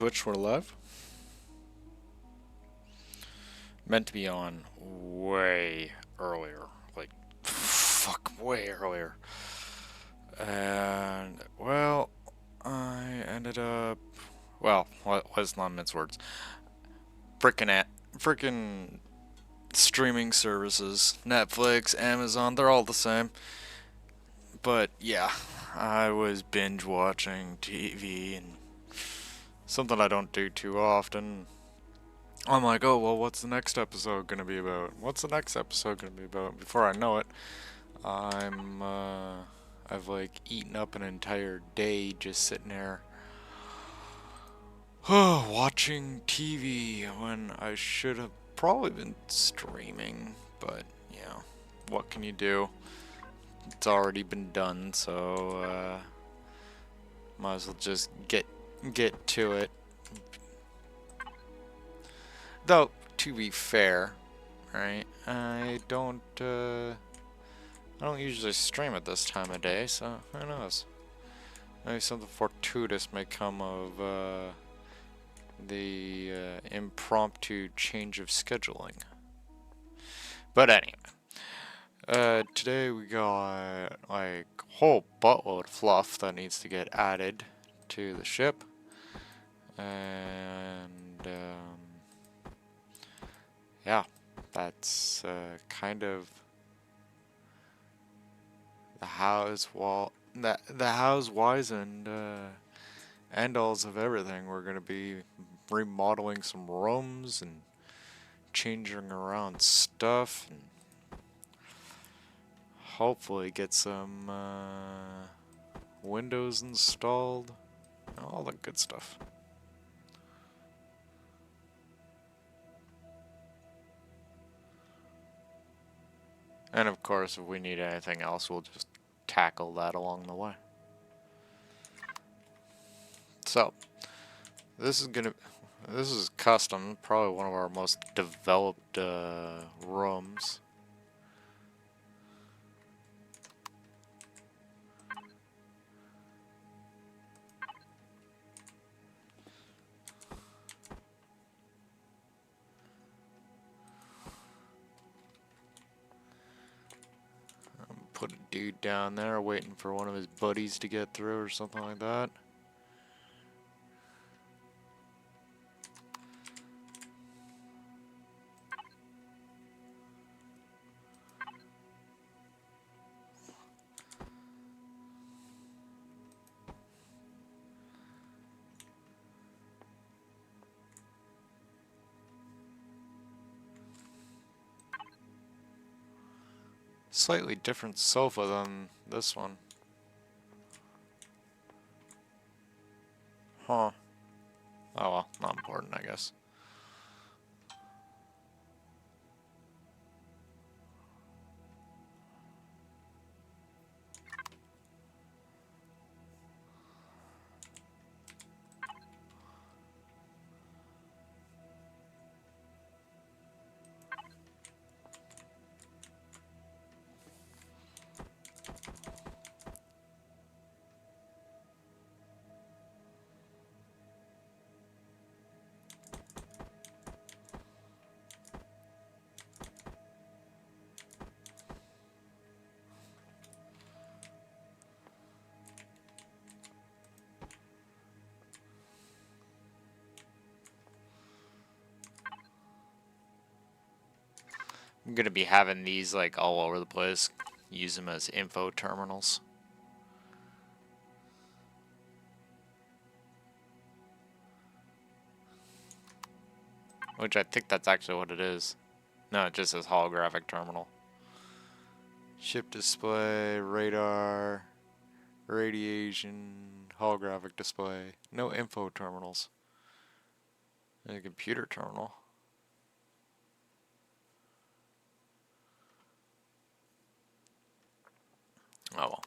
Twitch, we're live. Meant to be on way earlier. Like, fuck, way earlier. And, well, I ended up. Well, let's not mince words. Frickin' streaming services. Netflix, Amazon, they're all the same. But, yeah, I was binge watching TV and something I don't do too often. I'm like, oh, well, what's the next episode gonna be about? What's the next episode gonna be about? Before I know it, I'm, I've like eaten up an entire day just sitting there, watching TV when I should have probably been streaming, but, you know, what can you do? It's already been done, so, might as well just get to it. Though, to be fair, right, I don't usually stream at this time of day, so who knows? Maybe something fortuitous may come of the impromptu change of scheduling. But anyway, today we got like a whole buttload of fluff that needs to get added to the ship, and yeah, that's kind of the hows, whys, and end-alls of everything. We're gonna be remodeling some rooms and changing around stuff, and hopefully get some windows installed, all the good stuff. And of course, if we need anything else, we'll just tackle that along the way. So, this is gonna, this is custom, probably one of our most developed rooms. Put a dude down there waiting for one of his buddies to get through or something like that. Slightly different sofa than this one. Huh. Oh well, not important, I guess. I'm gonna be having these like all over the place. Use them as info terminals. Which I think that's actually what it is. No, it just says holographic terminal. Ship display, radar, radiation, holographic display. No info terminals. And a computer terminal. Oh well.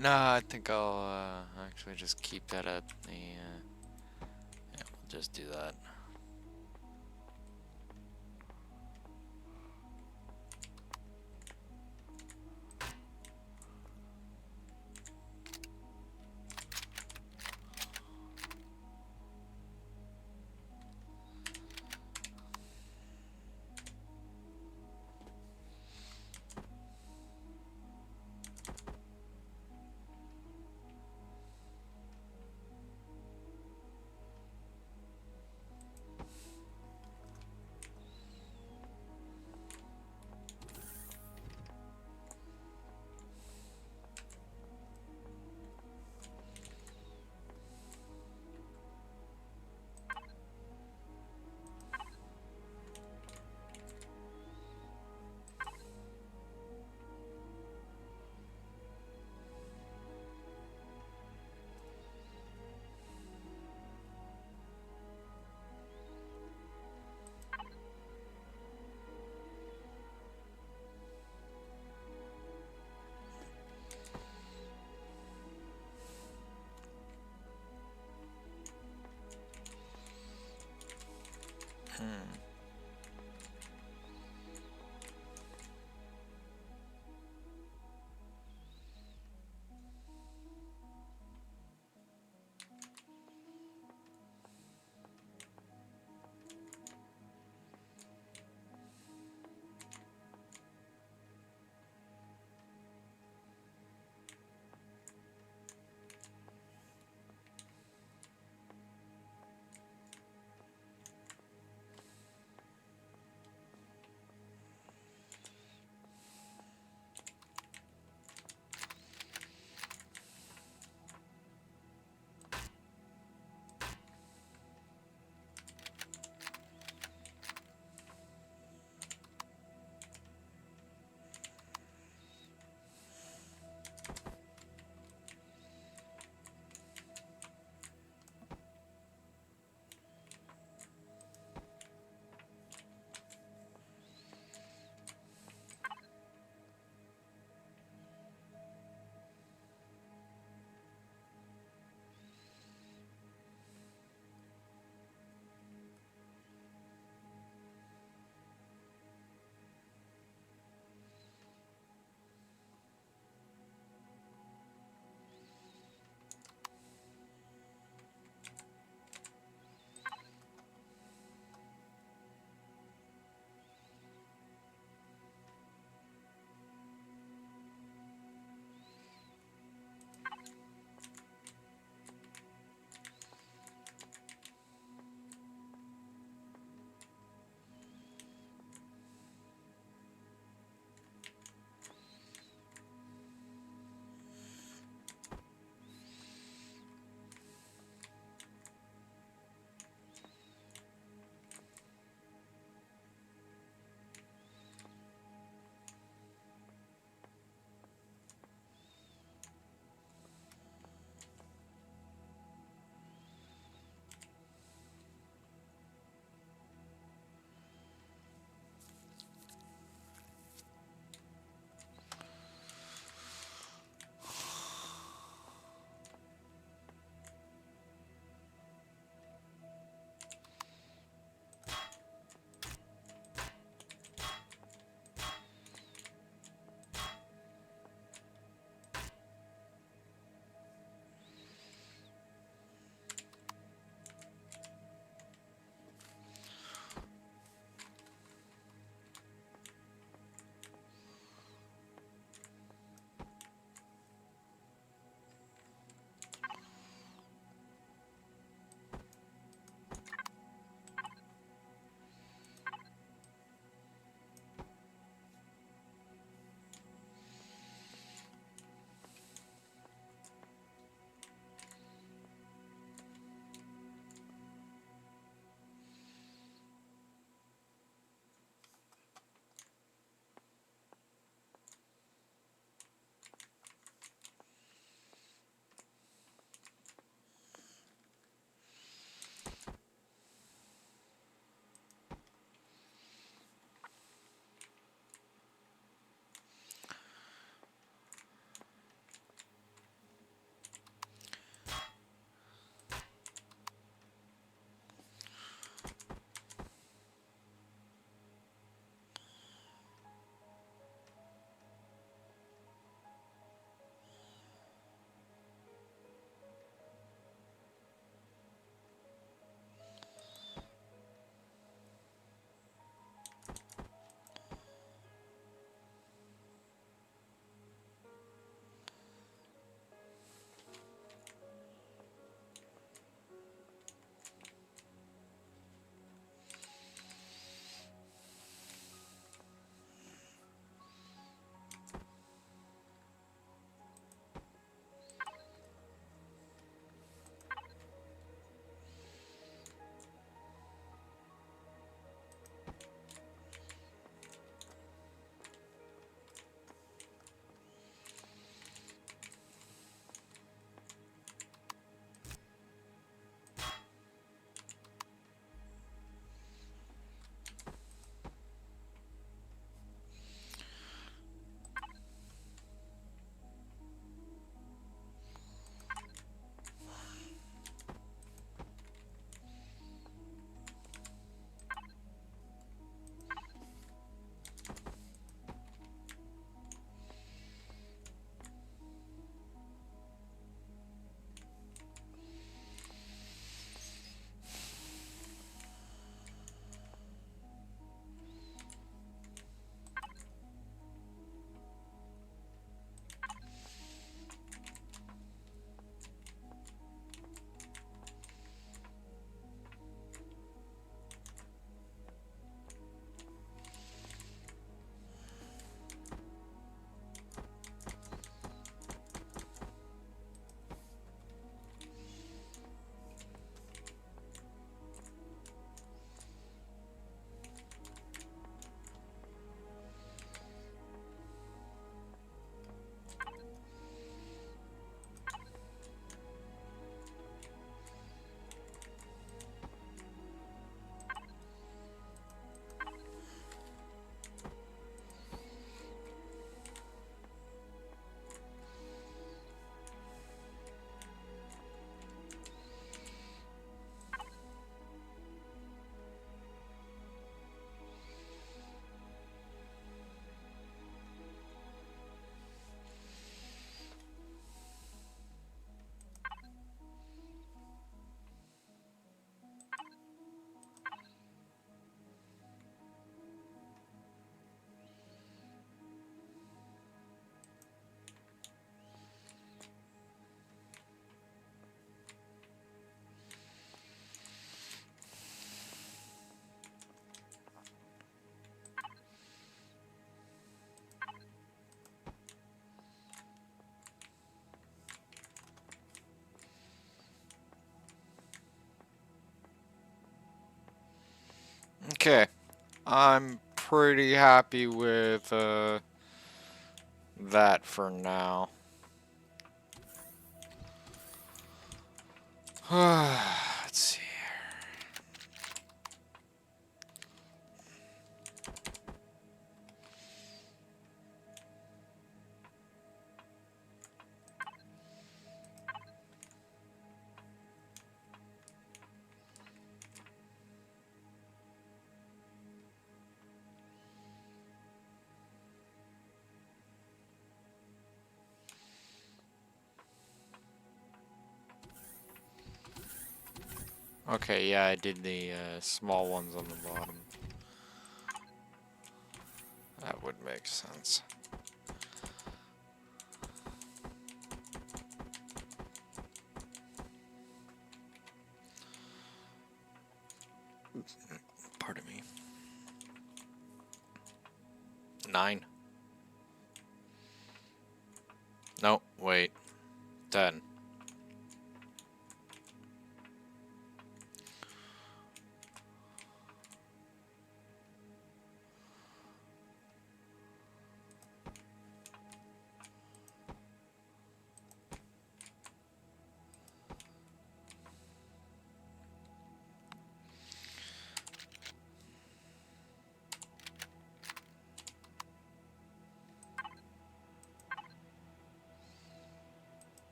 Nah, I think I'll actually just keep that at the. Yeah, we'll just do that. I'm pretty happy with that for now. Let's see. Okay, yeah, I did the small ones on the bottom. That would make sense. Pardon me. 9. No, wait. 10.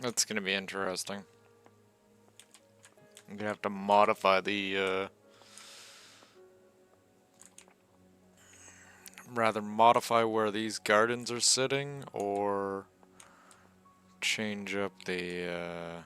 That's gonna be interesting. I'm gonna have to modify the, rather modify where these gardens are sitting, or change up the,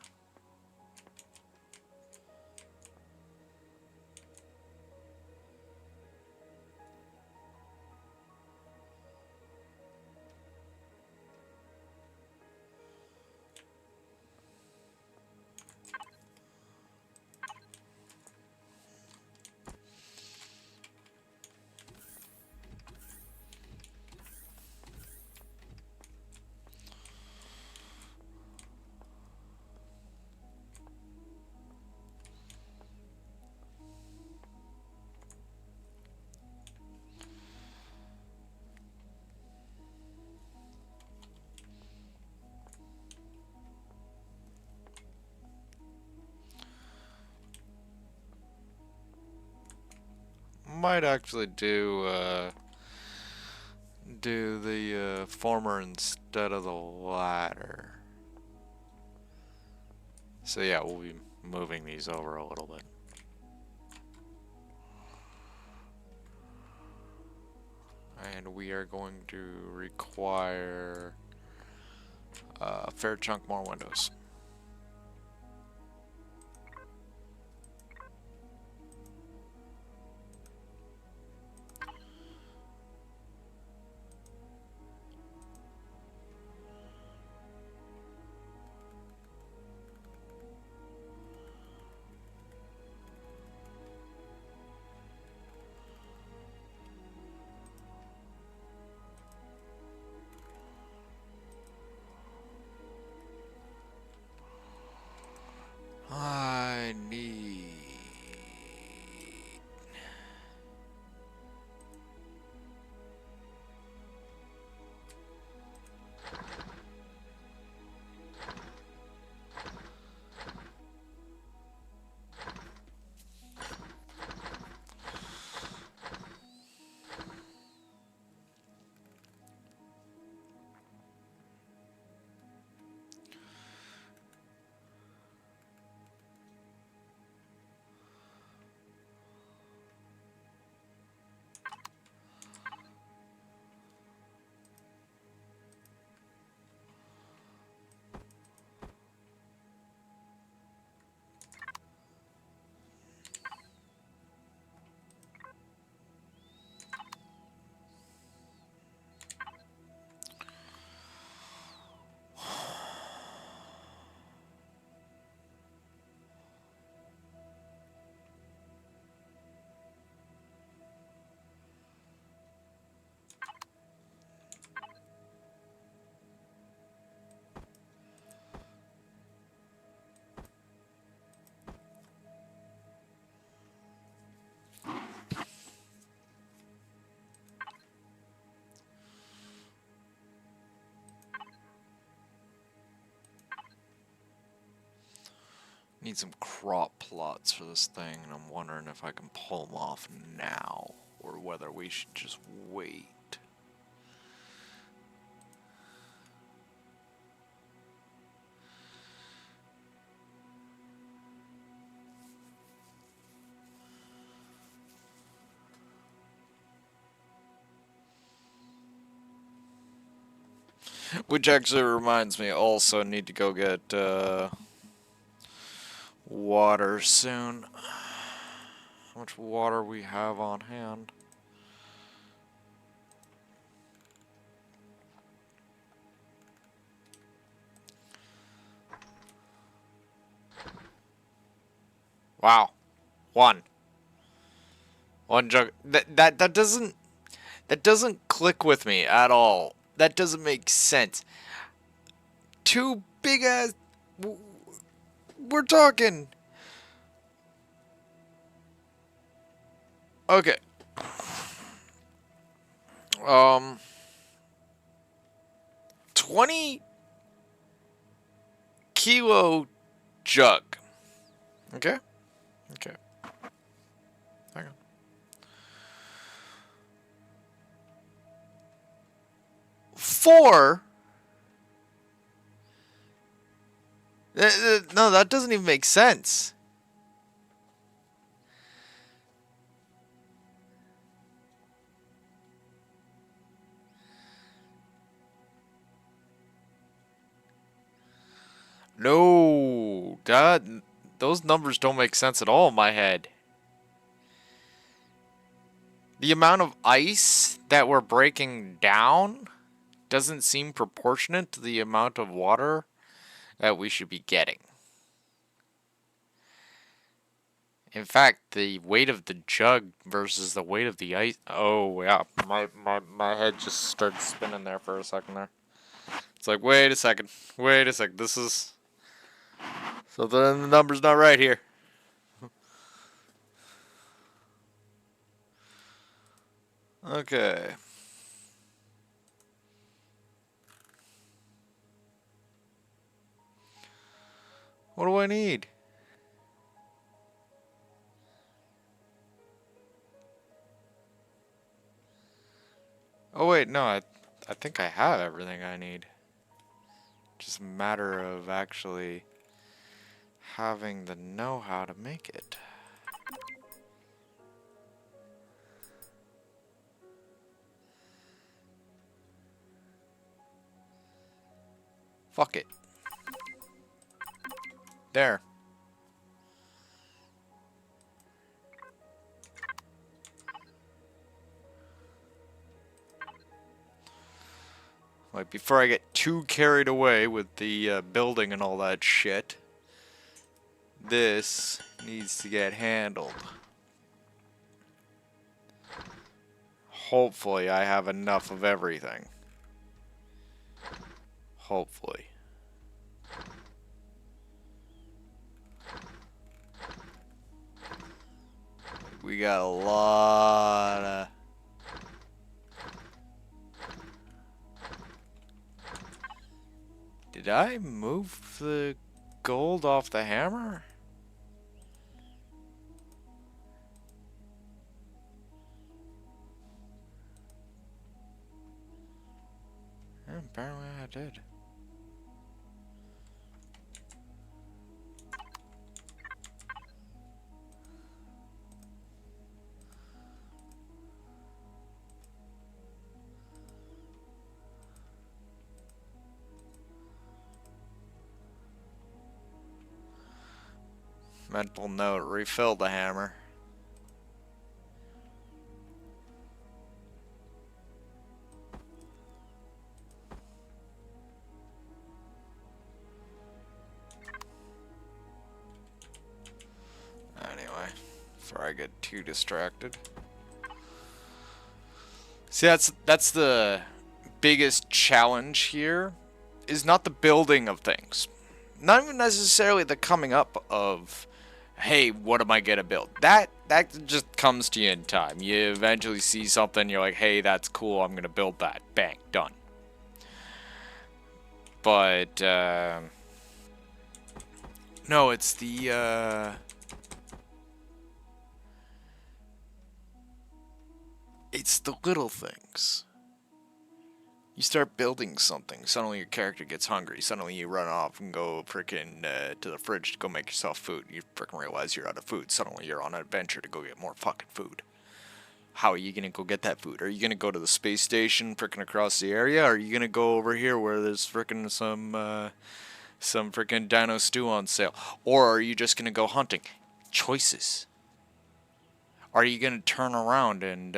might actually do the, former instead of the latter. So yeah, we'll be moving these over a little bit. And we are going to require a fair chunk more windows. Need some crop plots for this thing, and I'm wondering if I can pull them off now, or whether we should just wait. Which actually reminds me, also need to go get water soon. How much water we have on hand? Wow, one jug. That doesn't click with me at all. That doesn't make sense. Two big ass. We're talking. Okay. 20-kilo jug. Okay. Okay. Hang on. Four. No, that doesn't even make sense. No, those numbers don't make sense at all in my head. The amount of ice that we're breaking down doesn't seem proportionate to the amount of water that we should be getting. In fact, the weight of the jug versus the weight of the ice. Oh, yeah. My head just started spinning there for a second there. It's like, wait a second. Wait a second. This is. So then the number's not right here. Okay. What do I need? Oh wait, no, I think I have everything I need. Just a matter of actually having the know-how to make it. Fuck it. There. Like, before I get too carried away with the building and all that shit, this needs to get handled. Hopefully I have enough of everything. Hopefully. We got a lot of... Did I move the gold off the hammer? Yeah, apparently I did. Mental note, refill the hammer. Anyway, before I get too distracted. See, that's the biggest challenge here, is not the building of things. Not even necessarily the coming up of, hey, what am I gonna build? That just comes to you in time. You eventually see something, you're like, hey, that's cool, I'm gonna build that. Bang, done. But No, it's the little things. You start building something, suddenly your character gets hungry, suddenly you run off and go frickin' to the fridge to go make yourself food. You frickin' realize you're out of food, suddenly you're on an adventure to go get more fucking food. How are you gonna go get that food? Are you gonna go to the space station frickin' across the area? Or are you gonna go over here where there's frickin' some frickin' dino stew on sale? Or are you just gonna go hunting? Choices. Are you gonna turn around and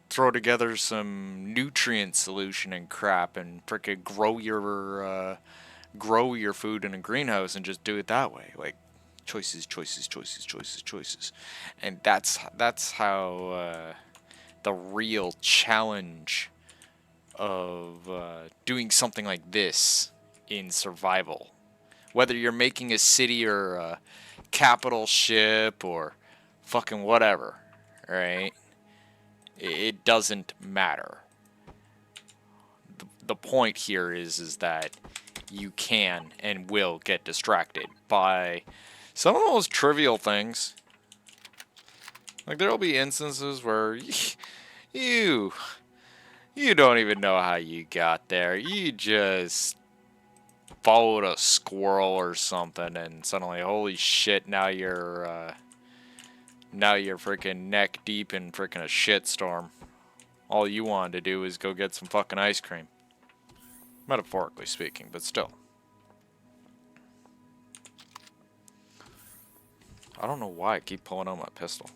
throw together some nutrient solution and crap and frickin' grow your food in a greenhouse and just do it that way? Like choices, choices, choices, choices, choices, and that's how the real challenge of doing something like this in survival. Whether you're making a city or a capital ship or fucking whatever, right? It doesn't matter. The point here is that you can and will get distracted by some of the most trivial things. Like there'll be instances where you you don't even know how you got there. You just followed a squirrel or something, and suddenly, holy shit! Now you're freaking neck deep in freaking a shitstorm. All you wanted to do is go get some fucking ice cream. Metaphorically speaking, but still. I don't know why I keep pulling out my pistol.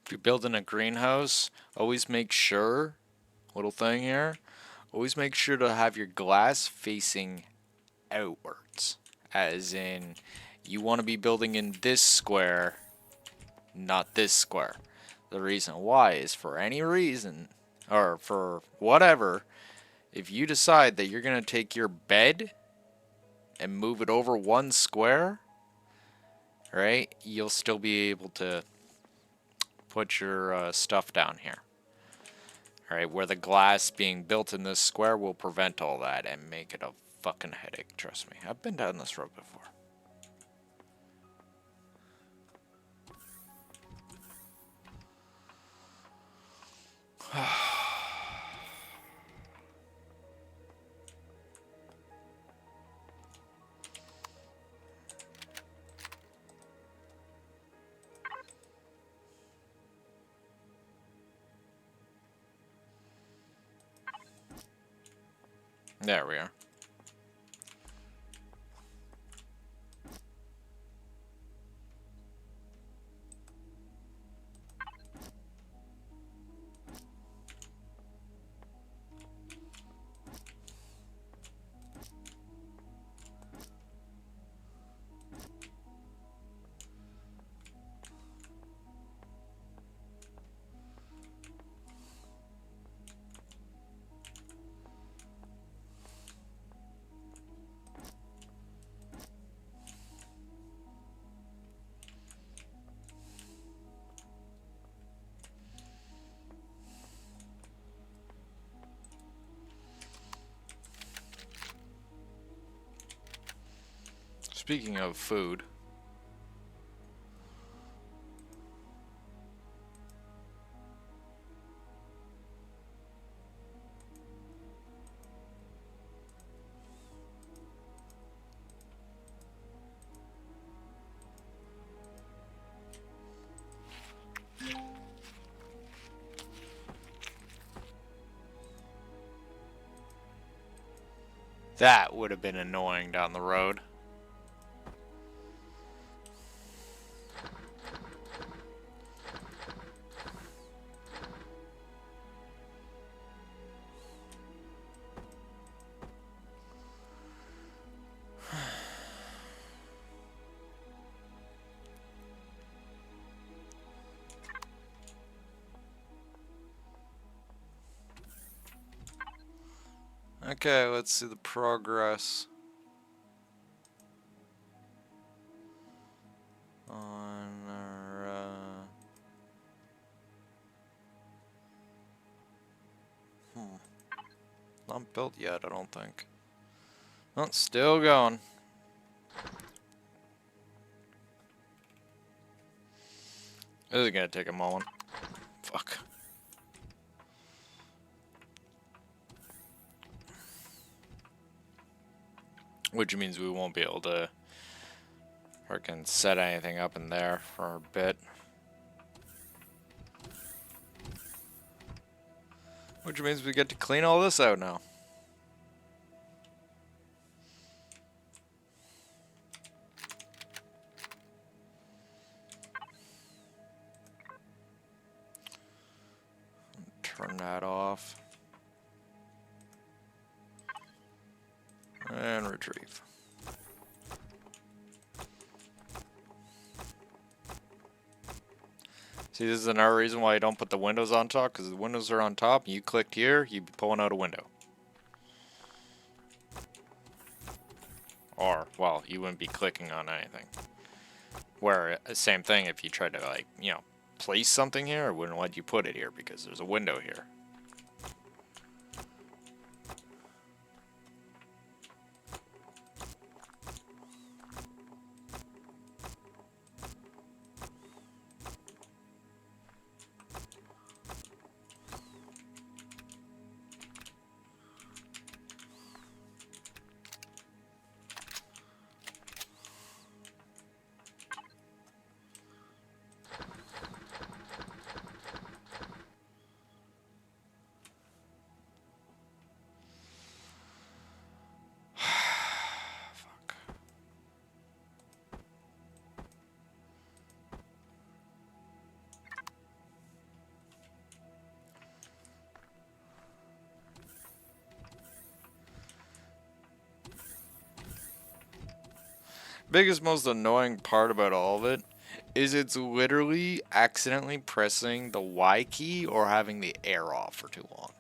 If you're building a greenhouse, always make sure, little thing here, always make sure to have your glass facing outwards. As in, you want to be building in this square, not this square. The reason why is for any reason, or for whatever, if you decide that you're going to take your bed and move it over one square, right, you'll still be able to put your stuff down here. Alright, where the glass being built in this square will prevent all that and make it a fucking headache, trust me. I've been down this road before. There we are. Speaking of food. That would have been annoying down the road. Okay, let's see the progress on our, not built yet, I don't think. Oh, still going. This is gonna take a moment. Fuck. Which means we won't be able to freaking set anything up in there for a bit. Which means we get to clean all this out now. Turn that off. And retrieve. See, this is another reason why you don't put the windows on top, because the windows are on top, and you clicked here, you'd be pulling out a window. Or, well, you wouldn't be clicking on anything. Where, same thing, if you tried to, like, you know, place something here, it wouldn't let you put it here, because there's a window here. Biggest, most annoying part about all of it is it's literally accidentally pressing the Y key or having the air off for too long.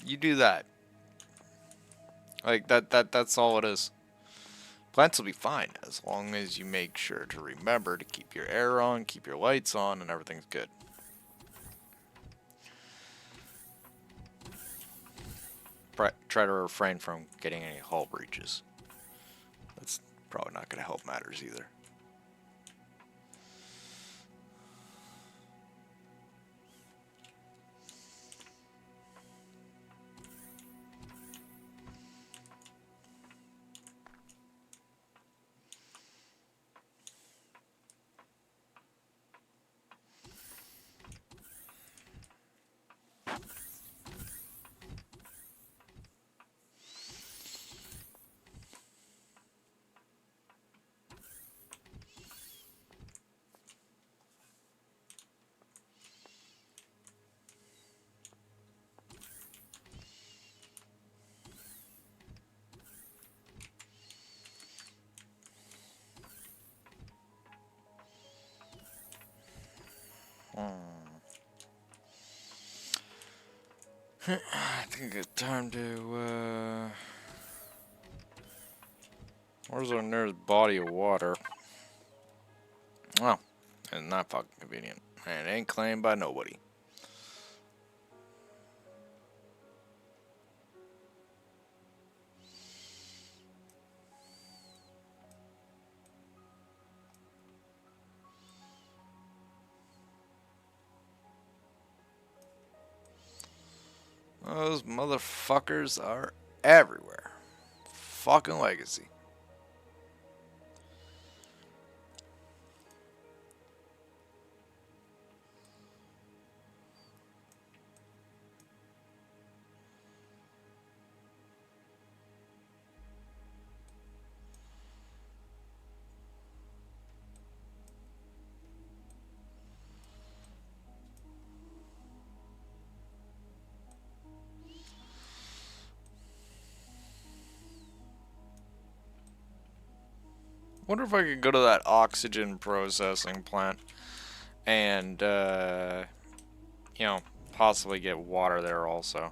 You do that. Like, that's all it is. Plants will be fine as long as you make sure to remember to keep your air on, keep your lights on, and everything's good. Try to refrain from getting any hull breaches. That's probably not going to help matters either. I think it's time to, where's our nearest body of water? Oh, it's not fucking convenient. And it ain't claimed by nobody. Those motherfuckers are everywhere. Fucking legacy. Wonder if I could go to that oxygen processing plant and, you know, possibly get water there also.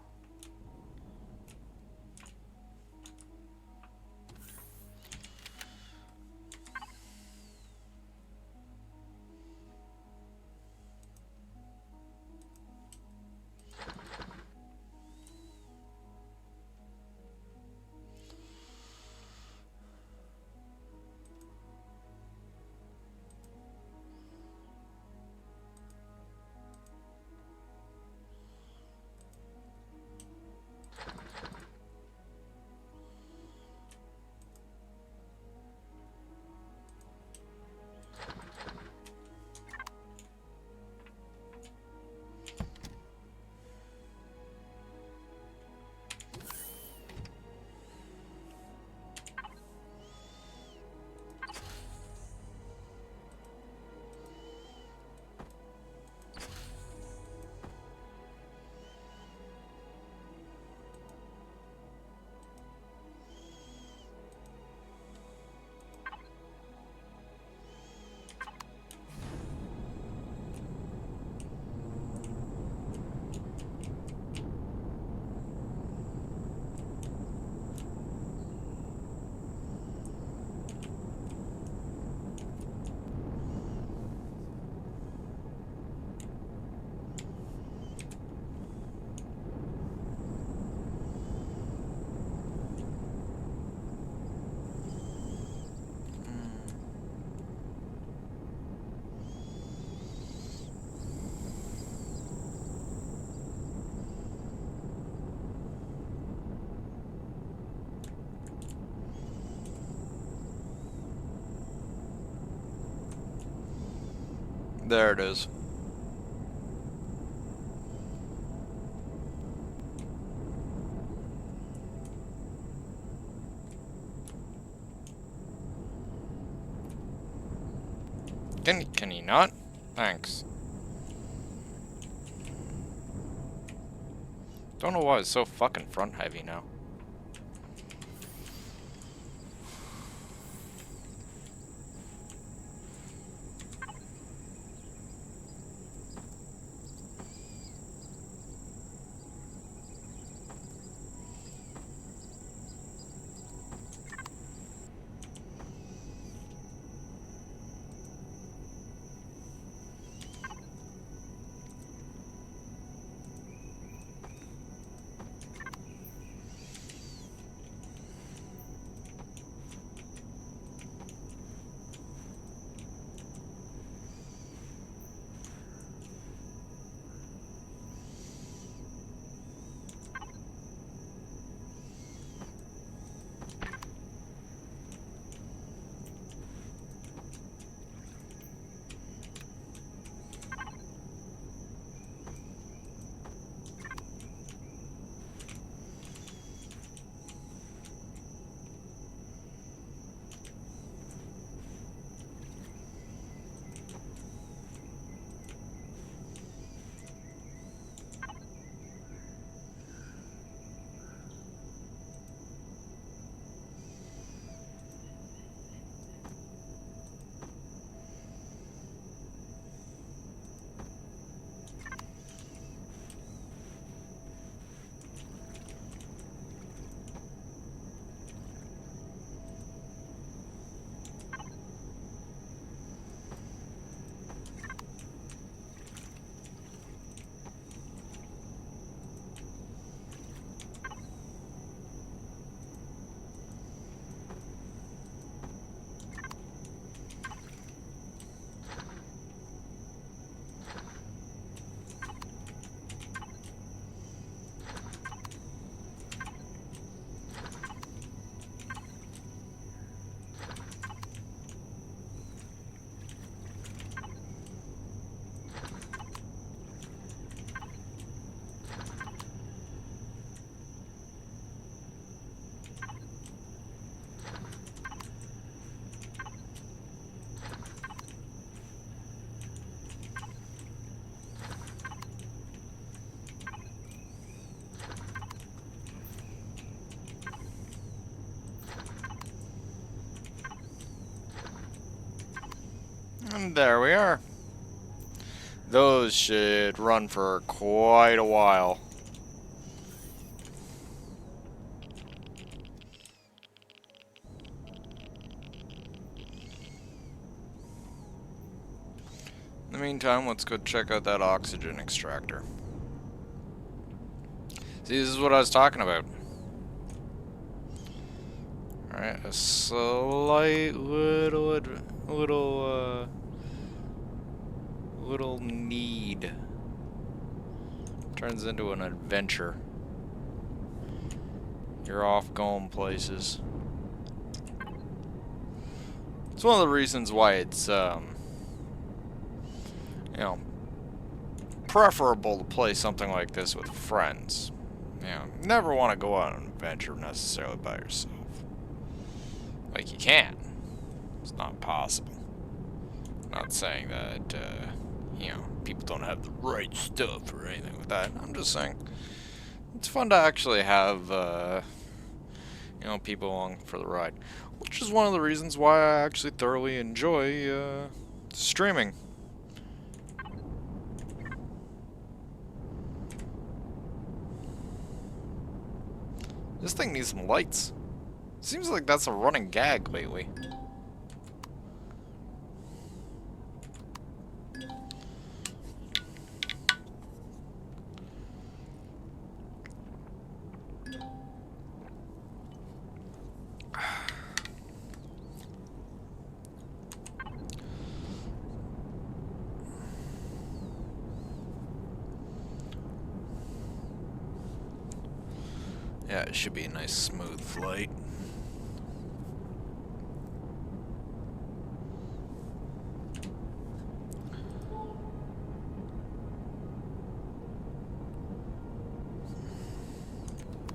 There it is. Can you not? Thanks. Don't know why it's so fucking front heavy now. And there we are. Those should run for quite a while. In the meantime, let's go check out that oxygen extractor. See, this is what I was talking about. Alright, a slight little need turns into an adventure. You're off going places. It's one of the reasons why it's, you know, preferable to play something like this with friends. You know, never want to go on an adventure necessarily by yourself. Like, you can. It's not possible. I'm not saying that, you know, people don't have the right stuff or anything like that. I'm just saying it's fun to actually have, you know, people along for the ride. Which is one of the reasons why I actually thoroughly enjoy, streaming. This thing needs some lights. Seems like that's a running gag lately. Yeah, it should be a nice smooth flight.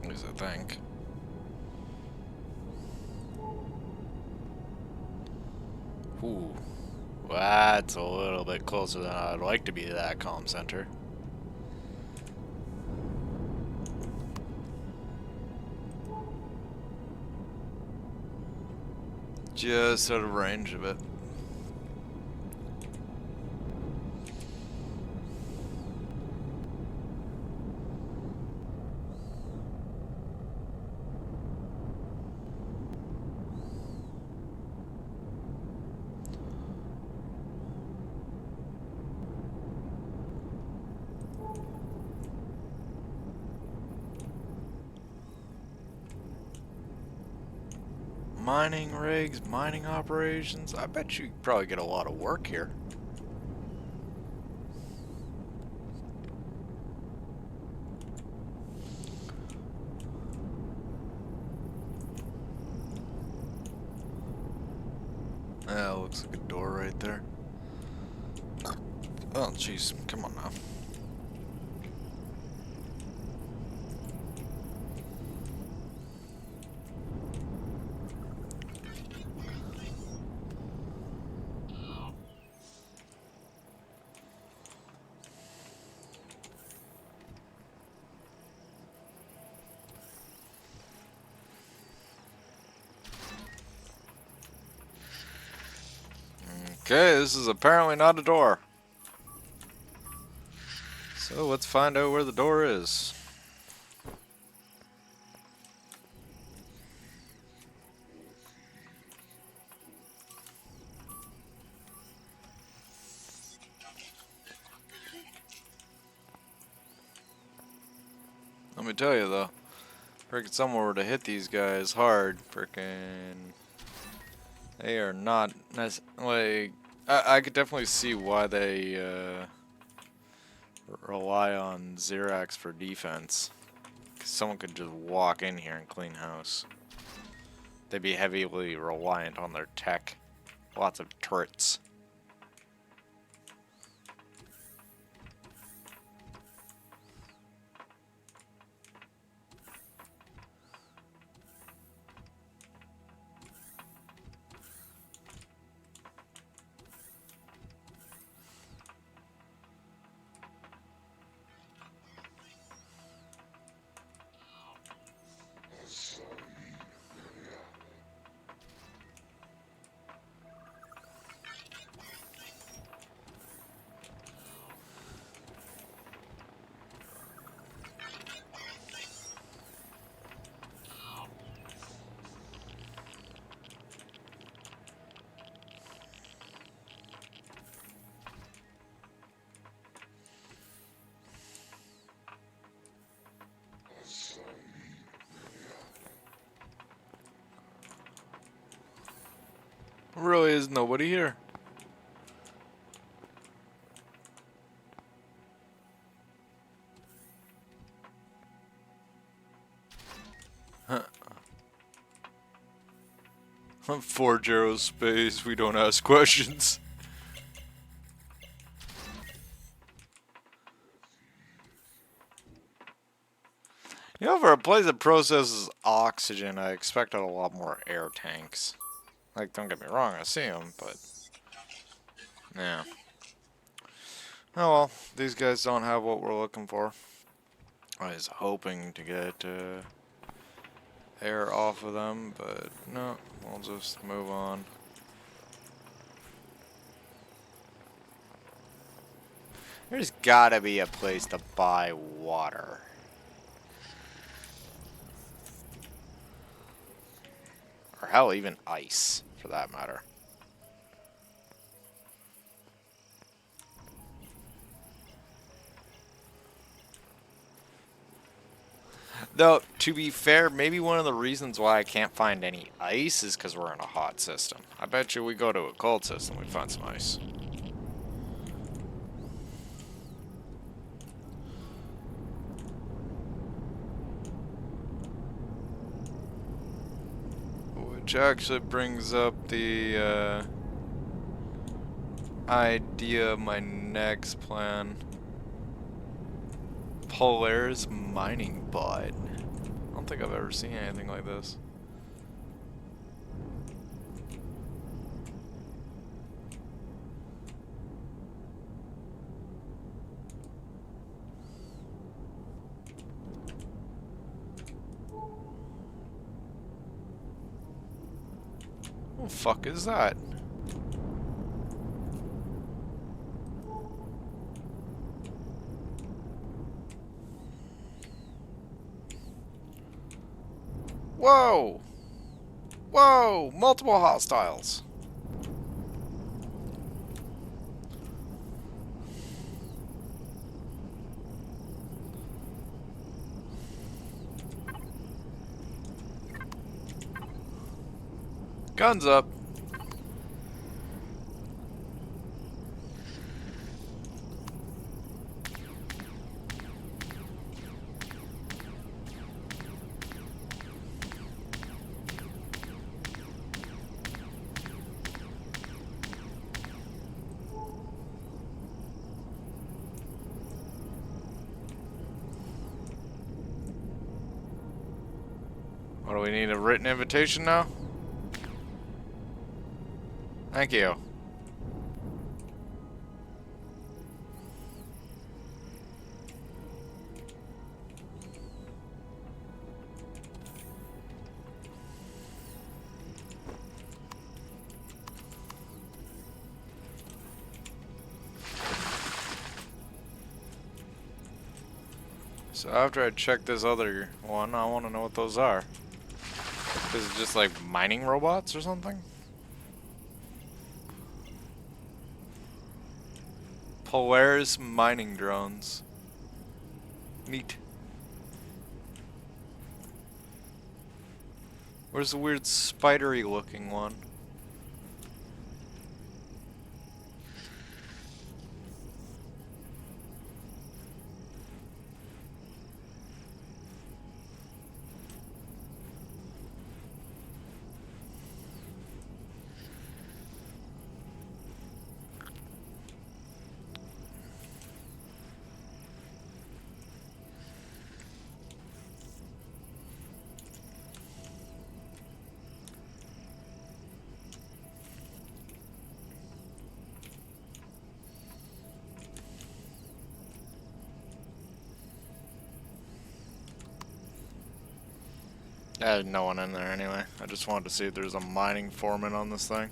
At least I think. Ooh. That's a little bit closer than I'd like to be to that comm center. Just out of range of it. Mining rigs, mining operations. I bet you could probably get a lot of work here. Yeah, looks like a door right there. Oh, jeez. Come on now. Okay, this is apparently not a door. So let's find out where the door is. Let me tell you though, frickin' someone were to hit these guys hard, frickin' they are not like I could definitely see why they rely on Xerax for defense. 'Cause someone could just walk in here and clean house. They'd be heavily reliant on their tech. Lots of turrets. Really is nobody here. Forge aerospace, we don't ask questions. You know, for a place that processes oxygen, I expected a lot more air tanks. Like, don't get me wrong, I see them, but... yeah. Oh well, these guys don't have what we're looking for. I was hoping to get air off of them, but no, we'll just move on. There's gotta be a place to buy water. Or hell, even ice, for that matter. Though, to be fair, maybe one of the reasons why I can't find any ice is because we're in a hot system. I bet you we go to a cold system, we find some ice. Which actually brings up the idea of my next plan. Polaris mining bot. I don't think I've ever seen anything like this. What the fuck is that? Whoa! Whoa! Multiple hostiles. Guns up. What do we need, a written invitation now? Thank you. So after I check this other one, I want to know what those are. Is it just like mining robots or something? Polaris mining drones. Neat. Where's the weird spidery looking one? There's no one in there anyway. I just wanted to see if there's a mining foreman on this thing.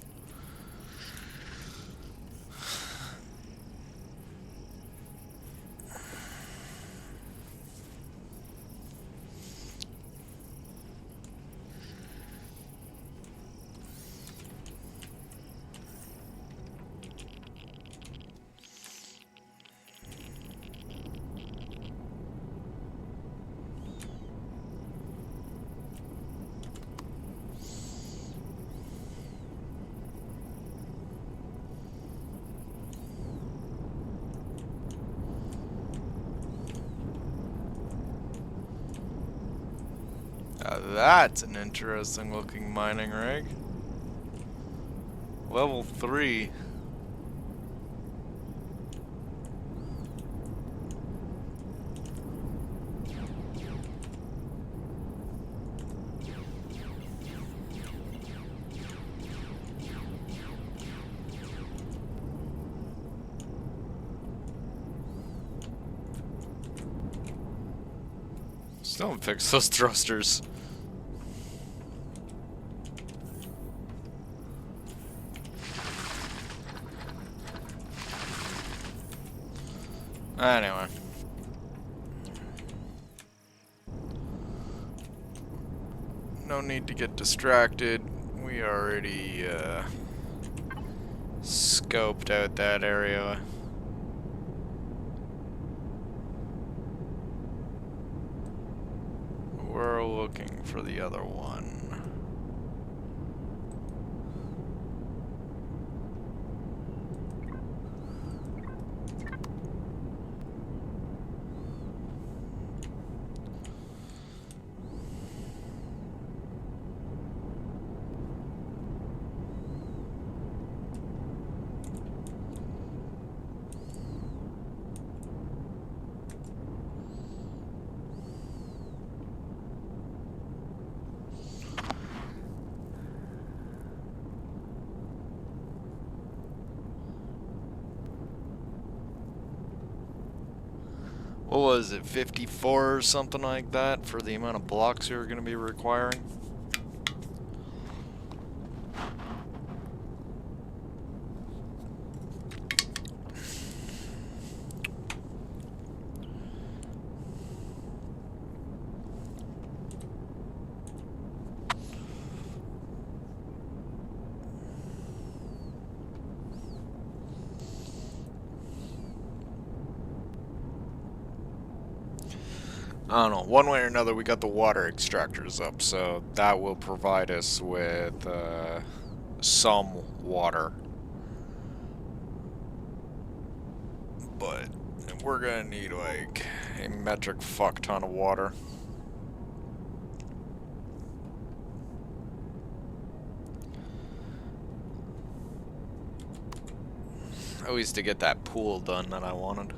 Now that's an interesting looking mining rig. Level 3. Still haven't fixed those thrusters. Anyway. No need to get distracted. We already scoped out that area. We're looking for the other one. What was it, 54 or something like that for the amount of blocks you were going to be requiring? I don't know, one way or another we got the water extractors up, so that will provide us with some water. But we're gonna need like a metric fuck ton of water. At least to get that pool done that I wanted.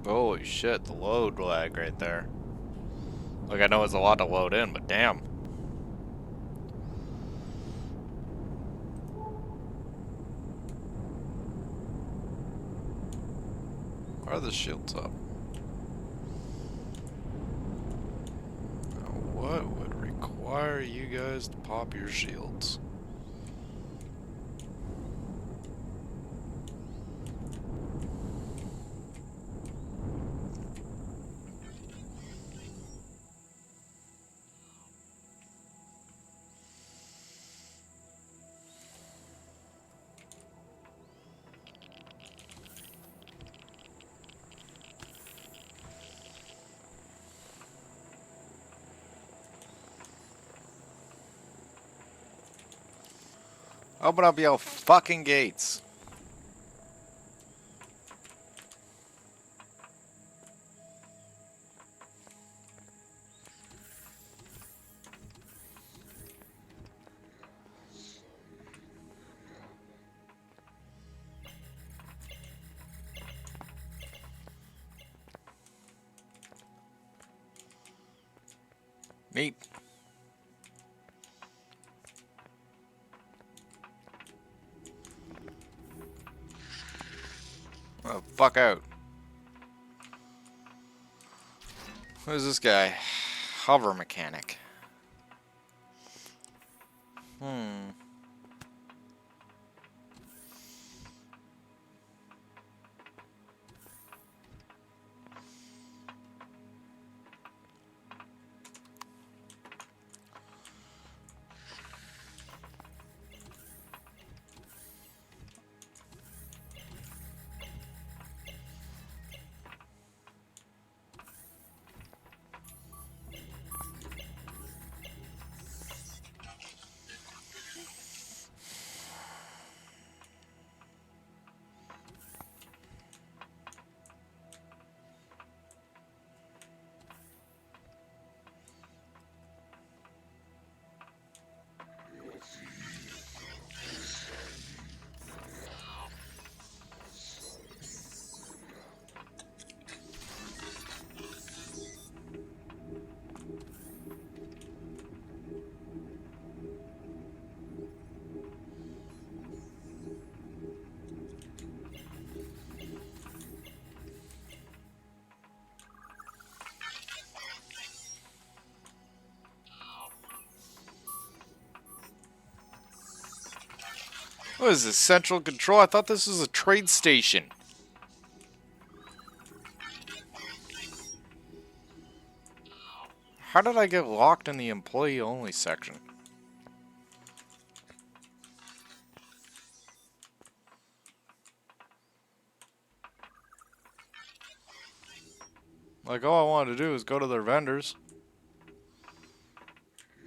Holy shit, the load lag right there. Like, I know it's a lot to load in, but damn. Why are the shields up? Now, what would require you guys to pop your shields? Open up your fucking gates. Neat. Oh, fuck out. Who's this guy? Hover mechanic. Hmm. What is this, central control? I thought this was a trade station. How did I get locked in the employee only section? Like, all I wanted to do is go to their vendors.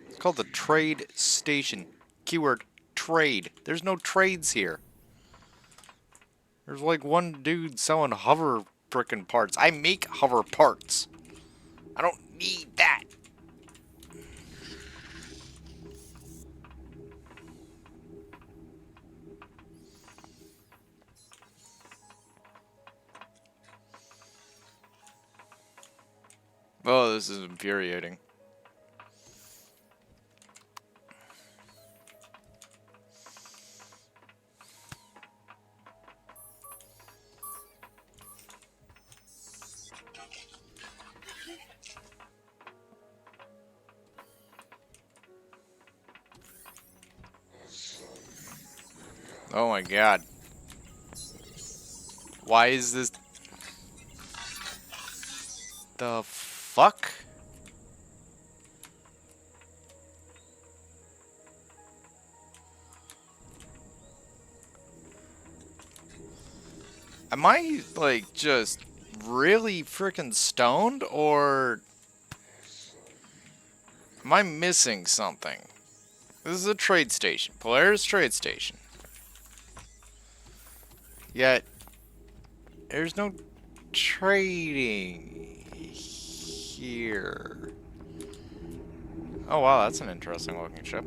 It's called the trade station. Keyword, trade. There's no trades here. There's like one dude selling hover frickin' parts. I make hover parts. I don't need that. Oh, this is infuriating. Oh my god. Why is this... The fuck? Am I, like, just really freaking stoned, or am I missing something? This is a trade station. Polaris trade station. Yet, there's no trading here. Oh wow, that's an interesting looking ship.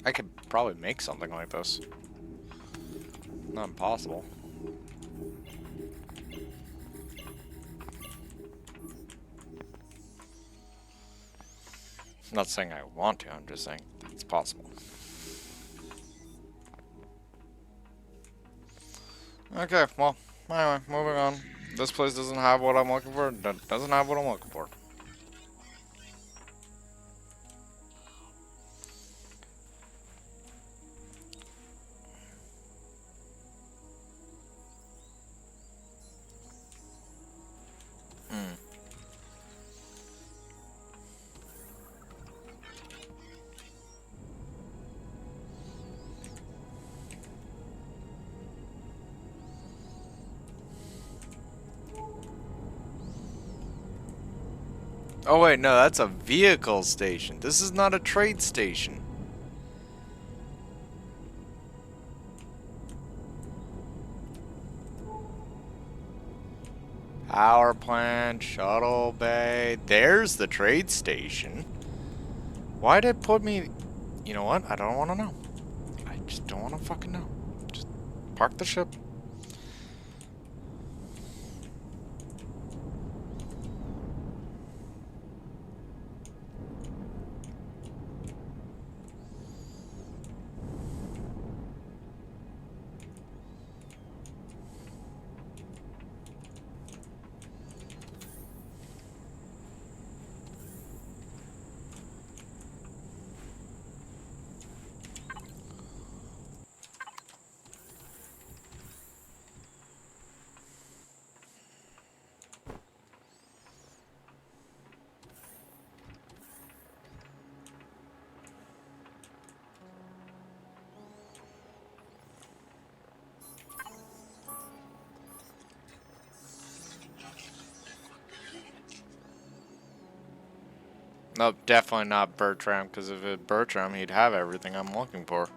I could probably make something like this. Not impossible. I'm not saying I want to, I'm just saying it's possible. Okay, well, anyway, moving on. This place doesn't have what I'm looking for. Doesn't have what I'm looking for. Oh wait, no, that's a vehicle station. This is not a trade station. Power plant, shuttle bay. There's the trade station. Why did it put me... You know what? I don't want to know. I just don't want to fucking know. Just park the ship. Nope, definitely not Bertram, because if it Bertram, he'd have everything I'm looking for.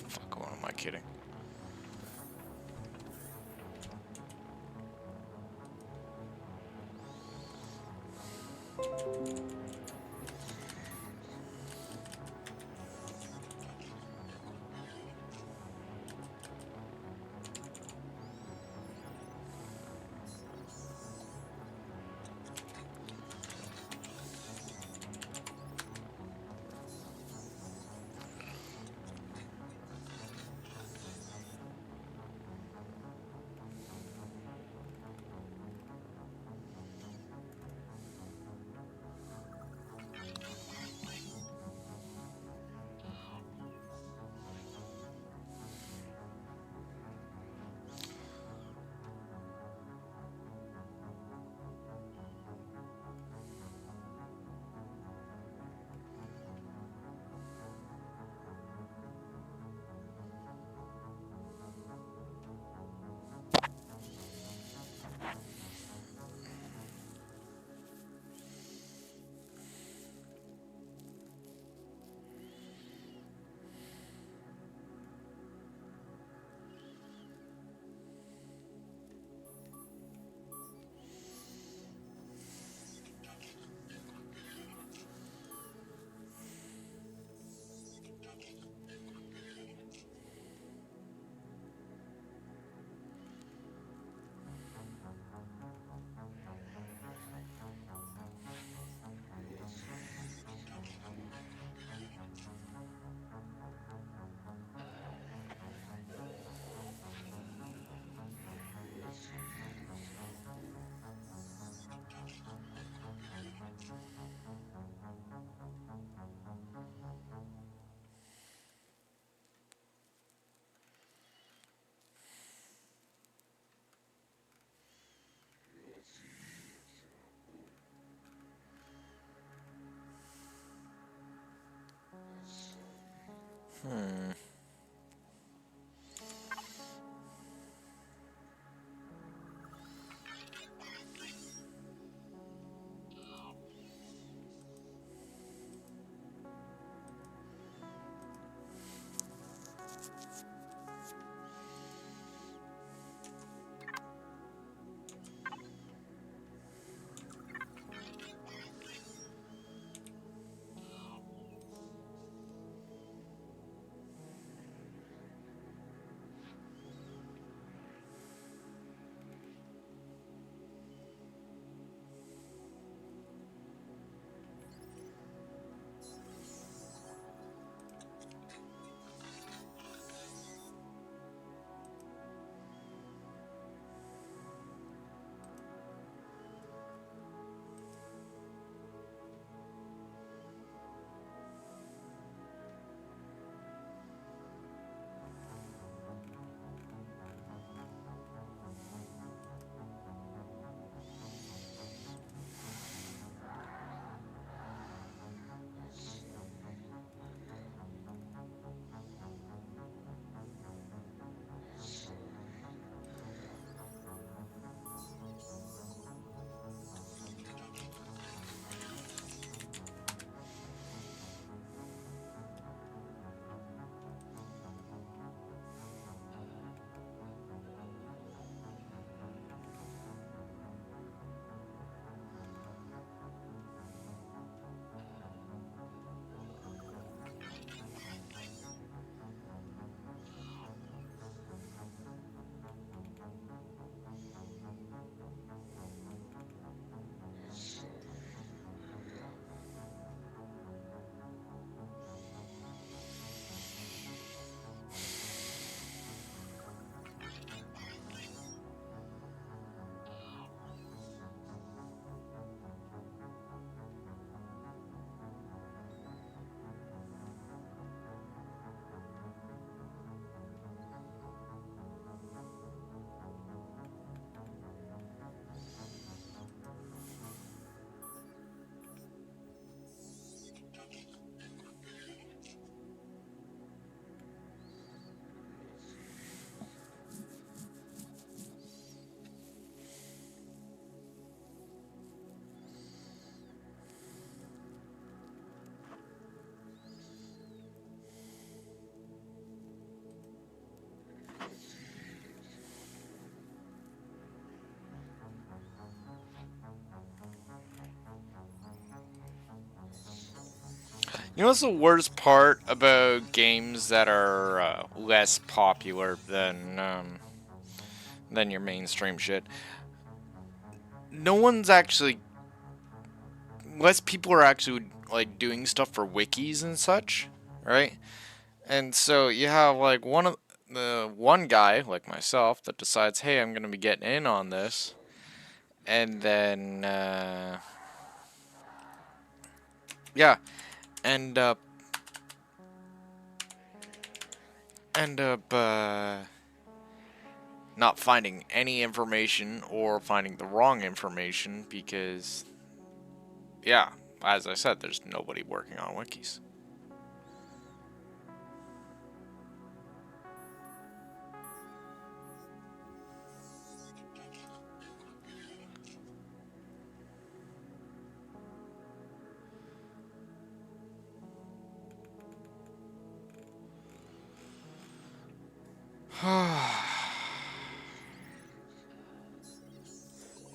Fuck, what am I kidding? You know what's the worst part about games that are less popular than your mainstream shit? No one's actually, less people are actually like doing stuff for wikis and such, right? And so you have like one guy like myself that decides, hey, I'm gonna be getting in on this, and then yeah, end up end up not finding any information or finding the wrong information because, yeah, as I said, there's nobody working on wikis.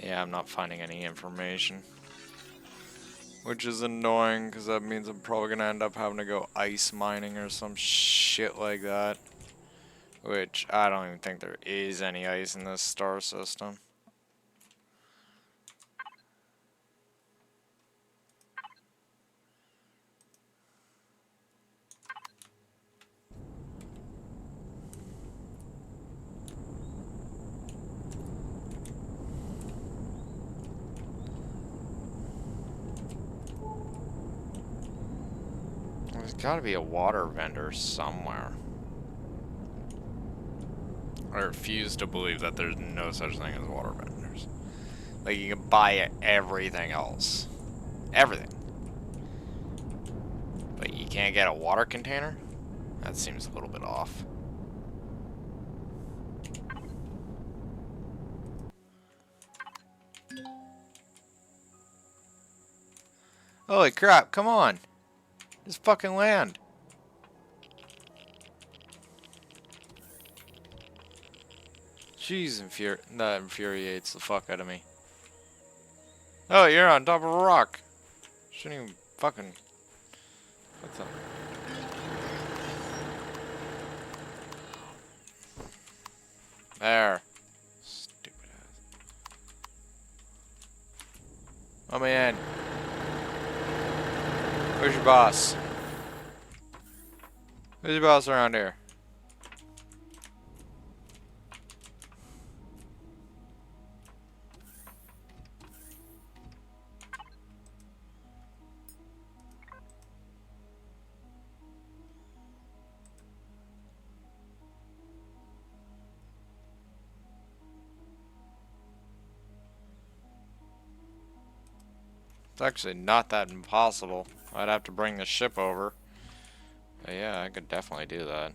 Yeah, I'm not finding any information. Which is annoying, because that means I'm probably going to end up having to go ice mining or some shit like that. Which, I don't even think there is any ice in this star system. There's got to be a water vendor somewhere. I refuse to believe that there's no such thing as water vendors. Like, you can buy everything else. Everything. But you can't get a water container? That seems a little bit off. Holy crap, come on! Just fucking land. Jeez, that infuriates the fuck out of me. Oh, you're on top of a rock. Shouldn't even fucking... What's up? There. Stupid ass. Let me in. Where's your boss? Who's your boss around here? It's actually not that impossible. I'd have to bring the ship over. But yeah, I could definitely do that.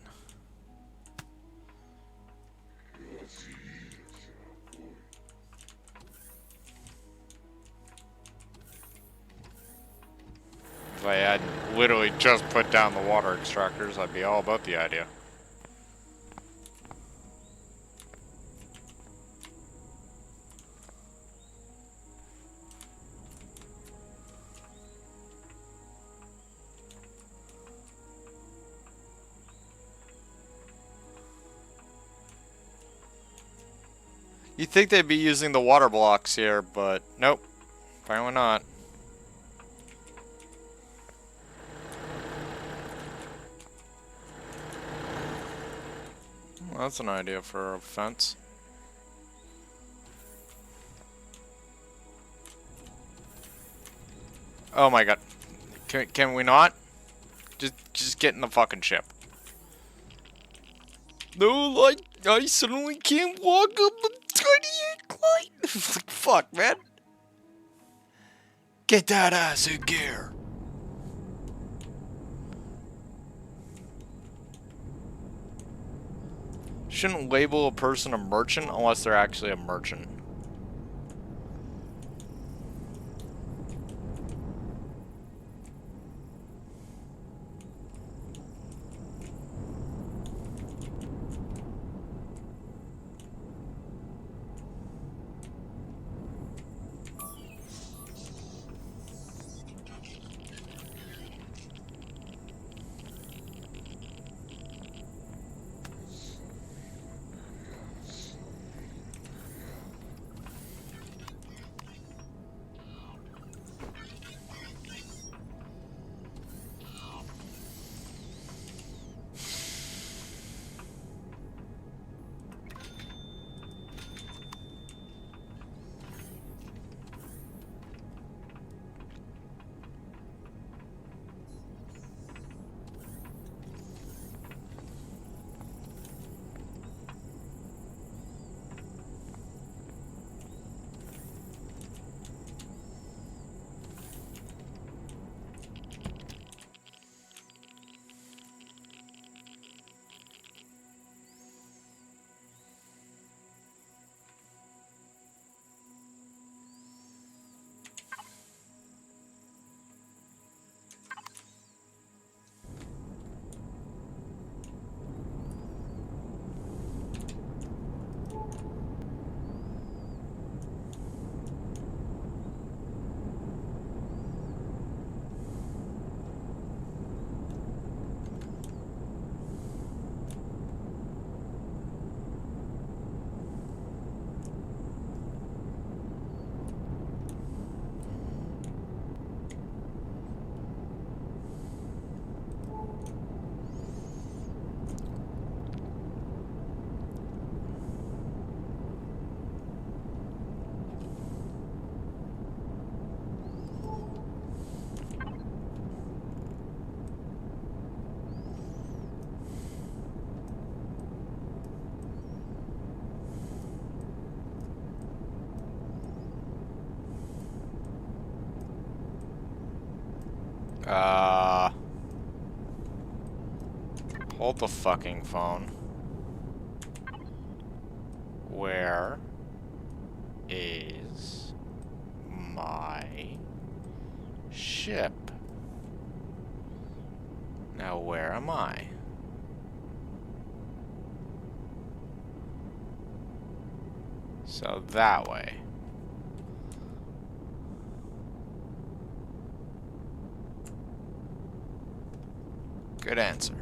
If I had literally just put down the water extractors, I'd be all about the idea. You'd think they'd be using the water blocks here, but nope. Apparently not. Well, that's an idea for a fence. Oh my god. Can we not? Just get in the fucking ship. No, I suddenly can't walk up a tiny incline. Fuck, man. Get that ass in gear. Shouldn't label a person a merchant unless they're actually a merchant. Uh, hold the fucking phone. Where is my ship? Now where am I? So that way. Good answer.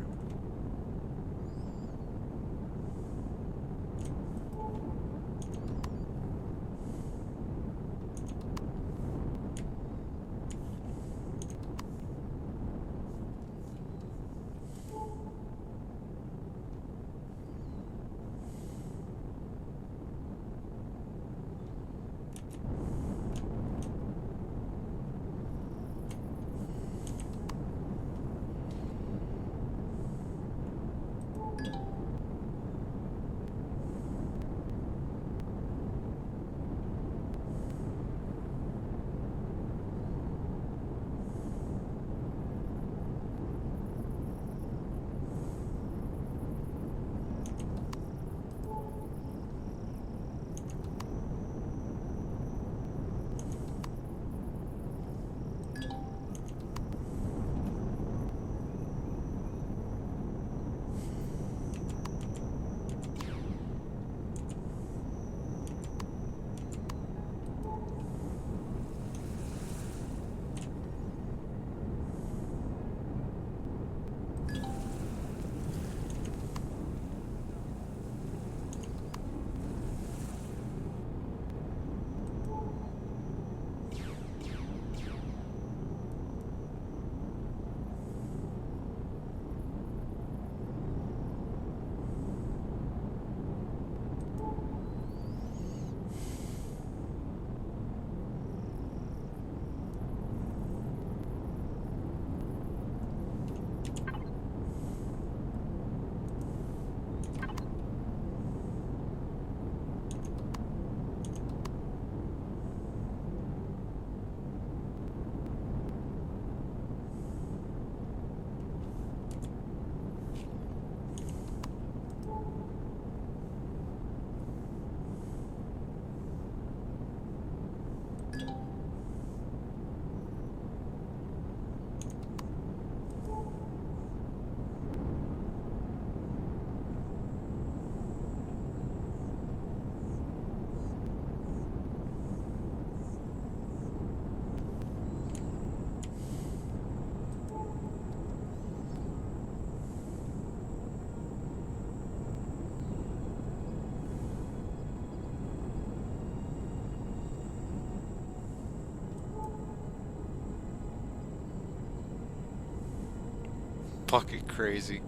Fucking crazy.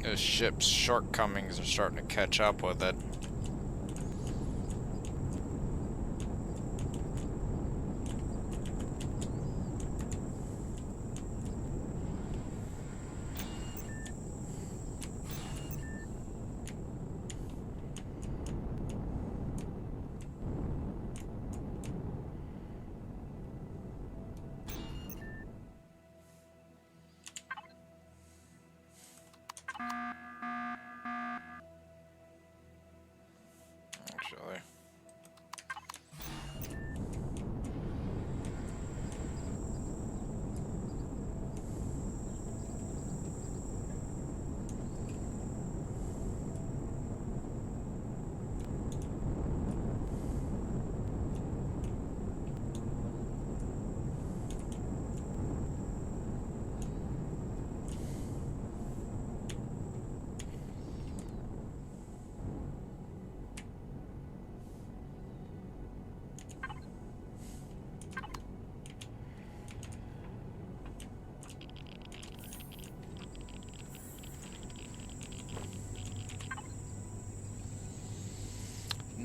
This ship's shortcomings are starting to catch up with it.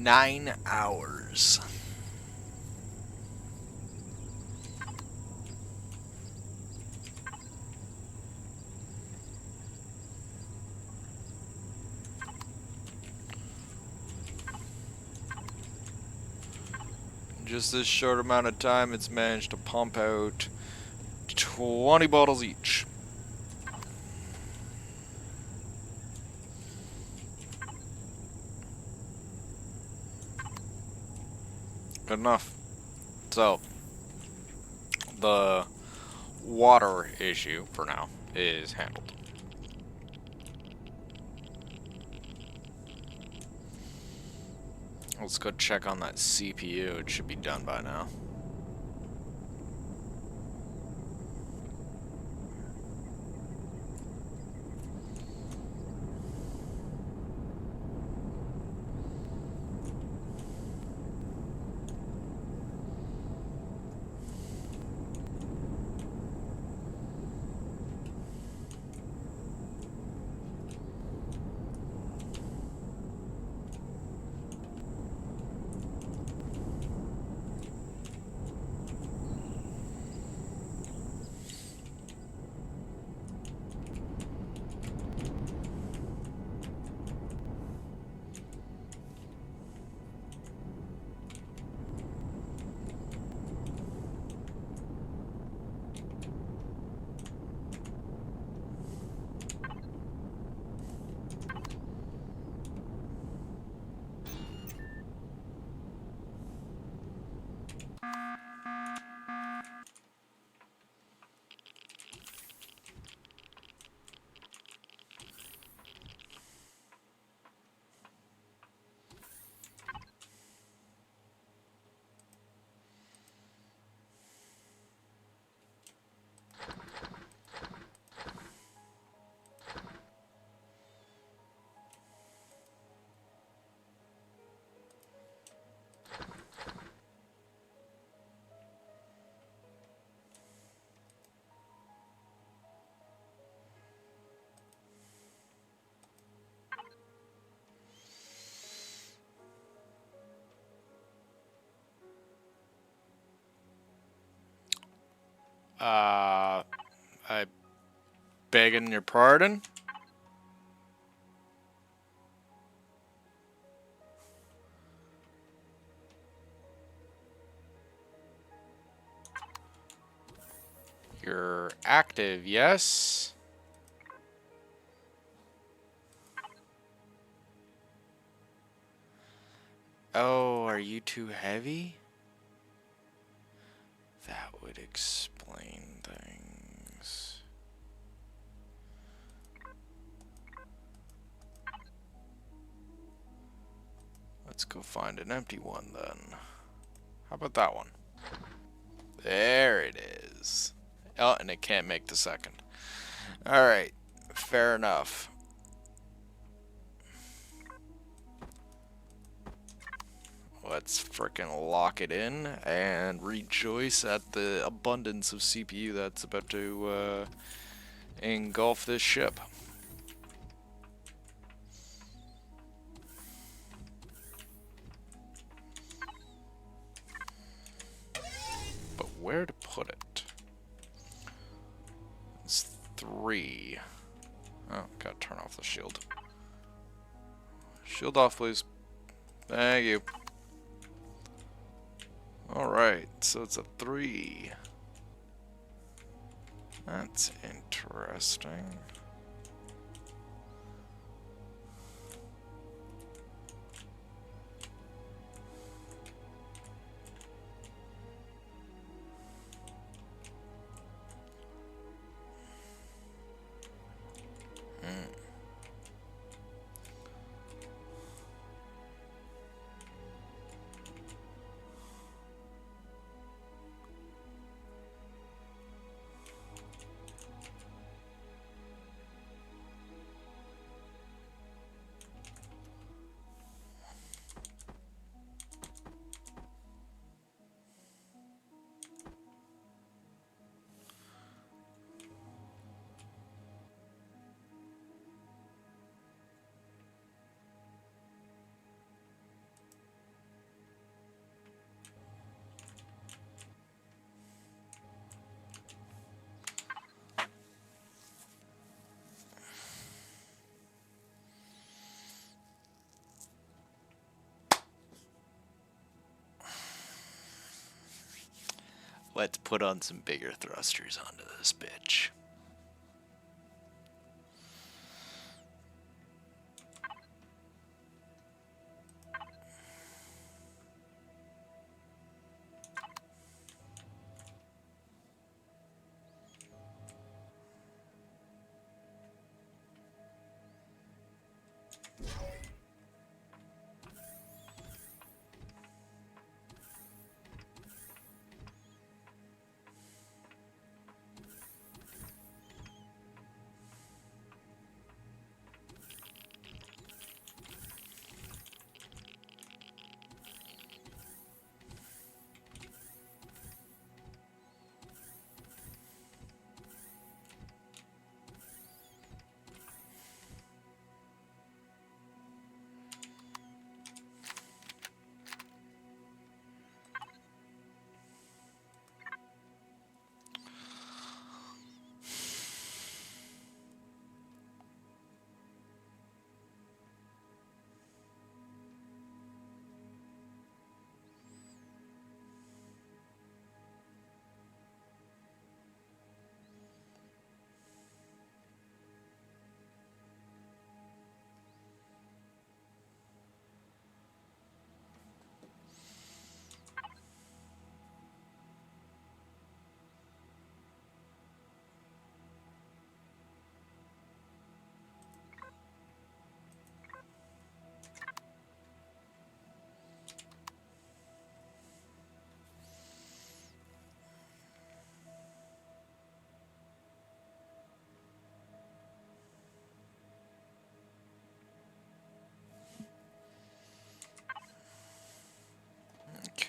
9 hours. Just this short amount of time, it's managed to pump out 20 bottles each. Good enough. So, the water issue, for now, is handled. Let's go check on that CPU. It should be done by now. I begging your pardon? You're active, yes? Oh, are you too heavy? That would explain things. Let's go find an empty one then. How about that one? There it is. Oh, and it can't make the second. Alright, fair enough. Let's frickin' lock it in and rejoice at the abundance of CPU that's about to engulf this ship. But where to put it? It's 3. Oh, gotta turn off the shield. Shield off, please. Thank you. Alright, so it's a 3. That's interesting. Let's put on some bigger thrusters onto this bitch.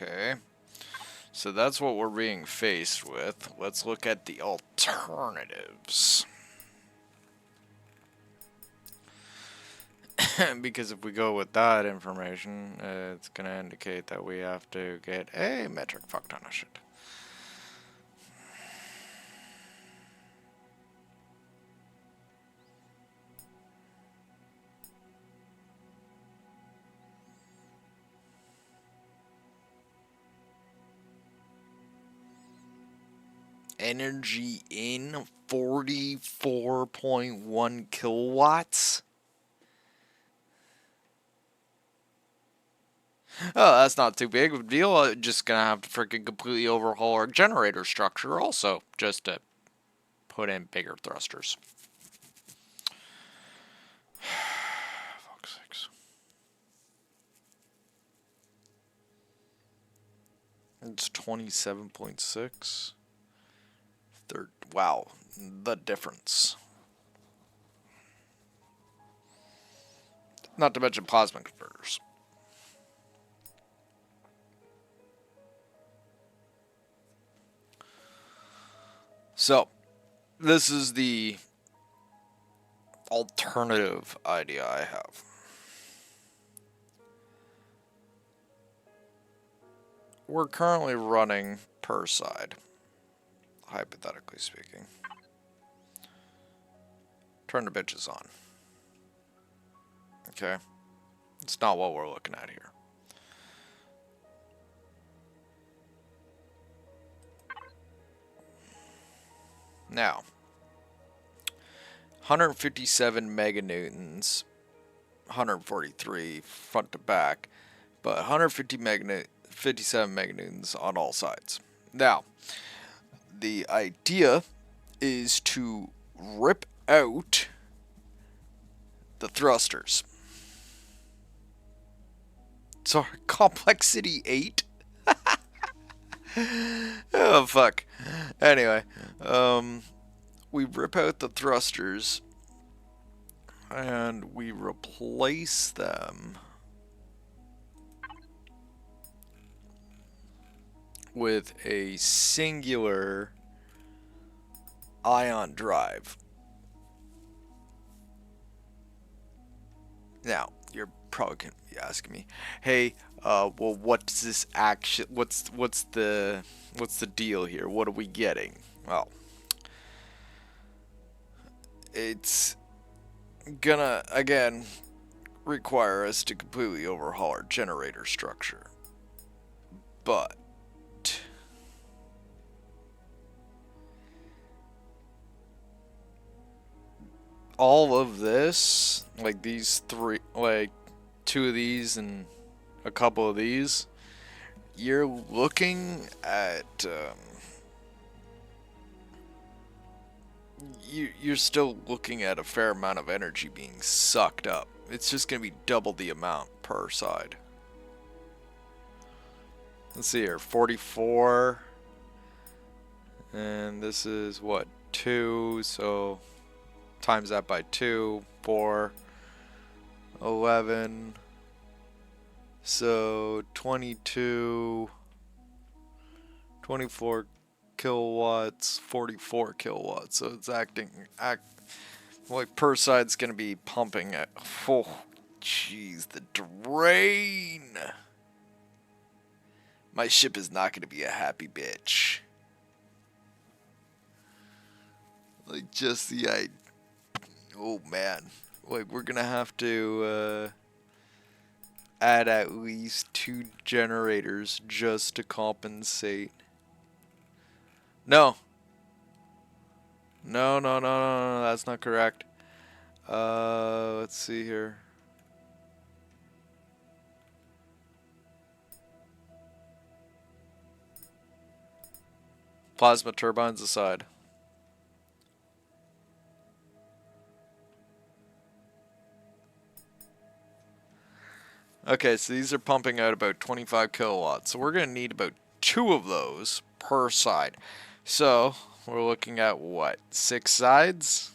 Okay. So that's what we're being faced with. Let's look at the alternatives. Because if we go with that information, it's going to indicate that we have to get a metric fuck ton of shit. Energy in 44.1 kilowatts. Oh, that's not too big of a deal. Just gonna have to freaking completely overhaul our generator structure also, just to put in bigger thrusters. Fuck's sakes. It's 27.6. Wow, the difference. Not to mention plasma converters. So, this is the alternative idea I have. We're currently running per side, hypothetically speaking. Turn the bitches on. Okay? It's not what we're looking at here. Now, 157 meganewtons, 143 front to back, but 157 meganewtons on all sides. Now, the idea is to rip out the thrusters. Sorry, complexity 8? Oh, fuck. Anyway, we rip out the thrusters and we replace them with a singular ion drive. Now, you're probably gonna be asking me, hey, well, what's this action? What's the deal here? What are we getting? Well, it's gonna again require us to completely overhaul our generator structure, but all of this, like these three, like two of these and a couple of these, you're looking at you're still looking at a fair amount of energy being sucked up. It's just gonna be double the amount per side. Let's see here, 44, and this is what, 2, so times that by 2, 4, 11, so 22, 24 kilowatts, 44 kilowatts, so it's like per side's gonna be pumping at, oh jeez, the drain. My ship is not gonna be a happy bitch. Like, just the oh man, like we're gonna have to add at least 2 generators just to compensate. No. No, no, no, no, no, that's not correct. Let's see here. Plasma turbines aside. Okay, so these are pumping out about 25 kilowatts. So we're going to need about 2 of those per side. So we're looking at what? 6 sides?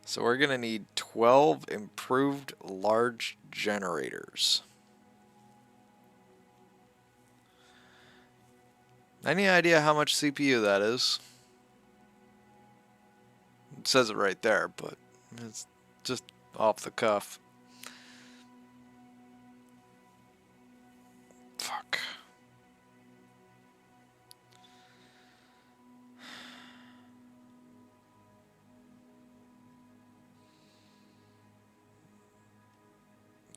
So we're going to need 12 improved large generators. Any idea how much CPU that is? It says it right there, but it's just off the cuff. Fuck.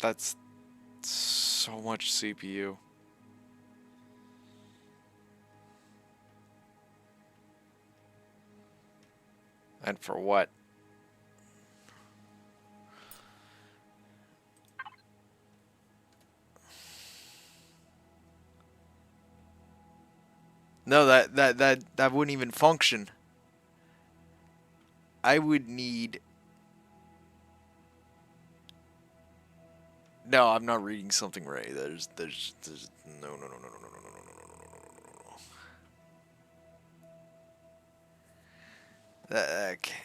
That's so much CPU. And for what? No, that wouldn't even function. I would need. No, I'm not reading something right. There's no, no, no, no, no, no, no, no, no, no, no, no, no. Okay.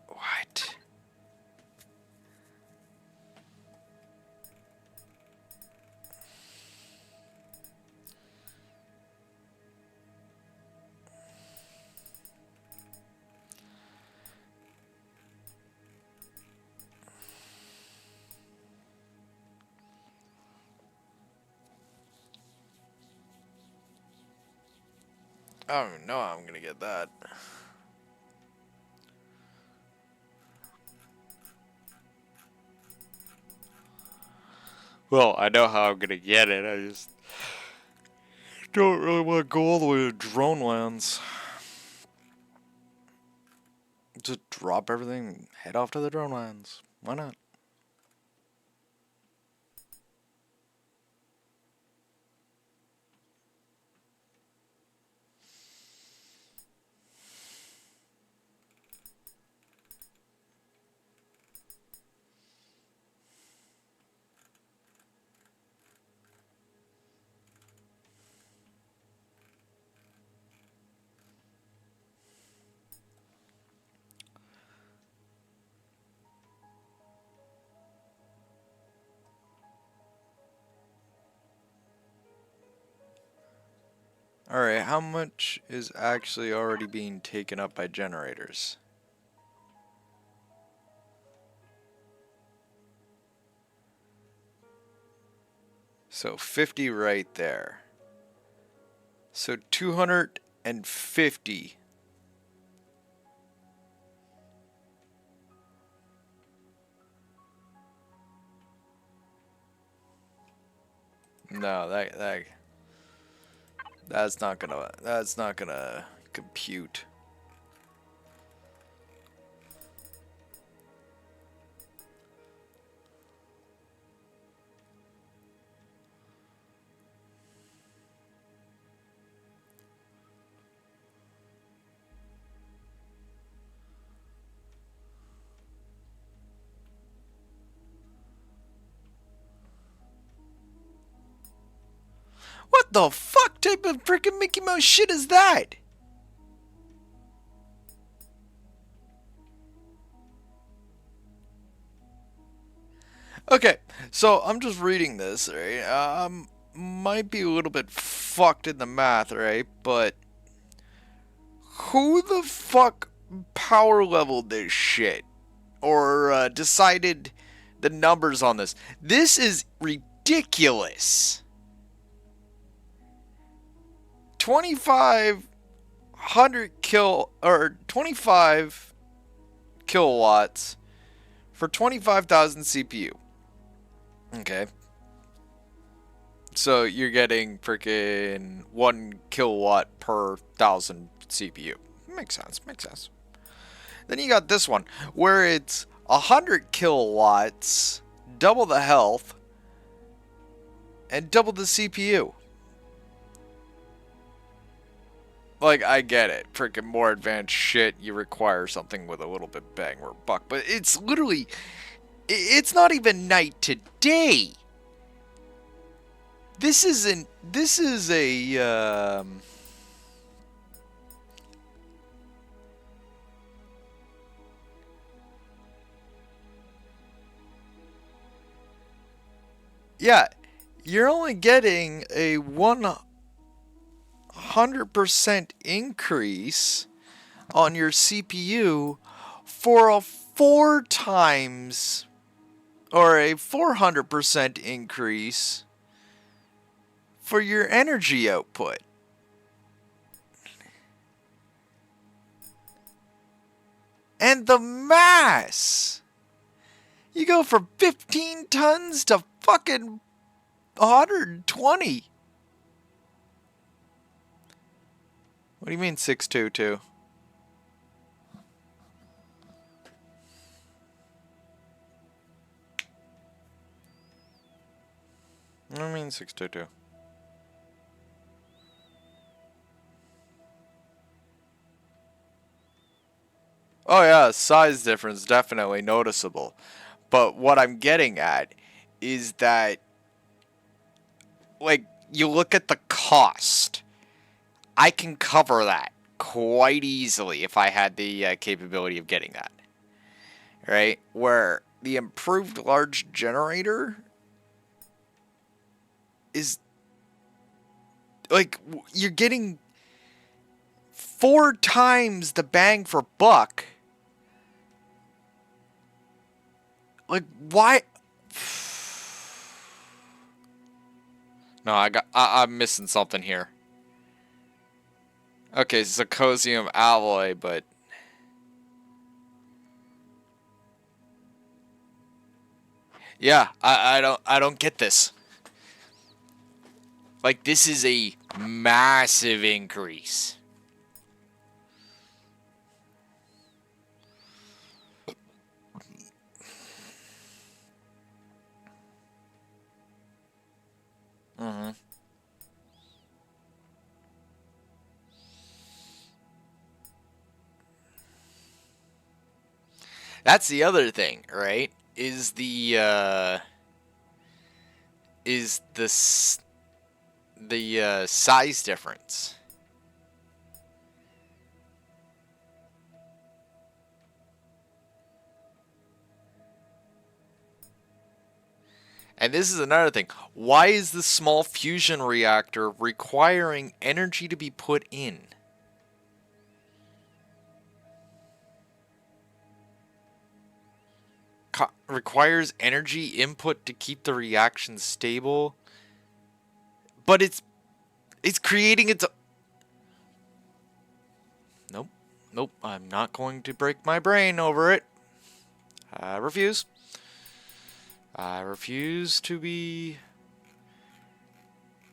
What? I don't even know how I'm gonna get that. Well, I know how I'm gonna get it. I just don't really want to go all the way to drone lands. Just drop everything and head off to the drone lands. Why not? Alright, how much is actually already being taken up by generators? So 50 right there. So 250. No, that's not gonna compute. What the fuck type of freaking Mickey Mouse shit is that? Okay, so I'm just reading this, right? Might be a little bit fucked in the math, right? But who the fuck power leveled this shit? Or decided the numbers on this? This is ridiculous. 25 kilowatts for 25,000 CPU. Okay. So you're getting freaking 1 kilowatt per 1,000 CPU. Makes sense, makes sense. Then you got this one, where it's 100 kilowatts, double the health, and double the CPU. Like, I get it. Freaking more advanced shit, you require something with a little bit bang or buck. But it's literally... It's not even night to day. This isn't... This is a... Yeah, you're only getting a 100% increase on your CPU for a 4 times or a 400% increase for your energy output. And the mass! You go from 15 tons to fucking 120. What do you mean 622? What do you mean 622? Oh yeah, size difference definitely noticeable. But what I'm getting at is that, like, you look at the cost. I can cover that quite easily if I had the capability of getting that. Right? Where the improved large generator is, like, you're getting 4 times the bang for buck. Like, why? No, I'm missing something here. Okay, zirconium alloy, but yeah, I don't get this. Like, this is a massive increase. Mm-hmm. That's the other thing, right? Is the size difference. And this is another thing. Why is the small fusion reactor requiring energy to be put in? Requires energy input to keep the reaction stable. But it's creating its... Nope. Nope. I'm not going to break my brain over it. I refuse. I refuse to be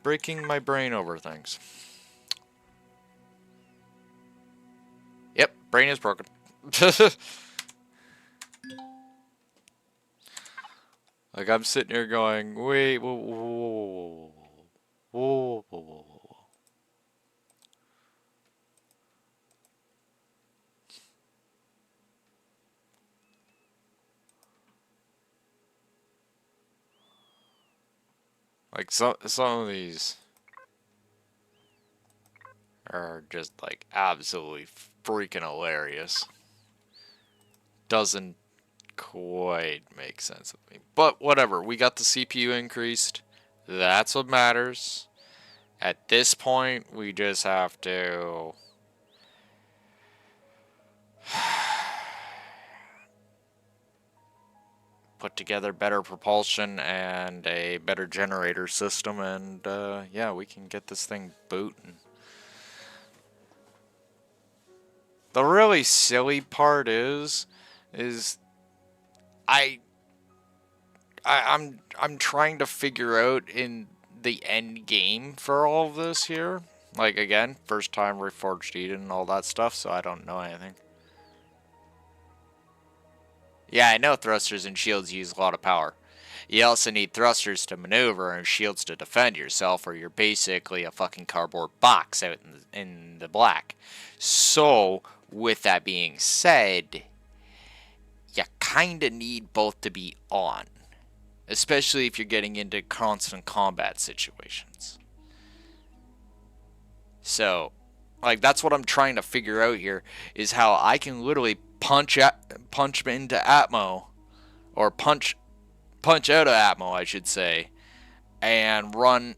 breaking my brain over things. Yep, brain is broken. Like, I'm sitting here going, wait, whoa, whoa, whoa, whoa, whoa, whoa, whoa. Like, some of these. are just like absolutely freaking hilarious. Doesn't quite make sense with me. But whatever, we got the CPU increased. That's what matters. At this point, we just have to put together better propulsion and a better generator system, and yeah, we can get this thing booting. The really silly part is I, I'm trying to figure out in the end game for all of this here. Like again, first time Reforged Eden and all that stuff, so I don't know anything. Yeah, I know thrusters and shields use a lot of power. You also need thrusters to maneuver and shields to defend yourself, or you're basically a fucking cardboard box out in the black. So, with that being said, you kinda need both to be on. Especially if you're getting into constant combat situations. So, like, that's what I'm trying to figure out here, is how I can literally punch into Atmo, or punch out of Atmo, I should say, and run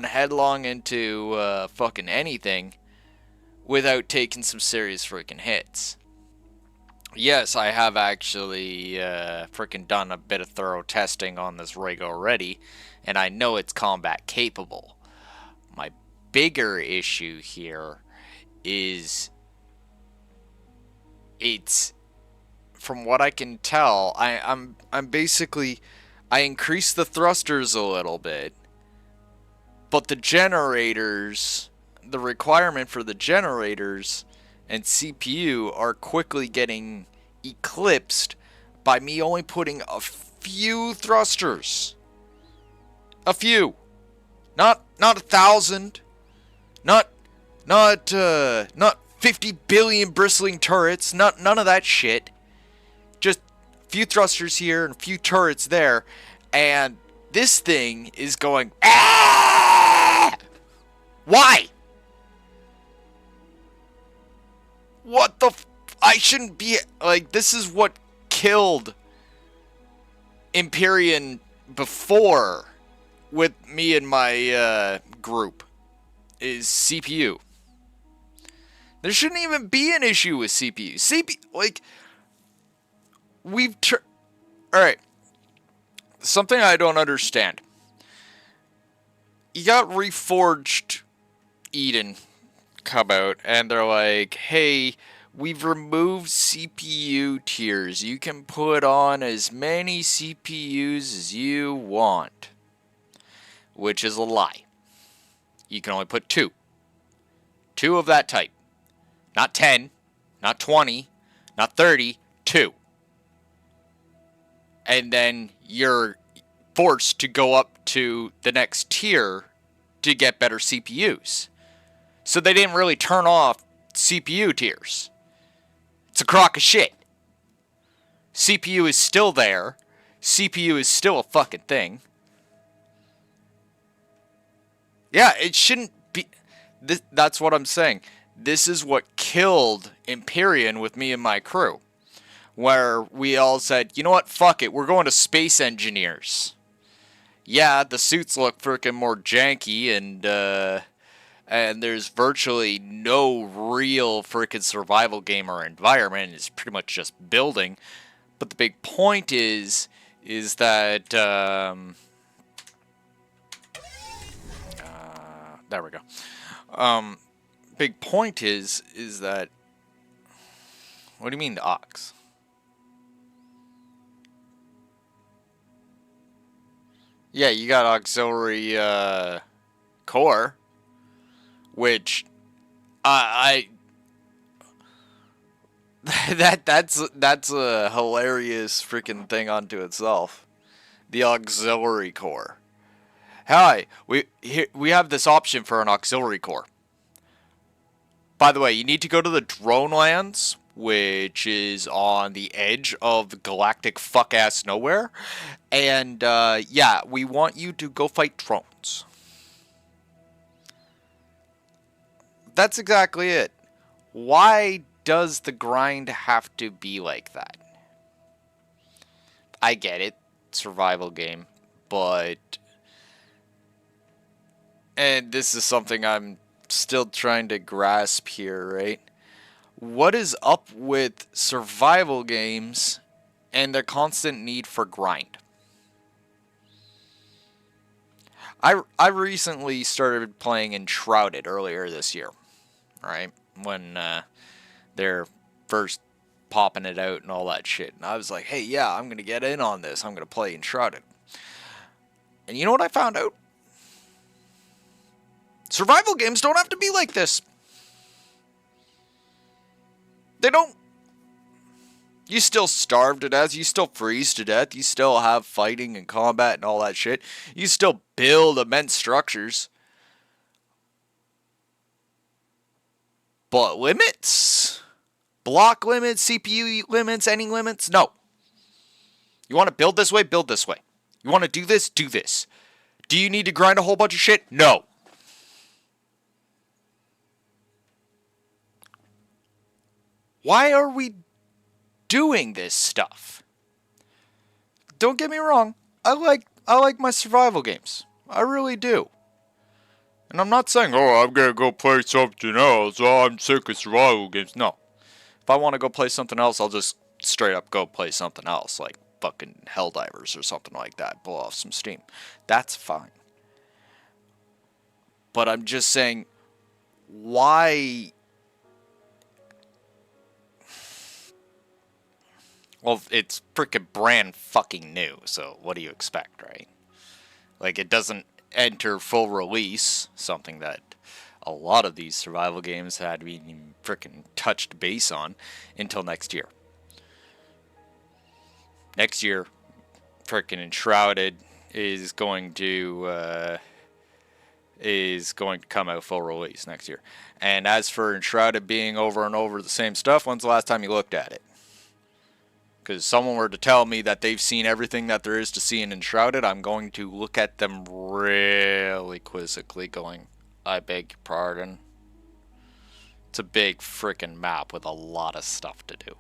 headlong into fucking anything without taking some serious freaking hits. Yes, I have actually freaking done a bit of thorough testing on this rig already, and I know it's combat capable. My bigger issue here is it's, from what I can tell, I'm basically, I increased the thrusters a little bit, but the generators, the requirement for the generators and CPU are quickly getting eclipsed by me only putting a few thrusters. A few. Not 1,000. Not 50 billion bristling turrets. None of that shit. Just a few thrusters here and a few turrets there, and this thing is going, ah! Why? What the I shouldn't be, like, this is what killed Empyrean before with me and my group, is CPU. There shouldn't even be an issue with CPU. Like, alright. Something I don't understand. You got Reforged Eden come out, and they're like, hey, we've removed CPU tiers. You can put on as many CPUs as you want. Which is a lie. You can only put 2. 2 of that type. Not 10, not 20, not 30, 2. And then you're forced to go up to the next tier to get better CPUs. So they didn't really turn off CPU tiers. It's a crock of shit. CPU is still there. CPU is still a fucking thing. Yeah, it shouldn't be. That's what I'm saying. This is what killed Empyrean with me and my crew. Where we all said, you know what, fuck it, we're going to space engineers. Yeah, the suits look freaking more janky, and there's virtually no real freaking survival game or environment. It's pretty much just building. But the big point is that there we go. Big point is that, what do you mean the aux? Yeah, you got auxiliary core, which I that's a hilarious freaking thing unto itself. The auxiliary core. Hi, we have this option for an auxiliary core. By the way, you need to go to the drone lands, which is on the edge of the galactic fuck-ass nowhere. And, yeah, we want you to go fight drones. That's exactly it. Why does the grind have to be like that? I get it, survival game, but and this is something I'm still trying to grasp here, right? What is up with survival games and their constant need for grind? I recently started playing Enshrouded earlier this year, right? When they're first popping it out and all that shit. And I was like, hey, yeah, I'm going to get in on this. I'm going to play Enshrouded. And you know what I found out? Survival games don't have to be like this. They don't. You still starve to death. You still freeze to death. You still have fighting and combat and all that shit. You still build immense structures. But limits? Block limits, CPU limits, any limits? No. You want to build this way? Build this way. You want to do this? Do this. Do you need to grind a whole bunch of shit? No. Why are we doing this stuff? Don't get me wrong. I like my survival games. I really do. And I'm not saying, oh, I'm gonna go play something else. Oh, I'm sick of survival games. No. If I want to go play something else, I'll just straight up go play something else, like fucking Helldivers or something like that. Blow off some steam. That's fine. But I'm just saying, why? Well, it's freaking brand fucking new, so what do you expect, right? Like, it doesn't enter full release, something that a lot of these survival games had been freaking touched base on, until next year. Next year, freaking Enshrouded is going to come out full release next year. And as for Enshrouded being over and over the same stuff, when's the last time you looked at it? Because if someone were to tell me that they've seen everything that there is to see in Enshrouded, I'm going to look at them really quizzically going, I beg your pardon. It's a big freaking map with a lot of stuff to do.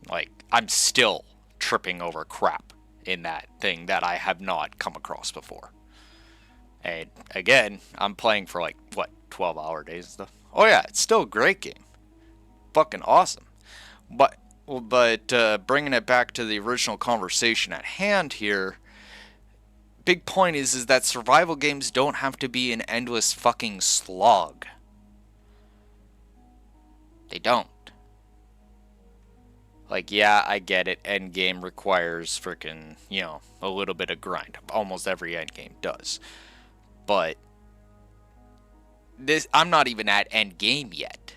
Like, I'm still tripping over crap in that thing that I have not come across before. And again, I'm playing for like, what, 12-hour days and stuff? Oh yeah, it's still a great game. Fucking awesome. But bringing it back to the original conversation at hand here, big point is that survival games don't have to be an endless fucking slog. They don't. Like, yeah, I get it. Endgame requires freaking, a little bit of grind. Almost every endgame does. But I'm not even at endgame yet.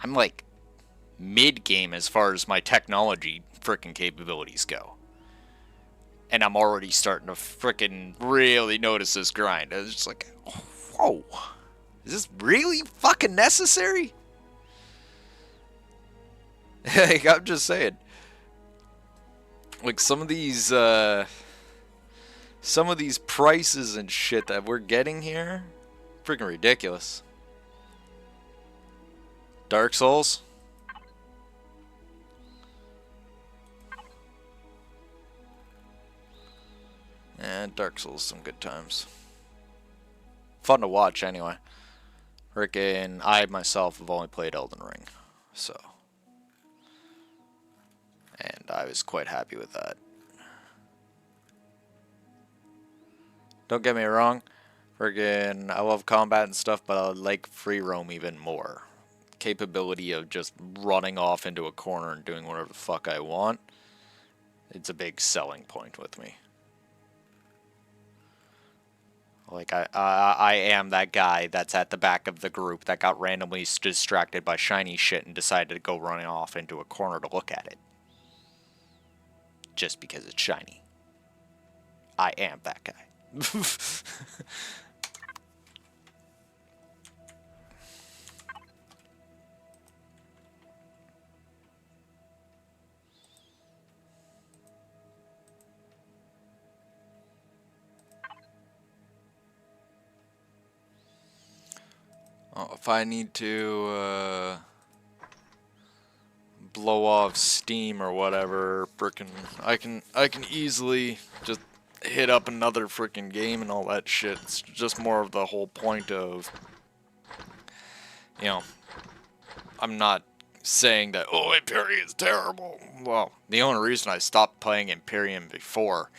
I'm like mid-game as far as my technology freaking capabilities go. And I'm already starting to freaking really notice this grind. I was just like, whoa. Is this really fucking necessary? Like, I'm just saying. Like, some of these prices and shit that we're getting here, freaking ridiculous. Dark Souls? And Dark Souls, some good times. Fun to watch, anyway. Frickin' I myself have only played Elden Ring, so. And I was quite happy with that. Don't get me wrong, friggin' I love combat and stuff, but I like free roam even more. Capability of just running off into a corner and doing whatever the fuck I want. It's a big selling point with me. Like, I am that guy that's at the back of the group that got randomly distracted by shiny shit and decided to go running off into a corner to look at it. Just because it's shiny. I am that guy. If I need to blow off steam or whatever, frickin' I can easily just hit up another frickin' game and all that shit. It's just more of the whole point of, you know, I'm not saying that, oh, Imperion's terrible. Well, the only reason I stopped playing Imperium before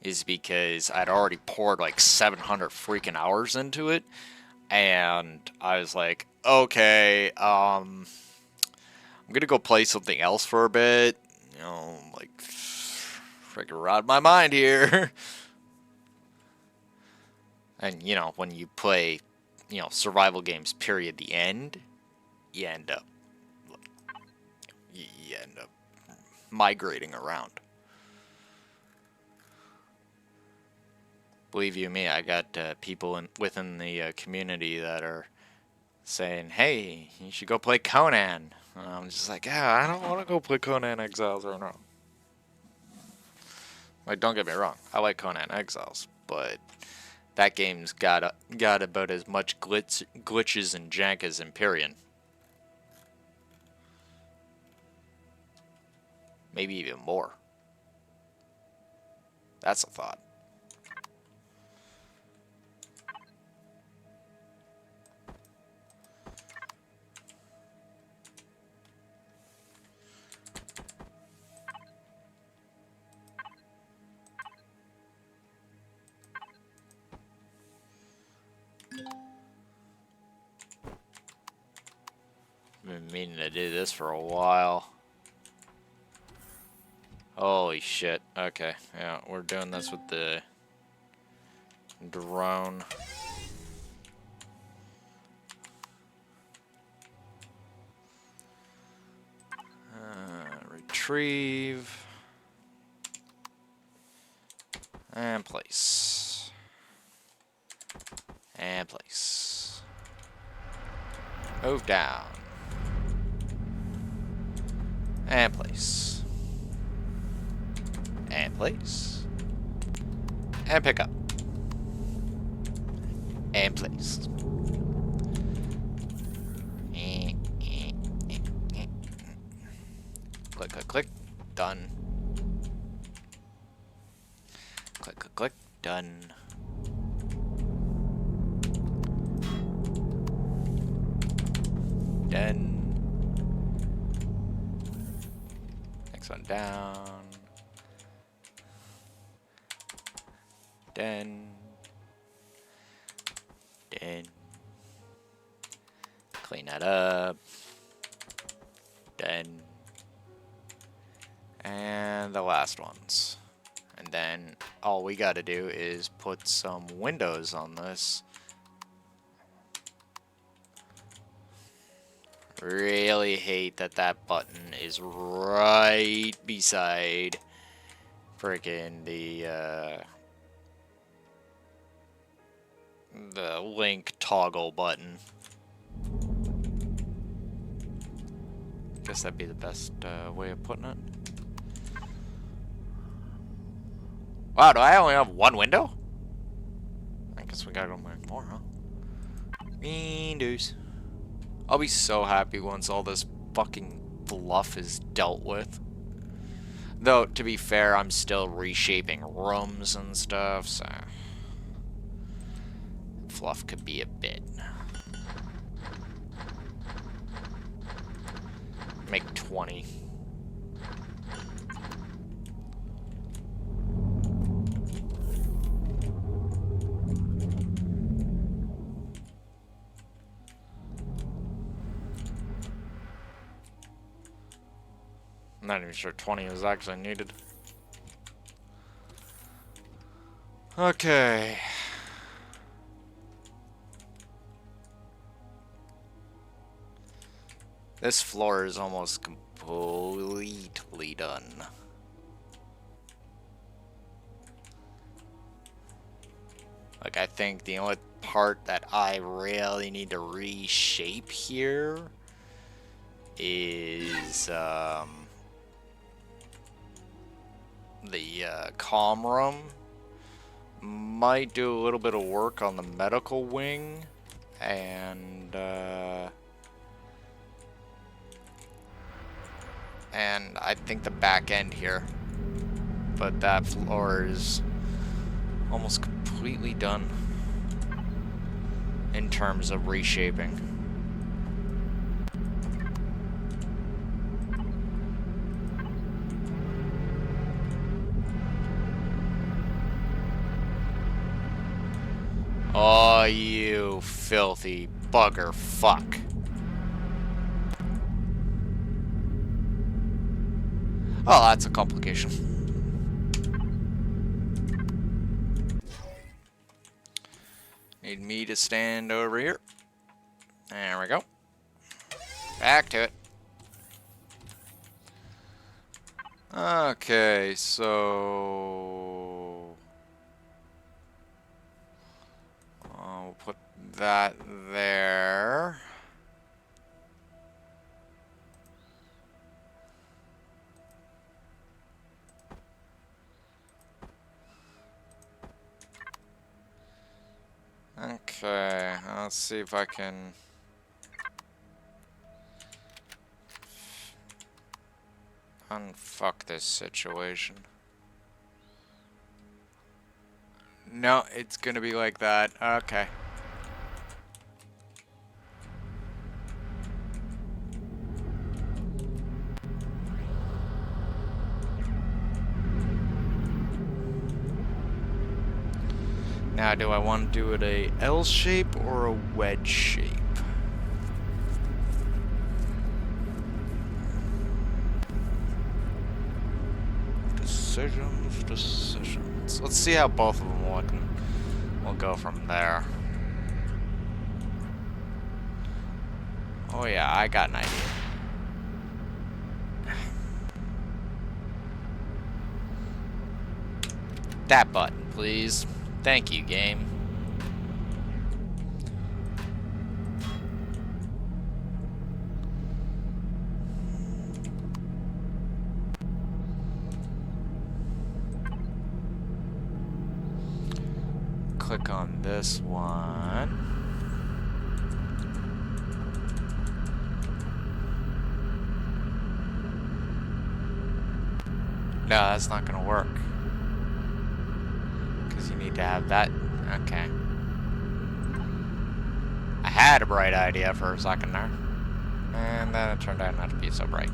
is because I'd already poured like 700 freaking hours into it, and I was like, okay, I'm gonna go play something else for a bit, you know, like, freaking rot my mind here. And, you know, when you play, you know, survival games, period, the end, you end up, you end up migrating around. Believe you me, I got people within the community that are saying, hey, you should go play Conan. And I'm just like, yeah, I don't want to go play Conan Exiles right now. Like, don't get me wrong, I like Conan Exiles, but that game's got about as much glitches and jank as Empyrean. Maybe even more. That's a thought. Been meaning to do this for a while. Holy shit. Okay, yeah, we're doing this with the drone. Retrieve. And place. And place. Move down. And place. And place. And pick up. And place. Click, click, click. Done. Click, click, click. Done. Done. Next one down. Done. Done. Clean that up. Done. And the last ones. And then all we gotta do is put some windows on this. Really hate that that button is right beside frickin' the link toggle button. Guess that'd be the best way of putting it. Wow, do I only have one window? I guess we gotta go make more, huh? Windows. I'll be so happy once all this fucking fluff is dealt with. Though, to be fair, I'm still reshaping rooms and stuff, so fluff could be a bit. Make 20. I'm not even sure 20 is actually needed. Okay. This floor is almost completely done. Like, I think the only part that I really need to reshape here is the comm room. Might do a little bit of work on the medical wing, and I think the back end here. But that floor is almost completely done in terms of reshaping. Oh, you filthy bugger fuck. Oh, that's a complication. Need me to stand over here. There we go. Back to it. Okay, so... I'll put that there. Okay, let's see if I can... unfuck this situation. No, it's gonna be like that. Okay. Now, do I want to do it a L shape or a wedge shape? Decisions. Let's see how both of them look, and we'll go from there. Oh yeah, I got an idea. That button, please. Thank you, game. Click on this one. No, that's not gonna work. Because you need to have that. Okay. I had a bright idea for a second there. And then it turned out not to be so bright.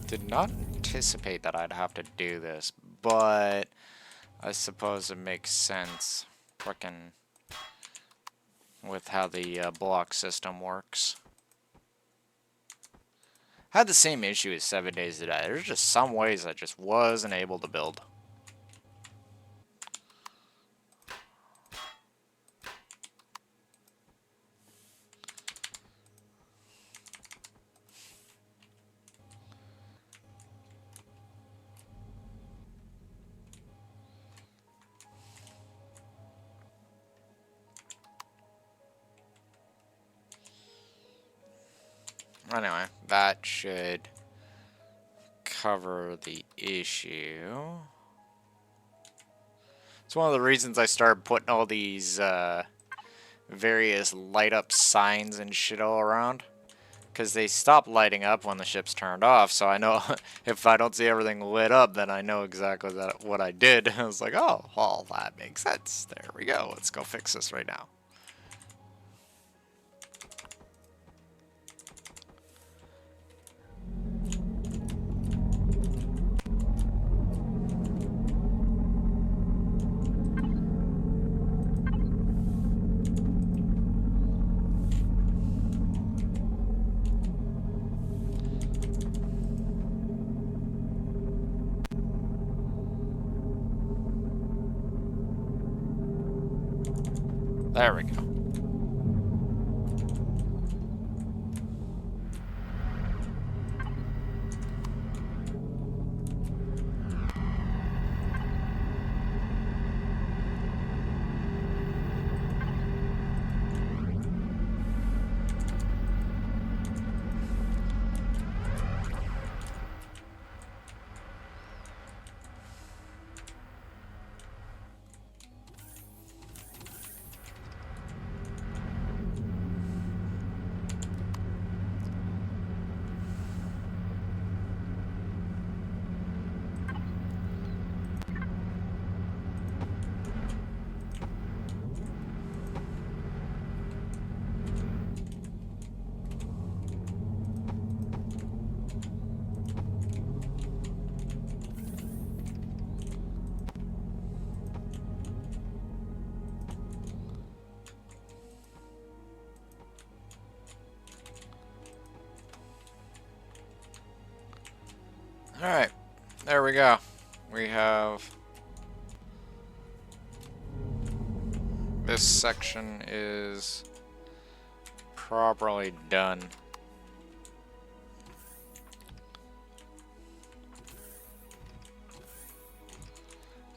Did not anticipate that I'd have to do this, but I suppose it makes sense. Frickin' with how the block system works. Had the same issue as 7 Days to Die. There's just some ways I just wasn't able to build. Anyway, that should cover the issue. It's one of the reasons I started putting all these various light up signs and shit all around. Because they stop lighting up when the ship's turned off, so I know if I don't see everything lit up, then I know exactly what I did. I was like, oh, well, that makes sense. There we go. Let's go fix this right now. There we go. Alright, there we go. We have... This section is properly done.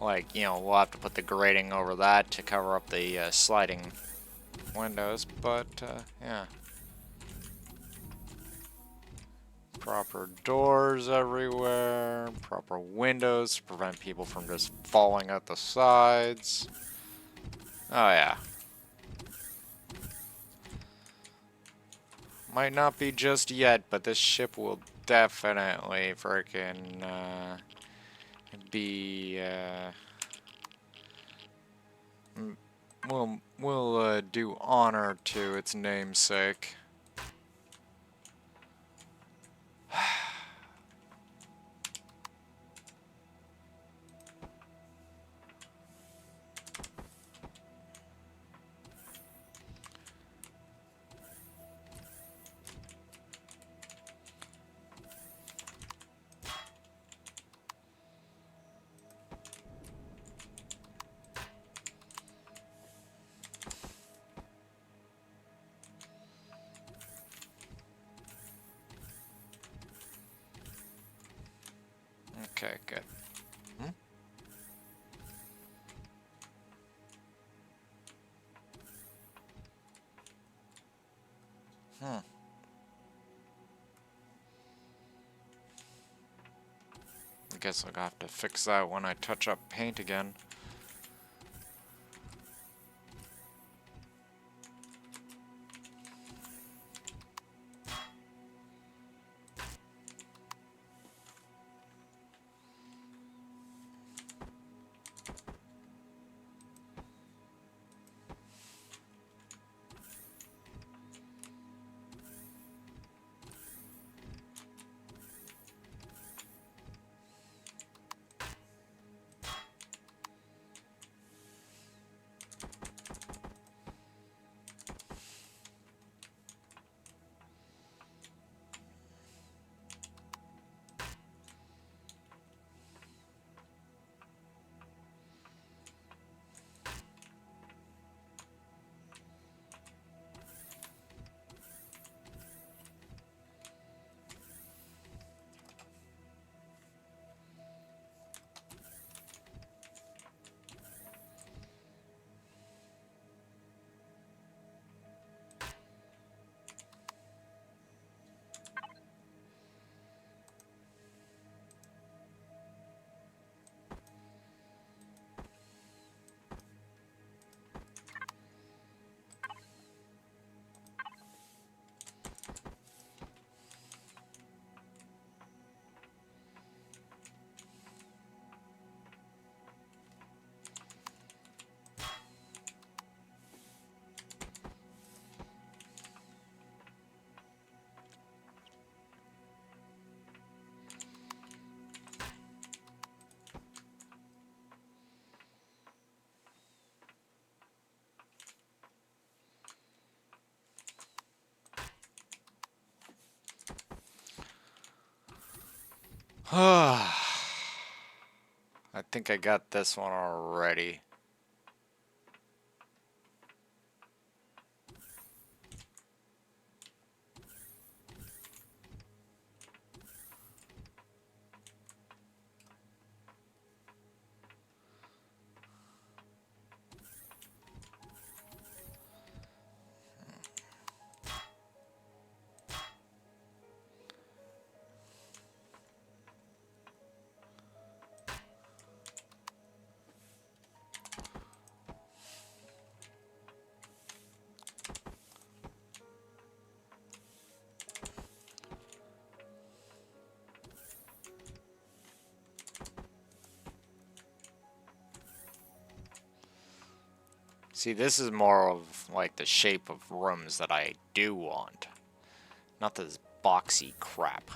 Like, you know, we'll have to put the grating over that to cover up the sliding windows, but, yeah. Proper doors everywhere, proper windows to prevent people from just falling out the sides. Oh yeah. Might not be just yet, but this ship will definitely freaking be will do honor to its namesake. Okay, good. Hmm? Hmm. I guess I'll have to fix that when I touch up paint again. I think I got this one already. See, this is more of like the shape of rooms that I do want. Not this boxy crap.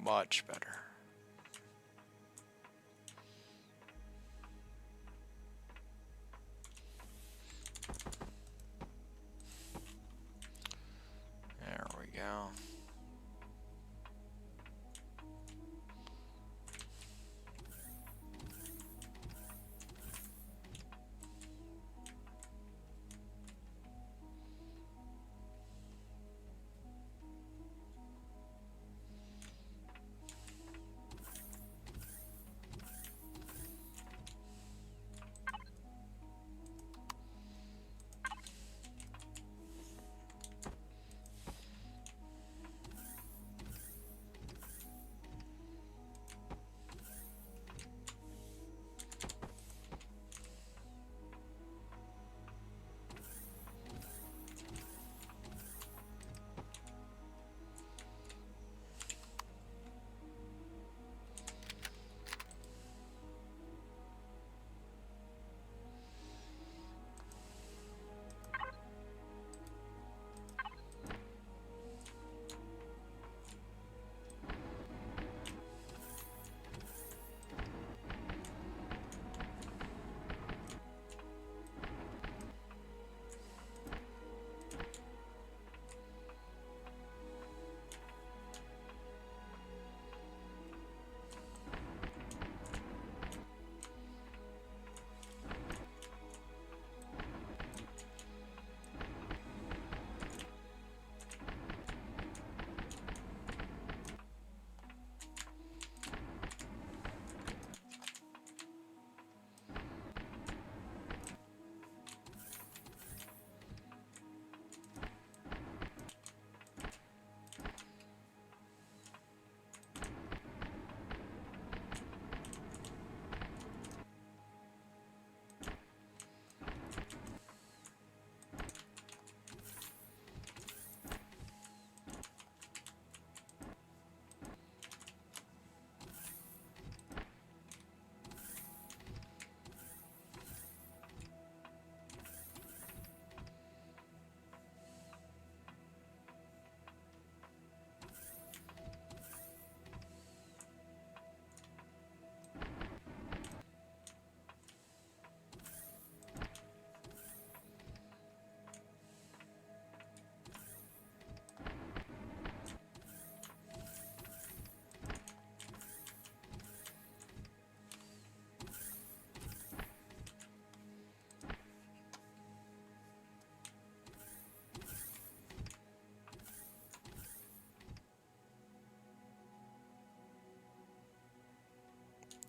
Much better. There we go.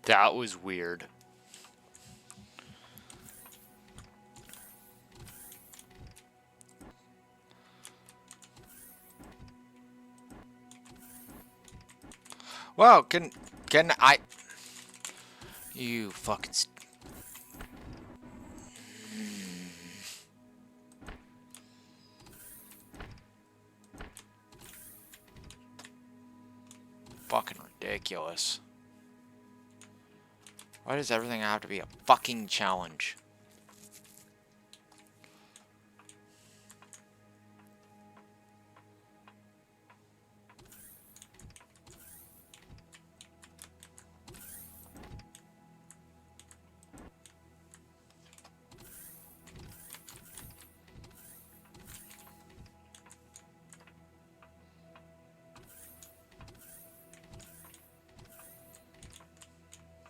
That was weird. Wow, can I? You fucking. Fucking ridiculous. Why does everything have to be a fucking challenge?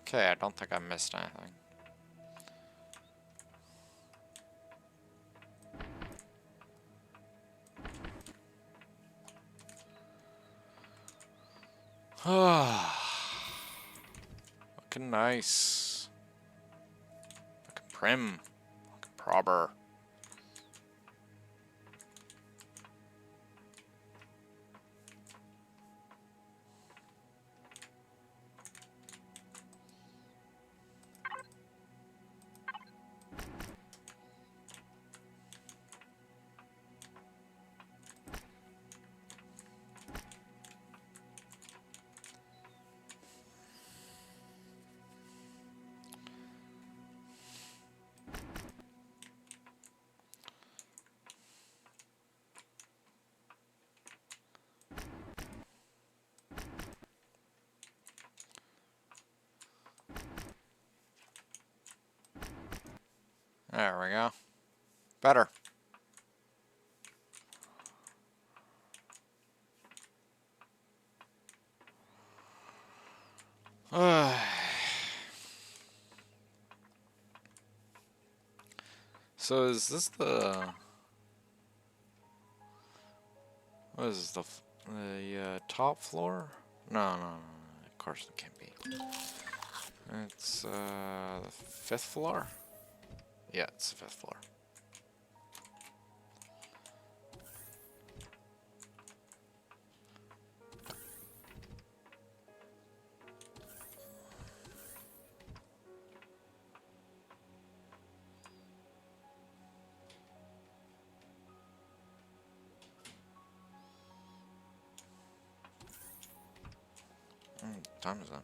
Okay, I don't think I missed anything. Looking nice. Looking prim. Looking proper. There we go. Better. So is this the... What is this, the top floor? No, no, no, of course it can't be. It's the 5th floor? Yeah, it's the 5th floor. What time is that?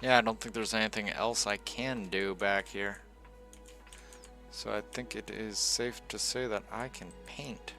Yeah, I don't think there's anything else I can do back here. So I think it is safe to say that I can paint.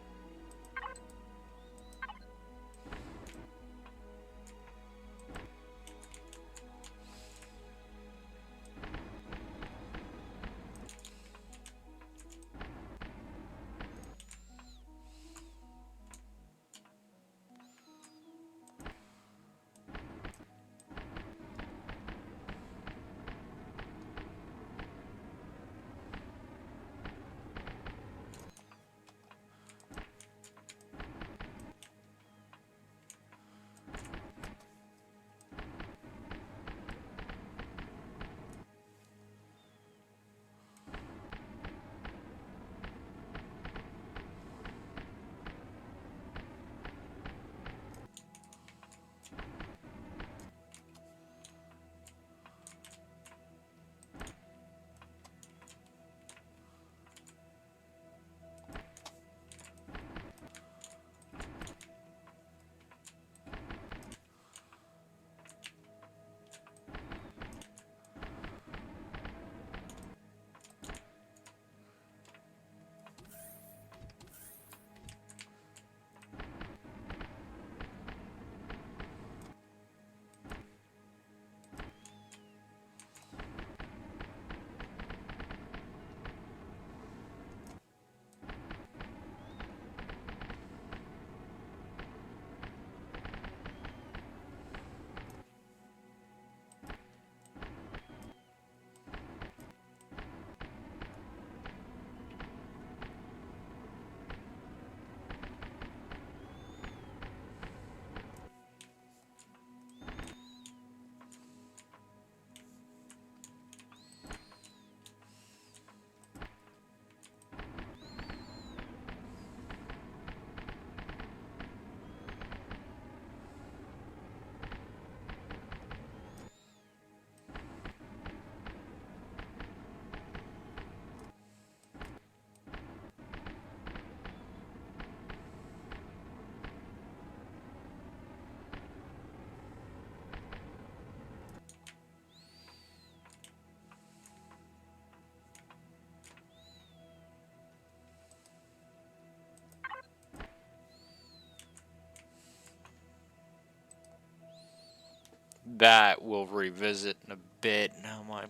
that we'll revisit in a bit. And I'm like,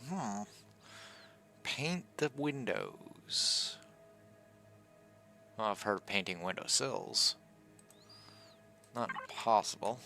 paint the windows. Well, I've heard of painting windowsills. Not impossible.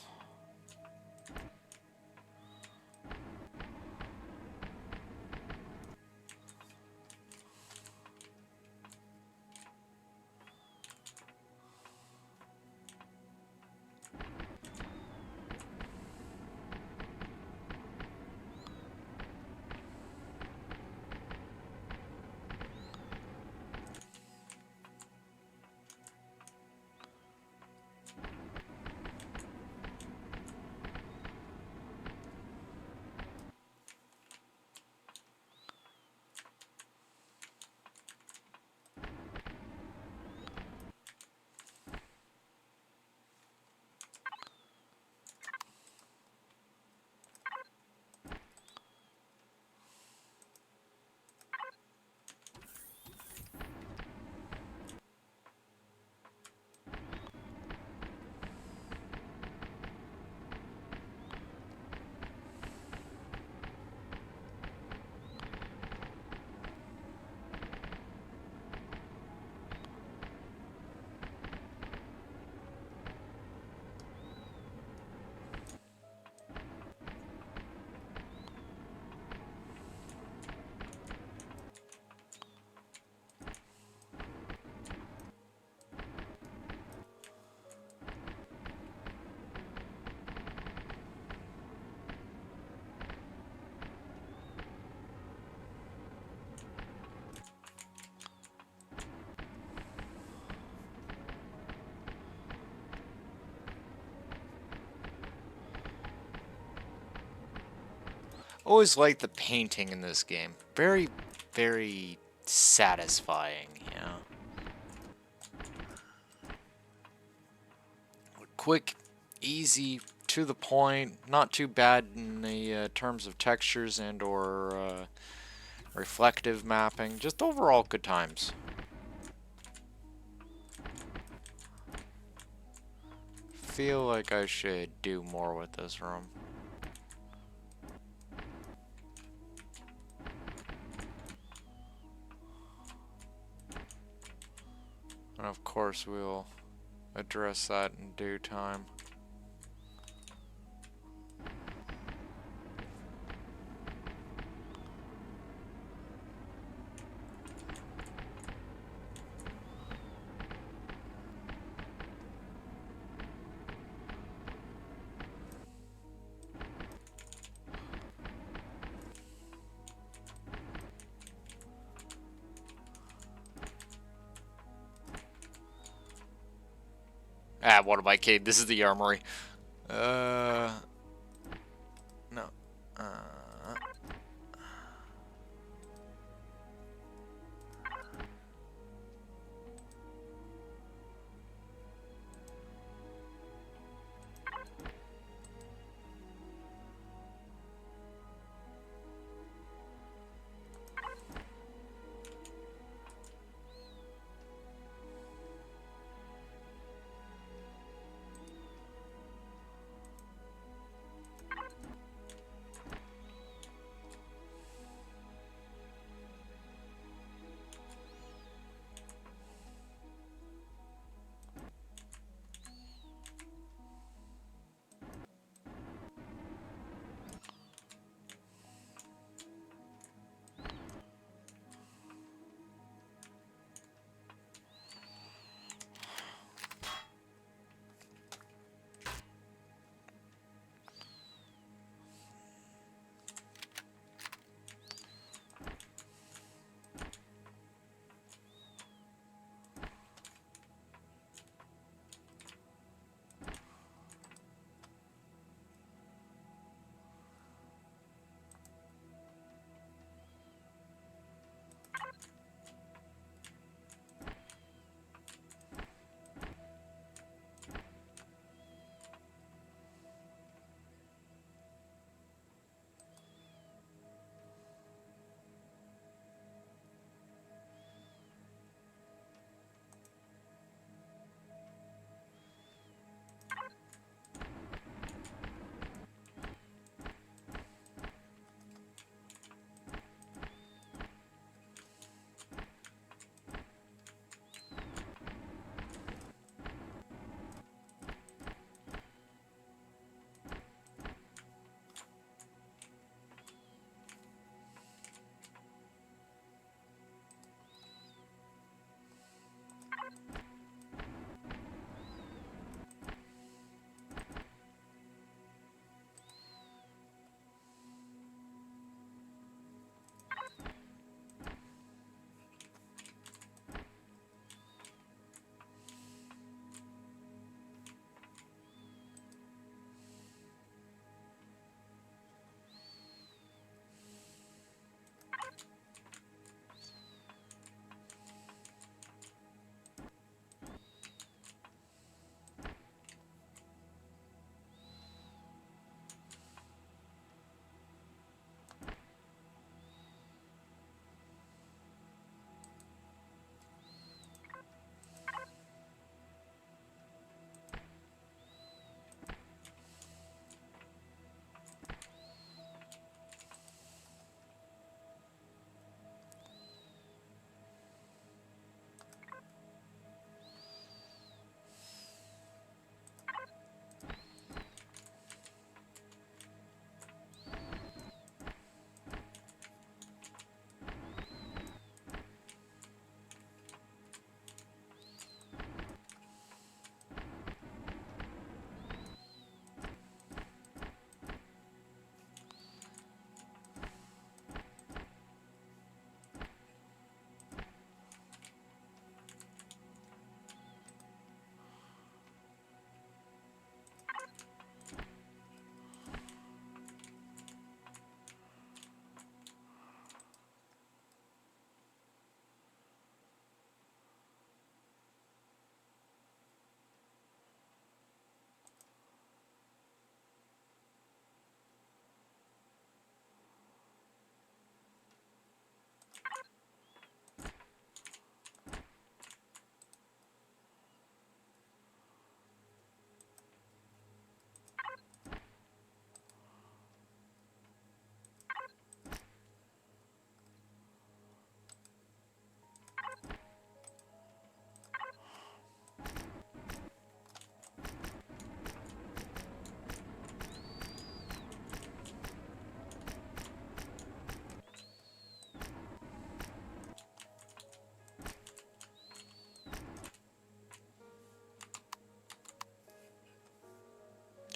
Always like the painting in this game. Very, very satisfying, you know. Quick, easy, to the point, not too bad in the terms of textures and or reflective mapping. Just overall good times. Feel like I should do more with this room. And of course we'll address that in due time. Ah, what am I kidding? This is the armory. No.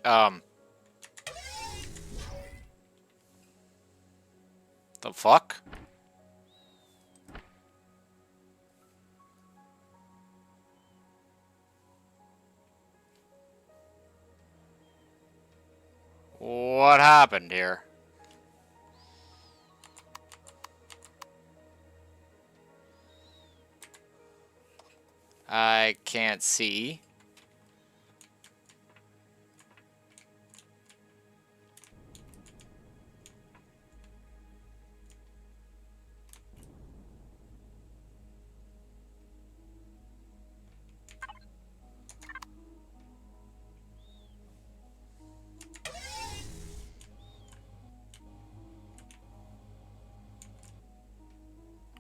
Um, the fuck? What happened here? I can't see.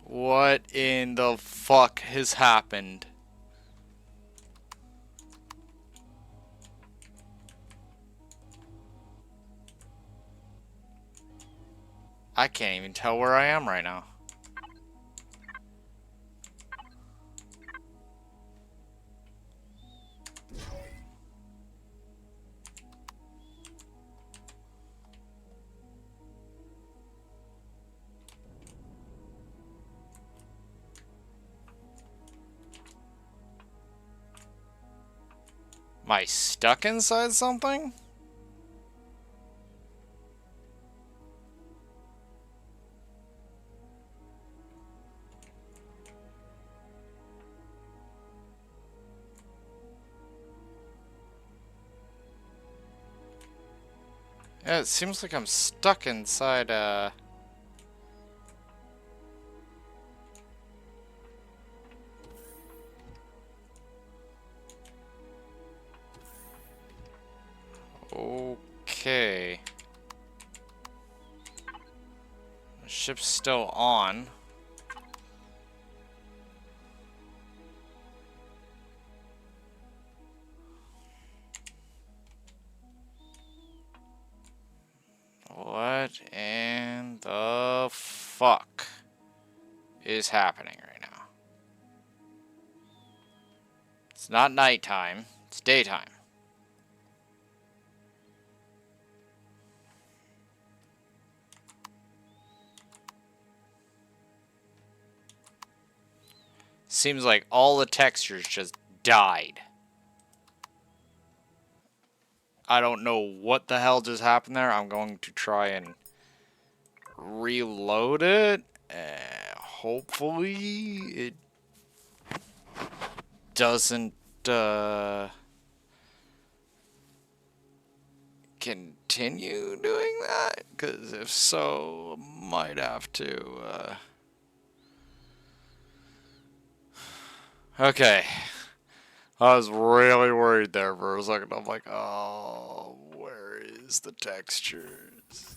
What in the fuck has happened? I can't even tell where I am right now. Am I stuck inside something? Yeah, it seems like I'm stuck inside, Okay. The ship's still on. What in the fuck is happening right now? It's not nighttime, it's daytime. Seems like all the textures just died. I don't know what the hell just happened there. I'm going to try and reload it. Hopefully it doesn't continue doing that, because if so, might have to Okay. I was really worried there for a second. I'm like, oh, where is the textures?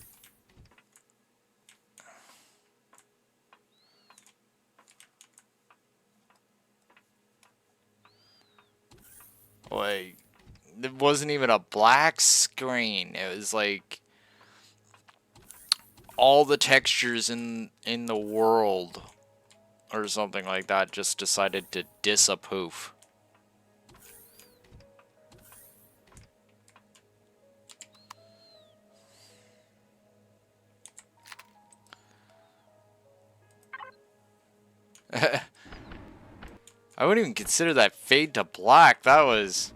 Like, it wasn't even a black screen. It was like all the textures in the world or something like that just decided to disapprove. I wouldn't even consider that fade to black. That was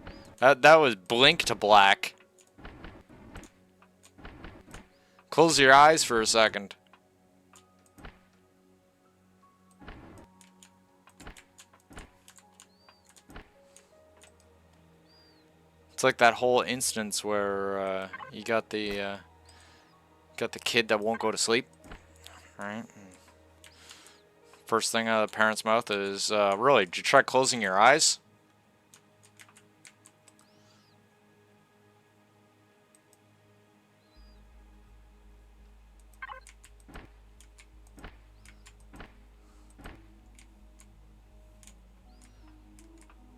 blink to black. Close your eyes for a second. It's like that whole instance where you got the kid that won't go to sleep, right? First thing out of the parent's mouth is, really, did you try closing your eyes?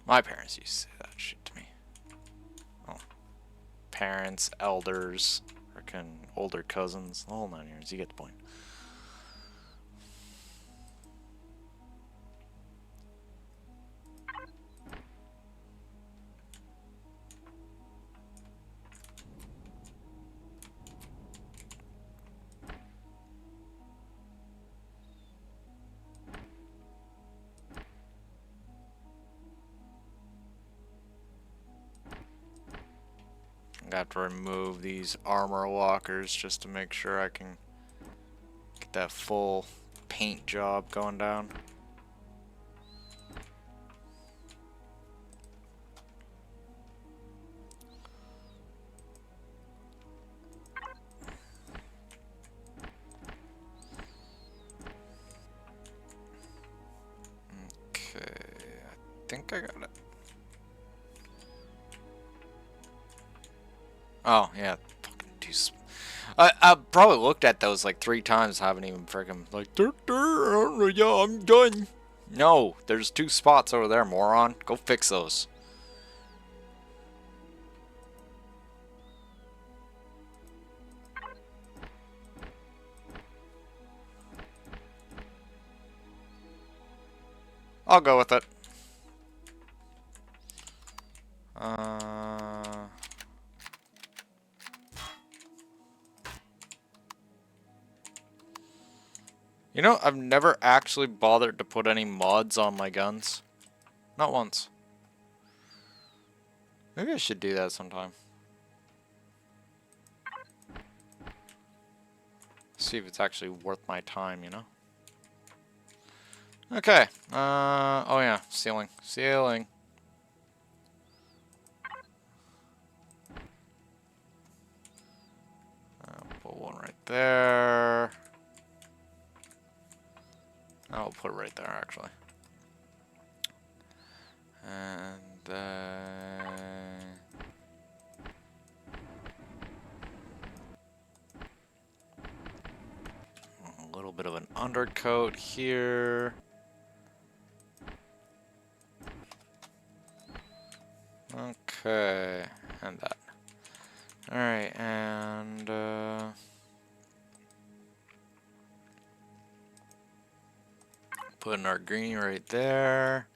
My parents used to say that shit to me. Oh. Parents, elders, frickin' older cousins, the whole 9 years, you get the point. I have to remove these armor lockers just to make sure I can get that full paint job going down. Okay, I think I got it. Oh, yeah. Fucking I probably looked at those like 3 times, haven't even freaking like, yeah, I'm done. No, there's 2 spots over there, moron. Go fix those. I'll go with it. You know, I've never actually bothered to put any mods on my guns. Not once. Maybe I should do that sometime. See if it's actually worth my time, you know? Okay. Oh yeah, ceiling. Ceiling. I'll put one right there. I'll put it right there, actually. And a little bit of an undercoat here. Okay, and that. Alright, and putting our green right there.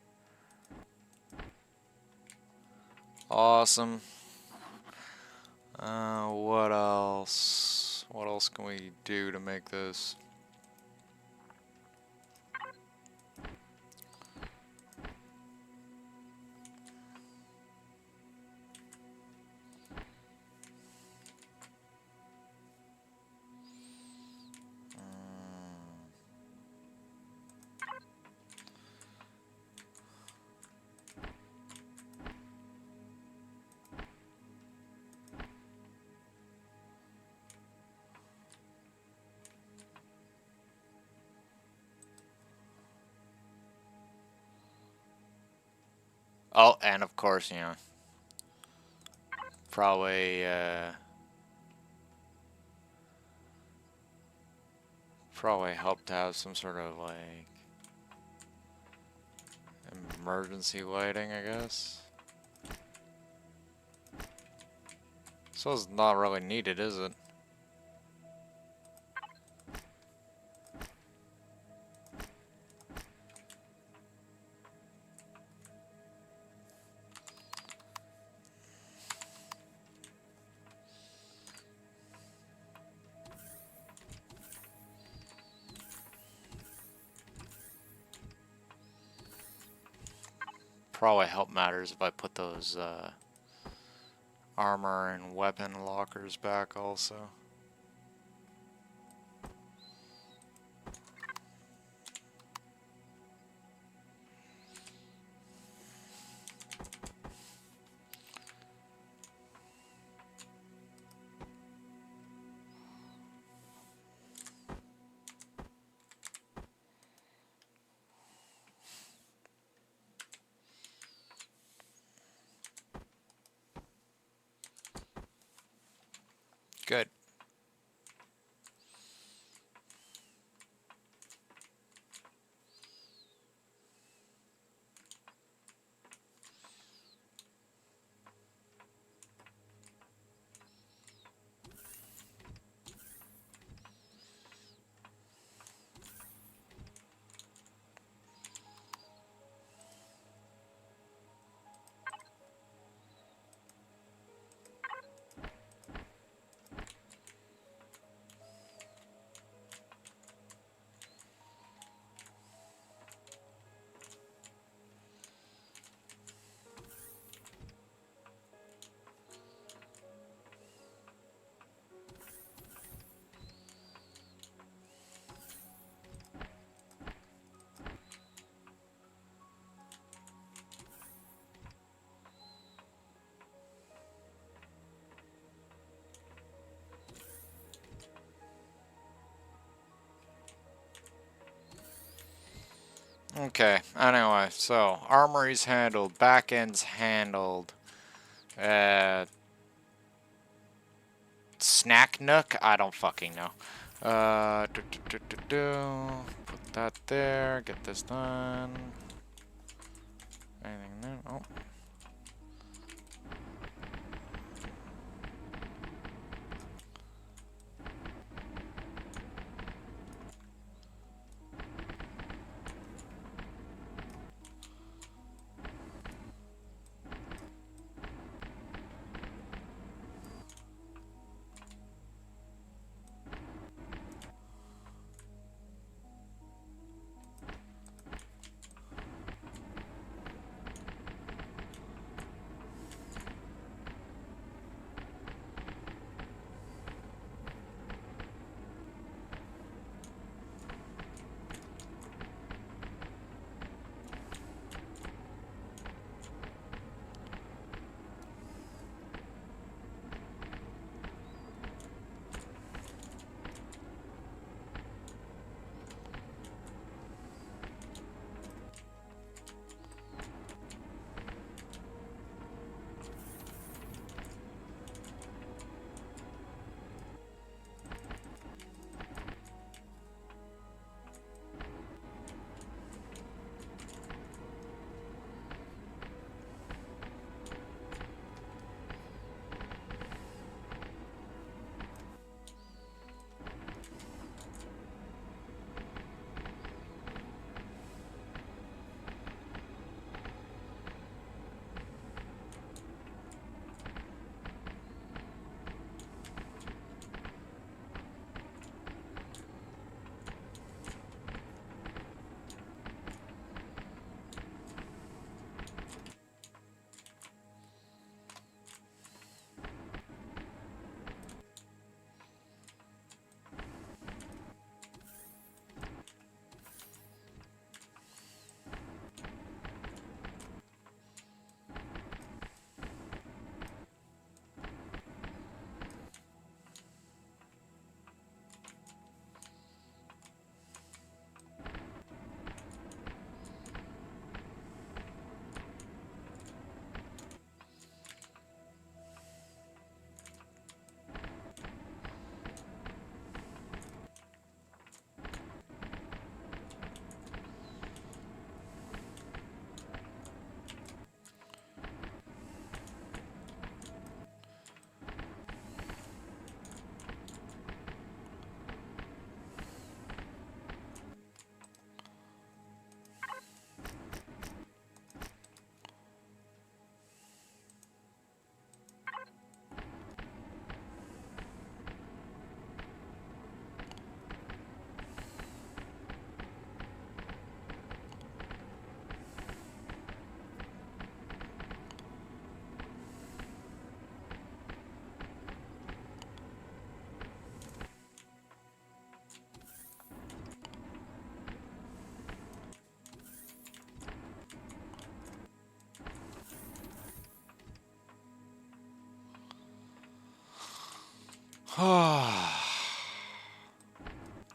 Awesome. What else? What else can we do to make this? Oh, and of course, you know, probably help to have some sort of like emergency lighting, I guess. So it's not really needed, is it? Probably help matters if I put those armor and weapon lockers back also. Good. Okay, anyway, so armory's handled, back end's handled. Snack Nook? I don't fucking know. Put that there, get this done. Anything there? Oh.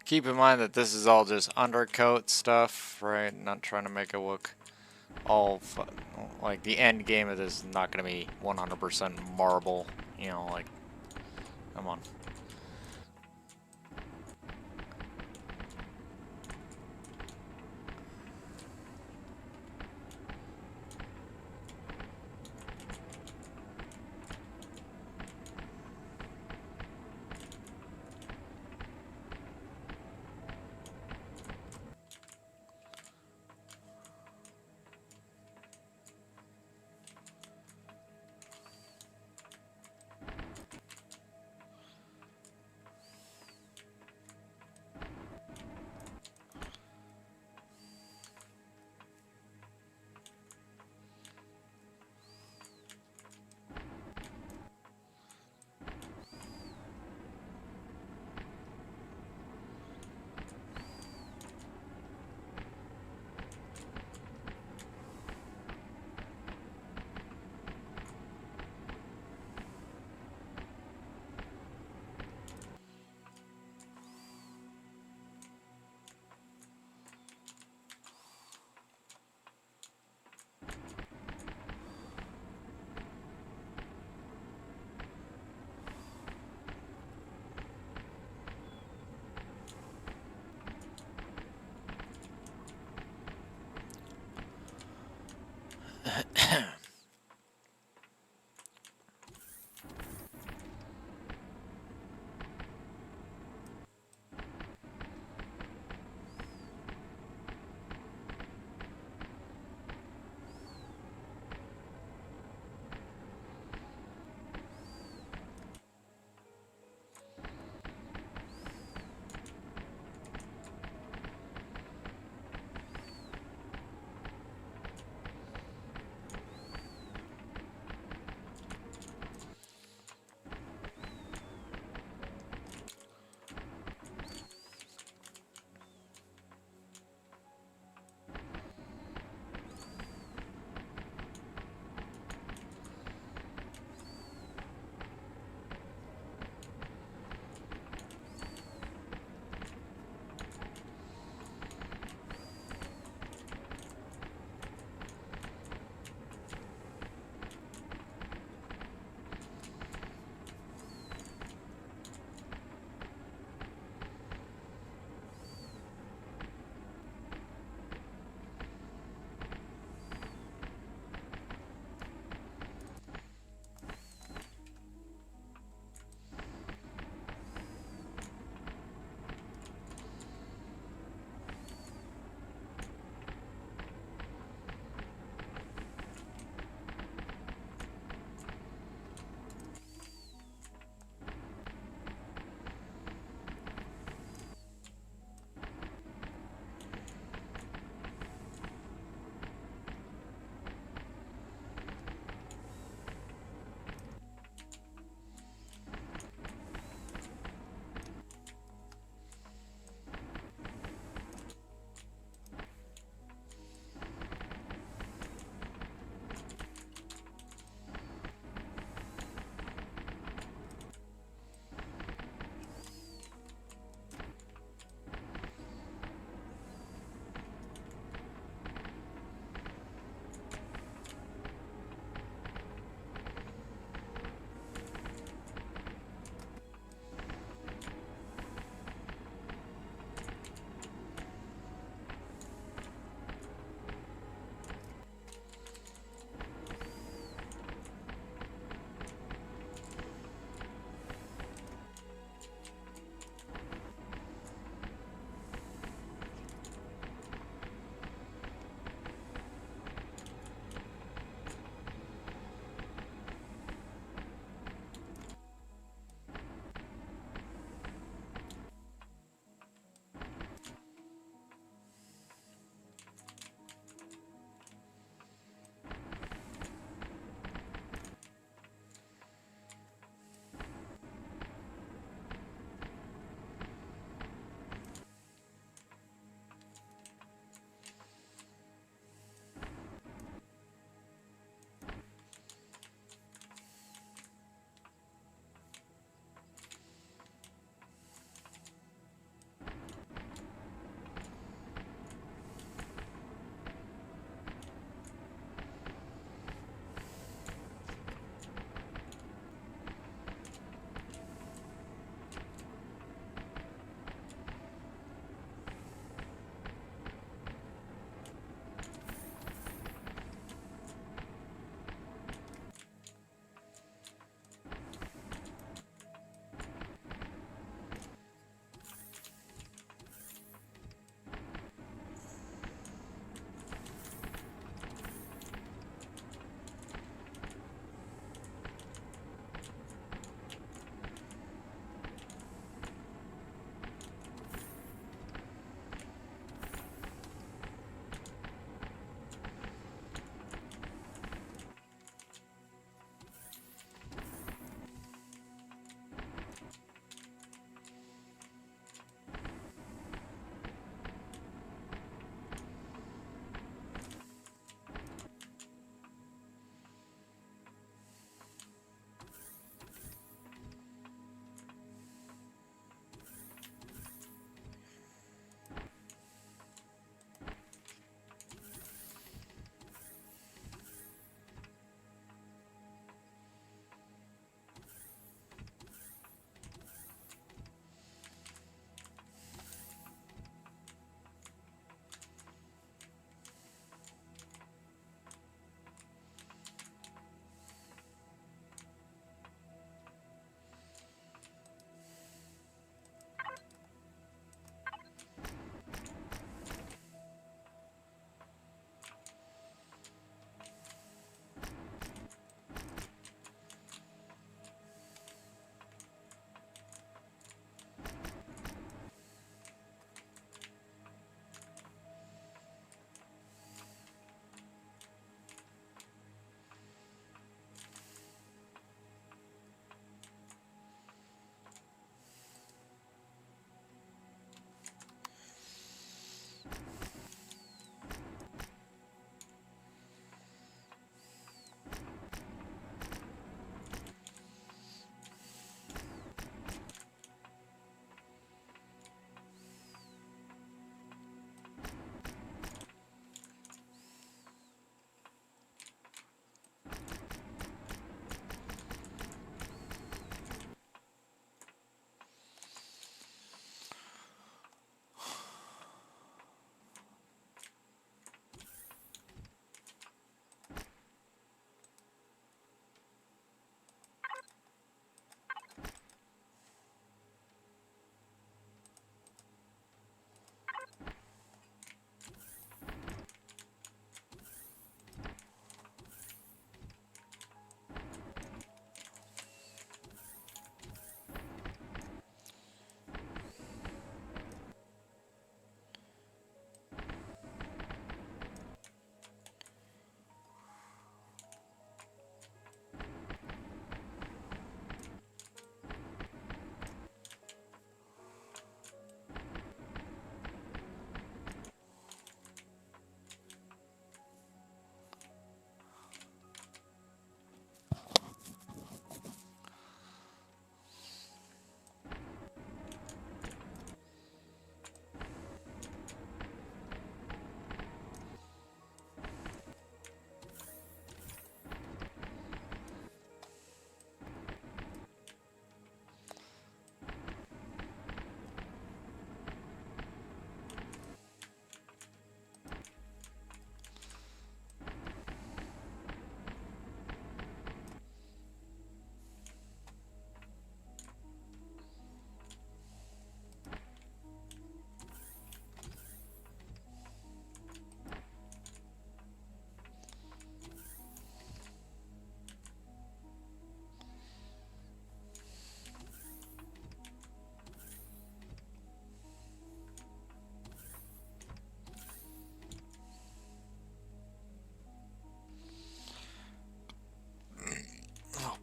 Keep in mind that this is all just undercoat stuff, right? Not trying to make it look all like the end game of this is not going to be 100% marble, you know, like, come on.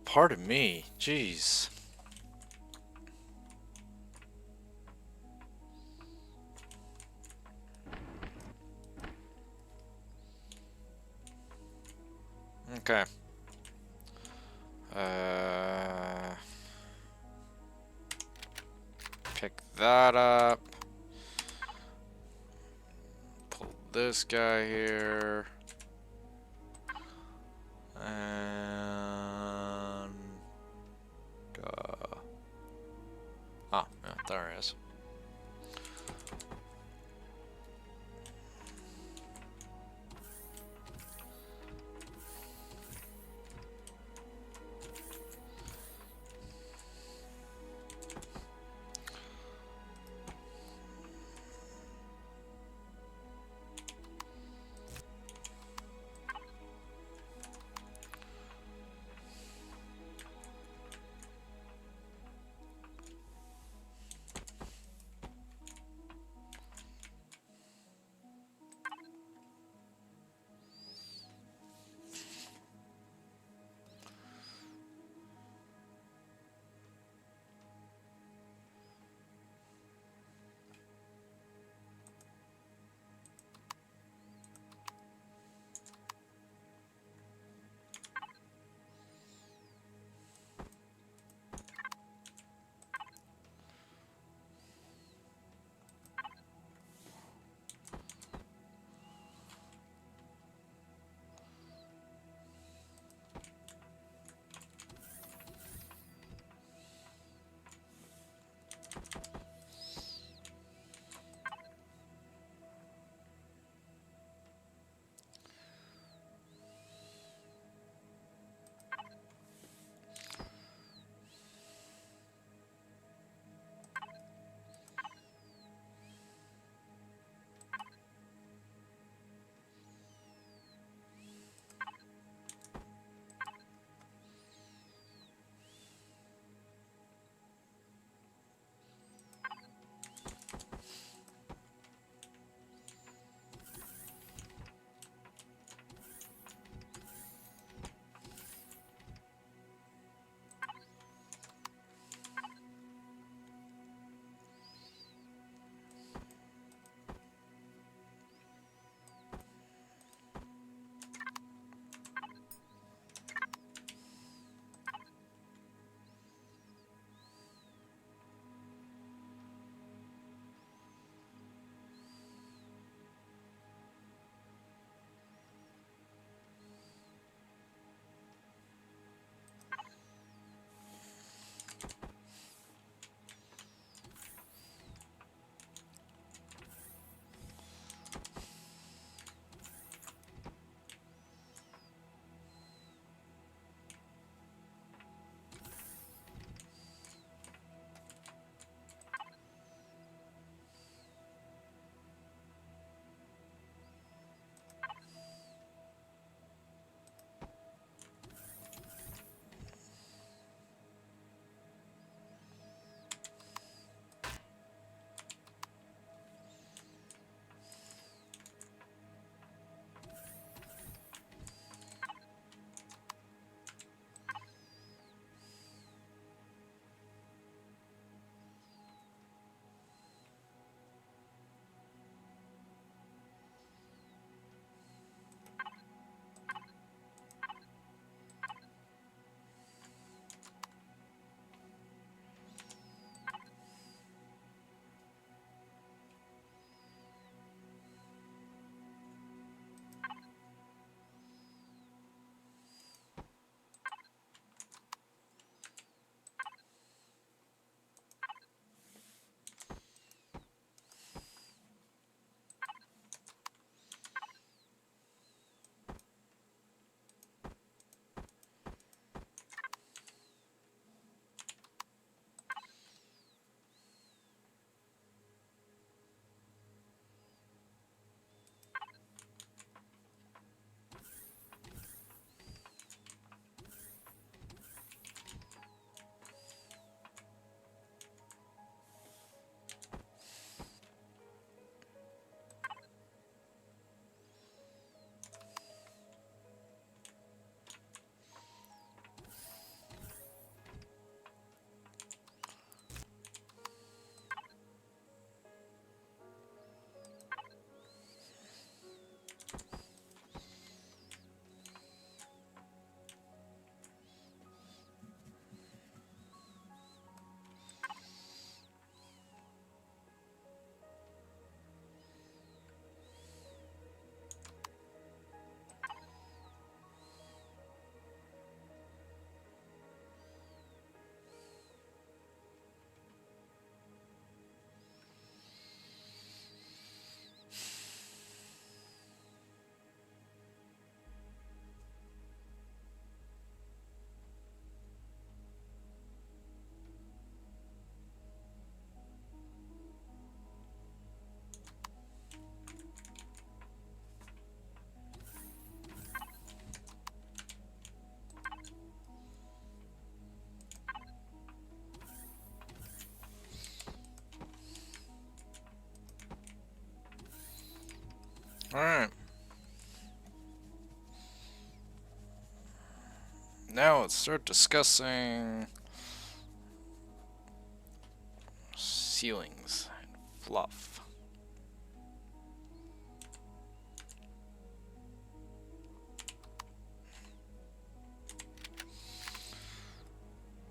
pardon me. Jeez. Okay. Pick that up. Pull this guy here. And oh, yeah, there it is. Alright. Now let's start discussing ceilings and fluff.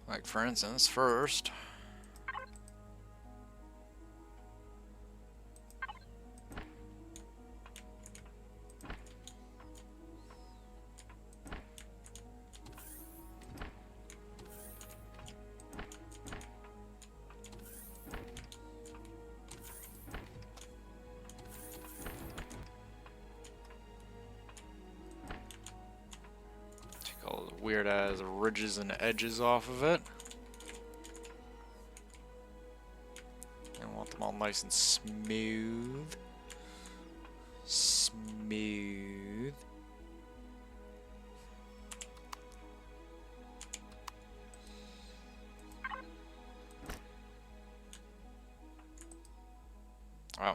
Like, for instance, first, take all the weird ass ridges and edges off of it. And want them all nice and smooth. Smooth. Oh.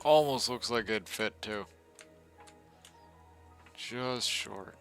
Almost looks like it'd fit too. Just short.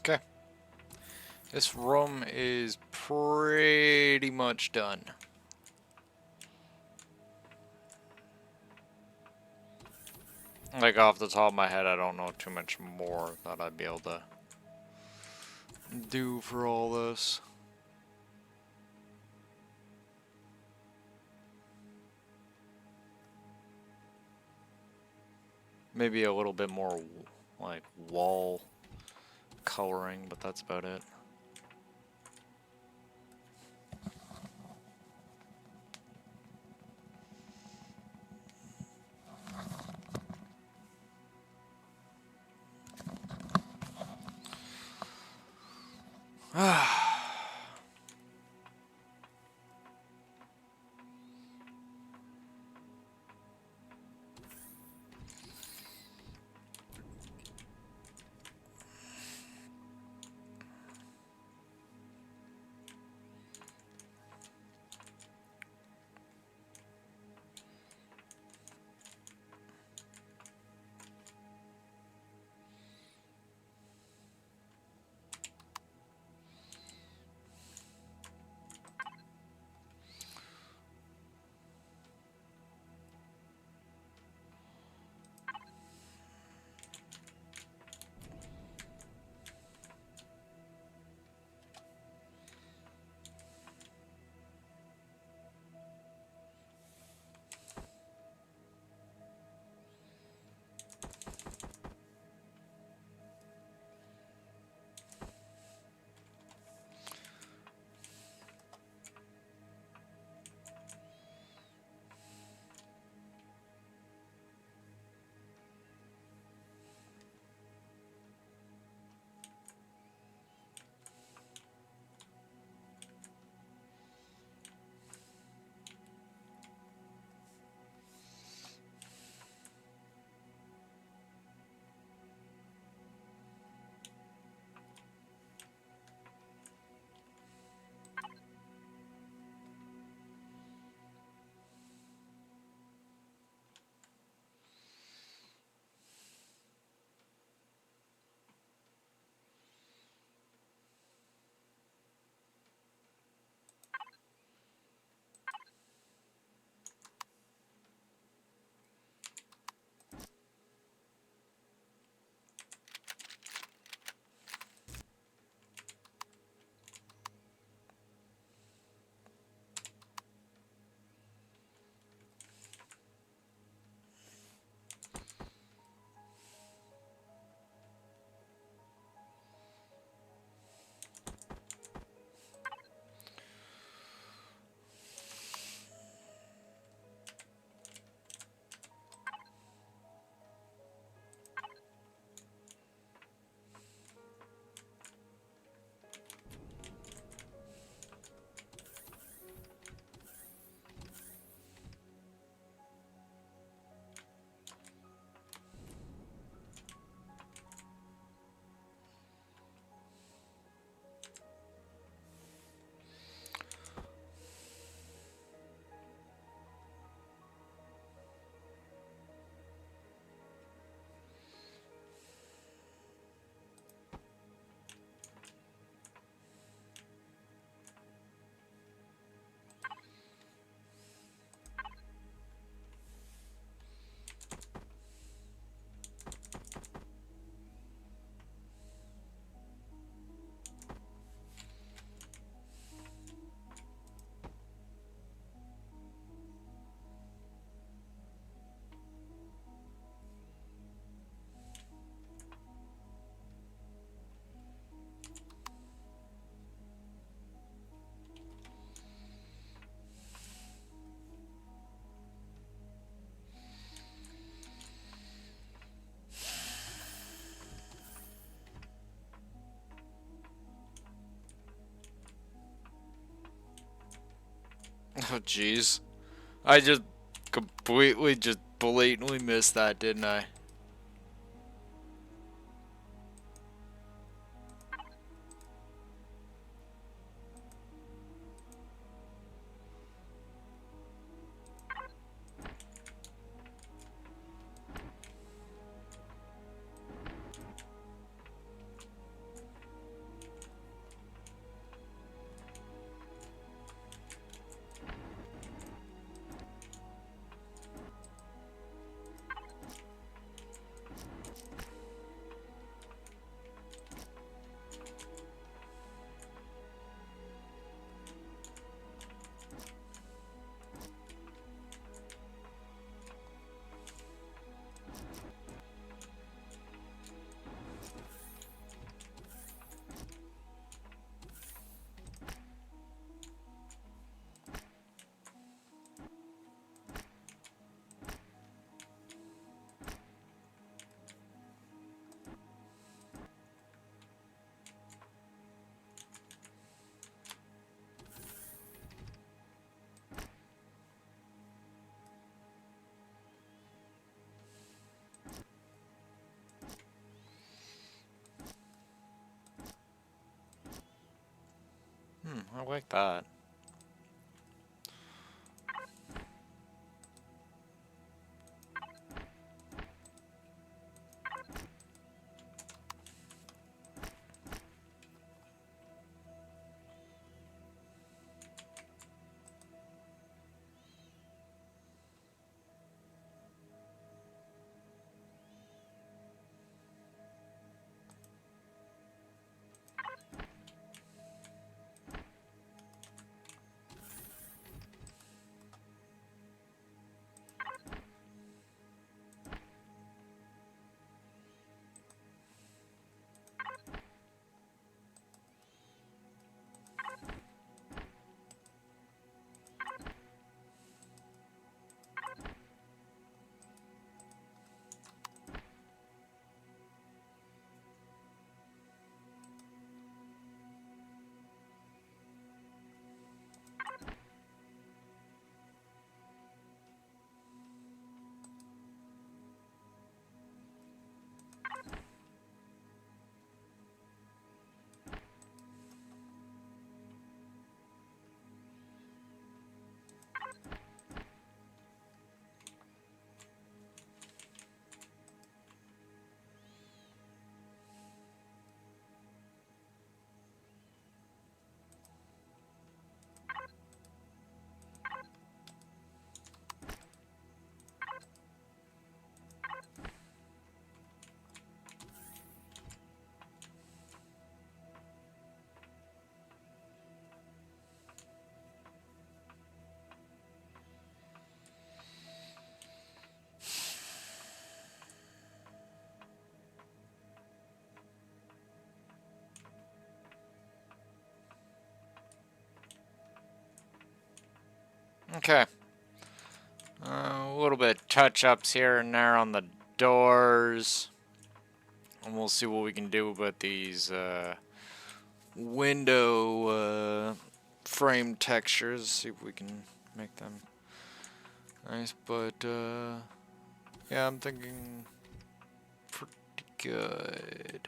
Okay. This room is pretty much done. Like off the top of my head, I don't know too much more that I'd be able to do for all this. Maybe a little bit more like wall coloring, but that's about it. Oh, jeez. I just completely, just blatantly missed that, didn't I? I like that. Okay. A little bit of touch-ups here and there on the doors. And we'll see what we can do about these window frame textures. See if we can make them nice. But yeah, I'm thinking pretty good.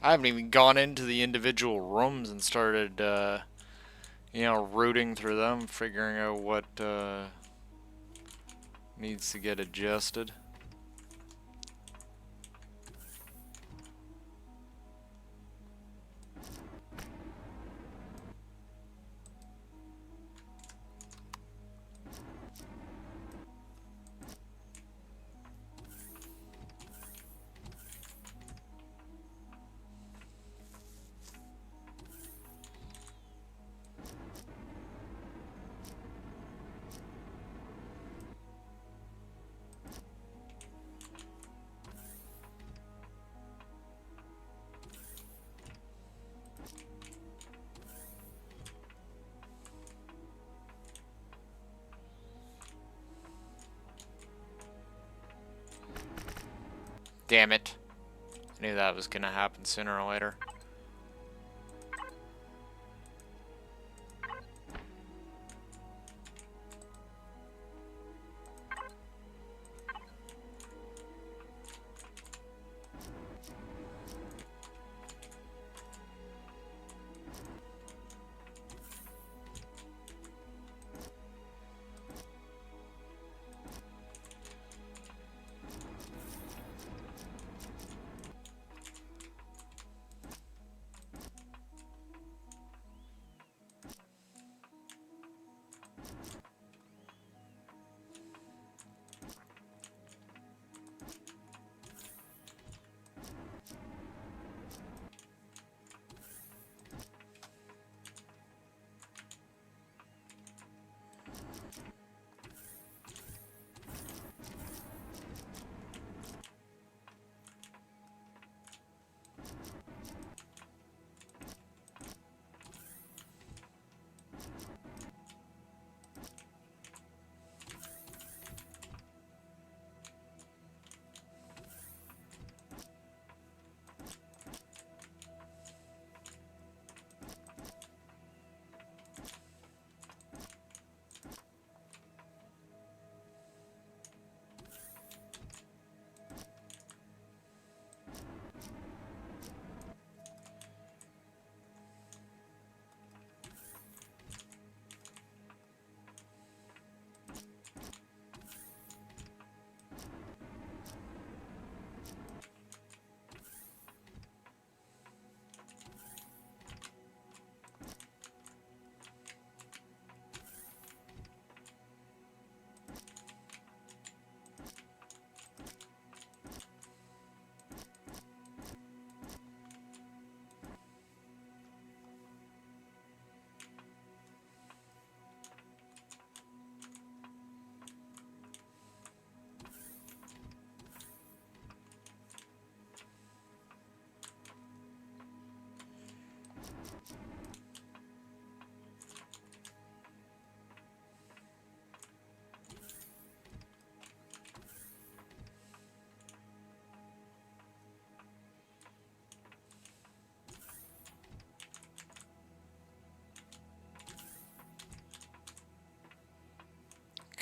I haven't even gone into the individual rooms and started, rooting through them, figuring out what needs to get adjusted. Damn it. I knew that was gonna happen sooner or later.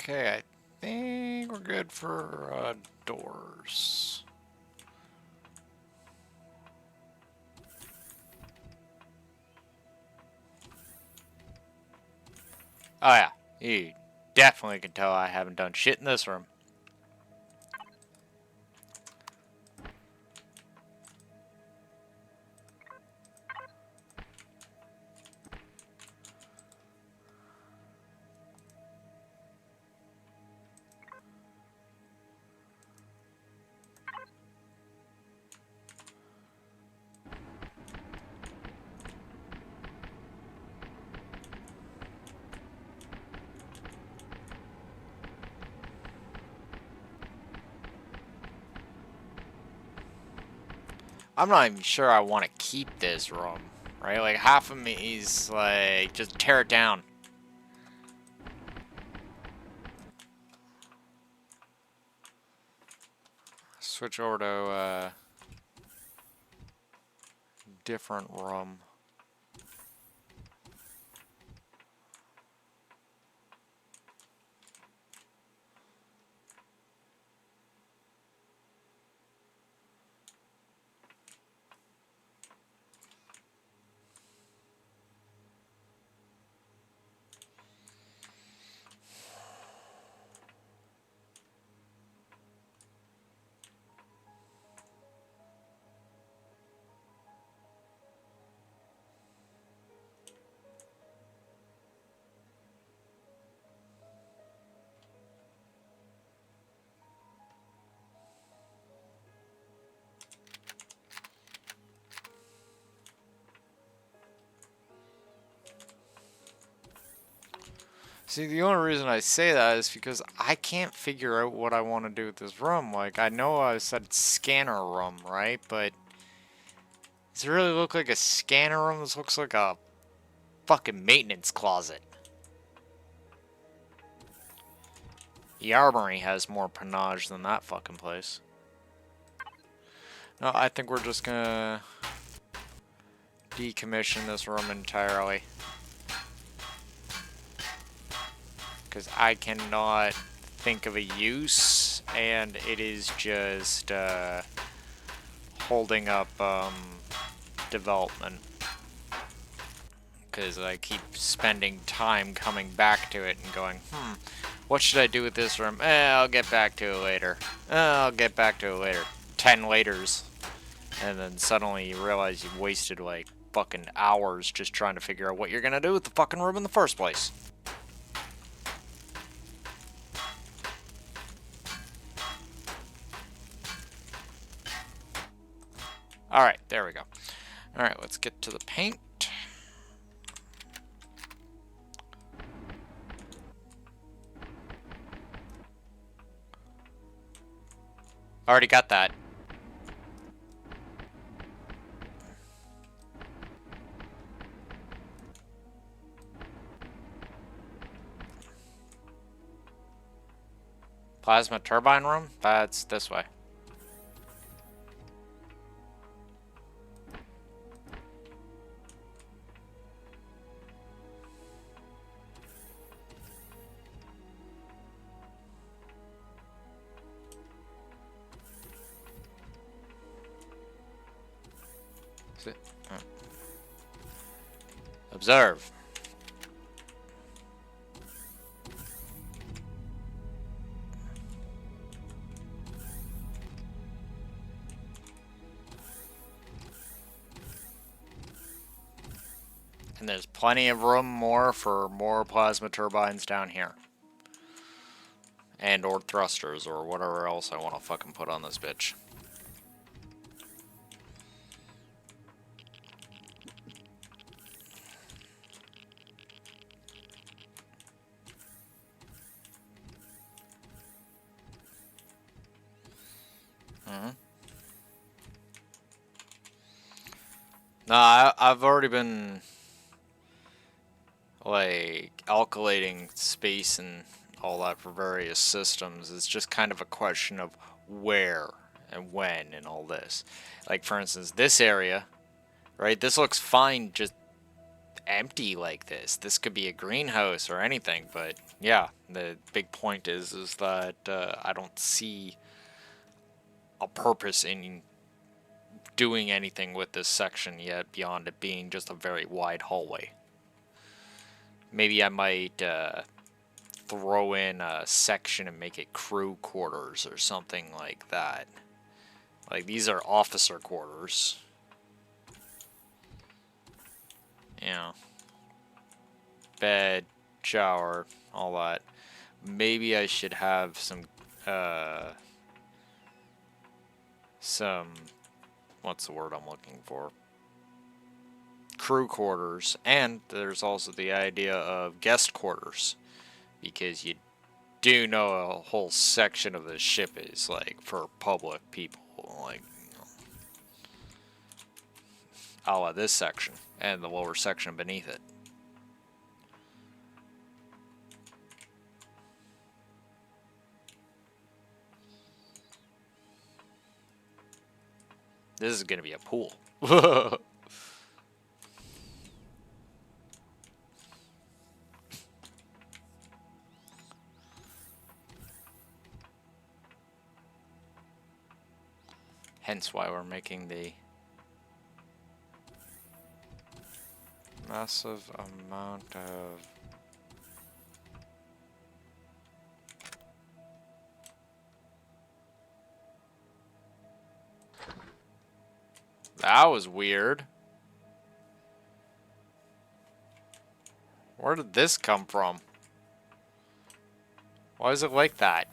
Okay, I think we're good for doors. Oh yeah, you definitely can tell I haven't done shit in this room. I'm not even sure I want to keep this room, right? Like, half of me is like, just tear it down. Switch over to different room. See, the only reason I say that is because I can't figure out what I want to do with this room. Like, I know I said scanner room, right? But does it really look like a scanner room? This looks like a fucking maintenance closet. The armory has more panache than that fucking place. No, I think we're just gonna decommission this room entirely. Because I cannot think of a use, and it is just holding up development. Because I keep spending time coming back to it and going, what should I do with this room? I'll get back to it later. I'll get back to it later. 10 laters. And then suddenly you realize you've wasted like fucking hours just trying to figure out what you're gonna do with the fucking room in the first place. Alright, there we go. Alright, let's get to the paint. Already got that. Plasma turbine room? That's this way. Observe. And there's plenty of room for more plasma turbines down here. And or thrusters or whatever else I want to fucking put on this bitch. No, I've already been like alkylating space and all that for various systems. It's just kind of a question of where and when and all this. Like for instance, this area, right? This looks fine just empty like this. This could be a greenhouse or anything, but yeah, the big point is that I don't see a purpose in doing anything with this section yet beyond it being just a very wide hallway. Maybe I might throw in a section and make it crew quarters or something like that. Like these are officer quarters. You know, bed, shower, all that. Maybe I should have some what's the word I'm looking for? Crew quarters, and there's also the idea of guest quarters, because you do know a whole section of the ship is like for public people, like a la this section and the lower section beneath it. This is gonna be a pool. Hence why we're making the massive amount of that was weird. Where did this come from? Why is it like that?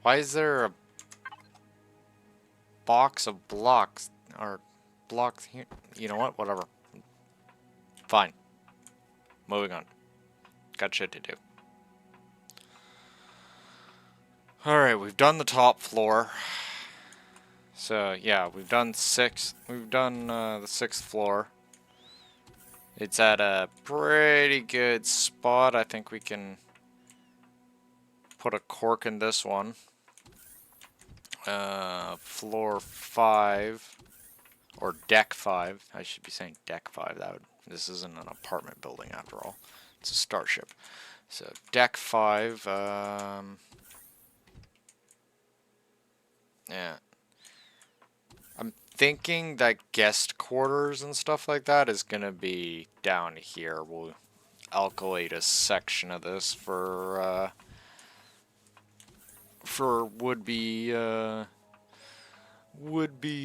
Why is there a box of blocks or blocks here? You know what? Whatever. Fine. Moving on. Got shit to do. Alright, we've done the top floor. So, yeah, we've done the 6th floor. It's at a pretty good spot. I think we can put a cork in this one. Floor 5. Or deck 5. I should be saying deck 5. This isn't an apartment building after all. It's a starship. So, deck 5. Yeah. I'm thinking that guest quarters and stuff like that is going to be down here. We'll alkylate a section of this for would-be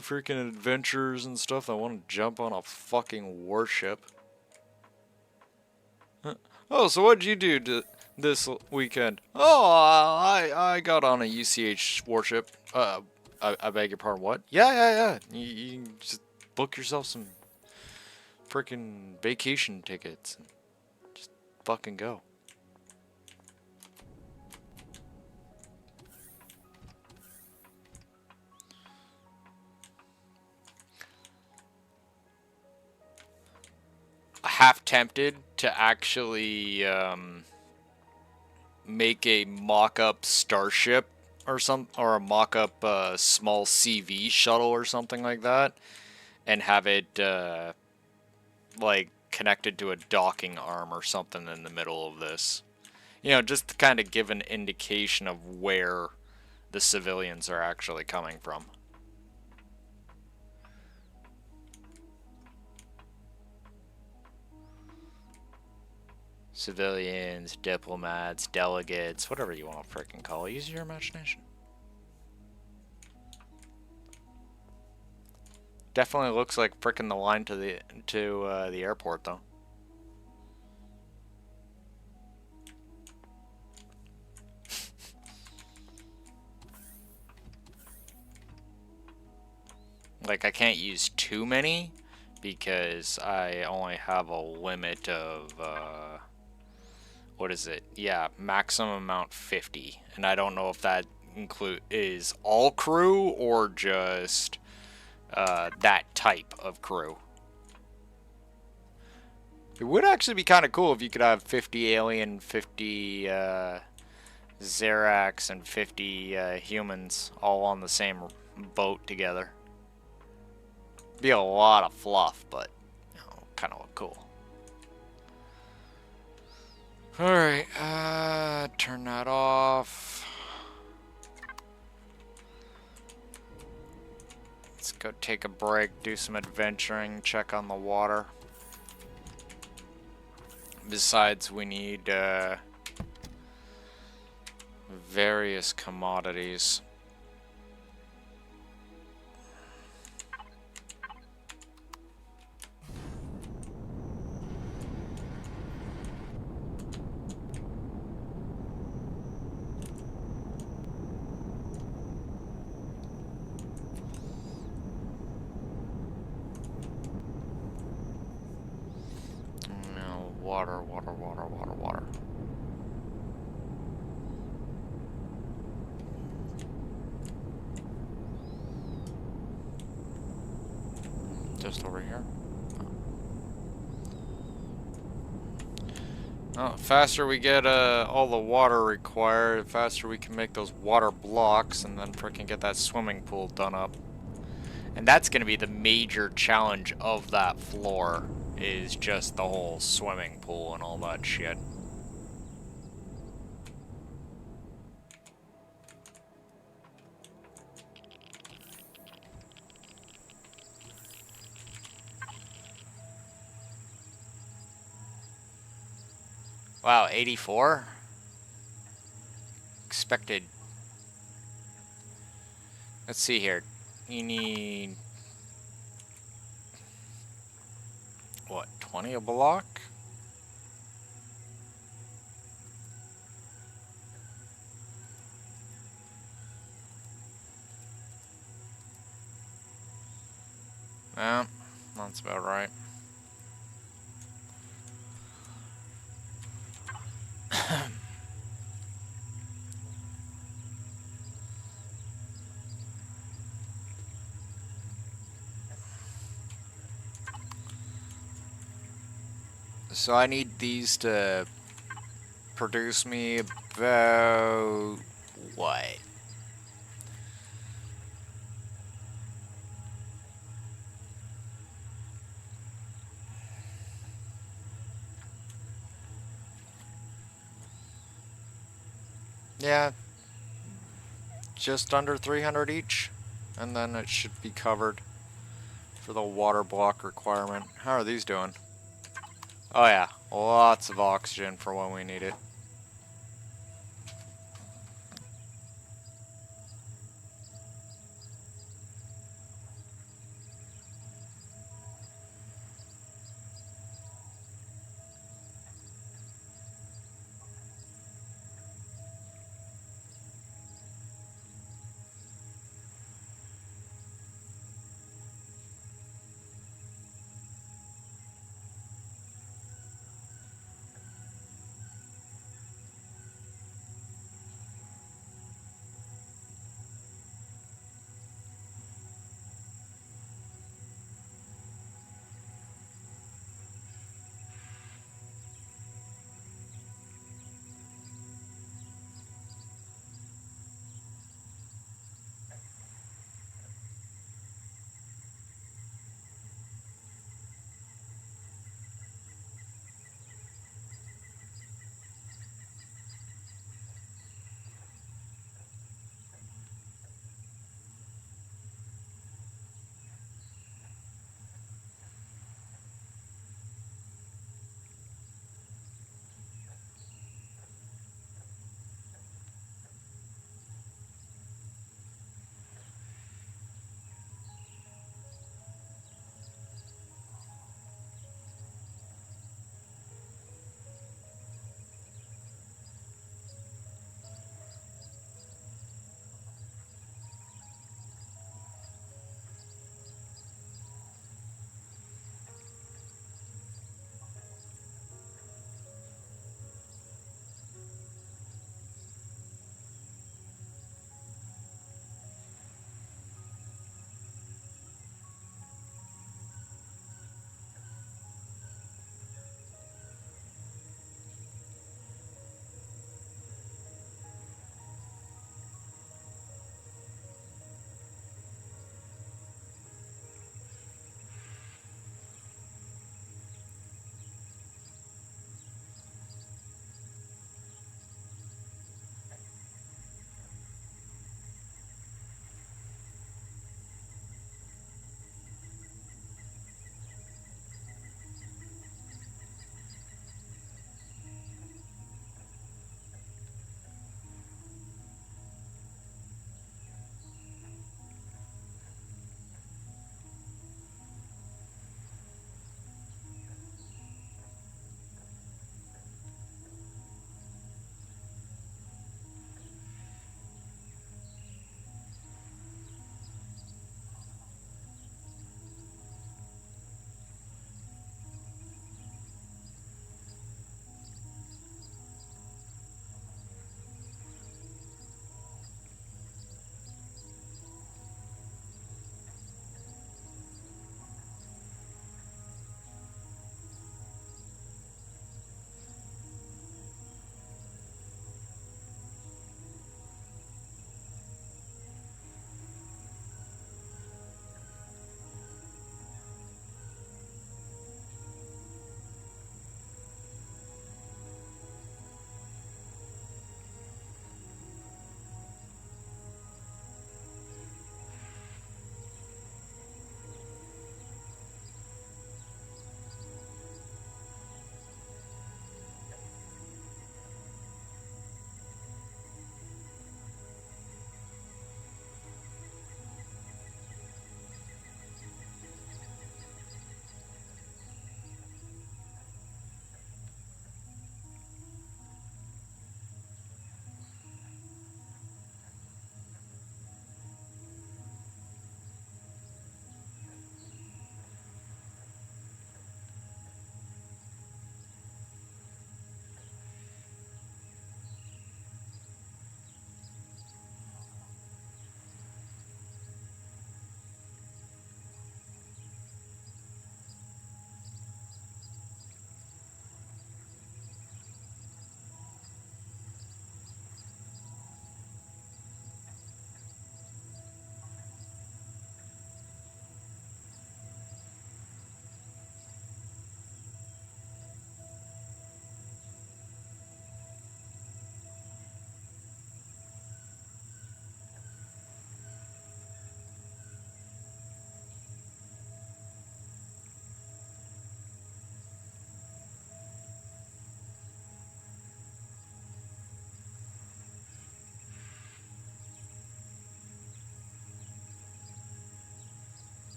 freaking adventurers and stuff that want to jump on a fucking warship. Oh, so what'd you do this weekend? Oh, I got on a UCH warship. I beg your pardon, what? Yeah. You can just book yourself some freaking vacation tickets and just fucking go. Half tempted to actually make a mock-up starship or a mock-up small CV shuttle or something like that, and have it like connected to a docking arm or something in the middle of this. You know, just to kind of give an indication of where the civilians are actually coming from. Civilians, diplomats, delegates, whatever you want to frickin' call it. Use your imagination. Definitely looks like frickin' the line to the airport though. Like, I can't use too many because I only have a limit of what is it? Yeah, maximum amount 50, and I don't know if that is all crew or just that type of crew. It would actually be kind of cool if you could have 50 alien, 50 Zerax, and 50 humans all on the same boat together. Be a lot of fluff, but you know, kind of look cool. Alright, turn that off. Let's go take a break, do some adventuring, check on the water. Besides, we need various commodities. Water. Just over here. Oh, the faster we get all the water required, the faster we can make those water blocks and then freaking get that swimming pool done up. And that's going to be the major challenge of that floor, is just the whole swimming pool and all that shit. Wow, 84? Expected. Let's see here. You need... what, 20 a block? Yeah, that's about right. So I need these to produce me about what? Yeah, just under 300 each, and then it should be covered for the water block requirement. How are these doing? Oh yeah, lots of oxygen for when we need it.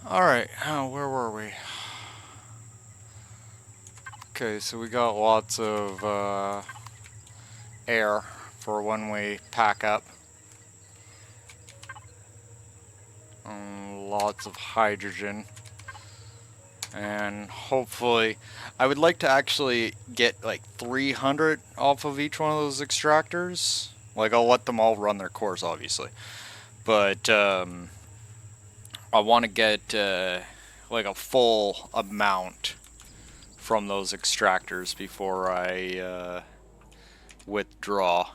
Alright, where were we? Okay, so we got lots of air for when we pack up. Lots of hydrogen. And hopefully, I would like to actually get like 300 off of each one of those extractors. Like, I'll let them all run their course, obviously. But I want to get like a full amount from those extractors before I withdraw.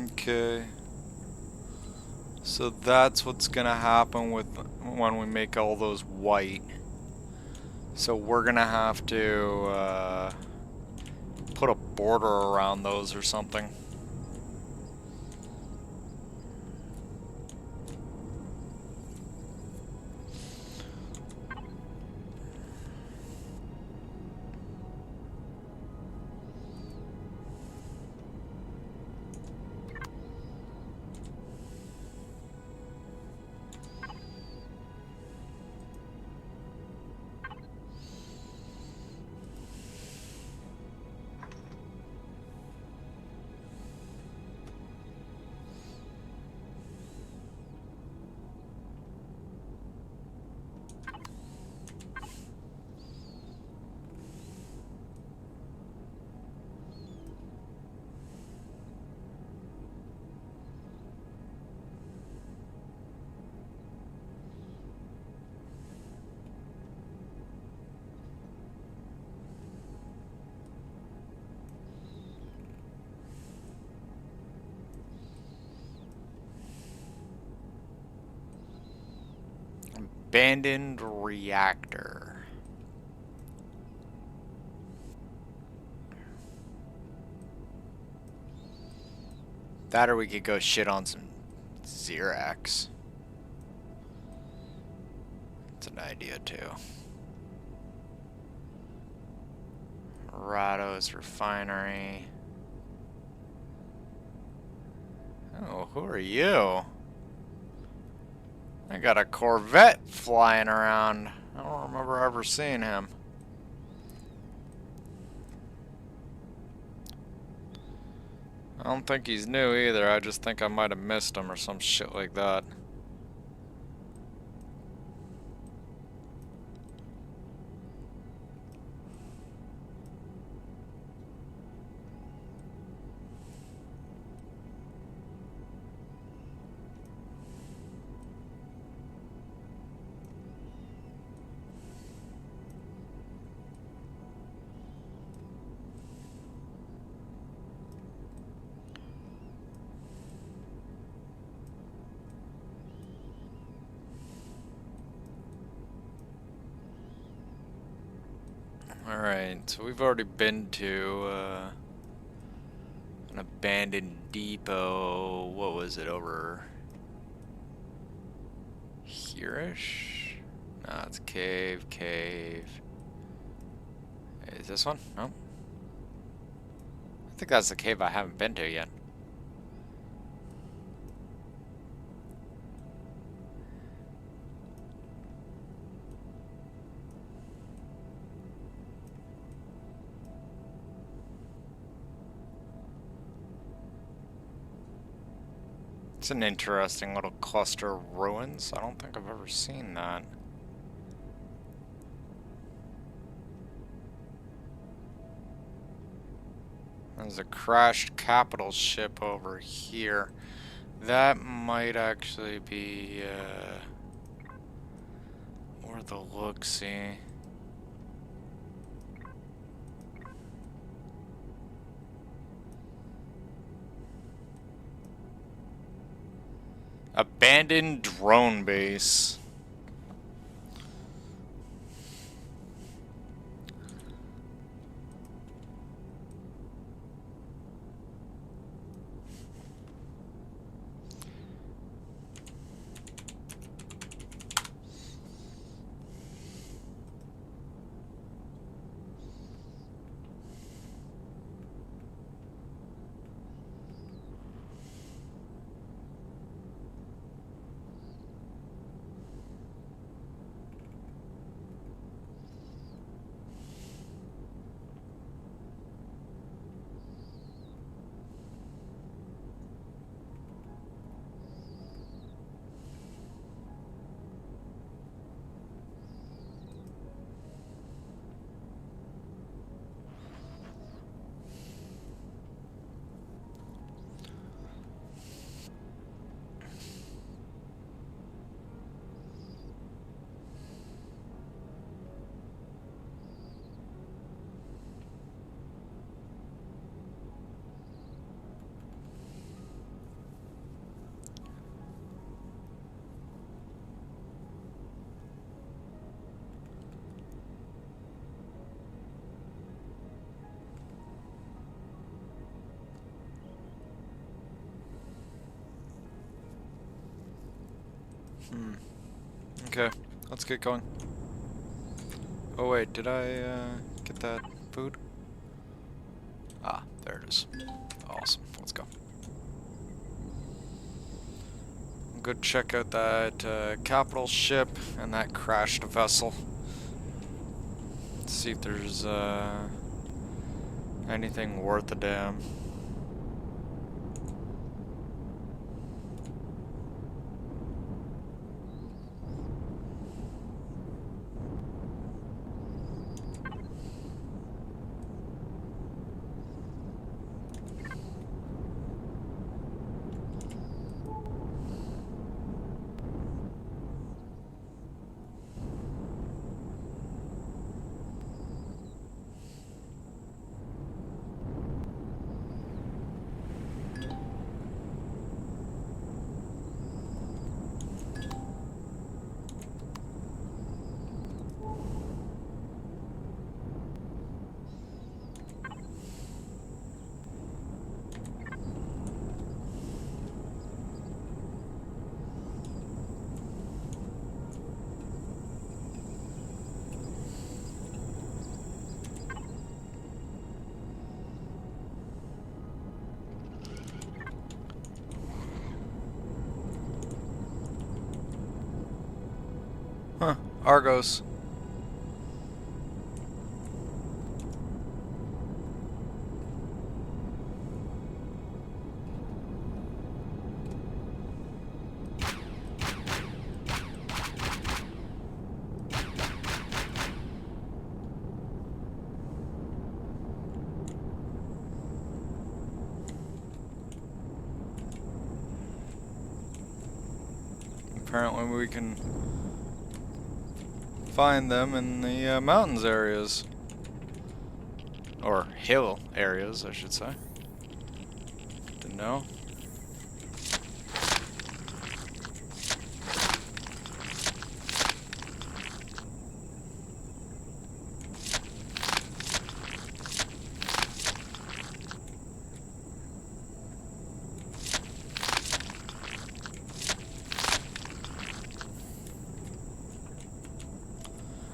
Okay. So that's what's gonna happen with when we make all those white. So we're gonna have to put a border around those or something. Abandoned reactor. That or we could go shit on some Xerax. It's an idea too. Rados refinery. Oh, who are you? I got a Corvette flying around. I don't remember ever seeing him. I don't think he's new either. I just think I might have missed him or some shit like that. Alright, so we've already been to an abandoned depot. What was it, over here-ish? No, it's cave, cave. Is this one? No. I think that's the cave I haven't been to yet. It's an interesting little cluster of ruins. I don't think I've ever seen that. There's a crashed capital ship over here. That might actually be, worth a look-see. Abandoned drone base. Okay, let's get going. Oh wait, did I get that food? Ah, there it is. Awesome, let's go. Go check out that capital ship and that crashed vessel. See if there's anything worth a damn. Huh, Argos. Apparently we can find them in the mountains areas. Or hill areas, I should say. Didn't know.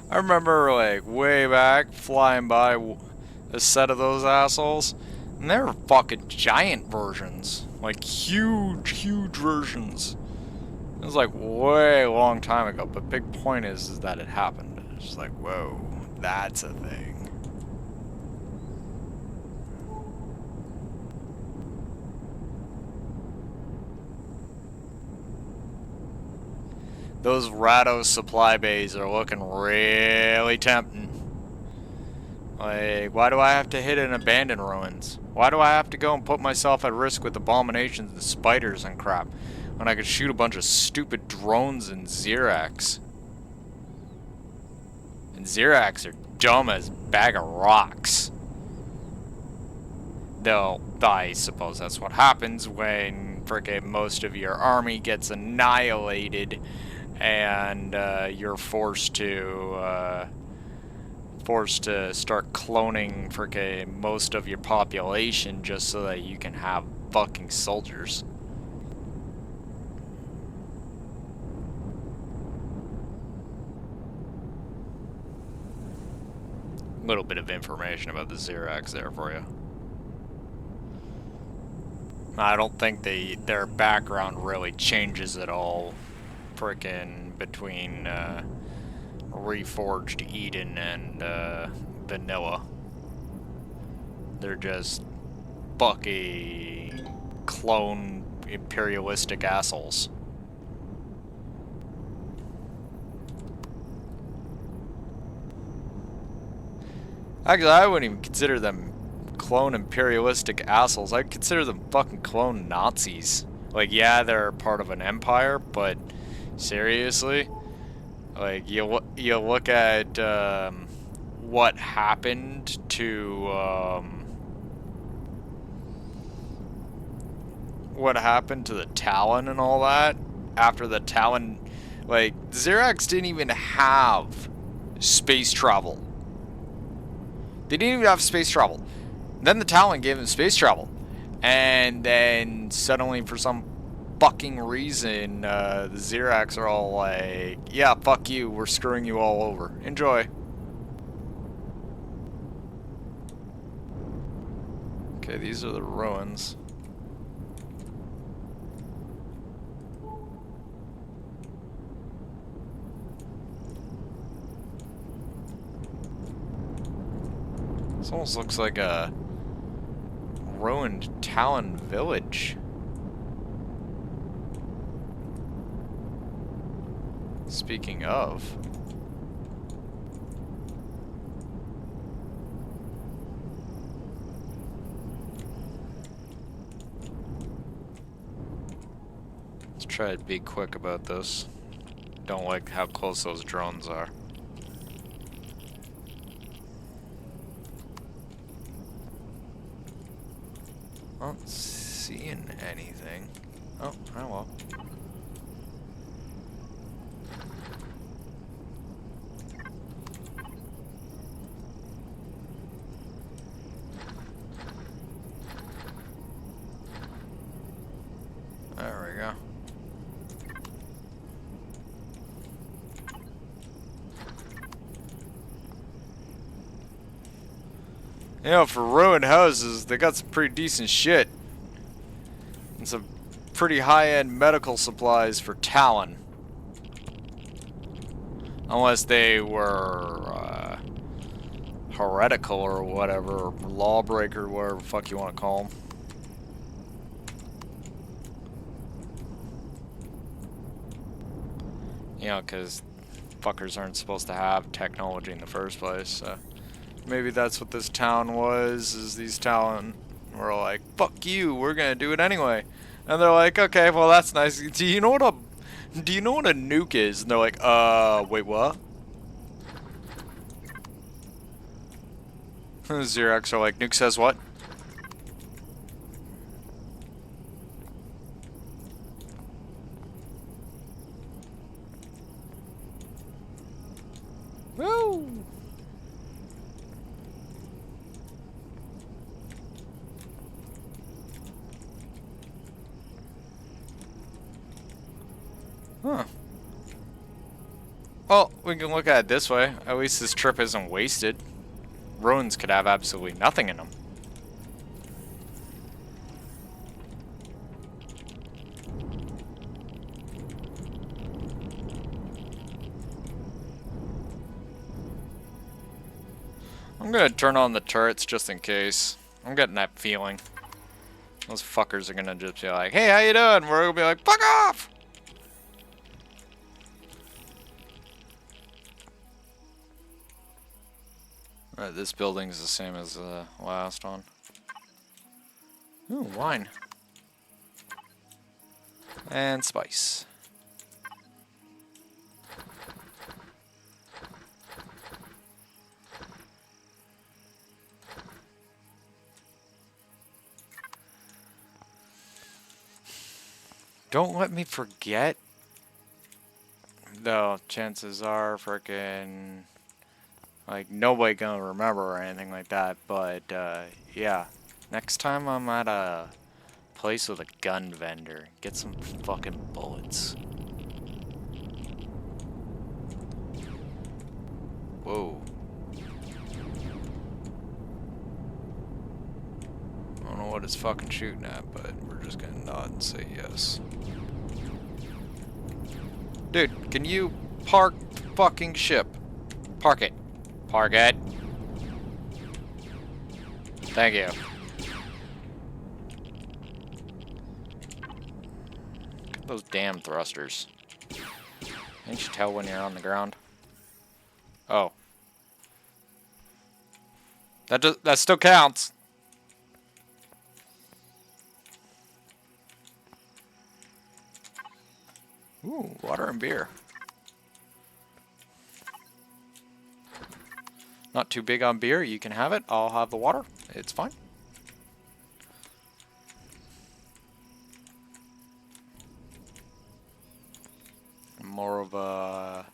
I remember, like, way back, flying by a set of those assholes, and they were fucking giant versions. Like, huge, huge versions. It was, like, way a long time ago, but big point is that it happened. It's just like, whoa, that's a thing. Those Rados supply bays are looking really tempting. Like, why do I have to hit an abandoned ruins? Why do I have to go and put myself at risk with abominations and spiders and crap when I could shoot a bunch of stupid drones and Xerax? And Xerax are dumb as a bag of rocks. Though, I suppose that's what happens when freaking most of your army gets annihilated, and you're forced to start cloning freaking most of your population just so that you can have fucking soldiers. Little bit of information about the Xerax there for you. I don't think their background really changes at all, frickin' between Reforged Eden and Vanilla. They're just fucking clone imperialistic assholes. Actually, I wouldn't even consider them clone imperialistic assholes. I'd consider them fucking clone Nazis. Like, yeah, they're part of an empire, but seriously? Like, you look at what happened to the Talon and all that after the Talon. Like, Xerax didn't even have space travel. They didn't even have space travel. Then the Talon gave them space travel. And then suddenly, for some fucking reason, the Xerax are all like, yeah, fuck you, we're screwing you all over. Enjoy. Okay, these are the ruins. This almost looks like a ruined Talon village. Speaking of. Let's try to be quick about this. Don't like how close those drones are. Not seeing anything. Oh, well. There we go. You know, for ruined houses, they got some pretty decent shit. And some pretty high-end medical supplies for Talon. Unless they were heretical or whatever, or lawbreaker, whatever the fuck you want to call them. You know, because fuckers aren't supposed to have technology in the first place, so maybe that's what this town was, is these Talon were like, fuck you, we're gonna do it anyway. And they're like, okay, well that's nice. Do you know what a nuke is? And they're like, wait, what? Xerox are like, nuke says what? Woo! Huh. Well, we can look at it this way. At least this trip isn't wasted. Ruins could have absolutely nothing in them. I'm gonna turn on the turrets just in case. I'm getting that feeling. Those fuckers are gonna just be like, hey, how you doing? We're gonna be like, fuck off! Alright, this building's the same as the last one. Ooh, wine. And spice. Don't let me forget. Though, chances are frickin' like, nobody gonna remember or anything like that, but, yeah. Next time I'm at a place with a gun vendor, get some fucking bullets. Whoa. I don't know what it's fucking shooting at, but we're just gonna nod and say yes. Dude, can you park the fucking ship? Park it. Park it. Thank you. Those damn thrusters. Can't you tell when you're on the ground? Oh. That still counts. Ooh, water and beer. Not too big on beer, you can have it. I'll have the water. It's fine. I'm more of a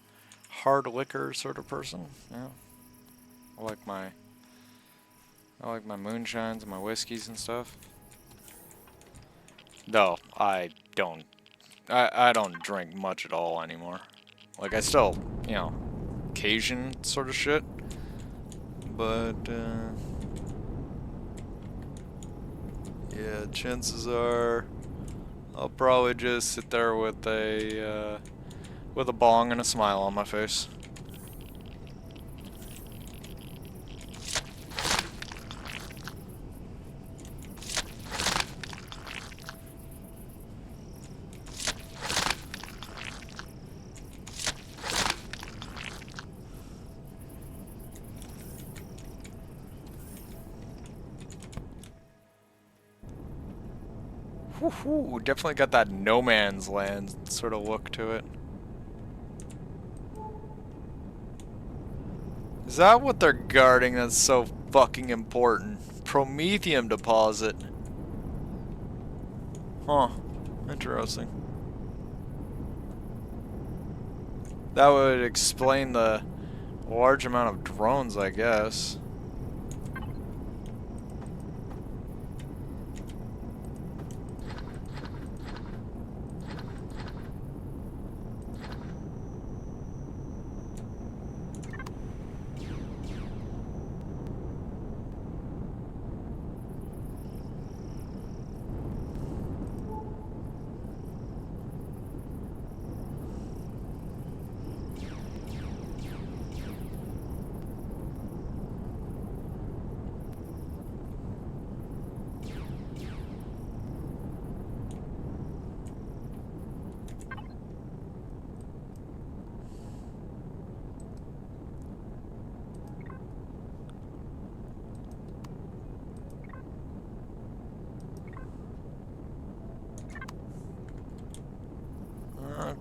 hard liquor sort of person. Yeah. I like my moonshines and my whiskeys and stuff. Though I don't drink much at all anymore. Like I still, you know, occasion sort of shit. But yeah, chances are I'll probably just sit there with a bong and a smile on my face. Whew, definitely got that no man's land sort of look to it. Is that what they're guarding that's so fucking important? Promethium deposit. Huh. Interesting. That would explain the large amount of drones, I guess.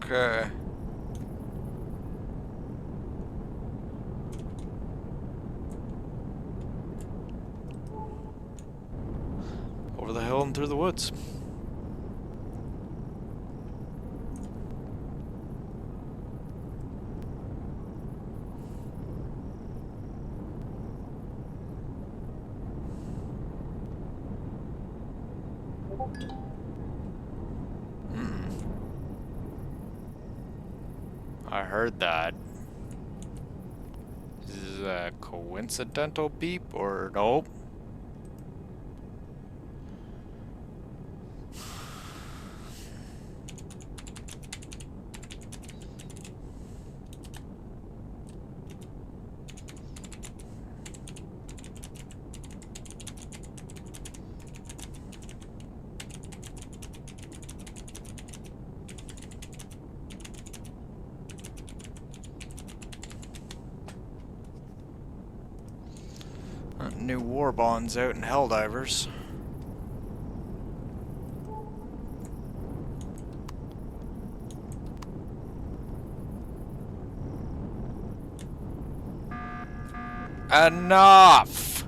Okay. Over the hill and through the woods. I heard that. Is this a coincidental beep or nope? New war bonds out in Helldivers. Enough!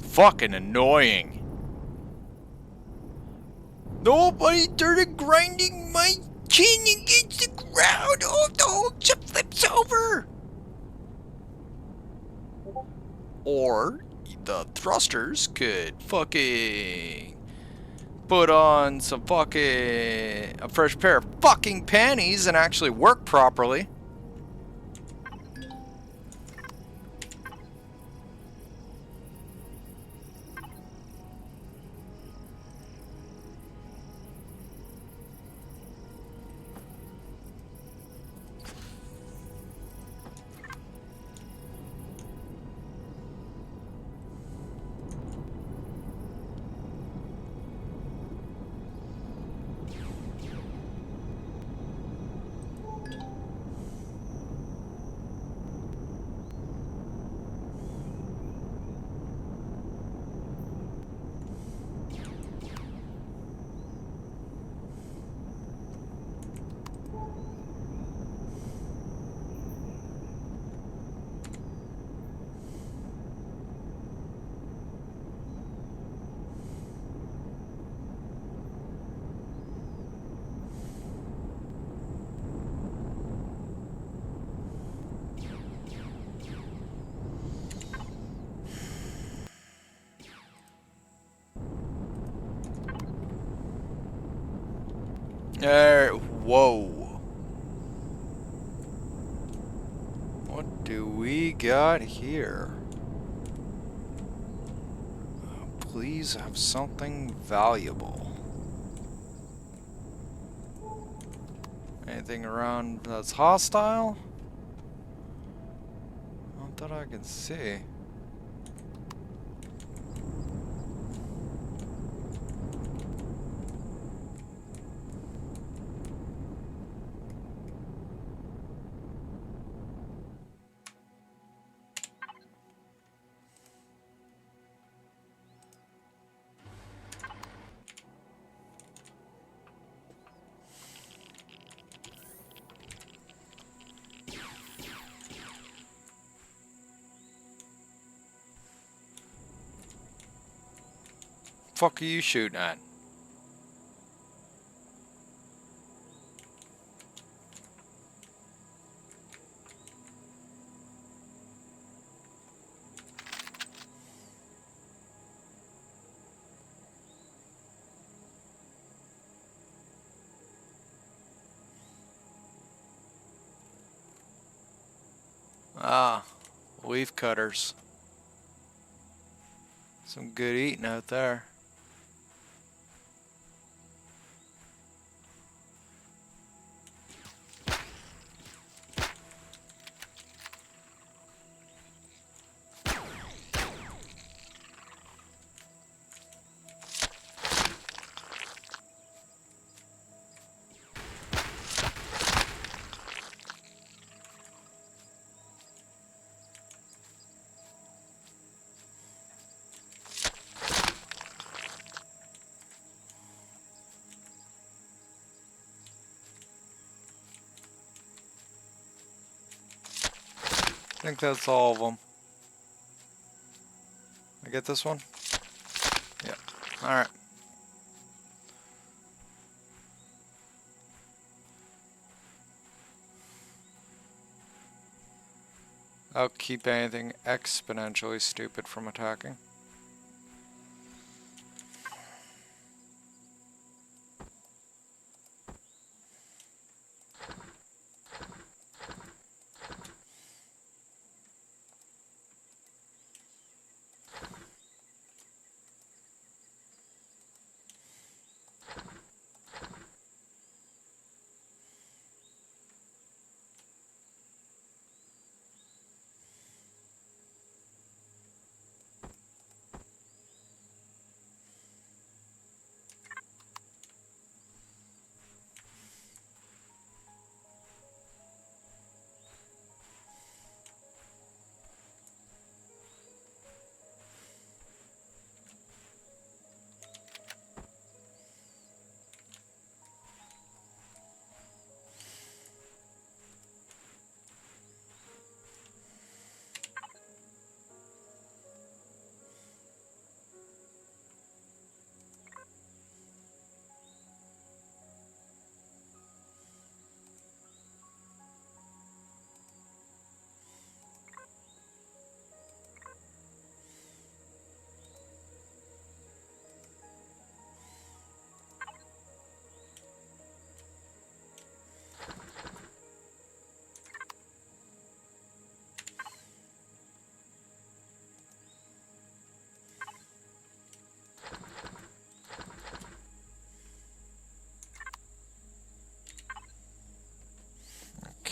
Fucking annoying. Nobody started grinding my chin against the ground. Oh, the whole ship flips over. Or the thrusters could fucking put on some fucking a fresh pair of fucking panties and actually work properly. Whoa. What do we got here? Please have something valuable. Anything around that's hostile? Not that I can see. Fuck are you shooting at? Ah, leaf cutters. Some good eating out there. I think that's all of them. I get this one? Yeah. Alright. I'll keep anything exponentially stupid from attacking.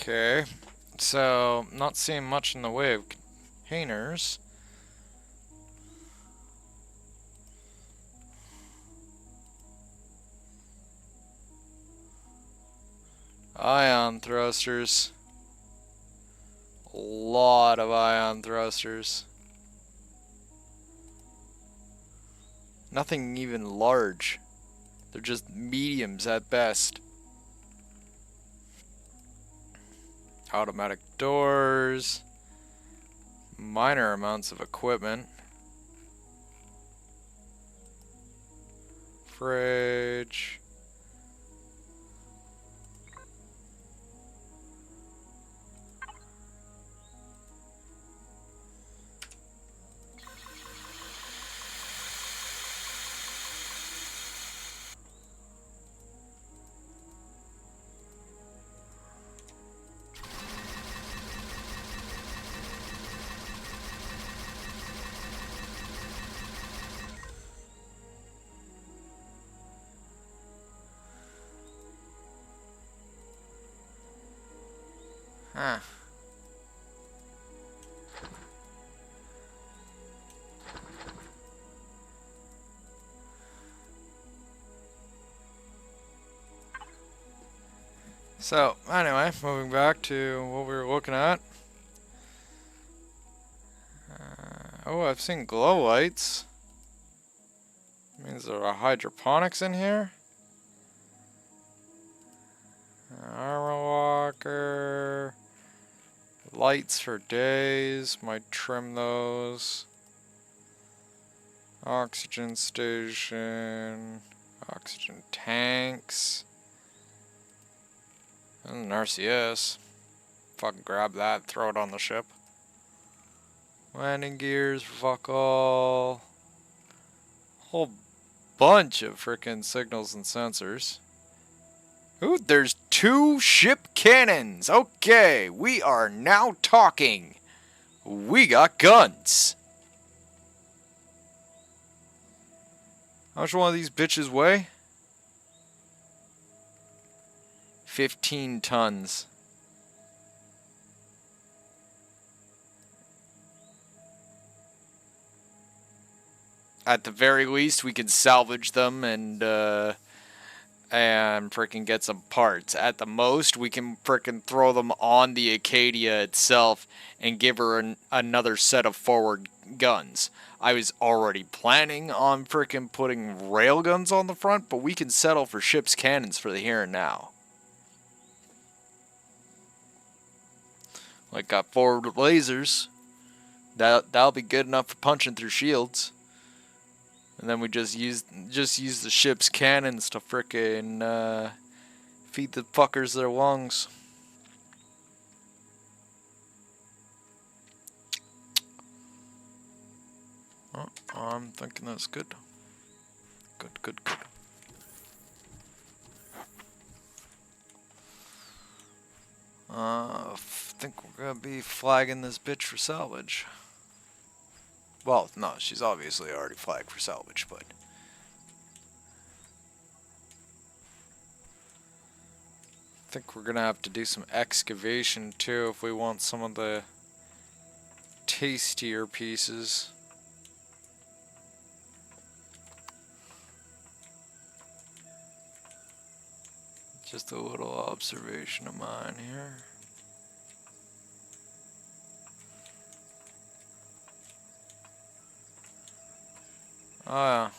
Okay. So, not seeing much in the way of containers. Ion thrusters. A lot of ion thrusters. Nothing even large. They're just mediums at best. Automatic doors. Minor amounts of equipment. Fridge. Huh. So, anyway, moving back to what we were looking at. Oh, I've seen glow lights. Means there are hydroponics in here. Armor walker. Lights for days. Might trim those. Oxygen station. Oxygen tanks. And an RCS. Fucking grab that, throw it on the ship. Landing gears, fuck all. Whole bunch of frickin' signals and sensors. Ooh, there's 2 ship cannons. Okay, we are now talking. We got guns. How much one of these bitches weigh? 15 tons. At the very least, we can salvage them and freaking get some parts. At the most, we can freaking throw them on the Acadia itself and give her another set of forward guns. I was already planning on freaking putting railguns on the front, but we can settle for ship's cannons for the here and now. Like got forward lasers. That'll be good enough for punching through shields. And then we just use the ship's cannons to frickin' feed the fuckers their lungs. Oh, I'm thinking that's good. Good. I think we're gonna be flagging this bitch for salvage. Well, no, she's obviously already flagged for salvage, but... I think we're gonna have to do some excavation too if we want some of the tastier pieces. Just a little observation of mine here. Oh yeah.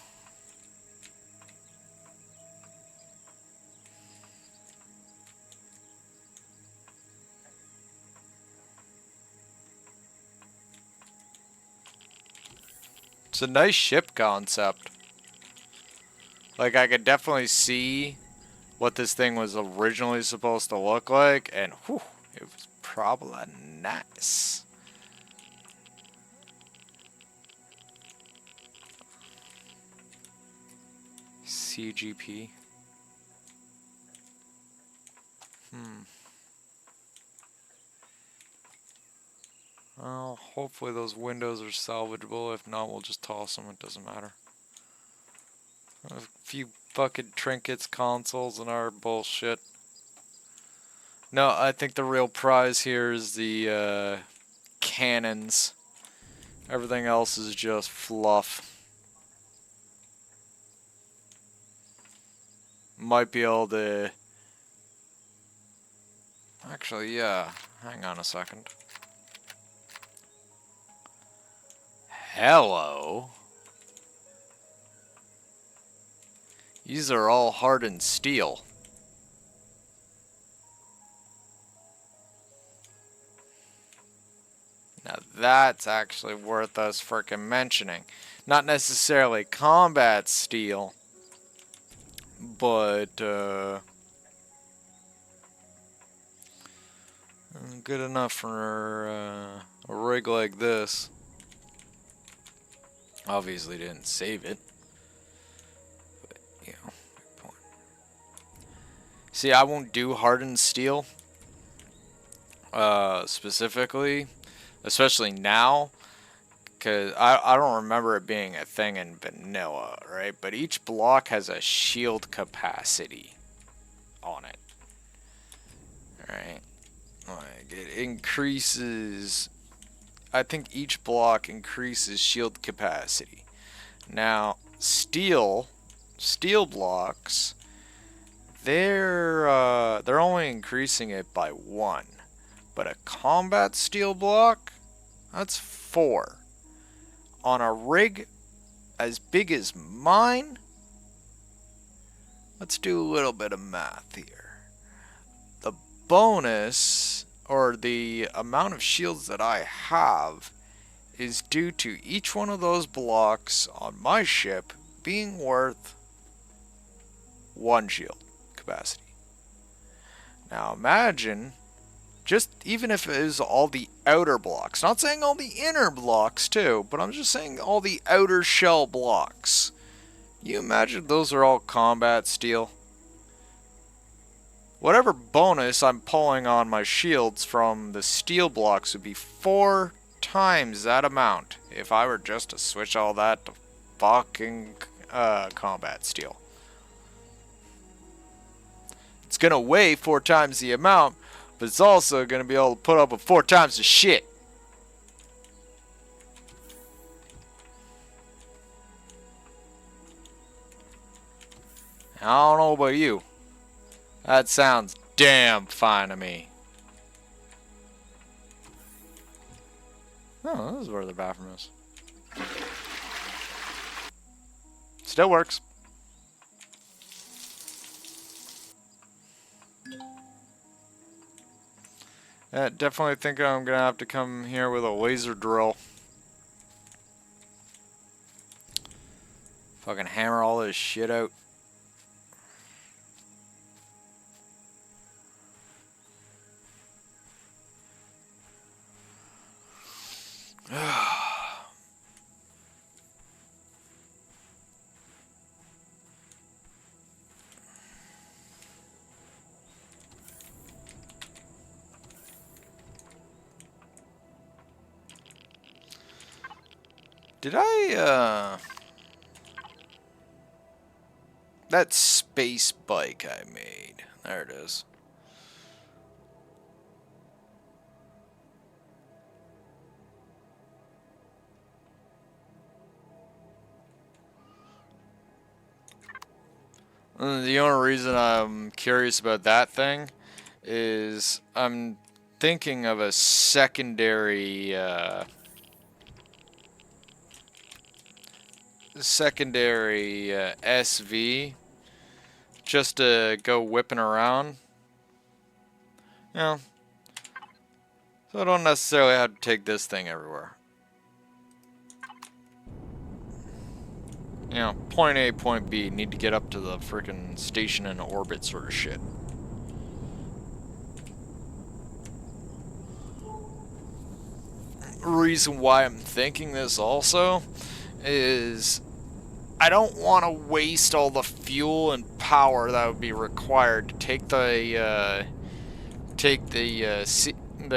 It's a nice ship concept. Like, I could definitely see what this thing was originally supposed to look like, and whew, it was probably nice. CGP. Well, hopefully those windows are salvageable. If not, we'll just toss them. It doesn't matter. A few fucking trinkets, consoles, and our bullshit. No, I think the real prize here is the cannons. Everything else is just fluff. Might be able to... Actually, yeah. Hang on a second. Hello? These are all hardened steel. Now that's actually worth us frickin' mentioning. Not necessarily combat steel, but good enough for a rig like this. Obviously didn't save it, but you know, big point. See, I won't do hardened steel specifically, especially now, because I don't remember it being a thing in vanilla, right? But each block has a shield capacity on it, right? Like, it increases... I think each block increases shield capacity. Now, steel blocks, they're only increasing it by 1. But a combat steel block, that's 4. On a rig as big as mine, let's do a little bit of math here. The bonus, or the amount of shields that I have, is due to each one of those blocks on my ship being worth 1 shield capacity. Now imagine, just even if it is all the outer blocks, not saying all the inner blocks too, but I'm just saying all the outer shell blocks. You imagine those are all combat steel? Whatever bonus I'm pulling on my shields from the steel blocks would be 4 times that amount if I were just to switch all that to fucking combat steel. It's gonna weigh 4 times the amount, but it's also gonna be able to put up with 4 times the shit. I don't know about you. That sounds damn fine to me. Oh, this is where the bathroom is. Still works. Yeah, definitely think I'm gonna have to come here with a laser drill. Fucking hammer all this shit out. Did I, that space bike I made. There it is. The only reason I'm curious about that thing is I'm thinking of a secondary, SV just to go whipping around. You know, so I don't necessarily have to take this thing everywhere. You know, point A, point B, need to get up to the freaking station in orbit sort of shit. Reason why I'm thinking this also is I don't want to waste all the fuel and power that would be required to take the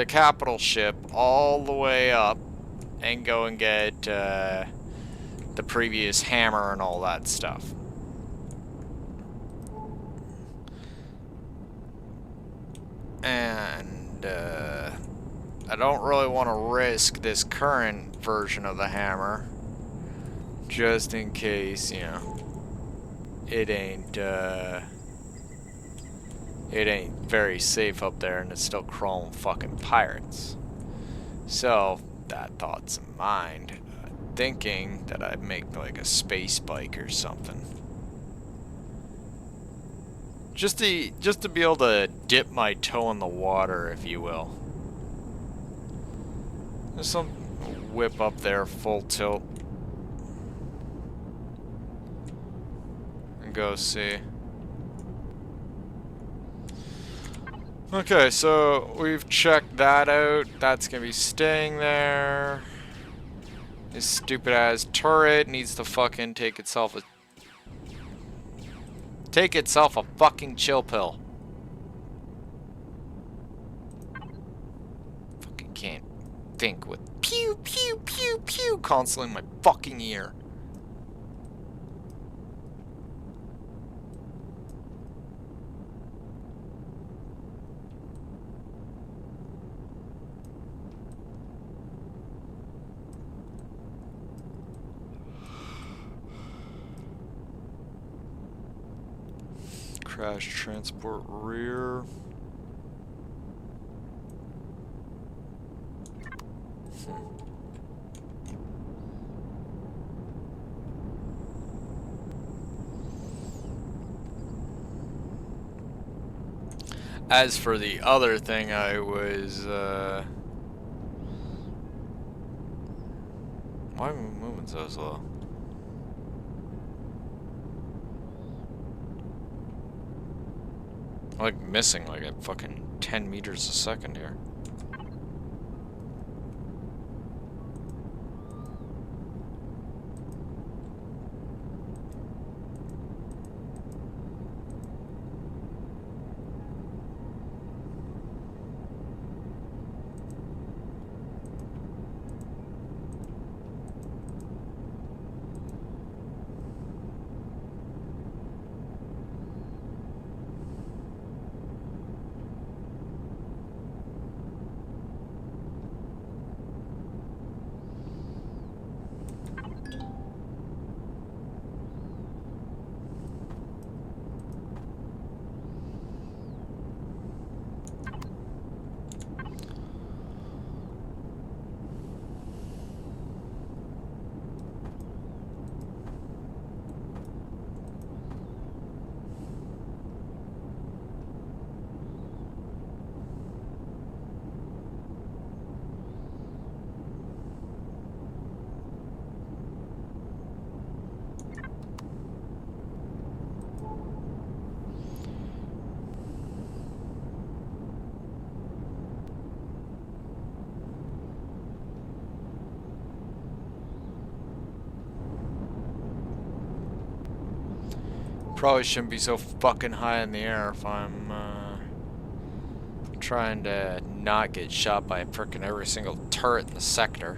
capital ship all the way up and go and get the previous hammer and all that stuff. And I don't really want to risk this current version of the hammer, just in case, you know, it ain't very safe up there and it's still crawling fucking pirates. So, that thought's in mind, thinking that I'd make like a space bike or something. Just to be able to dip my toe in the water, if you will. There's some whip up there, full tilt. And go see. Okay, so we've checked that out. That's gonna be staying there. This stupid ass turret needs to fucking take itself a fucking chill pill. Fucking can't think with pew pew pew pew constantly in my fucking ear. Crash transport rear. As for the other thing, I was, why am I moving so slow? I'm like missing like a fucking 10 meters a second here. Probably shouldn't be so fucking high in the air if I'm trying to not get shot by frickin' every single turret in the sector.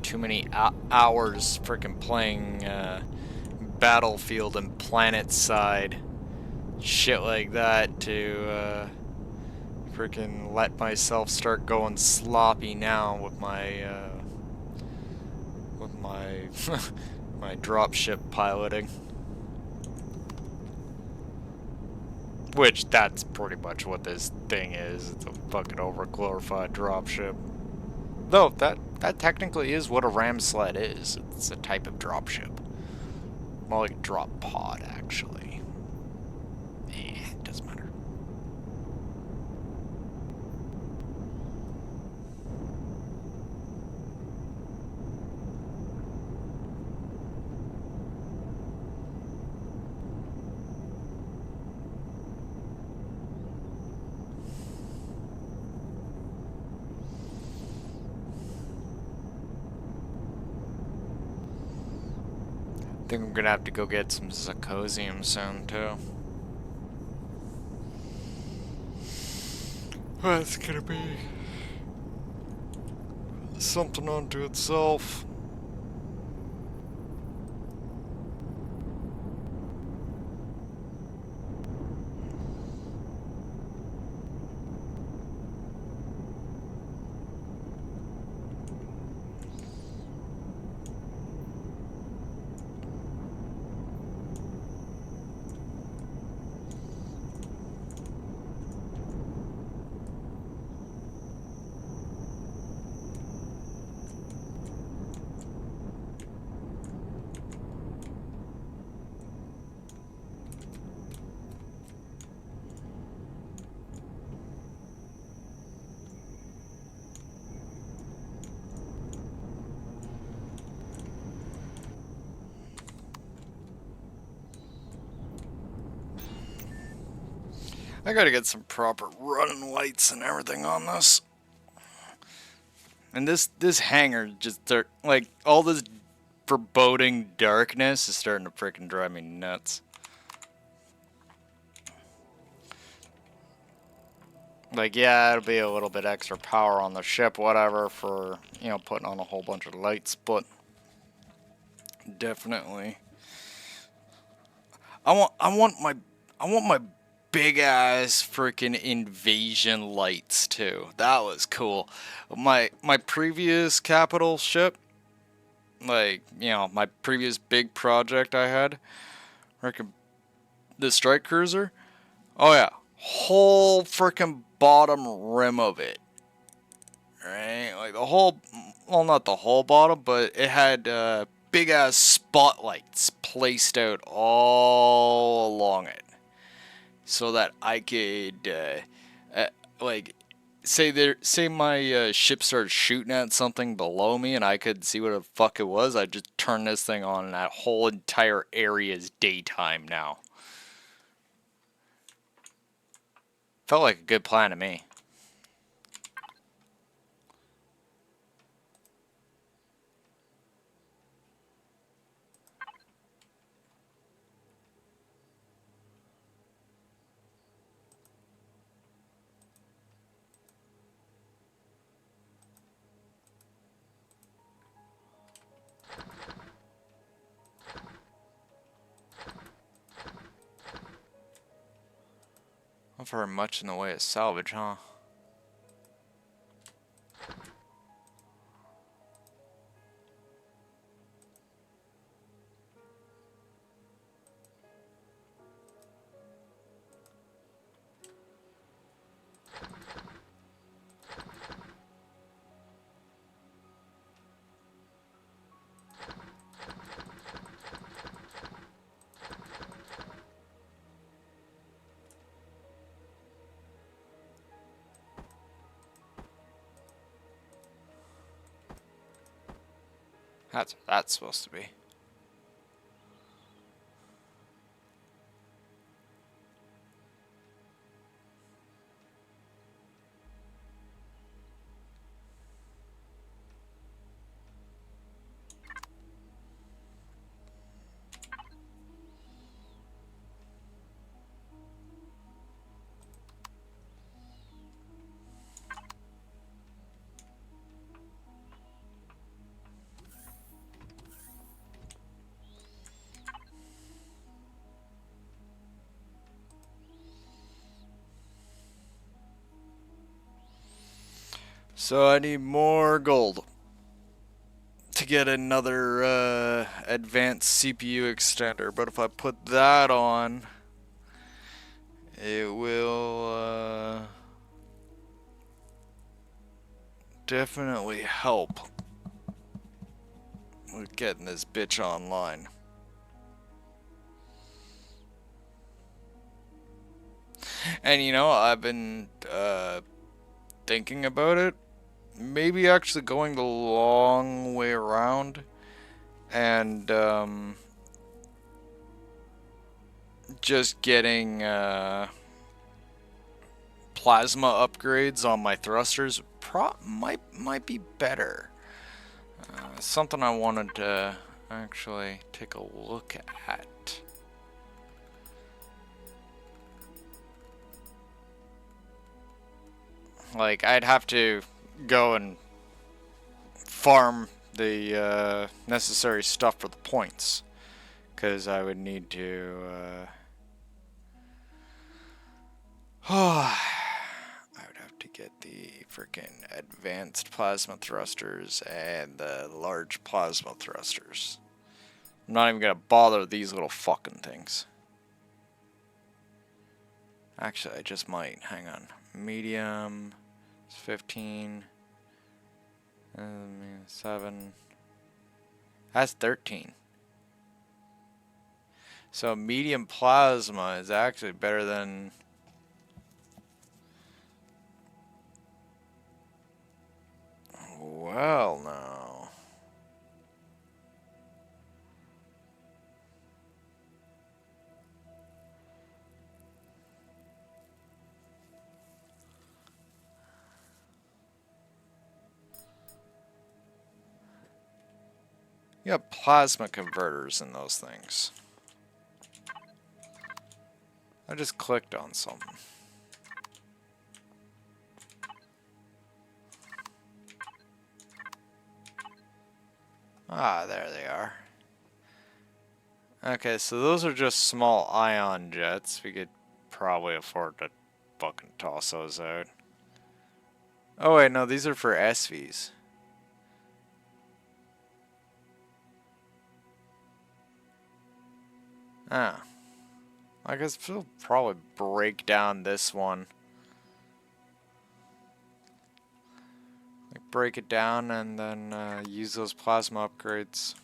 Too many hours frickin' playing Battlefield and PlanetSide shit like that to frickin' let myself start going sloppy now with my my dropship piloting. Which that's pretty much what this thing is. It's a fucking overglorified dropship. Though that technically is what a ram sled is. It's a type of dropship. More like a drop pod, actually. It doesn't matter. think I'm gonna have to go get some Zirconium soon too. That's gonna be something unto itself. I gotta get some proper running lights and everything on this. And this hangar just like all this foreboding darkness is starting to freaking drive me nuts. Like, yeah, it'll be a little bit extra power on the ship, whatever, for, you know, putting on a whole bunch of lights, but definitely I want my big ass freaking invasion lights too. That was cool. My previous capital ship, like, you know, my previous big project I had, freaking the strike cruiser. Oh yeah, whole freaking bottom rim of it. Right? Like the whole, well, not the whole bottom, but it had big ass spotlights placed out all along it, so that I could, like, say my ship started shooting at something below me, and I could see what the fuck it was. I'd just turn this thing on, and that whole entire area is daytime now. Felt like a good plan to me. Not very much in the way of salvage, huh? That's what that's supposed to be. So I need more gold to get another advanced CPU extender, but if I put that on, it will definitely help with getting this bitch online. And you know, I've been thinking about it. Maybe actually going the long way around and just getting plasma upgrades on my thrusters might be better. Something I wanted to actually take a look at. Like, I'd have to go and farm the necessary stuff for the points, because I would need to. I would have to get the freaking advanced plasma thrusters and the large plasma thrusters. I'm not even gonna bother these little fucking things. Actually, I just might. Hang on. Medium. It's 15. 7. That's 13. So medium plasma is actually better than... Well, no. You have plasma converters in those things. I just clicked on something. Ah, there they are. Okay, so those are just small ion jets. We could probably afford to fucking toss those out. Oh wait, no, these are for SVs. Ah. I guess we'll probably break down this one. Like, break it down and then use those plasma upgrades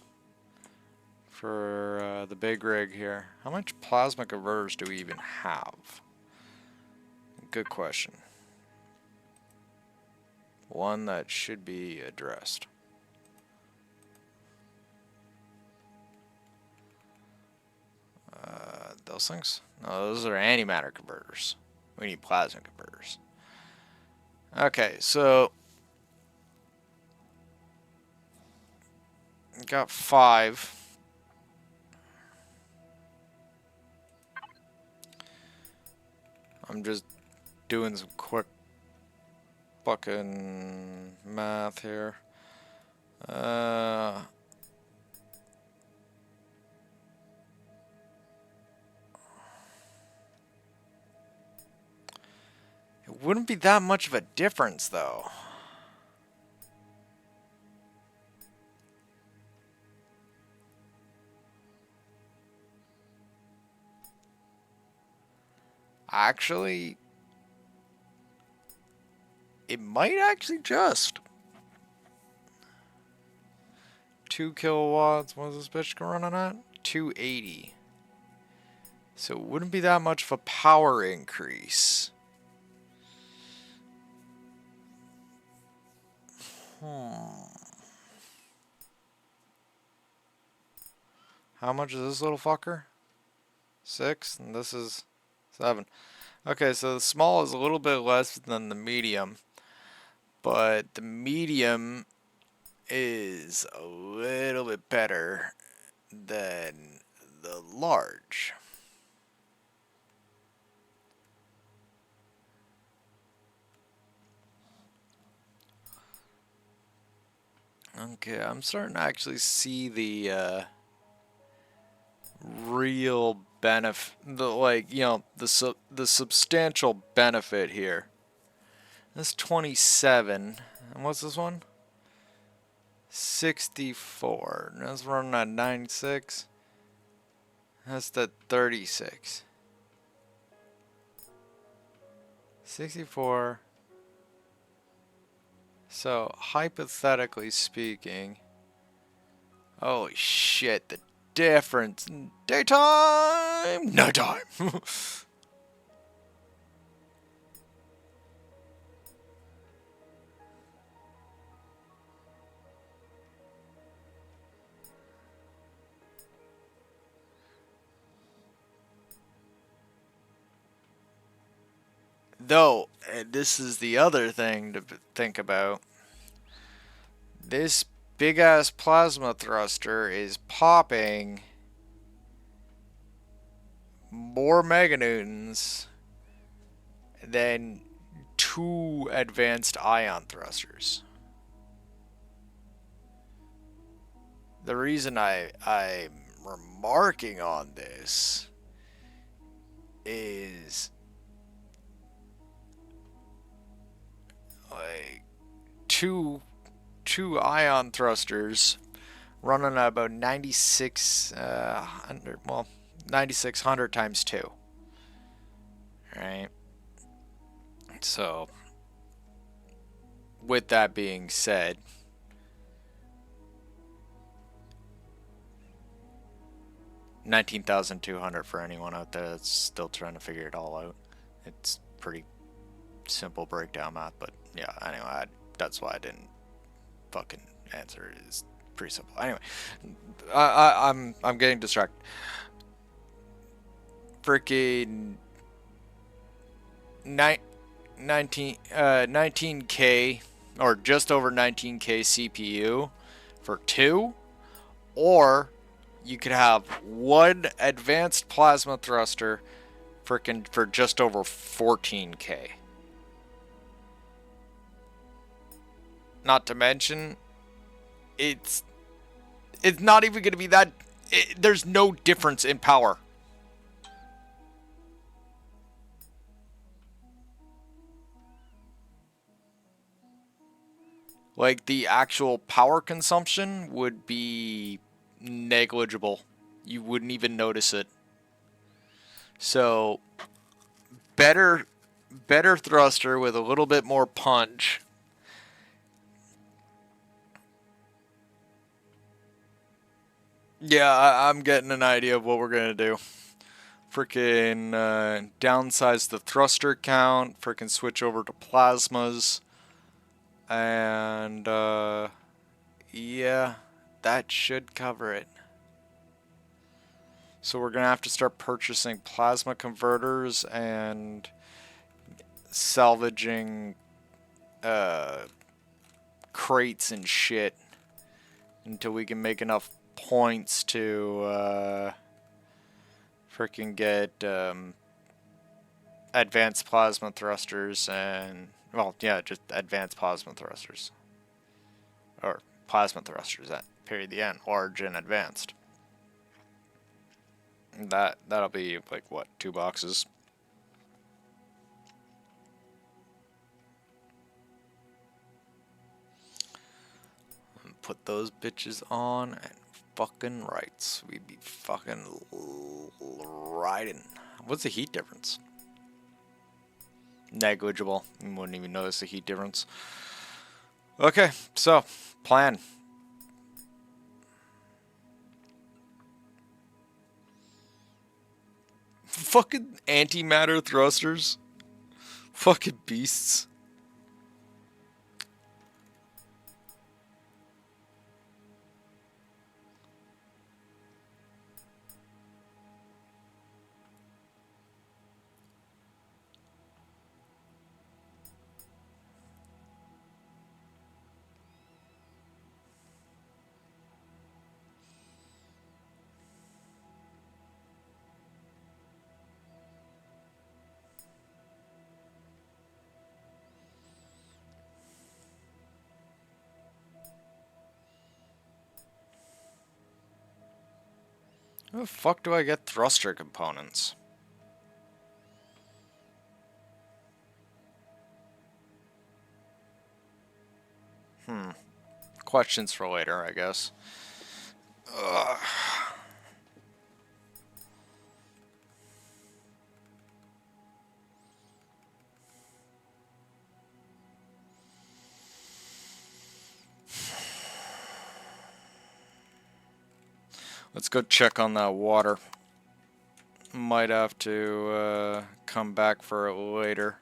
for the big rig here. How much plasma converters do we even have? Good question. One that should be addressed. Those things? No, those are antimatter converters. We need plasma converters. Okay, so got 5. I'm just doing some quick fucking math here. It wouldn't be that much of a difference, though. Actually, it might actually just. 2 kilowatts, what is this bitch running at? 280. So it wouldn't be that much of a power increase. How much is this little fucker? 6, and this is 7. Okay, so the small is a little bit less than the medium, but the medium is a little bit better than the large. Okay, I'm starting to actually see the real benefit, the substantial benefit here. That's 27, and what's this one? 64. That's running at 96. That's the 36. 64. So, hypothetically speaking, holy shit, the difference in daytime, nighttime. Though, and this is the other thing to think about. This big ass plasma thruster is popping more meganewtons than two advanced ion thrusters. The reason I'm remarking on this is like two ion thrusters running at about 9600 times 2, right? So with that being said, $19,200 for anyone out there that's still trying to figure it all out. It's pretty simple breakdown math, but yeah, anyway, that's why I didn't fucking answer. It's pretty simple. Anyway, I'm getting distracted. Freaking 19K or just over 19K CPU for two, or you could have one advanced plasma thruster freaking for just over 14K. Not to mention, it's not even going to be that. There's no difference in power. Like, the actual power consumption would be negligible. You wouldn't even notice it. So, better thruster with a little bit more punch. Yeah, I'm getting an idea of what we're gonna do. Freaking downsize the thruster count. Freaking switch over to plasmas. And yeah, that should cover it. So we're gonna have to start purchasing plasma converters and salvaging crates and shit until we can make enough points to freaking get advanced plasma thrusters and, well, yeah, just advanced plasma thrusters. Or plasma thrusters at period the end, large and advanced. That'll be like what, 2 boxes? Put those bitches on and fucking rights. We'd be fucking riding. What's the heat difference? Negligible. You wouldn't even notice the heat difference. Okay, so plan. Fucking antimatter thrusters. Fucking beasts. How the fuck do I get thruster components? Questions for later, I guess. Ugh. Let's go check on that water. Might have to come back for it later.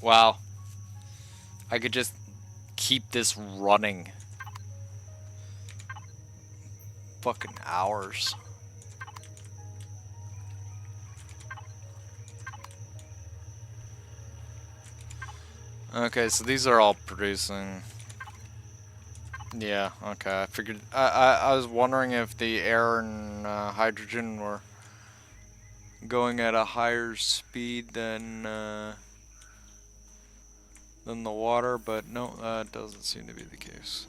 Wow. I could just keep this running. Fucking hours. Okay, so these are all producing. Yeah, okay. I figured. I was wondering if the air and hydrogen were going at a higher speed than the water, but no, that doesn't seem to be the case.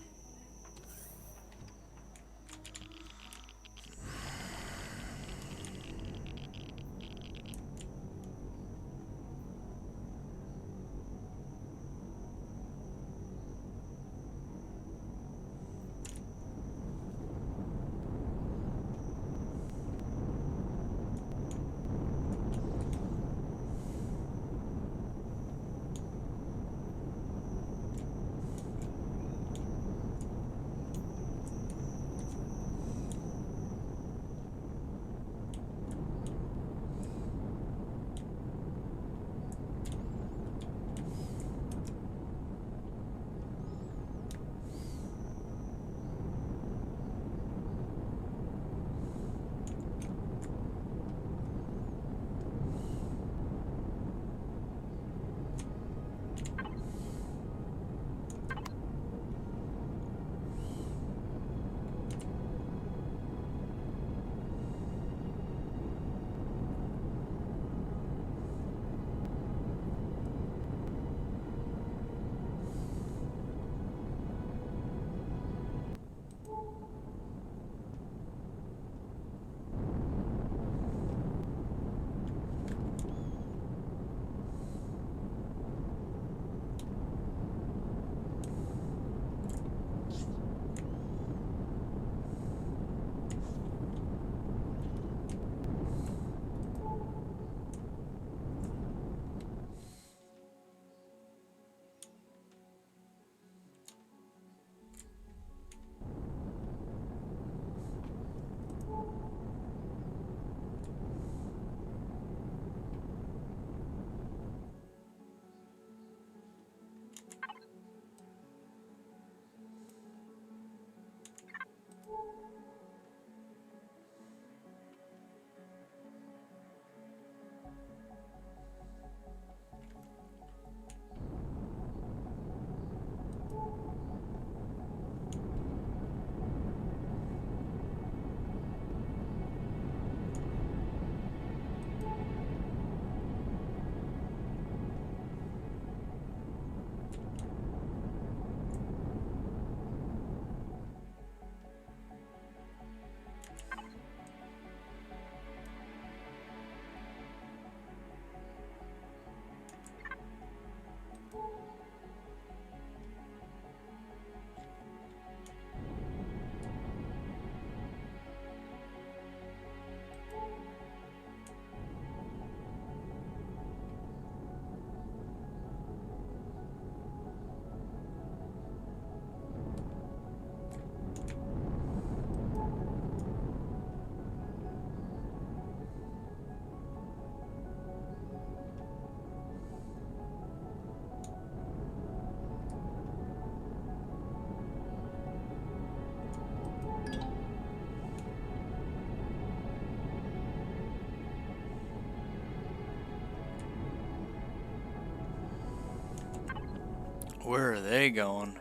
Where are they going?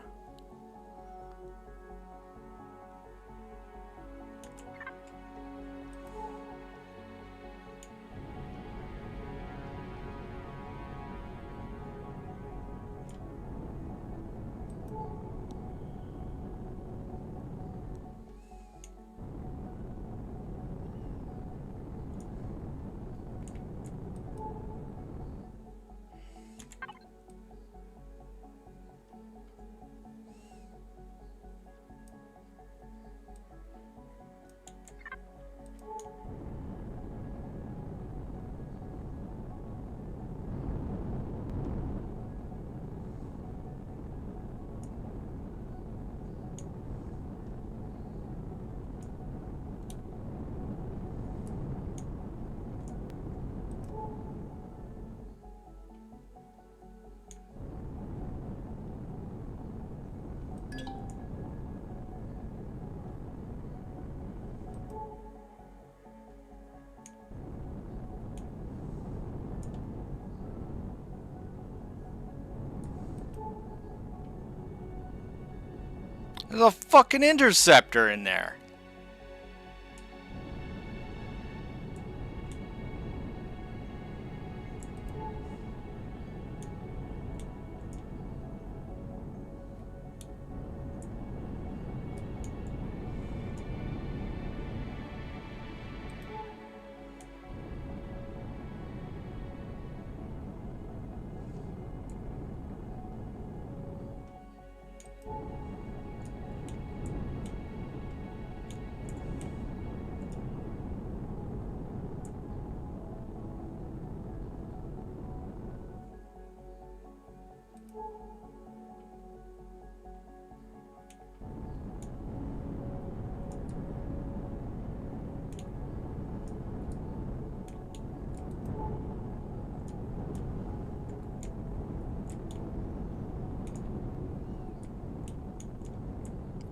There's a fucking interceptor in there.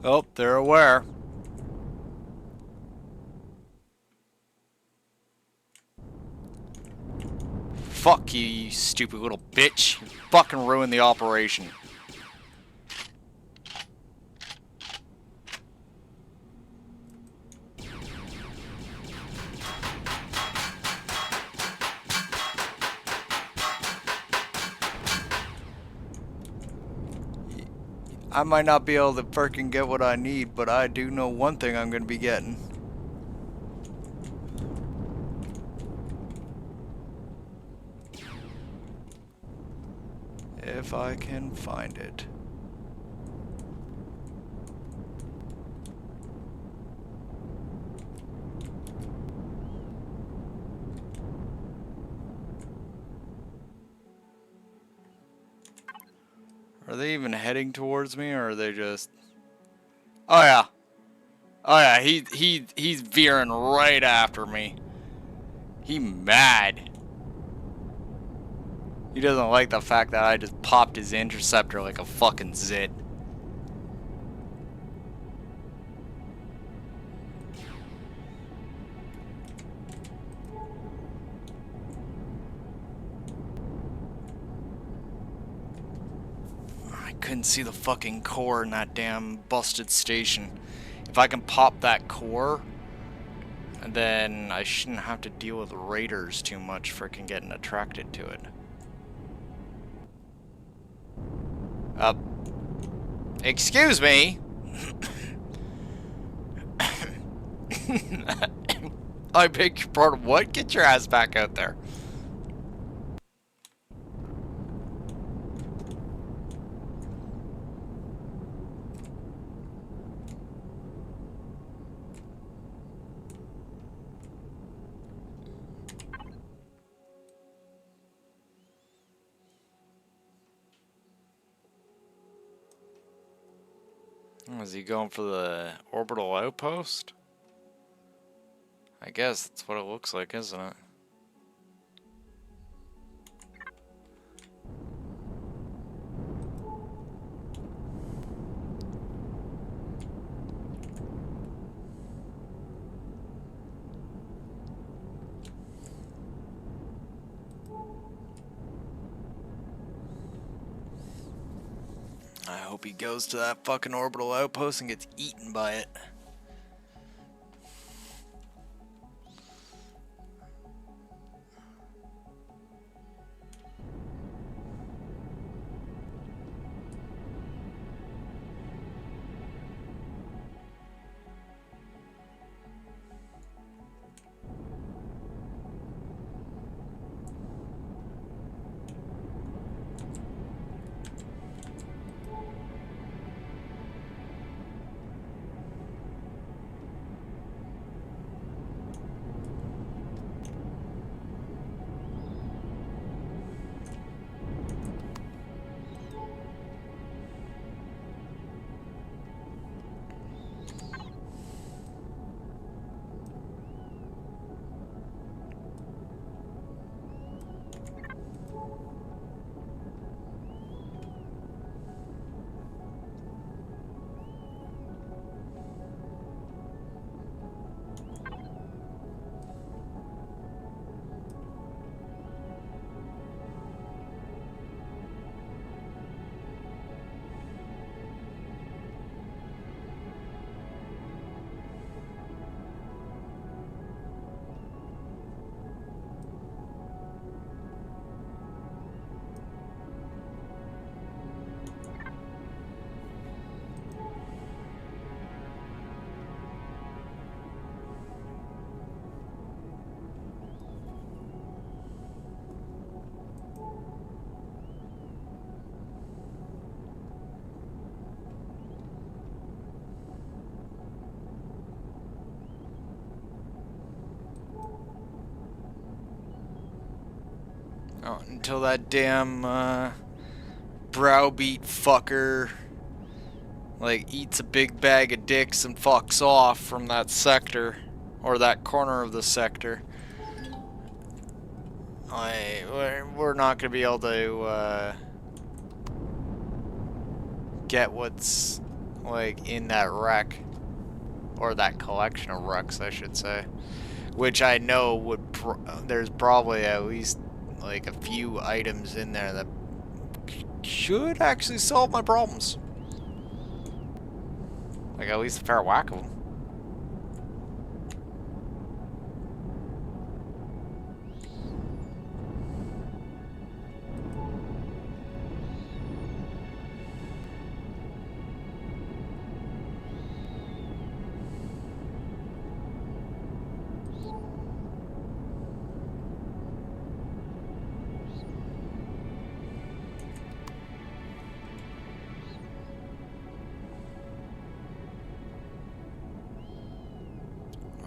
Oh, they're aware. Fuck you, you stupid little bitch. You fucking ruined the operation. I might not be able to freaking get what I need, but I do know one thing I'm gonna be getting. If I can find it. Are they even heading towards me, or are they just... Oh yeah. Oh yeah, he's veering right after me. He mad. He doesn't like the fact that I just popped his interceptor like a fucking zit. I couldn't see the fucking core in that damn busted station. If I can pop that core, then I shouldn't have to deal with raiders too much freaking getting attracted to it. Excuse me? I beg your pardon, what? Get your ass back out there. Is he going for the orbital outpost? I guess that's what it looks like, isn't it? I hope he goes to that fucking orbital outpost and gets eaten by it. Until that damn browbeat fucker like eats a big bag of dicks and fucks off from that sector or that corner of the sector. We're not gonna be able to get what's like in that wreck, or that collection of wrecks, I should say. Which I know would there's probably at least like a few items in there that should actually solve my problems. Like at least a fair whack of them.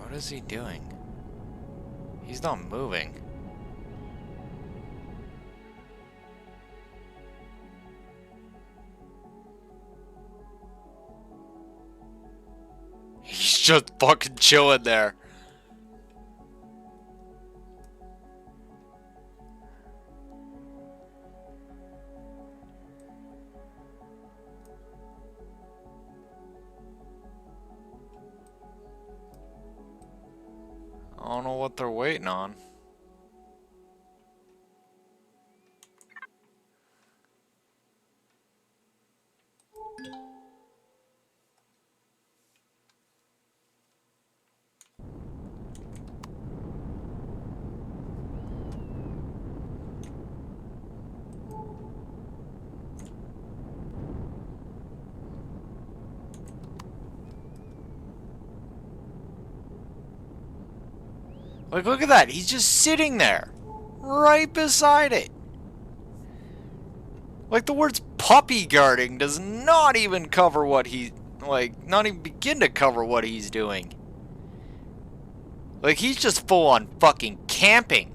What is he doing? He's not moving. He's just fucking chilling there. I don't know what they're waiting on. Like, look at that. He's just sitting there. Right beside it. Like, the words puppy guarding does not even cover what he... Like, not even begin to cover what he's doing. Like, he's just full on fucking camping.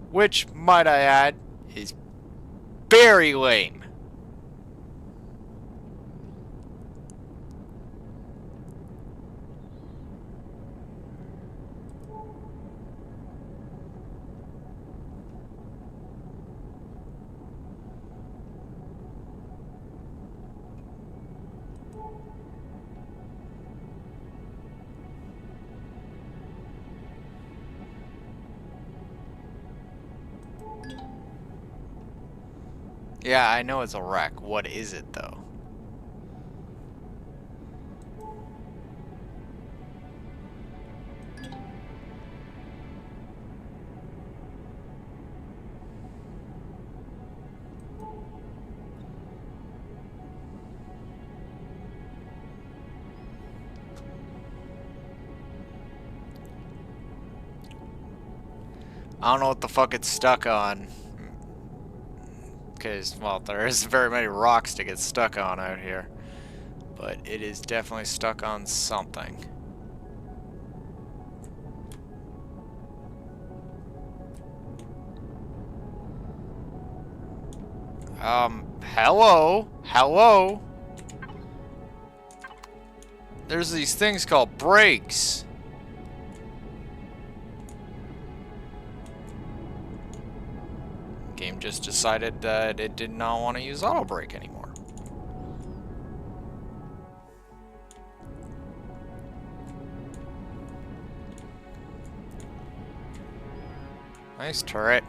Which, might I add, is very lame. Yeah, I know it's a wreck. What is it, though? I don't know what the fuck it's stuck on. Because, well, there isn't very many rocks to get stuck on out here. But it is definitely stuck on something. Hello? Hello? There's these things called brakes. Game just decided that it did not want to use auto brake anymore. Nice turret.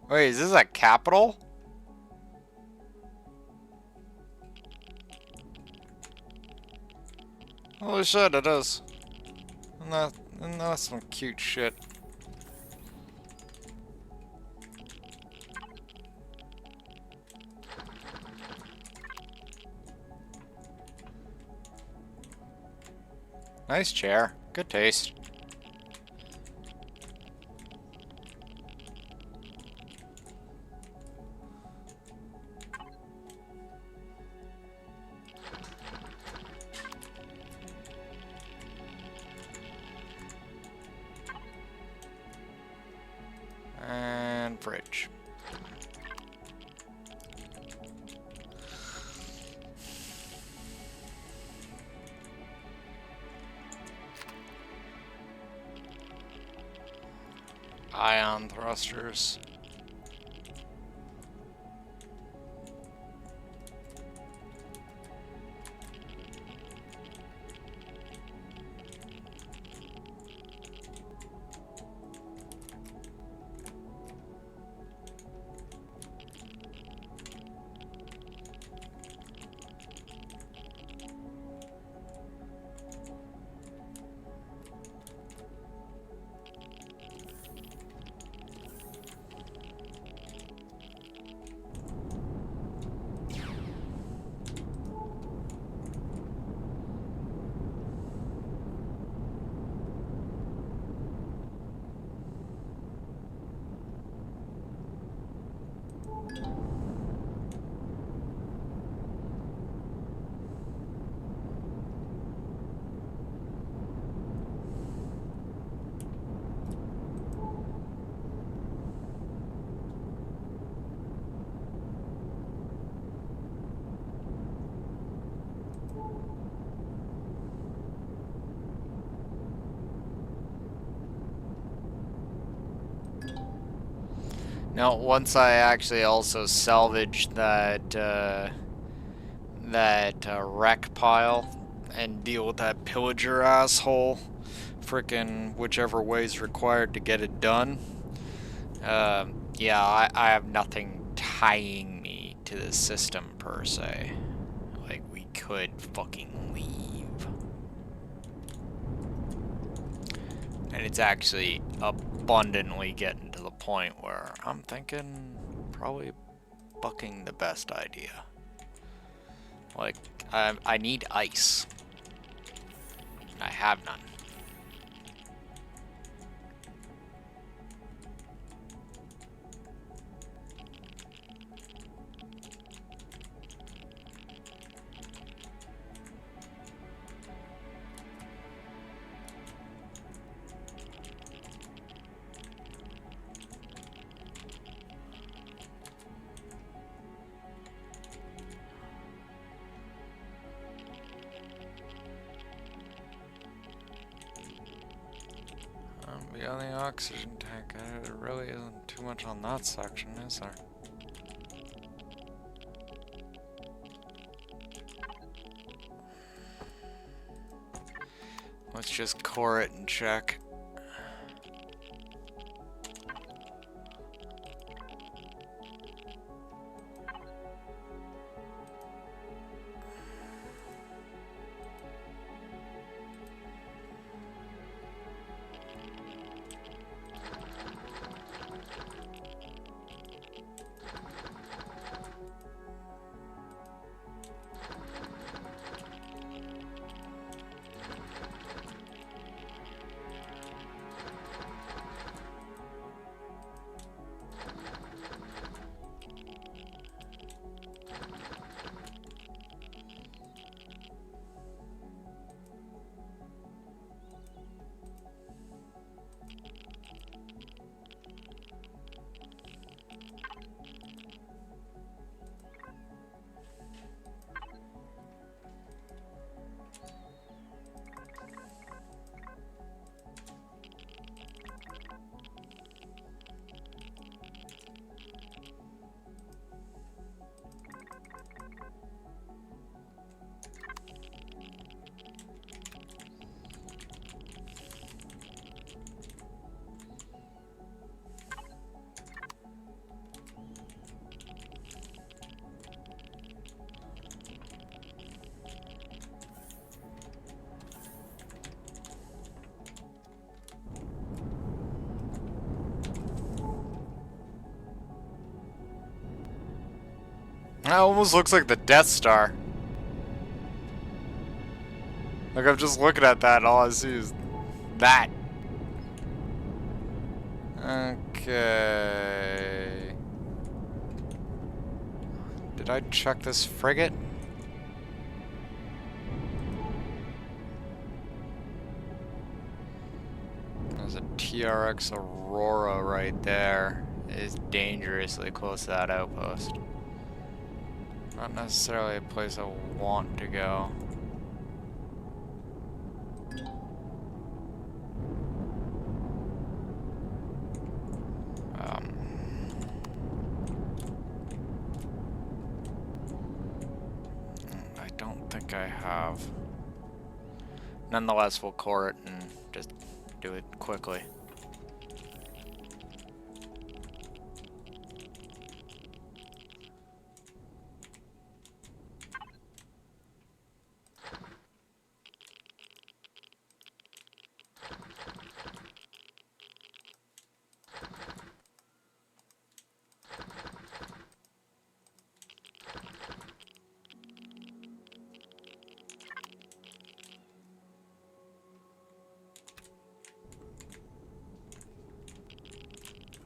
Wait, is this a capital? Holy shit, it is. And that's some cute shit. Nice chair. Good taste. And fridge. Ion thrusters. Now, once I actually also salvage that wreck pile and deal with that pillager asshole, frickin' whichever way's required to get it done. Yeah, I have nothing tying me to the system per se. Like, we could fucking leave. And it's actually abundantly getting to the point where I'm thinking probably bucking the best idea. Like, I need ice. I have none. Beyond the oxygen tank, there really isn't too much on that section, is there? Let's just core it and check. That almost looks like the Death Star. Like, I'm just looking at that, and all I see is that. Okay. Did I check this frigate? There's a TRX Aurora right there. It is dangerously close to that outpost. Not necessarily a place I want to go. Um, I don't think I have. Nonetheless, we'll core it and just do it quickly.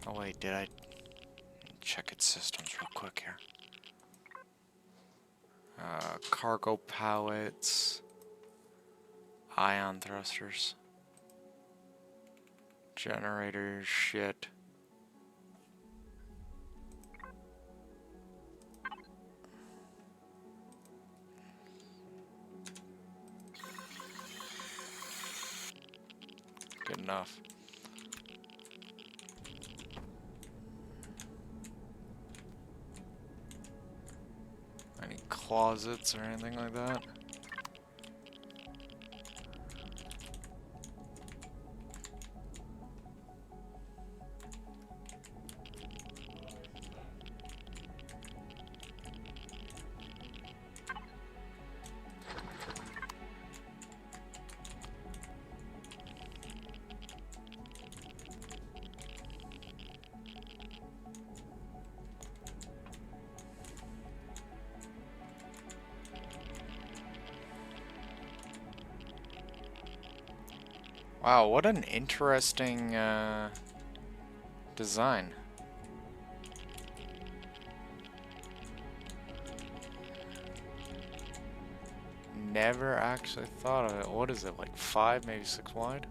Oh wait, did I check its systems real quick here? Cargo pallets, ion thrusters, generators, shit. Good enough. Any closets or anything like that? Wow, what an interesting design. Never actually thought of it. What is it, like 5, maybe 6 wide?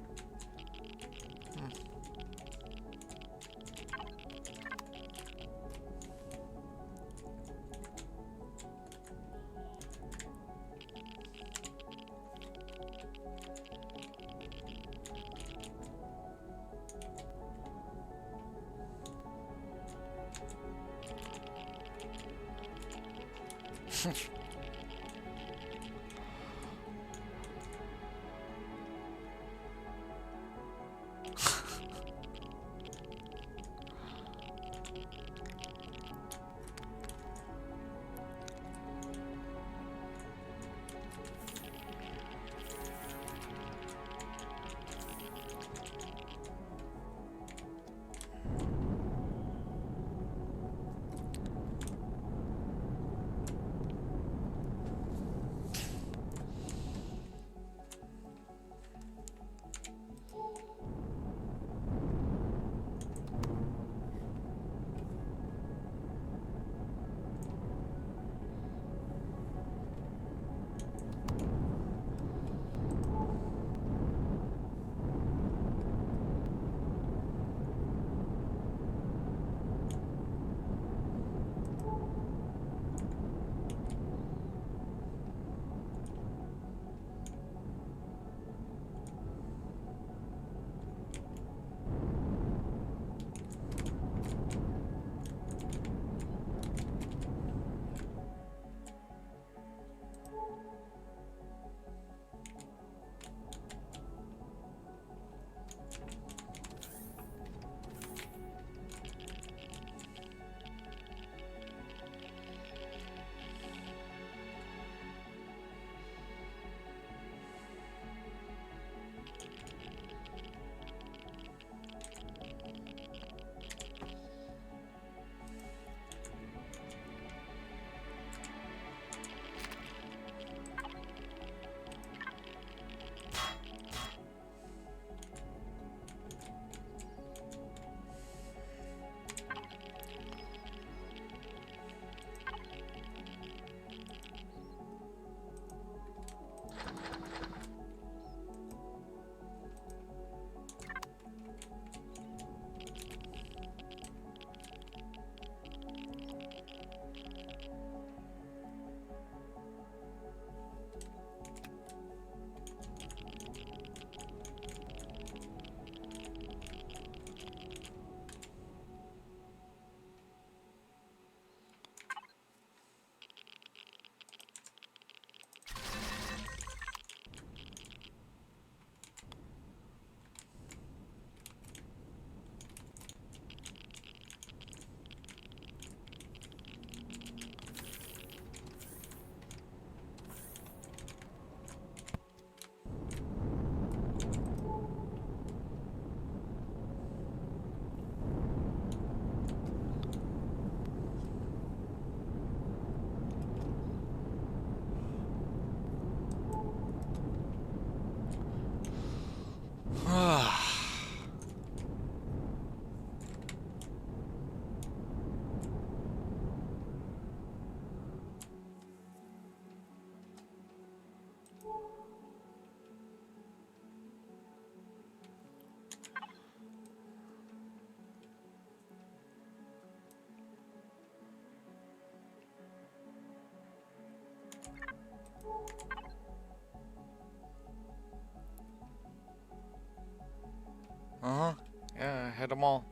Uh-huh. Yeah, hit them all.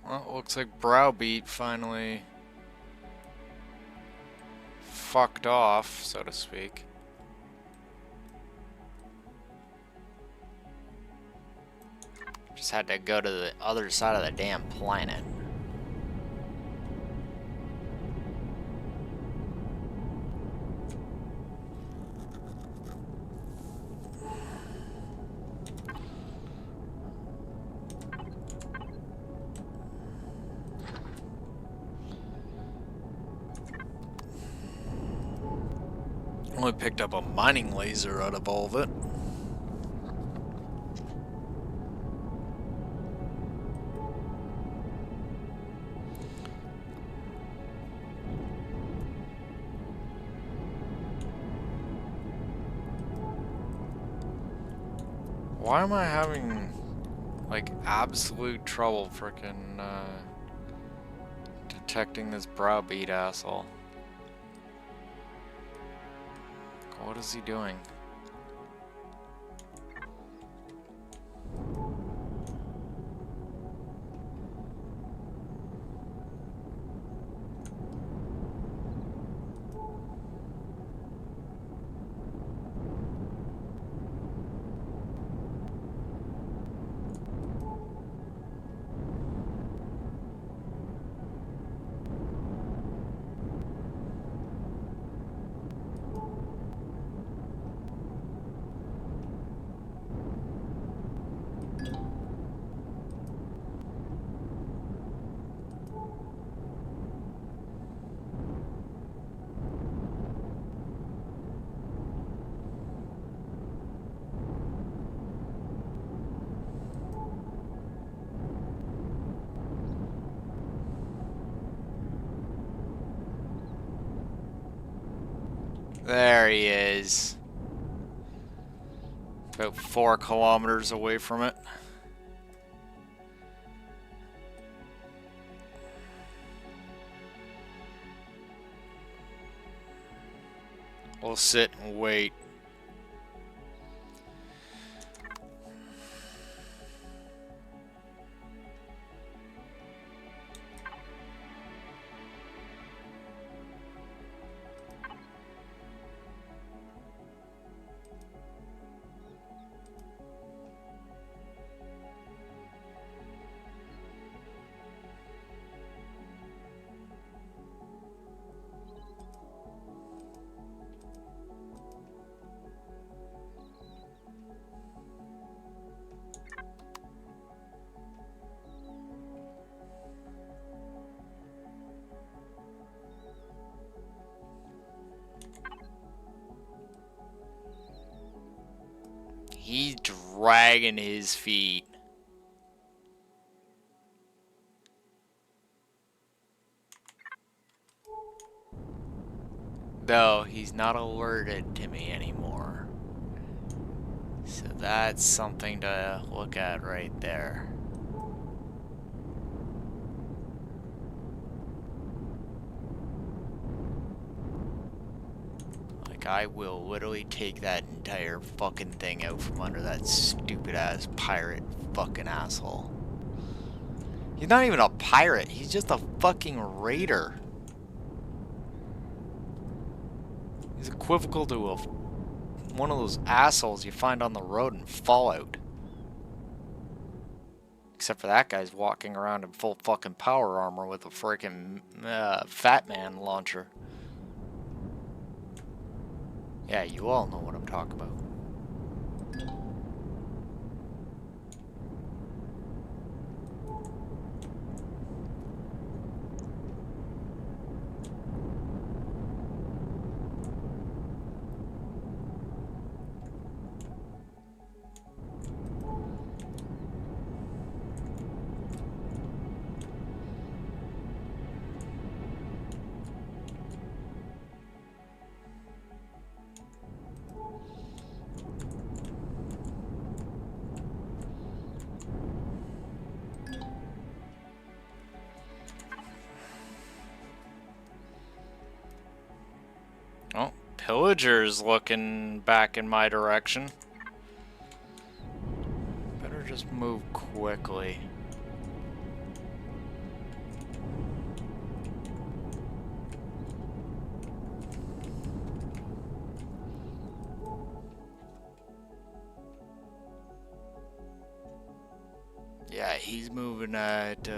Well, it looks like Browbeat finally fucked off, so to speak. Just had to go to the other side of the damn planet. Only picked up a mining laser out of all of it. Why am I having, like, absolute trouble frickin' detecting this Browbeat asshole? What is he doing? There he is. About 4 kilometers away from it. We'll sit and wait. He's dragging his feet. Though he's not alerted to me anymore. So that's something to look at right there. Like, I will literally take that entire fucking thing out from under that stupid ass pirate fucking asshole. He's not even a pirate, he's just a fucking raider. He's equivocal to one of those assholes you find on the road in Fallout. Except for that guy's walking around in full fucking power armor with a freaking Fat Man launcher. Yeah, you all know what I'm talking about. Pillager's looking back in my direction. Better just move quickly. Yeah, he's moving at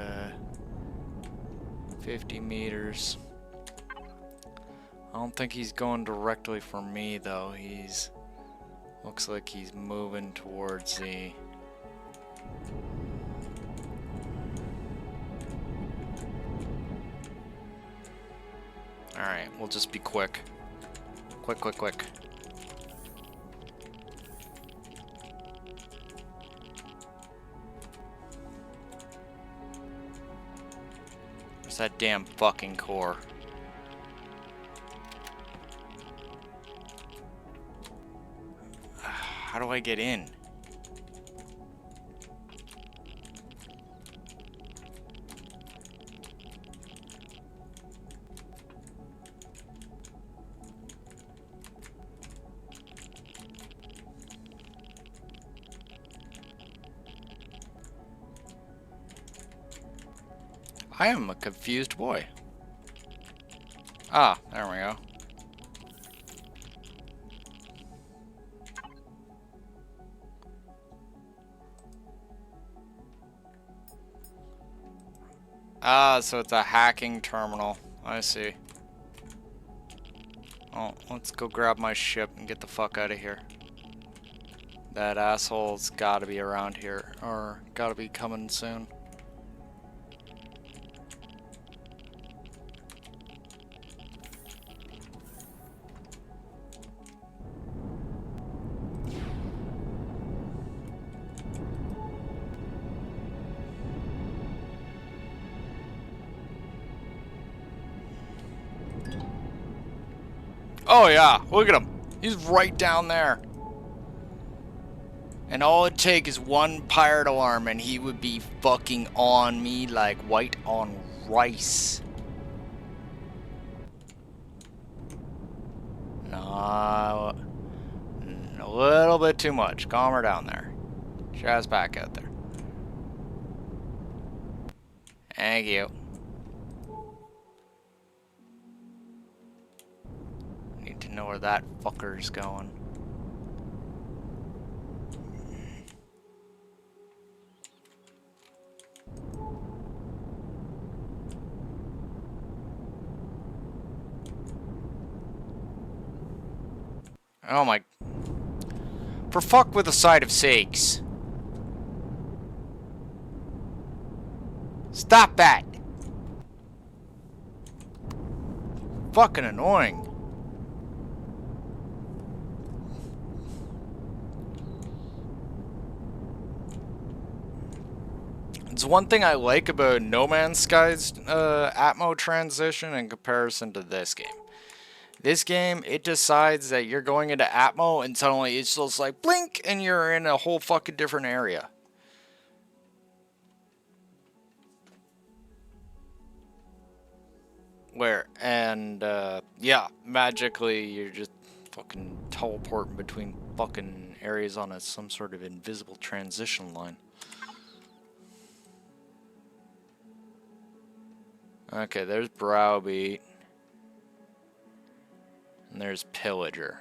50 meters. I don't think he's going directly for me though. Looks like he's moving towards the... Alright, we'll just be quick. Quick, quick, quick. Where's that damn fucking core? How do I get in? I am a confused boy. Ah, there we go. Ah, so it's a hacking terminal. I see. Oh, let's go grab my ship and get the fuck out of here. That asshole's gotta be around here, or gotta be coming soon. Oh yeah, look at him. He's right down there. And all it takes is one pirate alarm and he would be fucking on me like white on rice. No, a little bit too much. Calm her down there. Shaz back out there. Thank you. Need to know where that fucker's going. Oh my... For fuck with a side of sakes. Stop that! Fucking annoying. It's one thing I like about No Man's Sky's Atmo transition in comparison to this game. This game, it decides that you're going into Atmo and suddenly it's just like blink and you're in a whole fucking different area. Yeah, magically you're just fucking teleporting between fucking areas on some sort of invisible transition line. Okay, there's Browbeat. And there's Pillager.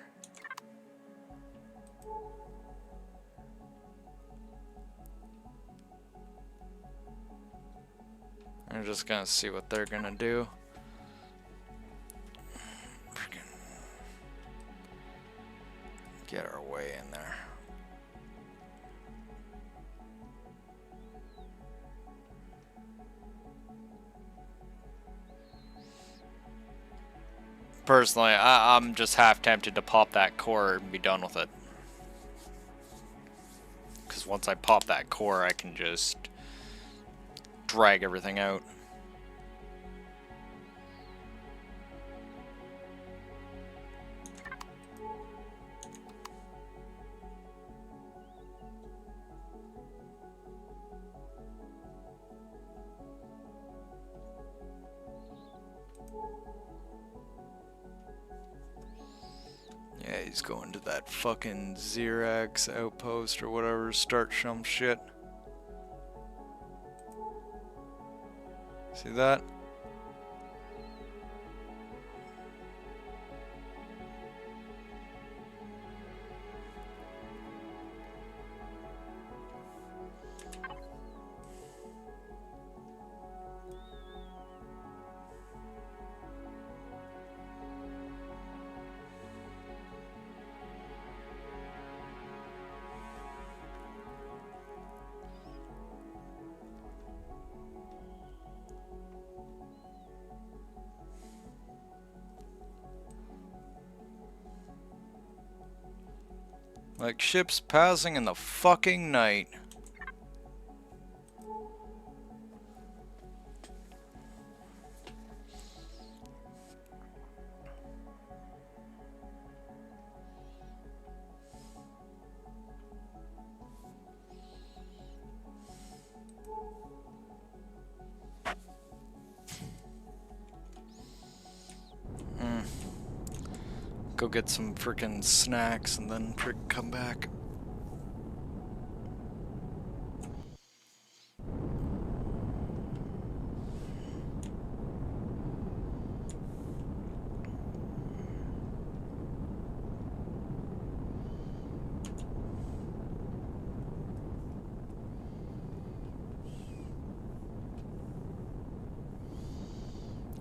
I'm just gonna see what they're gonna do. Get our way in there. Personally, I'm just half tempted to pop that core and be done with it. Because once I pop that core, I can just drag everything out. He's going to that fucking Xerax outpost or whatever, start some shit. See that? Like ships passing in the fucking night. Go get some freaking snacks and then come back.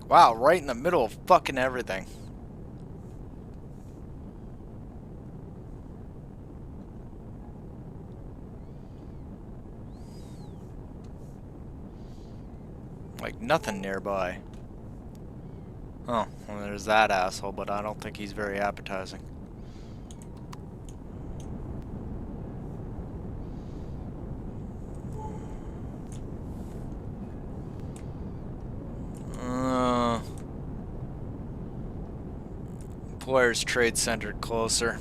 Wow, right in the middle of fucking everything. Like nothing nearby. Oh, well, there's that asshole, but I don't think he's very appetizing. Employers Trade Center closer.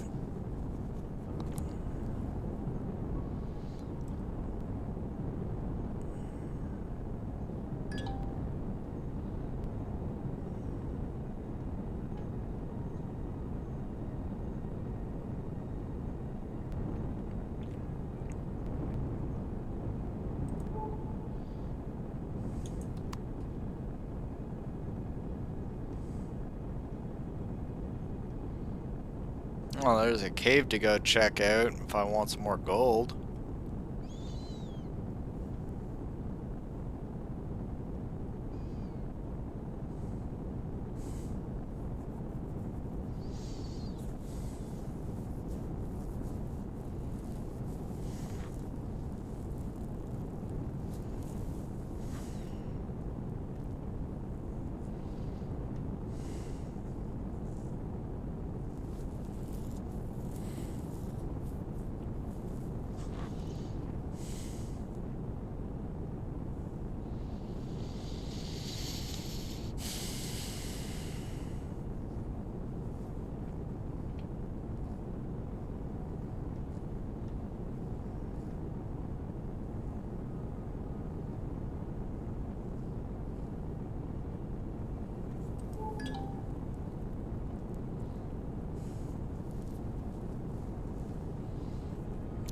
Well, there's a cave to go check out if I want some more gold.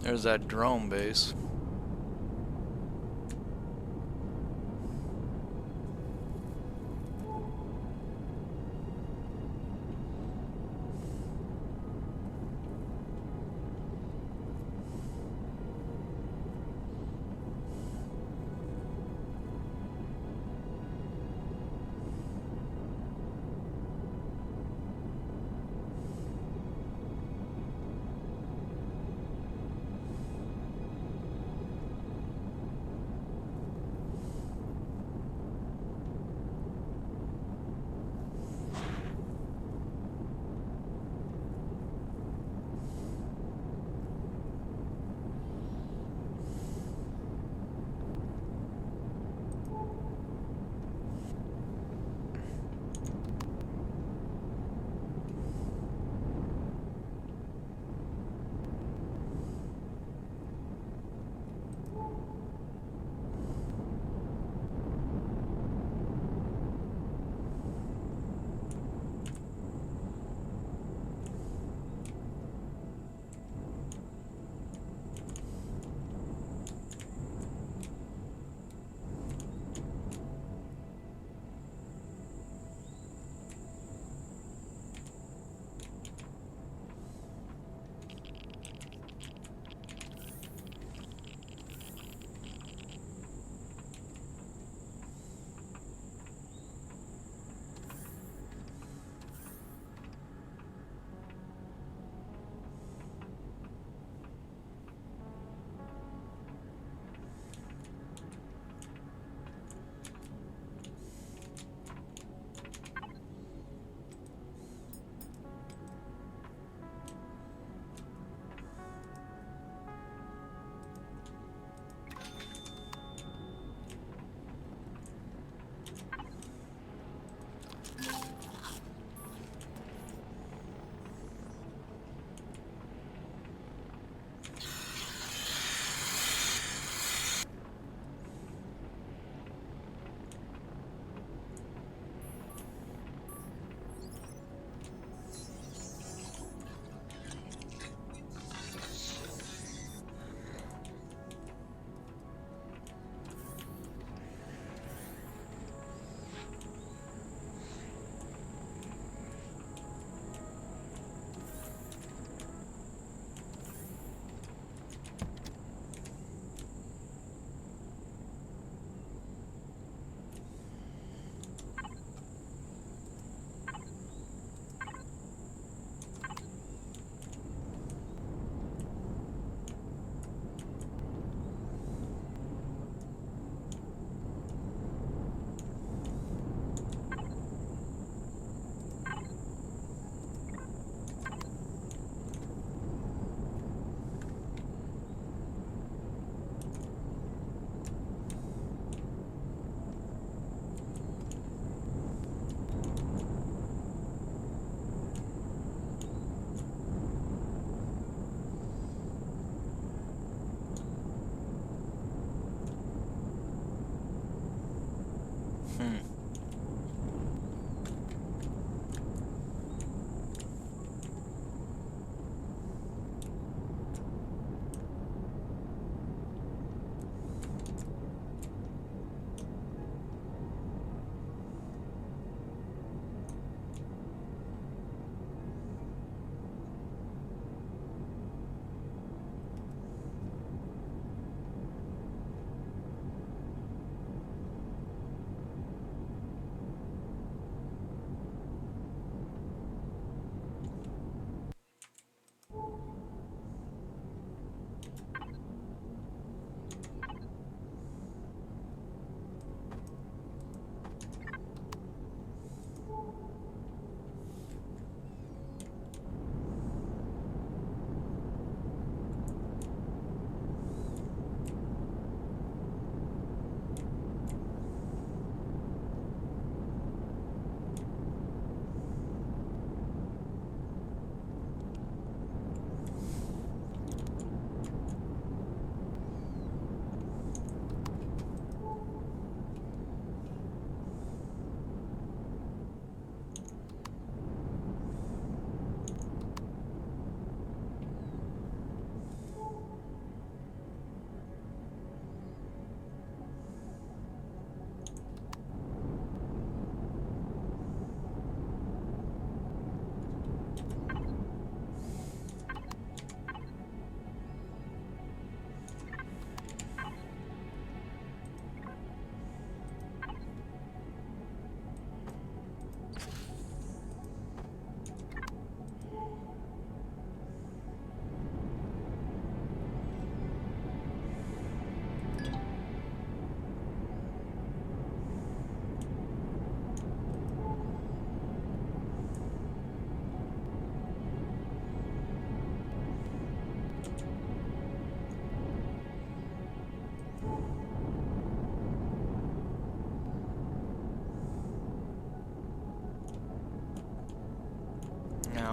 There's that drone base.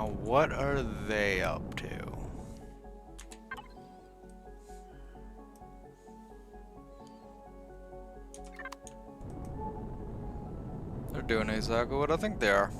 Now, what are they up to? They're doing exactly what I think they are.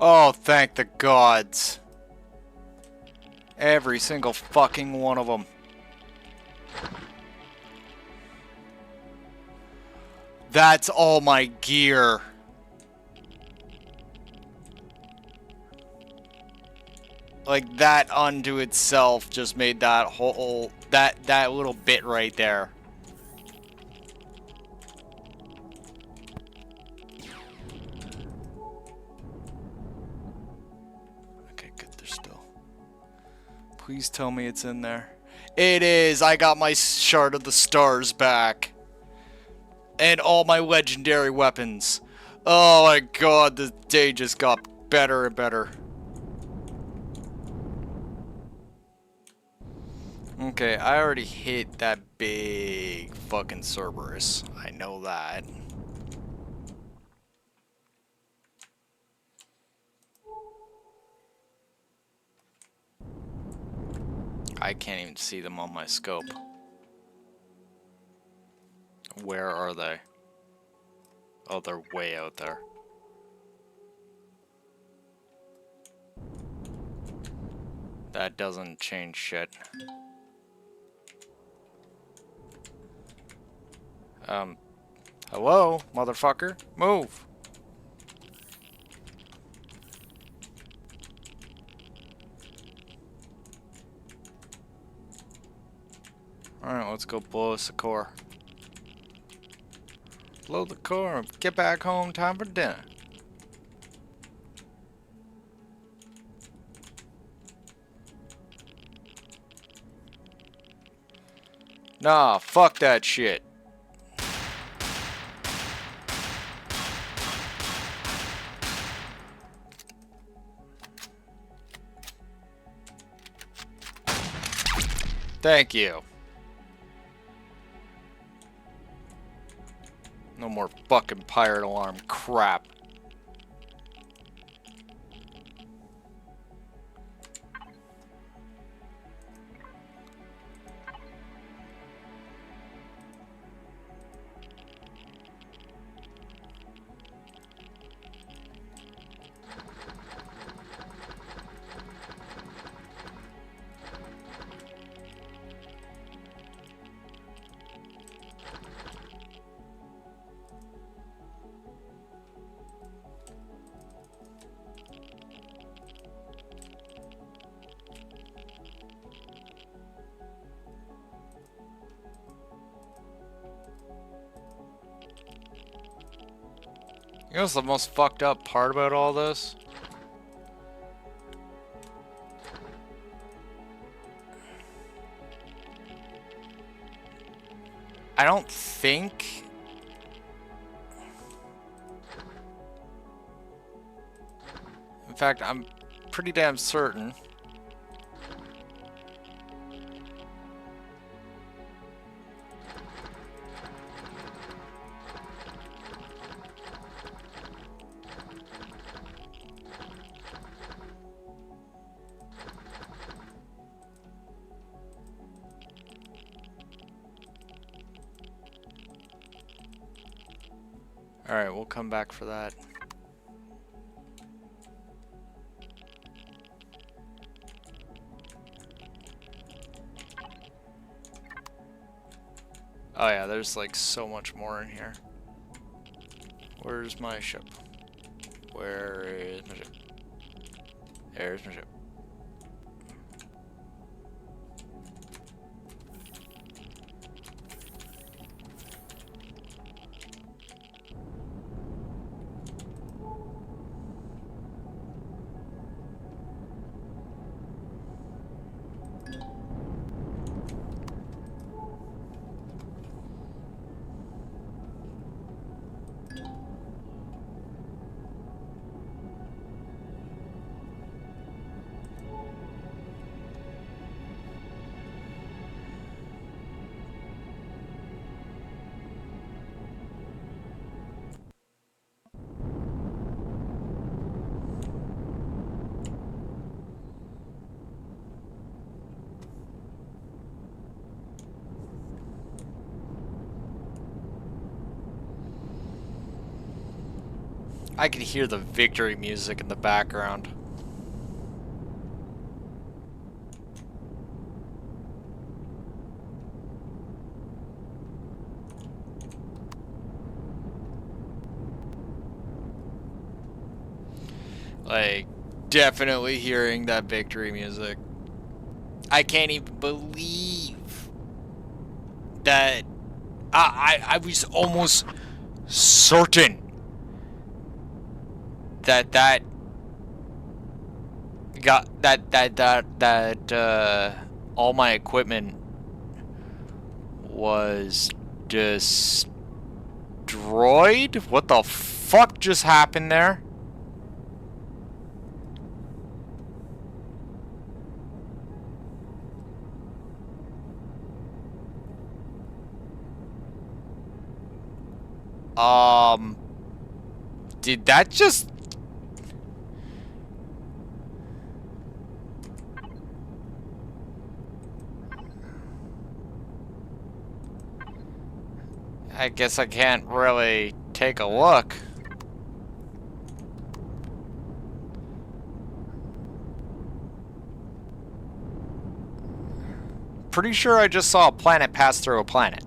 Oh, thank the gods. Every single fucking one of them. That's all my gear. Like, that unto itself just made that whole... That little bit right there. Okay, good, they're still... Please tell me it's in there. It is! I got my Shard of the Stars back. And all my legendary weapons. Oh my god, the day just got better and better. Okay, I already hit that big fucking Cerberus. I know that. I can't even see them on my scope. Where are they? Oh, they're way out there. That doesn't change shit. Hello, motherfucker? Move! Alright, let's go blow us a core. Blow the core, get back home, time for dinner. Nah, fuck that shit. Thank you. No more fucking pirate alarm crap. You know what's the most fucked up part about all this? I don't think... In fact, I'm pretty damn certain. Alright, we'll come back for that. Oh yeah, there's like so much more in here. Where's my ship? Where is my ship? There's my ship. I could hear the victory music in the background. Like, definitely hearing that victory music. I can't even believe that I was almost certain that all my equipment was destroyed. What the fuck just happened there? Did that just... I guess I can't really take a look. Pretty sure I just saw a planet pass through a planet.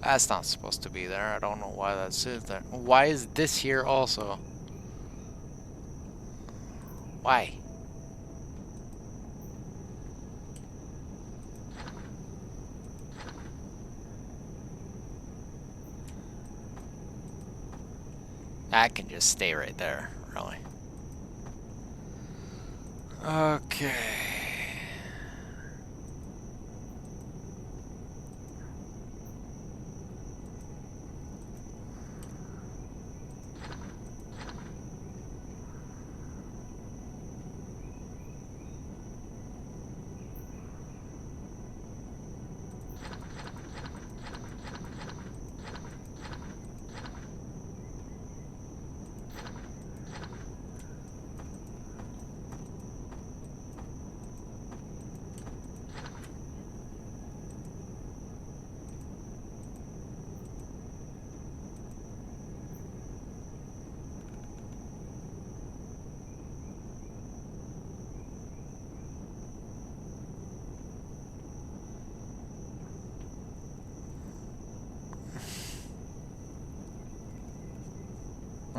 That's not supposed to be there. I don't know why that sits there. Why is this here also? Why? That can just stay right there, really. Okay.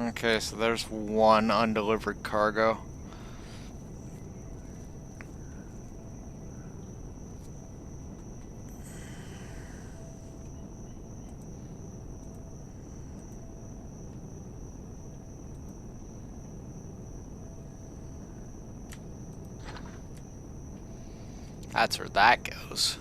Okay, so there's one undelivered cargo. That's where that goes.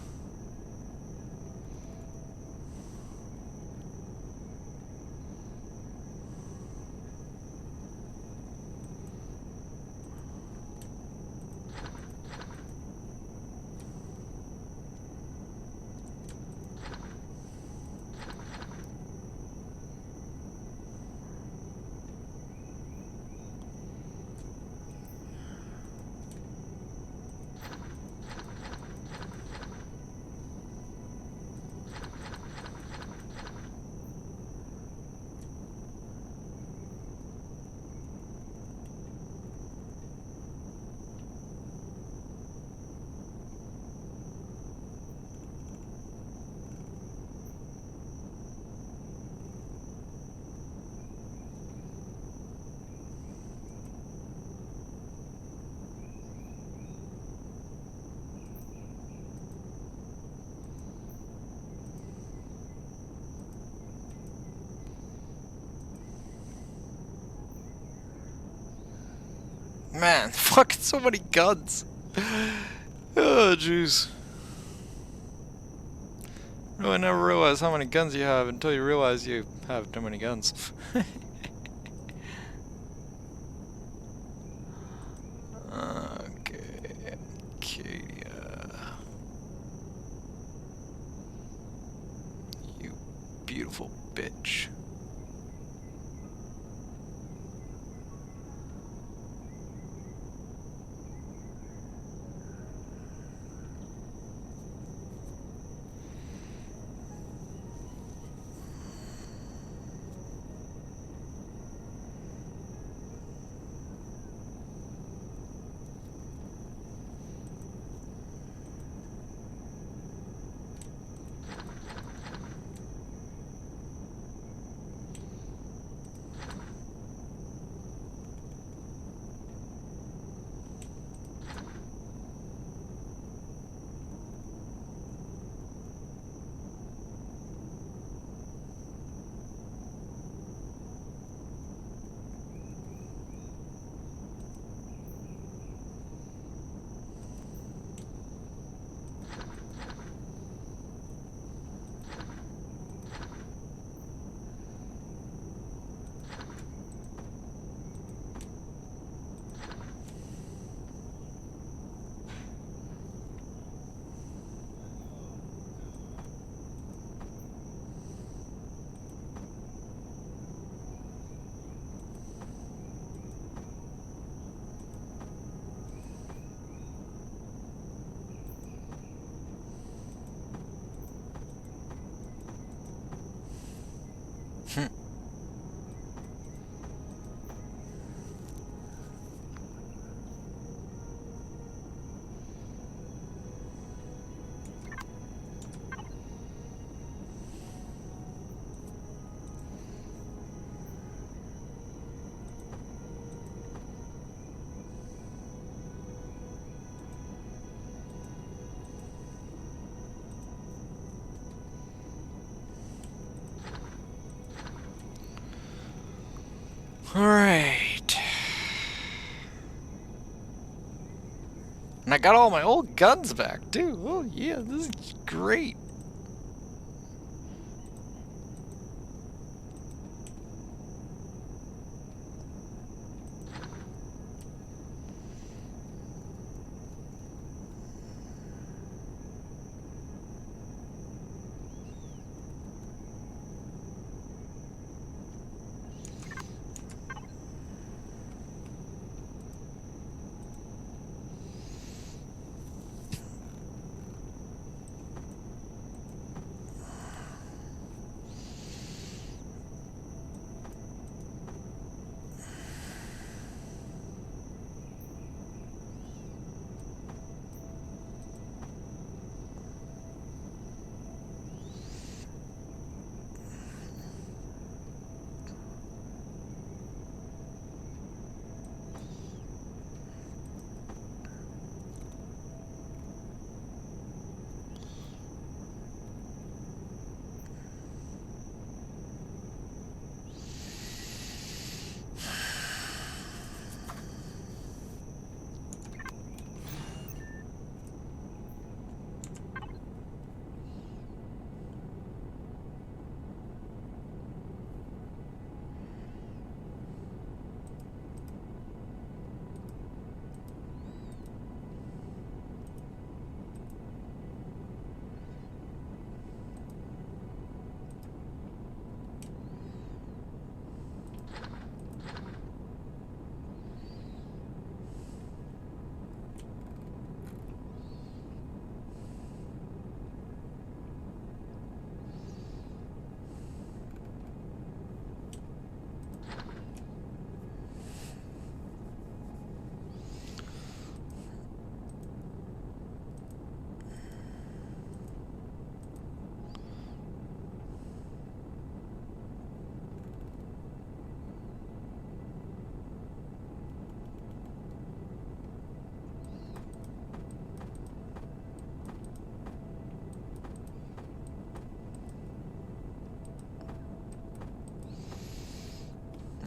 Man, fucking so many guns. Oh, jeez. I never realized how many guns you have until you realize you have too many guns. Okay, Acadia. You beautiful bitch. Alright. And I got all my old guns back, too. Oh, yeah, this is great.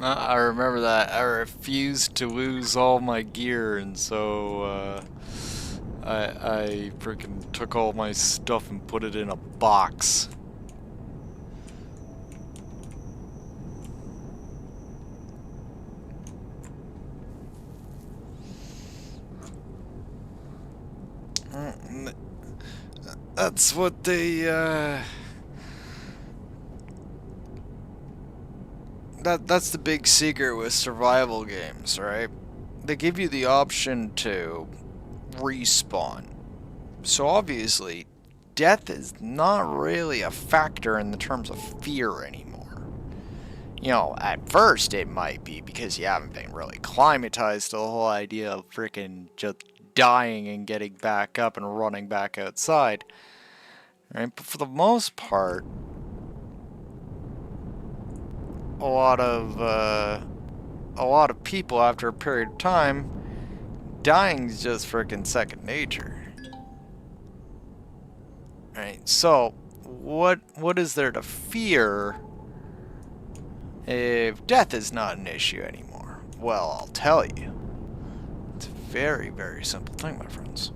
I remember that. I refused to lose all my gear, and so I freaking took all my stuff and put it in a box. That's what that's the big secret with survival games, right? They give you the option to respawn. So obviously, death is not really a factor in the terms of fear anymore. You know, at first it might be because you haven't been really climatized to the whole idea of freaking just dying and getting back up and running back outside. Right? But for the most part, a lot of people after a period of time, dying's just freaking second nature. Right? So, what is there to fear if death is not an issue anymore? Well, I'll tell you. It's a very, very simple thing, my friends.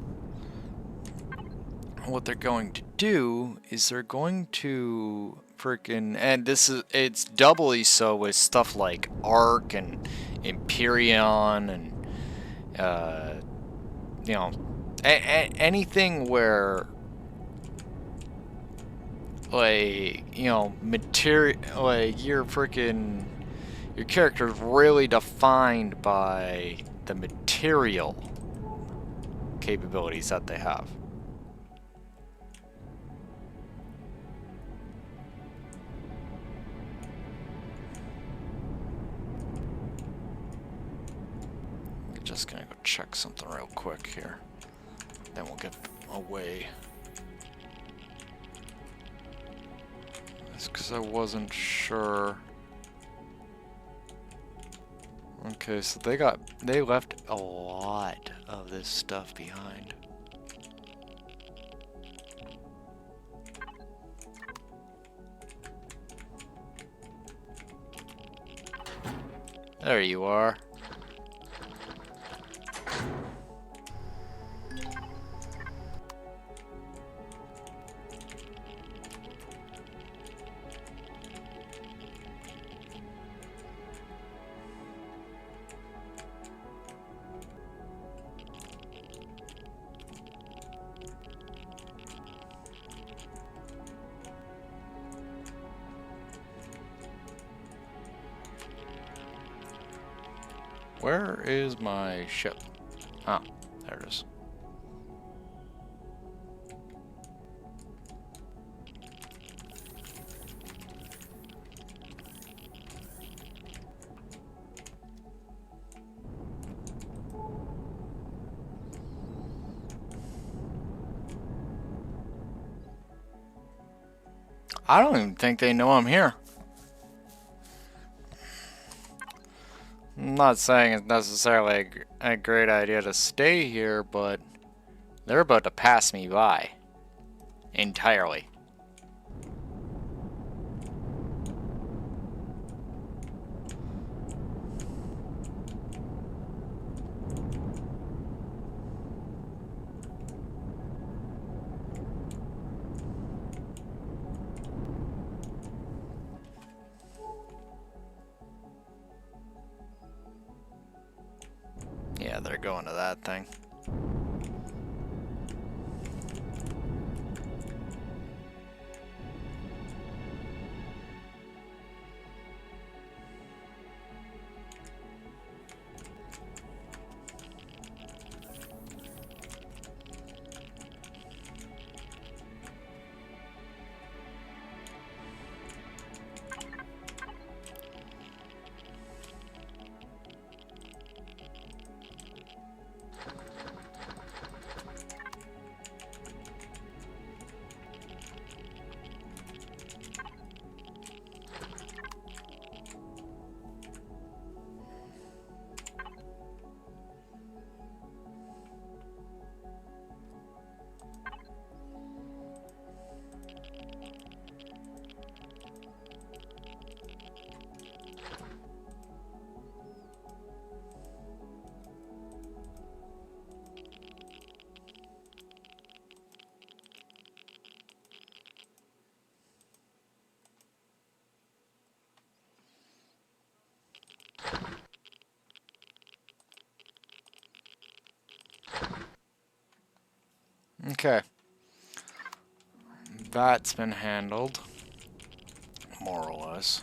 What they're going to do is they're going to freaking, and it's doubly so with stuff like Ark and Empyrean and you know, anything where, like, you know, material, like your character's really defined by the material capabilities that they have. Just gonna go check something real quick here. Then we'll get away. That's because I wasn't sure. Okay, so they left a lot of this stuff behind. There you are. Where is my ship? Ah, there it is. I don't even think they know I'm here. I'm not saying it's necessarily a great idea to stay here, but they're about to pass me by. Entirely. Yeah, they're going to that thing. Okay. That's been handled. More or less.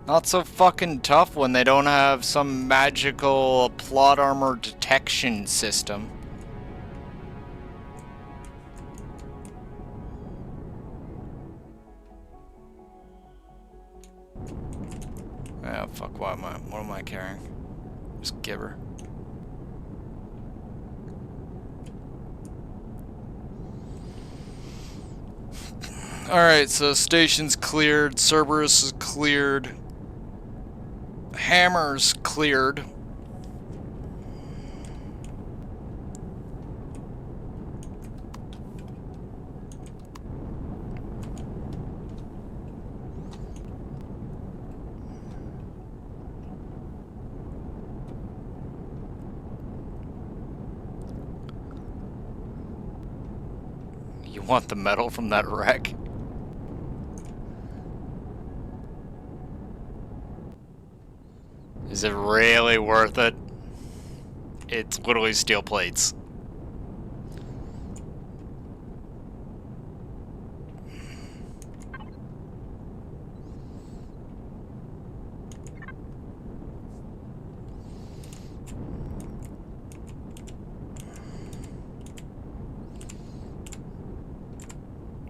Not so fucking tough when they don't have some magical plot armor detection system. Ah, fuck, what am I carrying? Just give her. Alright, so station's cleared, Cerberus is cleared, Hammer's cleared. You want the metal from that wreck? Is it really worth it? It's literally steel plates.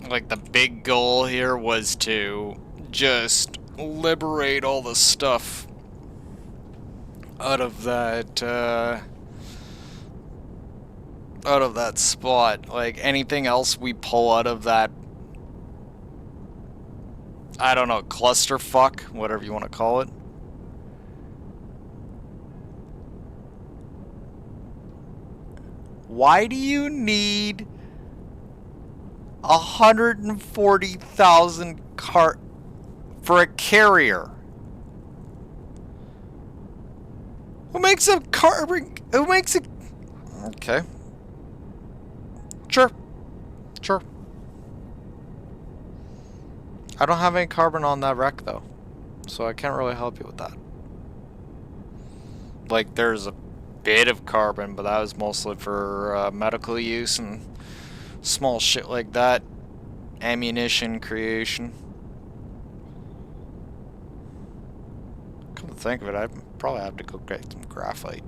Like, the big goal here was to just liberate all the stuff out of that spot. Like, anything else we pull out of that, I don't know, clusterfuck, whatever you want to call it. Why do you need 140,000 cart for a carrier? Who makes a carbon? Who makes a? Okay. Sure. Sure. I don't have any carbon on that wreck though, so I can't really help you with that. Like, there's a bit of carbon, but that was mostly for medical use and small shit like that. Ammunition creation. Come to think of it, I probably have to go get some graphite.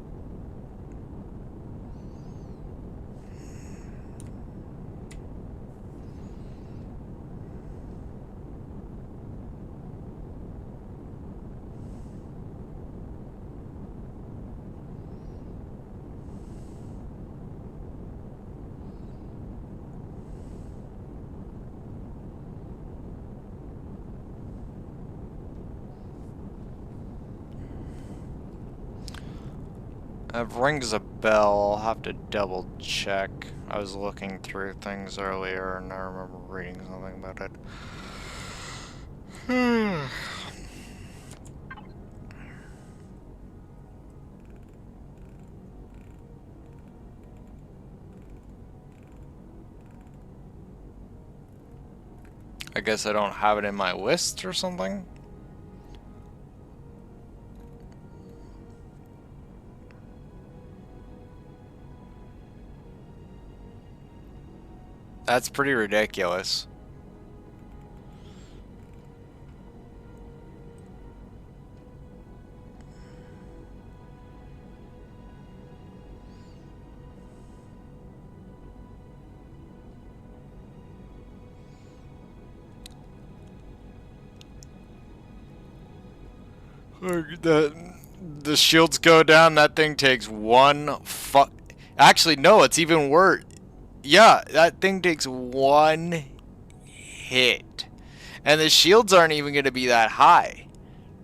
That rings a bell. I'll have to double check. I was looking through things earlier and I remember reading something about it. I guess I don't have it in my list or something. That's pretty ridiculous. The shields go down, that thing takes one Actually, no, it's even worse. Yeah, that thing takes one hit. And the shields aren't even going to be that high.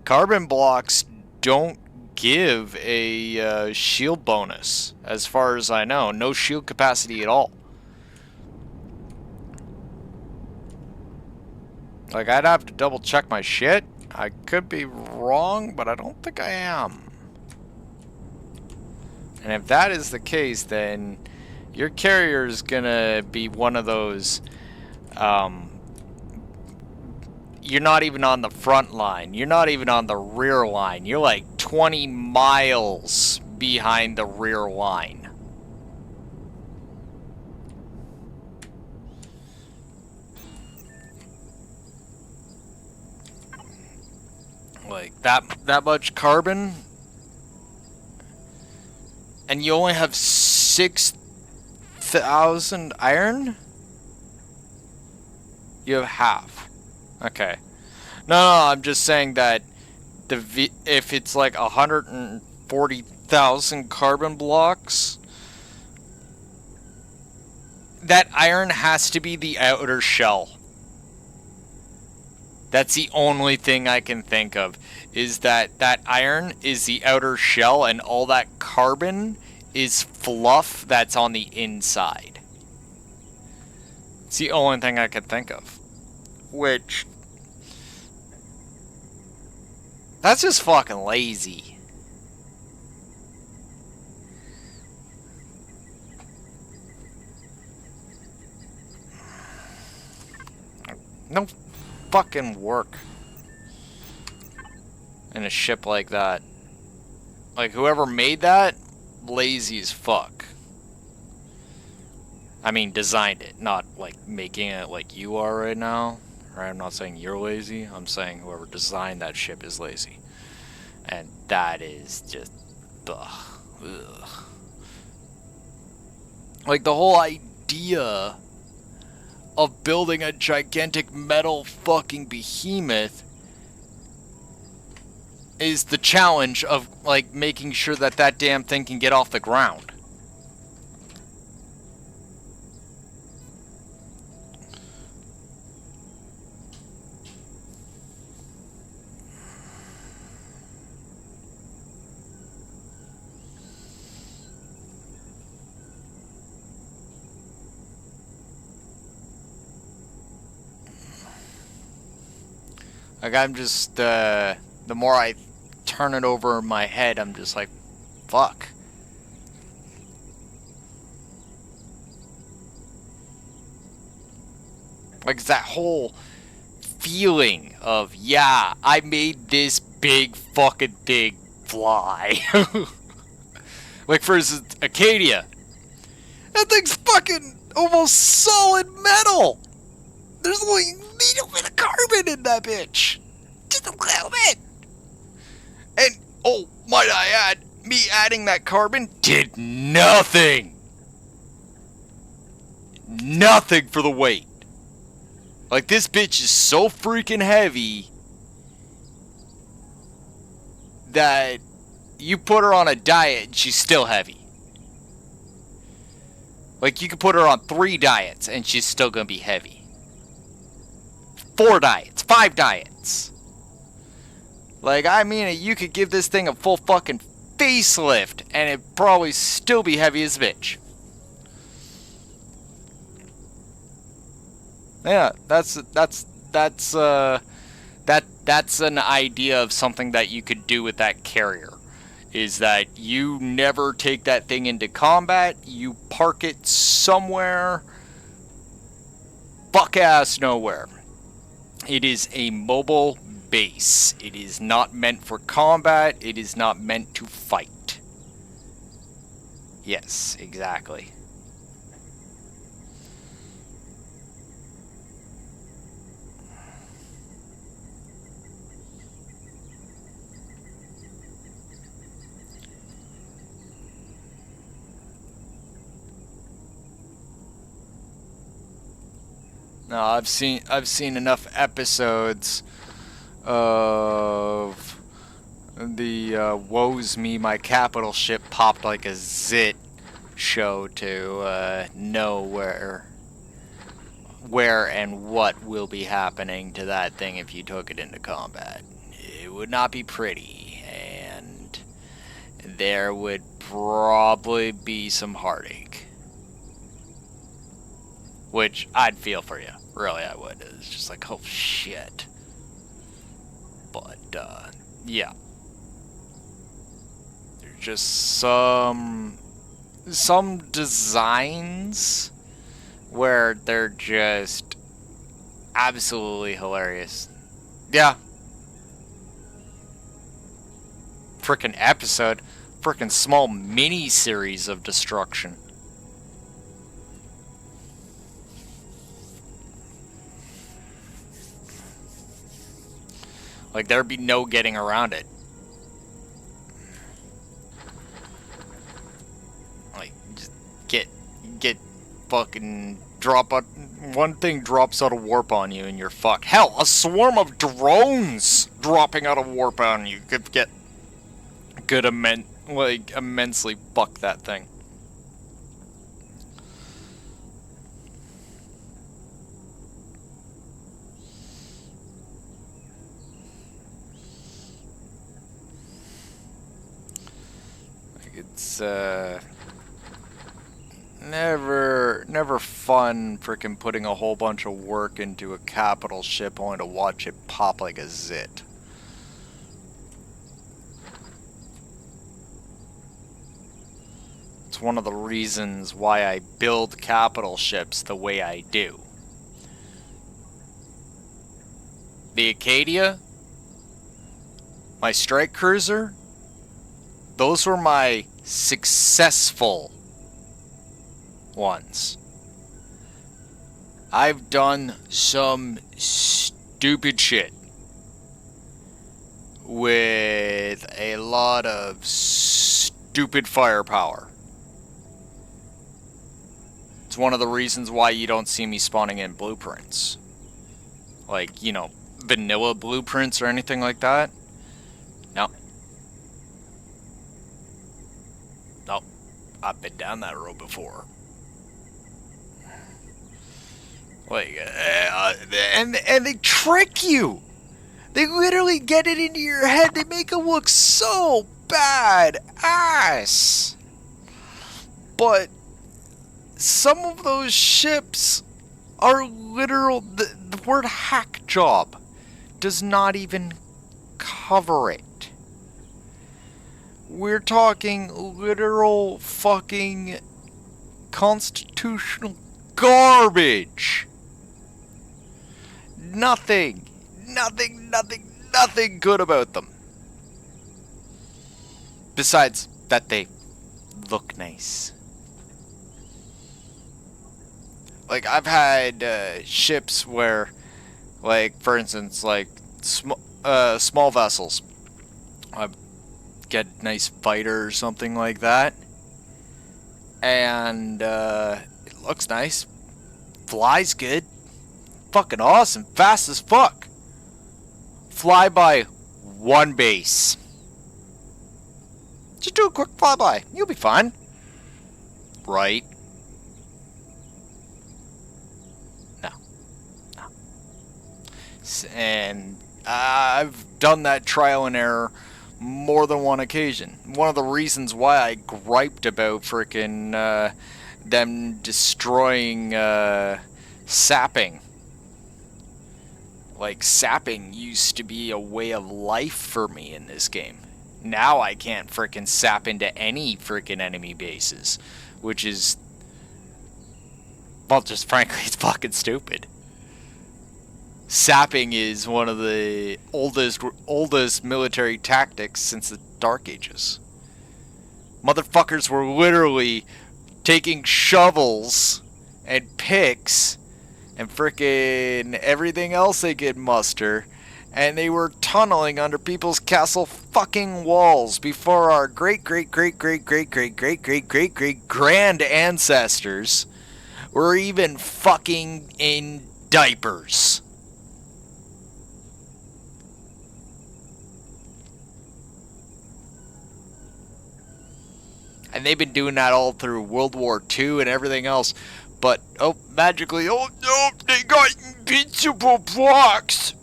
Carbon blocks don't give a shield bonus, as far as I know. No shield capacity at all. Like, I'd have to double check my shit. I could be wrong, but I don't think I am. And if that is the case, then your carrier is gonna be one of those, you're not even on the front line. You're not even on the rear line. You're like 20 miles behind the rear line. like that much carbon, and you only have 6,000 iron? You have half. Okay. No, I'm just saying that if it's like 140,000 carbon blocks, that iron has to be the outer shell. That's the only thing I can think of, is that iron is the outer shell and all that carbon is fluff that's on the inside. It's the only thing I can think of. Which, that's just fucking lazy. No fucking work in a ship like that. Like, whoever made that, lazy as fuck. I mean, designed it, not like making it like you are right now. Right? I'm not saying you're lazy. I'm saying whoever designed that ship is lazy. And that is just, ugh. Like, the whole idea of building a gigantic metal fucking behemoth is the challenge of, like, making sure that that damn thing can get off the ground. Like, I'm just, the more I turn it over in my head, I'm just like, fuck. Like, it's that whole feeling of, yeah, I made this big fucking thing fly. Like, for instance, Acadia. That thing's fucking almost solid metal. There's only a little bit of carbon in that bitch. Just a little bit. And, oh, might I add, me adding that carbon did nothing. Nothing for the weight. Like, this bitch is so freaking heavy that you put her on a diet and she's still heavy. Like, you could put her on 3 diets and she's still gonna be heavy. 4 diets, 5 diets. Like, I mean, you could give this thing a full fucking facelift and it'd probably still be heavy as a bitch. Yeah, that's an idea of something that you could do with that carrier. Is that you never take that thing into combat, you park it somewhere fuck ass nowhere. It is a mobile base. It is not meant for combat. It is not meant to fight. Yes, exactly. No, I've seen enough episodes of the woes me my capital ship popped like a zit show to know where and what will be happening to that thing if you took it into combat. It would not be pretty, and there would probably be some heartache. Which I'd feel for you. Really, I would. It's just like, oh shit. But, yeah. There's just some designs where they're just absolutely hilarious. Yeah. Frickin' episode. Frickin' small mini-series of destruction. Like, there'd be no getting around it. Like, just get fucking drop out. One thing drops out of warp on you and you're fucked. Hell, a swarm of drones dropping out of warp on you could immensely fuck that thing. Like, it's never fun frickin' putting a whole bunch of work into a capital ship only to watch it pop like a zit. It's one of the reasons why I build capital ships the way I do. The Acadia, my strike cruiser, those were my successful ones. I've done some stupid shit with a lot of stupid firepower. It's one of the reasons why you don't see me spawning in blueprints. Like, you know, vanilla blueprints or anything like that. No. No. I've been down that road before. Like, and they trick you. They literally get it into your head. They make it look so bad ass. But some of those ships are literal. The word hack job does not even cover it. We're talking literal fucking constitutional garbage. Nothing good about them. Besides that they look nice. Like, I've had ships where, like, for instance, like, small vessels. I get a nice fighter or something like that. And it looks nice. Flies good. Fucking awesome. Fast as fuck. Fly by one base. Just do a quick flyby. You'll be fine. Right? No. And I've done that trial and error more than one occasion. One of the reasons why I griped about frickin' them destroying sapping. Like, sapping used to be a way of life for me in this game. Now I can't frickin' sap into any frickin' enemy bases. Which is, well, just frankly, it's fucking stupid. Sapping is one of the oldest military tactics since the Dark Ages. Motherfuckers were literally taking shovels and picks and frickin' everything else they could muster, and they were tunneling under people's castle fucking walls before our great grand ancestors were even fucking in diapers. And they've been doing that all through World War II and everything else. But, oh, magically, oh no, they got invincible blocks.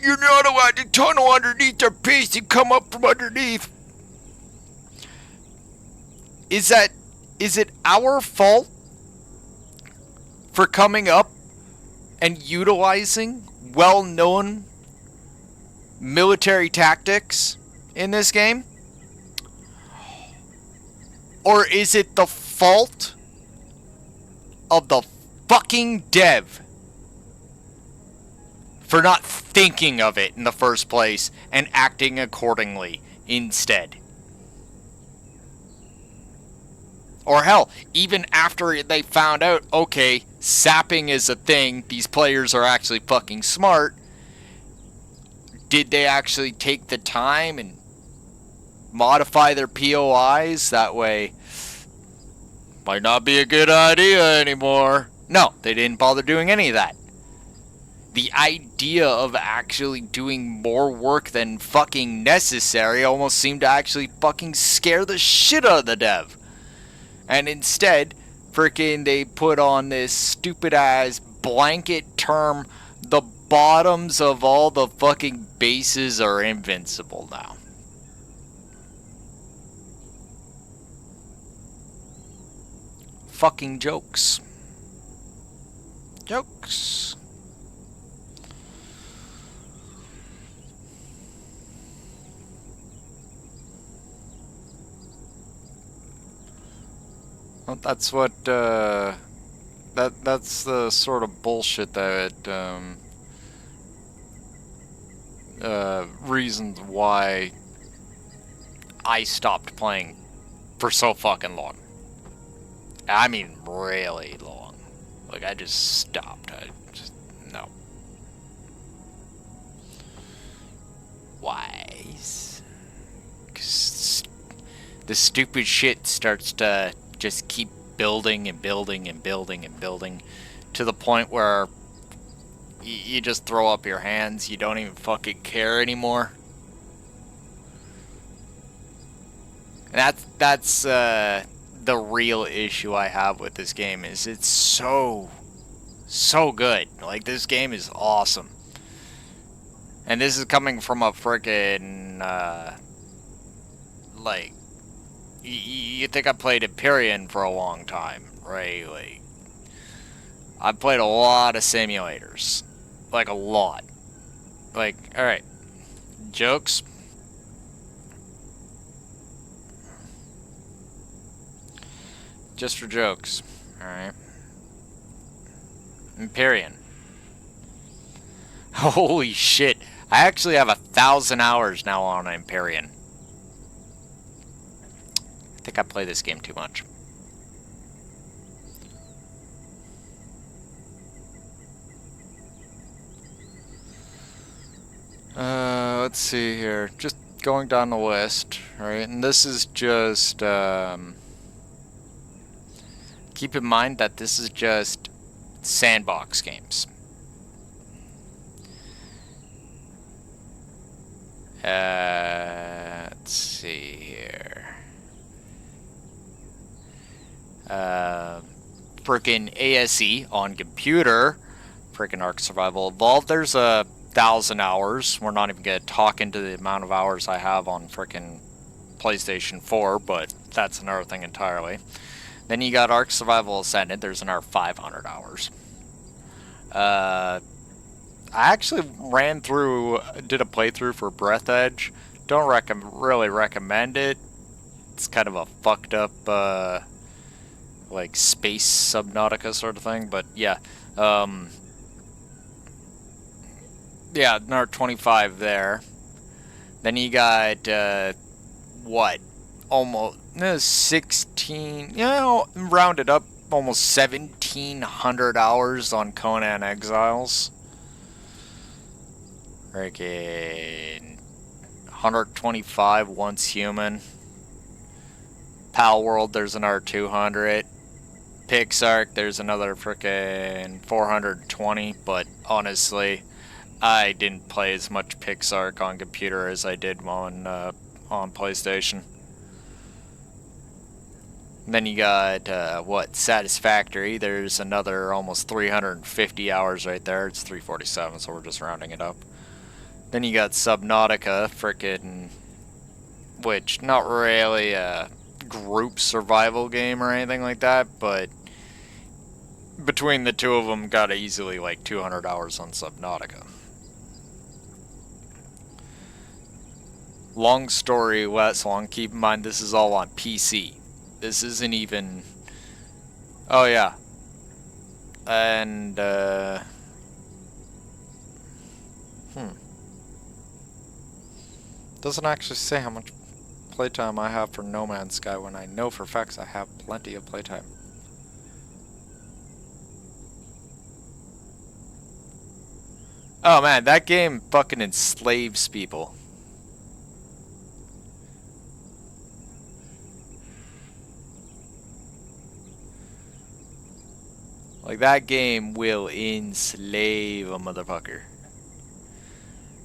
You're not allowed to tunnel underneath their base and come up from underneath. Is it our fault for coming up and utilizing well-known military tactics in this game? Or is it the fault of the fucking dev for not thinking of it in the first place and acting accordingly instead? Or hell, even after they found out, okay, sapping is a thing, these players are actually fucking smart, did they actually take the time and modify their POIs? That way, might not be a good idea anymore. No, they didn't bother doing any of that. The idea of actually doing more work than fucking necessary almost seemed to actually fucking scare the shit out of the dev. And instead, freaking they put on this stupid ass blanket term, the bottoms of all the fucking bases are invincible now. Fucking jokes. Jokes. Well, that's what, that's the sort of bullshit that, reasons why I stopped playing for so fucking long. I mean, really long. Like, I just stopped. I just, no. Why? 'Cause the stupid shit starts to just keep building and building and building and building to the point where you just throw up your hands. You don't even fucking care anymore. And that's the real issue I have with this game is it's so good. Like, this game is awesome. And this is coming from a frickin' like, you think I played Empyrean for a long time, right? Like, I've played a lot of simulators. Like, a lot. Like, alright. Jokes. Just for jokes. Alright. Empyrean. Holy shit. I actually have 1,000 hours now on Empyrean. I think I play this game too much. Let's see here. Just going down the list, right? And this is just, keep in mind that this is just sandbox games. Let's see here. Frickin' ASE on computer. Frickin' Ark Survival Evolved. There's 1,000 hours. We're not even gonna talk into the amount of hours I have on frickin' PlayStation 4, but that's another thing entirely. Then you got Ark Survival Ascended. There's another 500 hours. I actually did a playthrough for Breath Edge. Don't really recommend it. It's kind of a fucked up, like, space Subnautica sort of thing, but yeah. Yeah, another 25 there. Then you got, what? Almost 16, rounded up, almost 1,700 hours on Conan Exiles. Freaking 125 Once Human. Pal World, there's another 200. Pixark, there's another frickin' 420, but honestly, I didn't play as much Pixark on computer as I did on PlayStation. Then you got, Satisfactory. There's another almost 350 hours right there. It's 347, so we're just rounding it up. Then you got Subnautica, frickin', which, not really a group survival game or anything like that, but between the two of them, got easily like 200 hours on Subnautica. Long story less long, keep in mind this is all on PC. This isn't even... Oh yeah. And, doesn't actually say how much playtime I have for No Man's Sky when I know for facts I have plenty of playtime. Oh man, that game fucking enslaves people. Like, that game will enslave a motherfucker.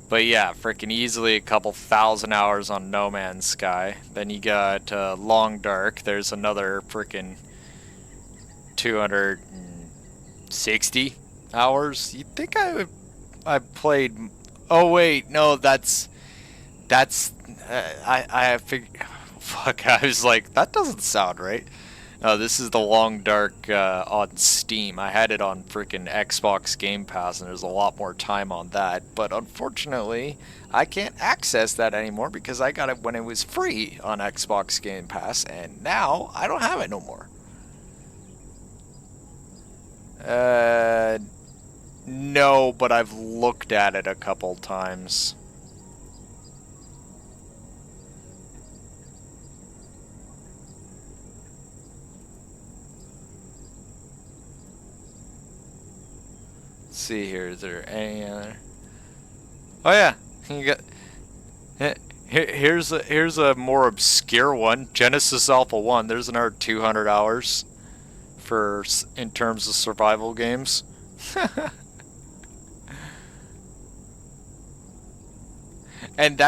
But yeah, freaking easily a couple thousand hours on No Man's Sky. Then you got Long Dark. There's another freaking 260 hours. You think I played? Oh wait, no, that's I figured. Fuck, I was like, that doesn't sound right. No, this is the Long Dark on Steam. I had it on freaking Xbox Game Pass, and there's a lot more time on that. But unfortunately, I can't access that anymore because I got it when it was free on Xbox Game Pass, and now I don't have it no more. Uh, no, but I've looked at it a couple times. Let's see here, is there any other? Oh yeah, you got. Here's a more obscure one. Genesis Alpha 1. There's another 200 hours for in terms of survival games. And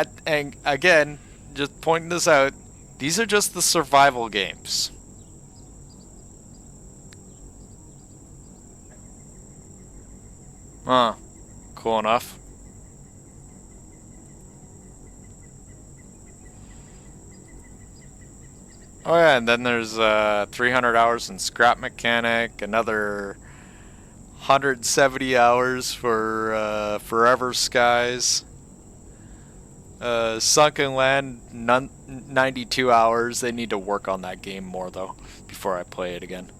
again, just pointing this out, these are just the survival games. Huh. Cool enough. Oh yeah, and then there's 300 hours in Scrap Mechanic, another 170 hours for Forever Skies. Sunken Land, 92 hours. They need to work on that game more though before I play it again.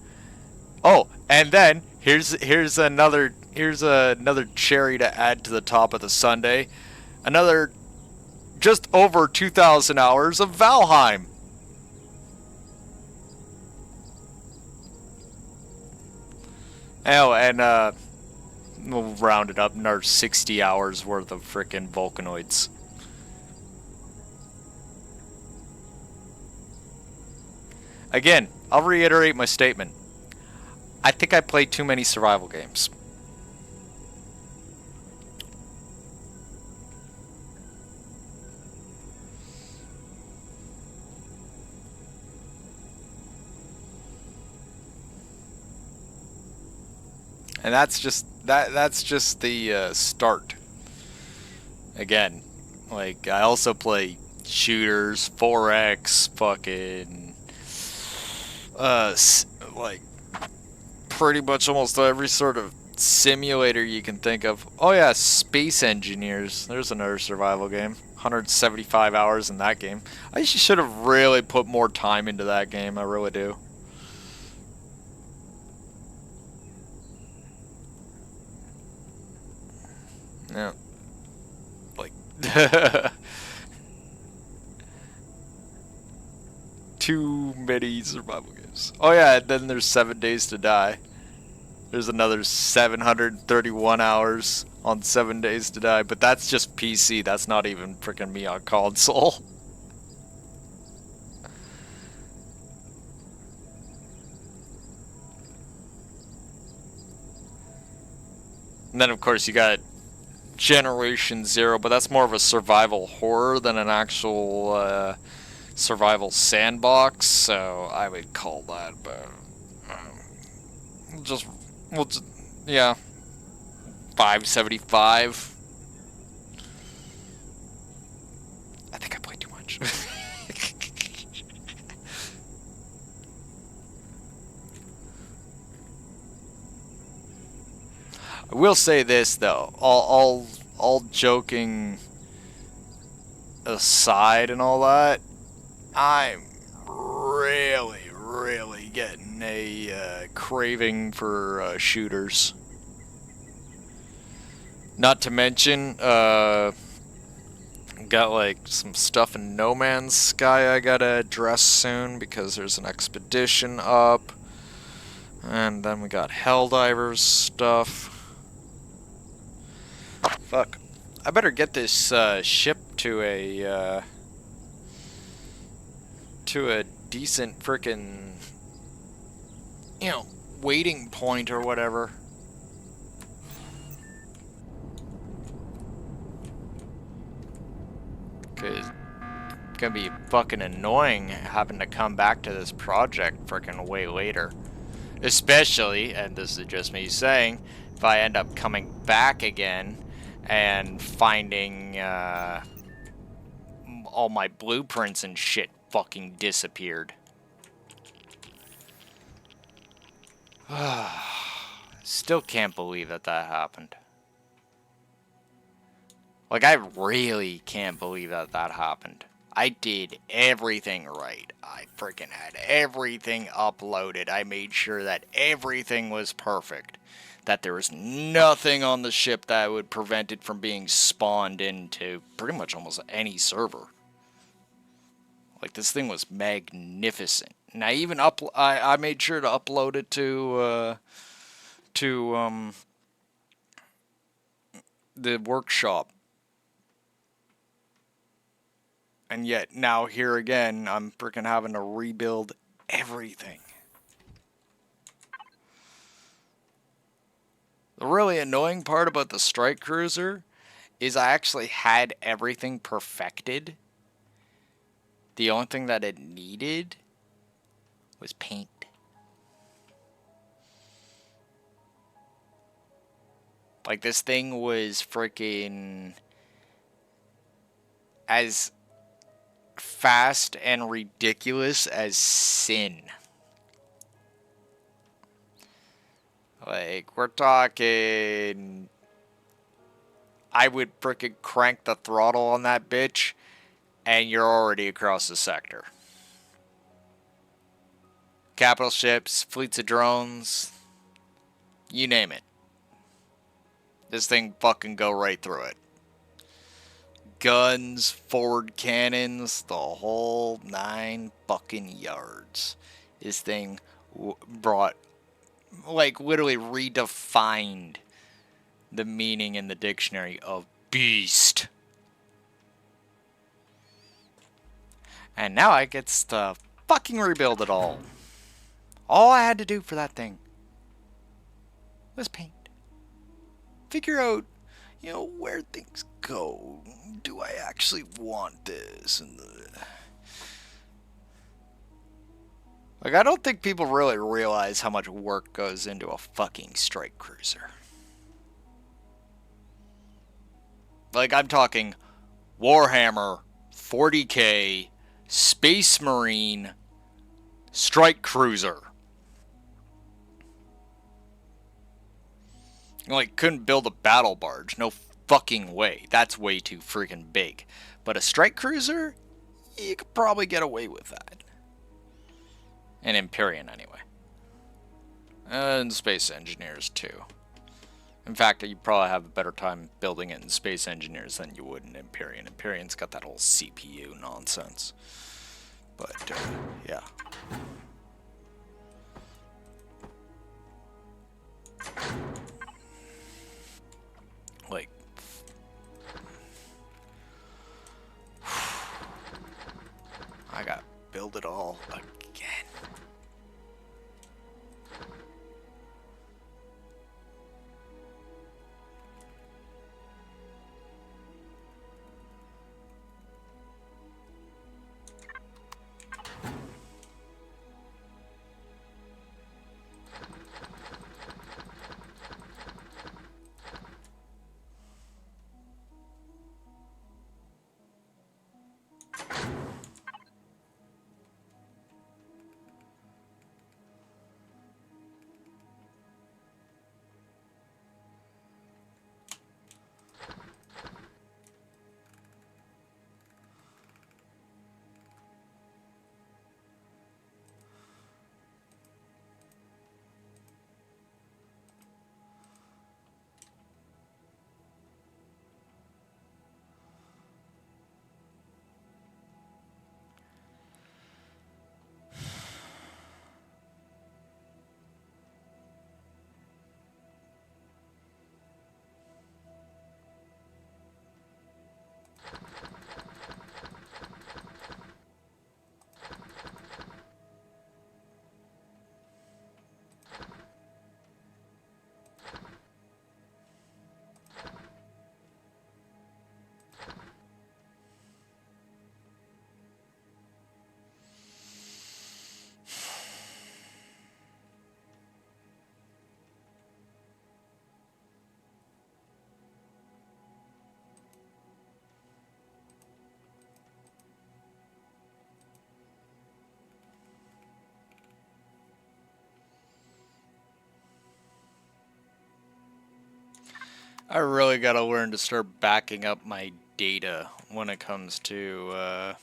Oh, and then here's another cherry to add to the top of the sundae. Another just over 2,000 hours of Valheim. Oh, and we'll round it up. Another 60 hours worth of frickin' Volcanoids. Again, I'll reiterate my statement. I think I played too many survival games. And that's just the start. Again, like I also play shooters, 4X, fucking like pretty much almost every sort of simulator you can think of. Oh yeah, Space Engineers. There's another survival game. 175 hours in that game. I should have really put more time into that game. I really do. Yeah. Like too many survival games. Oh yeah, and then there's 7 Days to Die. There's another 731 hours on 7 Days to Die, but that's just PC. That's not even freaking me on console. And then of course you got Generation Zero, but that's more of a survival horror than an actual survival sandbox. So I would call that, but just well, yeah, 575. I think I played too much. I will say this though, all joking aside and all that, I'm really getting a craving for shooters. Not to mention, got like some stuff in No Man's Sky I gotta address soon because there's an expedition up. And then we got Helldivers stuff. Fuck. I better get this ship to a decent frickin', you know, waiting point or whatever. Cause it's gonna be fucking annoying having to come back to this project frickin' way later. Especially, and this is just me saying, if I end up coming back again and finding all my blueprints and shit fucking disappeared. Still can't believe that that happened. Like, I really can't believe that that happened. I did everything right. I freaking had everything uploaded. I made sure that everything was perfect. That there was nothing on the ship that would prevent it from being spawned into pretty much almost any server. Like, this thing was magnificent. And I even I made sure to upload it to the workshop. And yet, now here again, I'm freaking having to rebuild everything. The really annoying part about the Strike Cruiser is I actually had everything perfected. The only thing that it needed was paint. Like, this thing was freaking as fast and ridiculous as sin. Like, we're talking... I would frickin' crank the throttle on that bitch, and you're already across the sector. Capital ships, fleets of drones, you name it. This thing fucking go right through it. Guns, forward cannons, the whole 9 fucking yards. This thing brought, like, literally redefined the meaning in the dictionary of beast. And now I get to fucking rebuild it all. All I had to do for that thing was paint. Figure out, you know, where things go. Do I actually want this? And like, I don't think people really realize how much work goes into a fucking strike cruiser. Like, I'm talking Warhammer 40K Space Marine strike cruiser. Like, couldn't build a battle barge. No fucking way. That's way too freaking big. But a strike cruiser? You could probably get away with that. An Empyrean, anyway. And Space Engineers, too. In fact, you'd probably have a better time building it in Space Engineers than you would in Empyrean. Empyrean's got that whole CPU nonsense. But, yeah. Like, I gotta build it all again. I really gotta learn to start backing up my data when it comes to a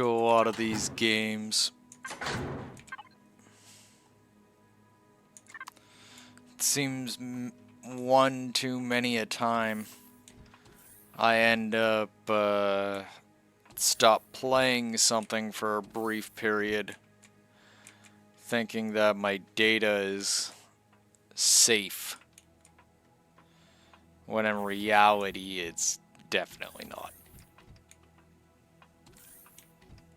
lot of these games. It seems one too many a time I end up stop playing something for a brief period, thinking that my data is safe, when in reality it's definitely not.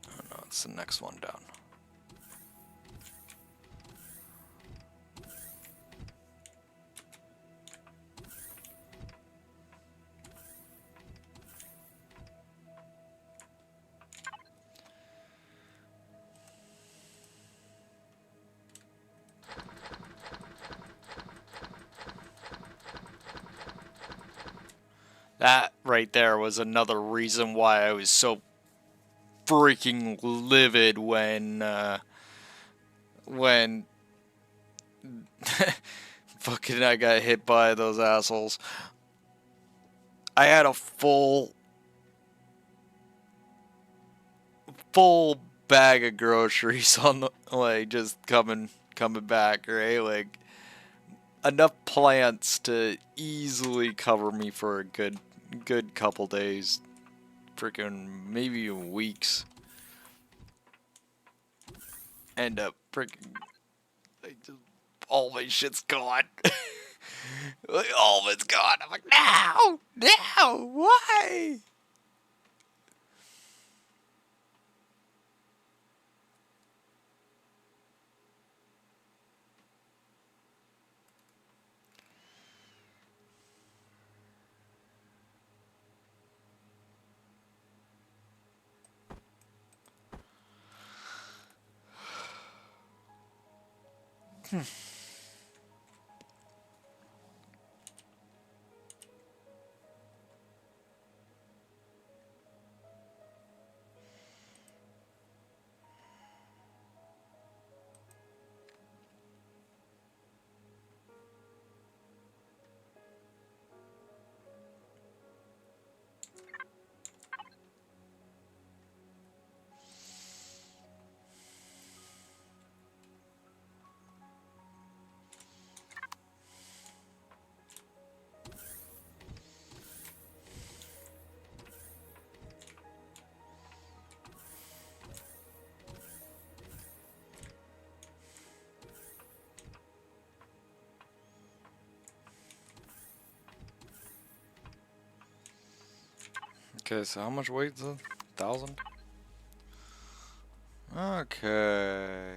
Oh no, it's the next one down. That right there was another reason why I was so freaking livid when fucking I got hit by those assholes. I had a full bag of groceries on the like just coming back, right? Like enough plants to easily cover me for a good couple days, freaking maybe weeks. End up freaking like just all my shit's gone. Like, all of it's gone. I'm like, no, no, why? Okay, so how much weight is it? 1,000? Okay.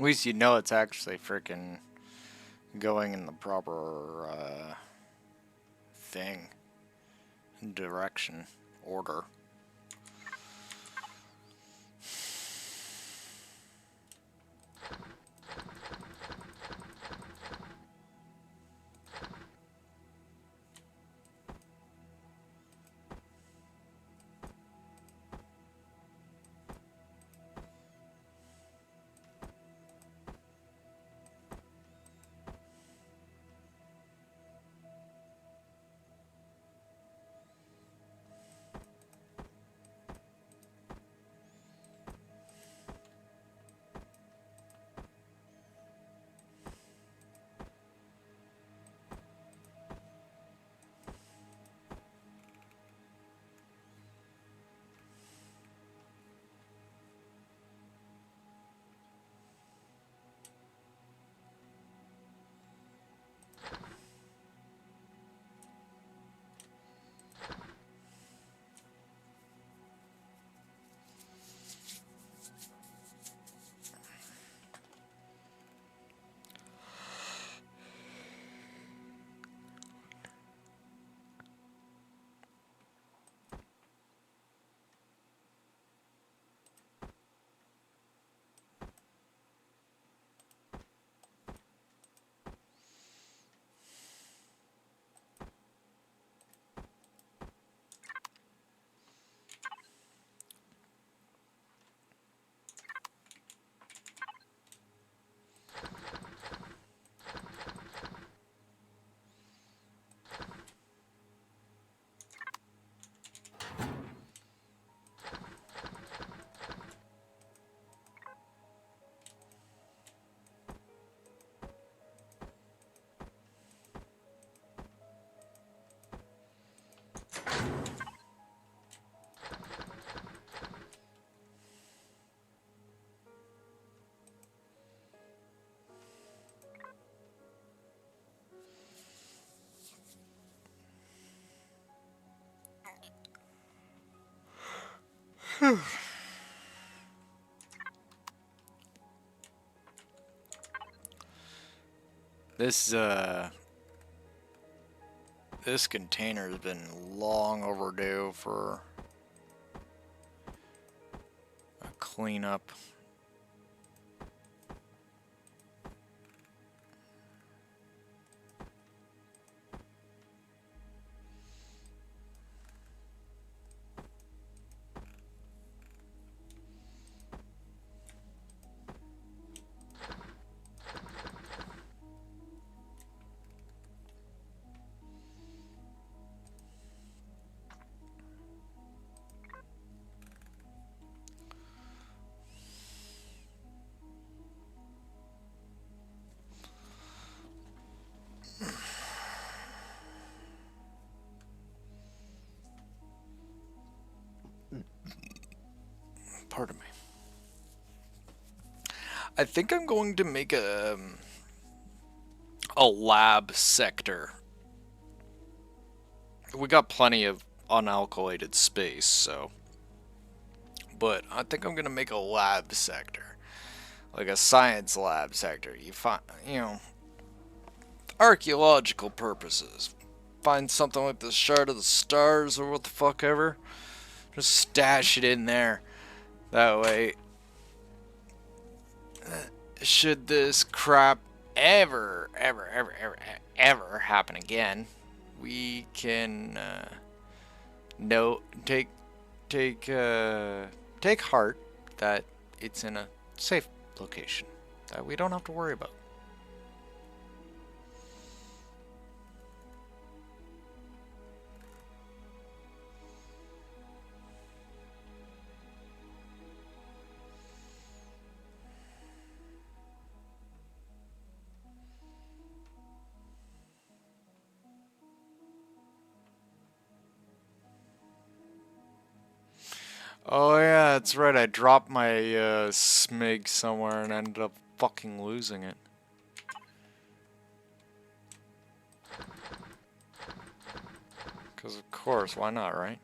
least you know it's actually freaking going in the proper thing, direction, order. This this container has been long overdue for a cleanup. Pardon me. I think I'm going to make a lab sector. We got plenty of unalkalated space, so. But I think I'm gonna make a lab sector, like a science lab sector. You find, archaeological purposes. Find something like the Shard of the Stars or what the fuck ever. Just stash it in there. That way, should this crap ever happen again, we can no take heart that it's in a safe location that we don't have to worry about. Oh yeah, that's right. I dropped my smig somewhere and ended up fucking losing it. Because of course, why not, right?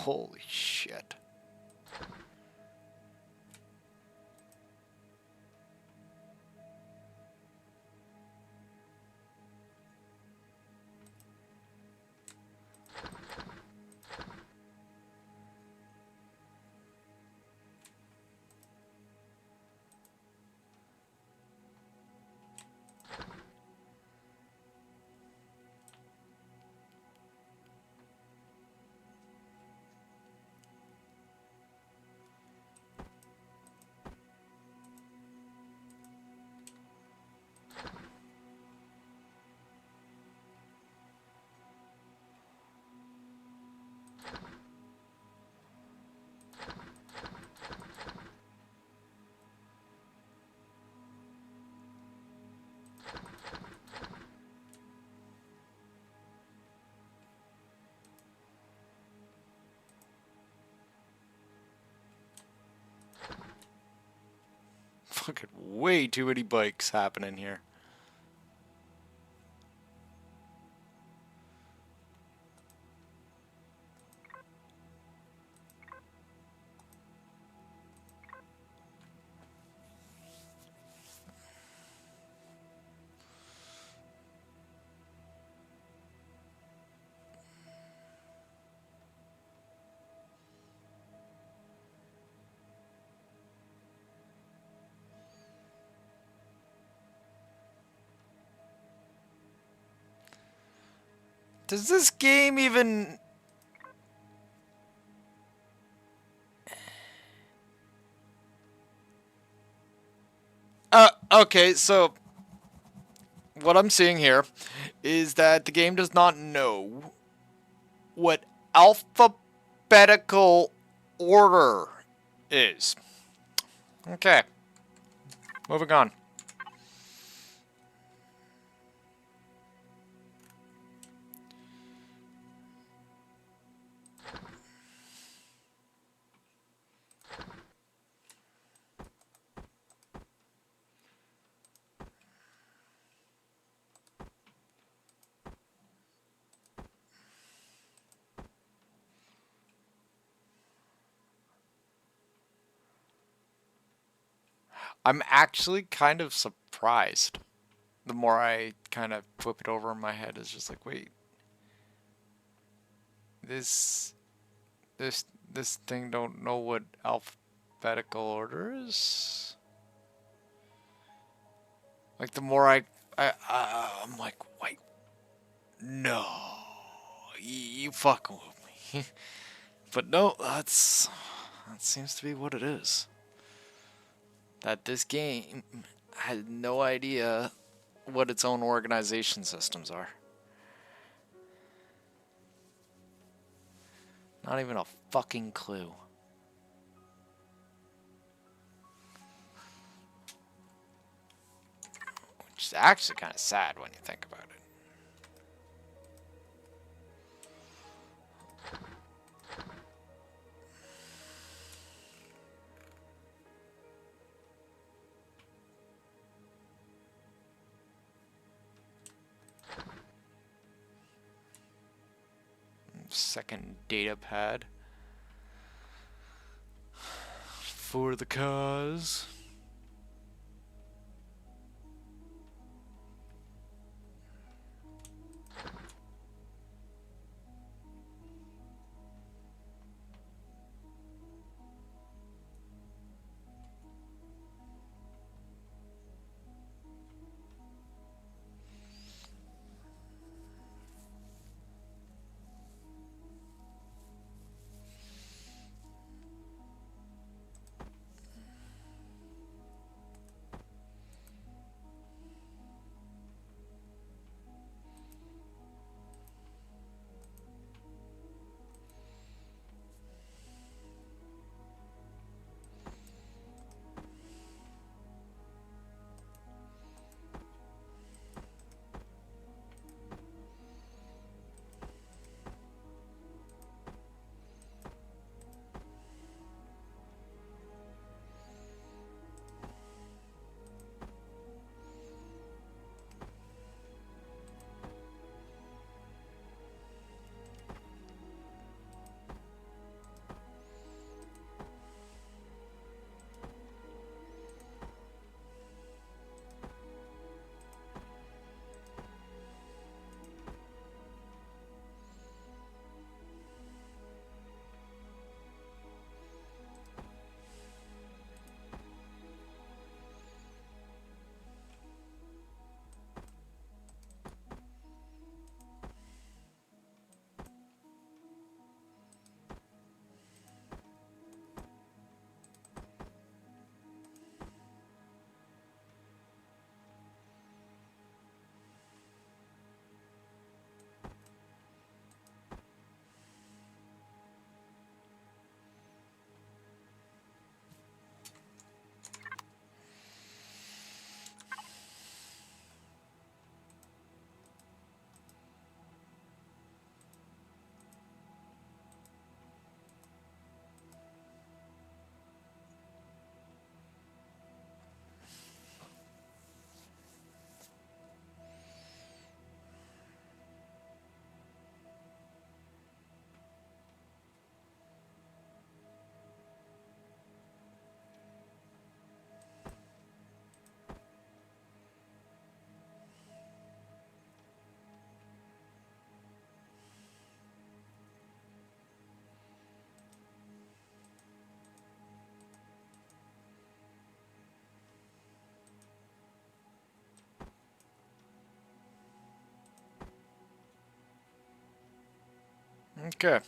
Holy shit. Fucking way too many bikes happening here. Does this game even... Okay, so what I'm seeing here is that the game does not know what alphabetical order is. Okay, moving on. I'm actually kind of surprised. The more I kind of flip it over in my head, it's just like, wait, this, this thing don't know what alphabetical order is. Like the more I'm like, wait, no, you fucking with me. But no, that seems to be what it is. That this game had no idea what its own organization systems are. Not even a fucking clue. Which is actually kind of sad when you think about it. Second data pad for the cause. Okay.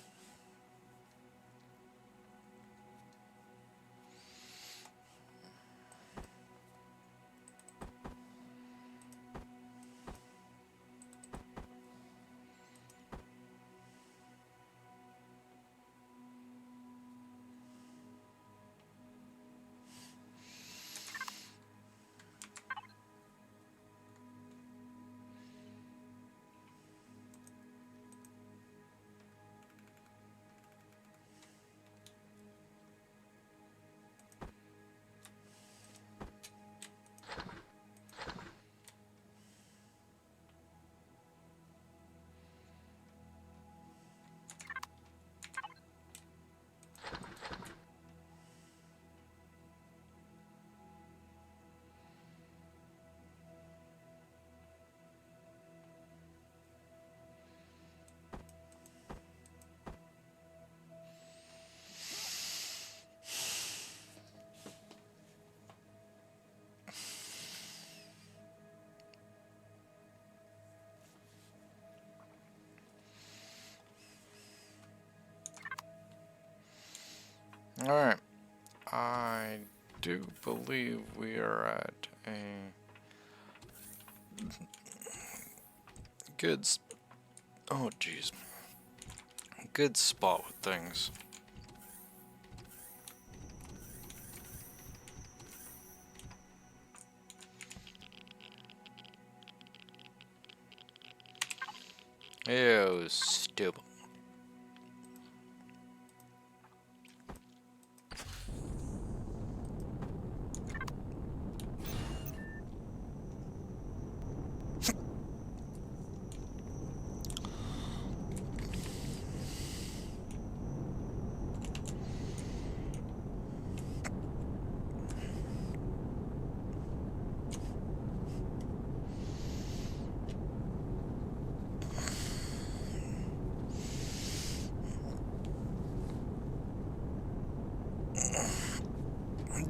Alright. I do believe we are at a good oh jeez. Good spot with things. Ew, stupid.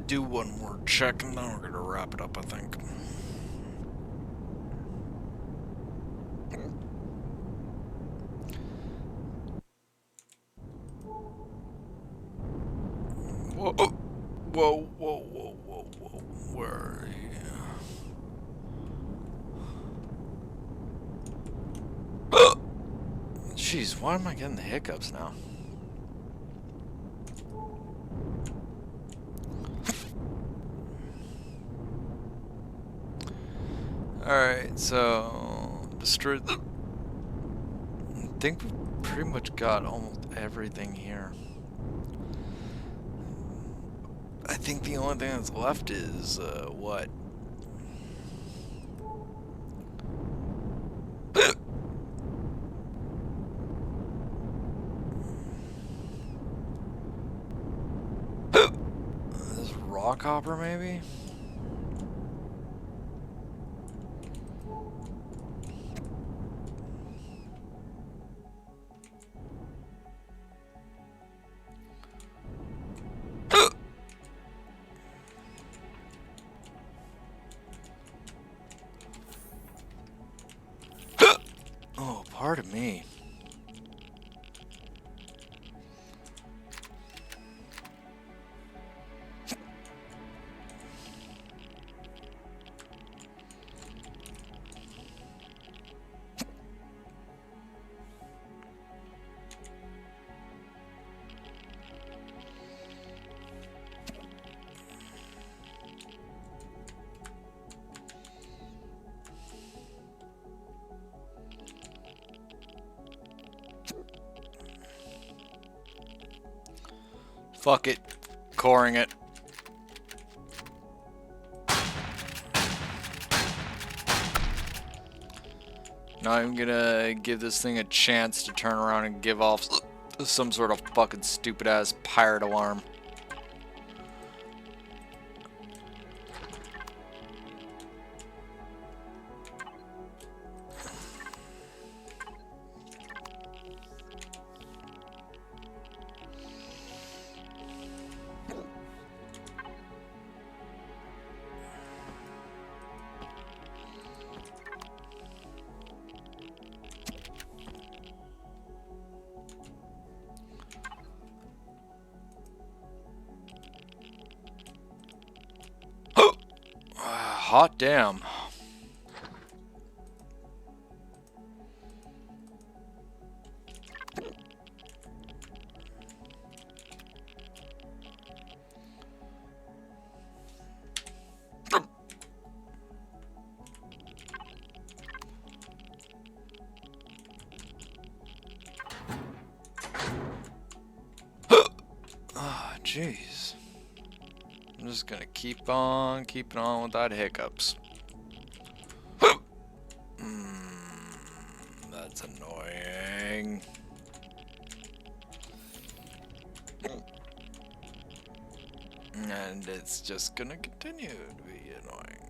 Do one more check and then we're gonna wrap it up, I think. Whoa, whoa, whoa, whoa, whoa, whoa. Where are you? Jeez, why am I getting the hiccups now? Alright, so destroy the I think we pretty much got almost everything here. I think the only thing that's left is what? This rock hopper maybe? Oh, pardon me. Fuck it. Coring it. Not even gonna give this thing a chance to turn around and give off some sort of fucking stupid ass pirate alarm. hot damn. Ah, jeez. I'm just gonna keep on keeping on without hiccups. That's annoying. And it's just gonna continue to be annoying.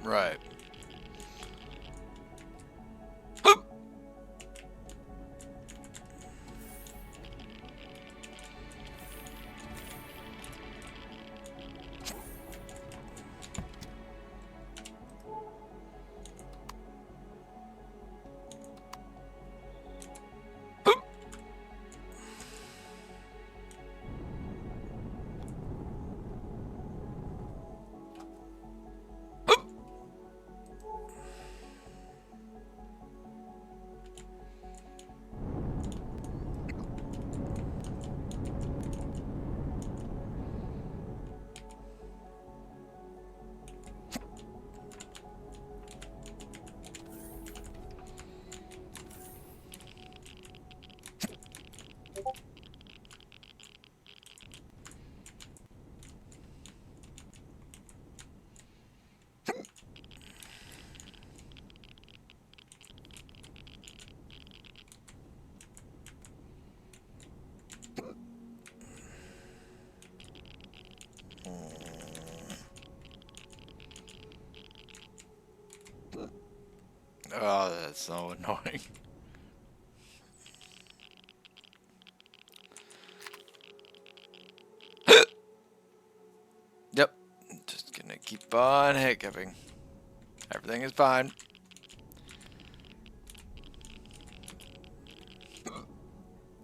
Right. Oh, that's so annoying. Yep. Just gonna keep on hiccuping. Everything is fine.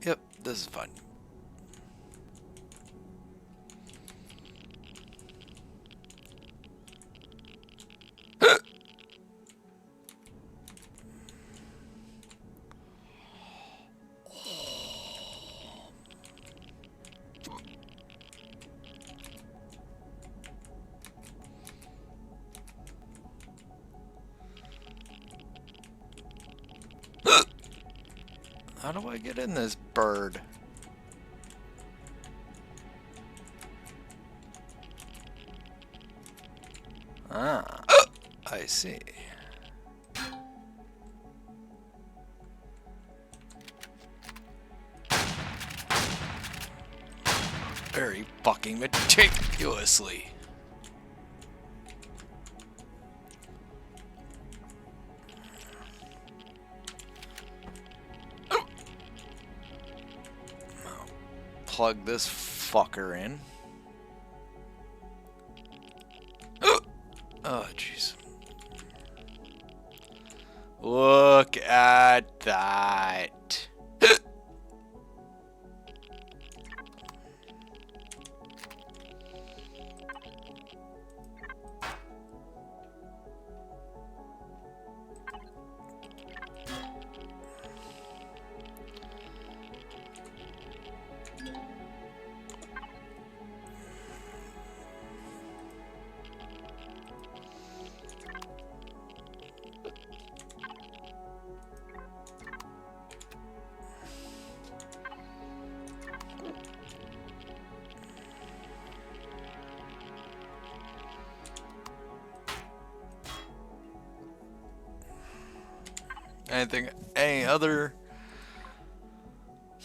Yep, this is fine. How do I get in this bird? Ah, I see. Very fucking meticulously. Plug this fucker in. Oh, jeez. Look at that. Any other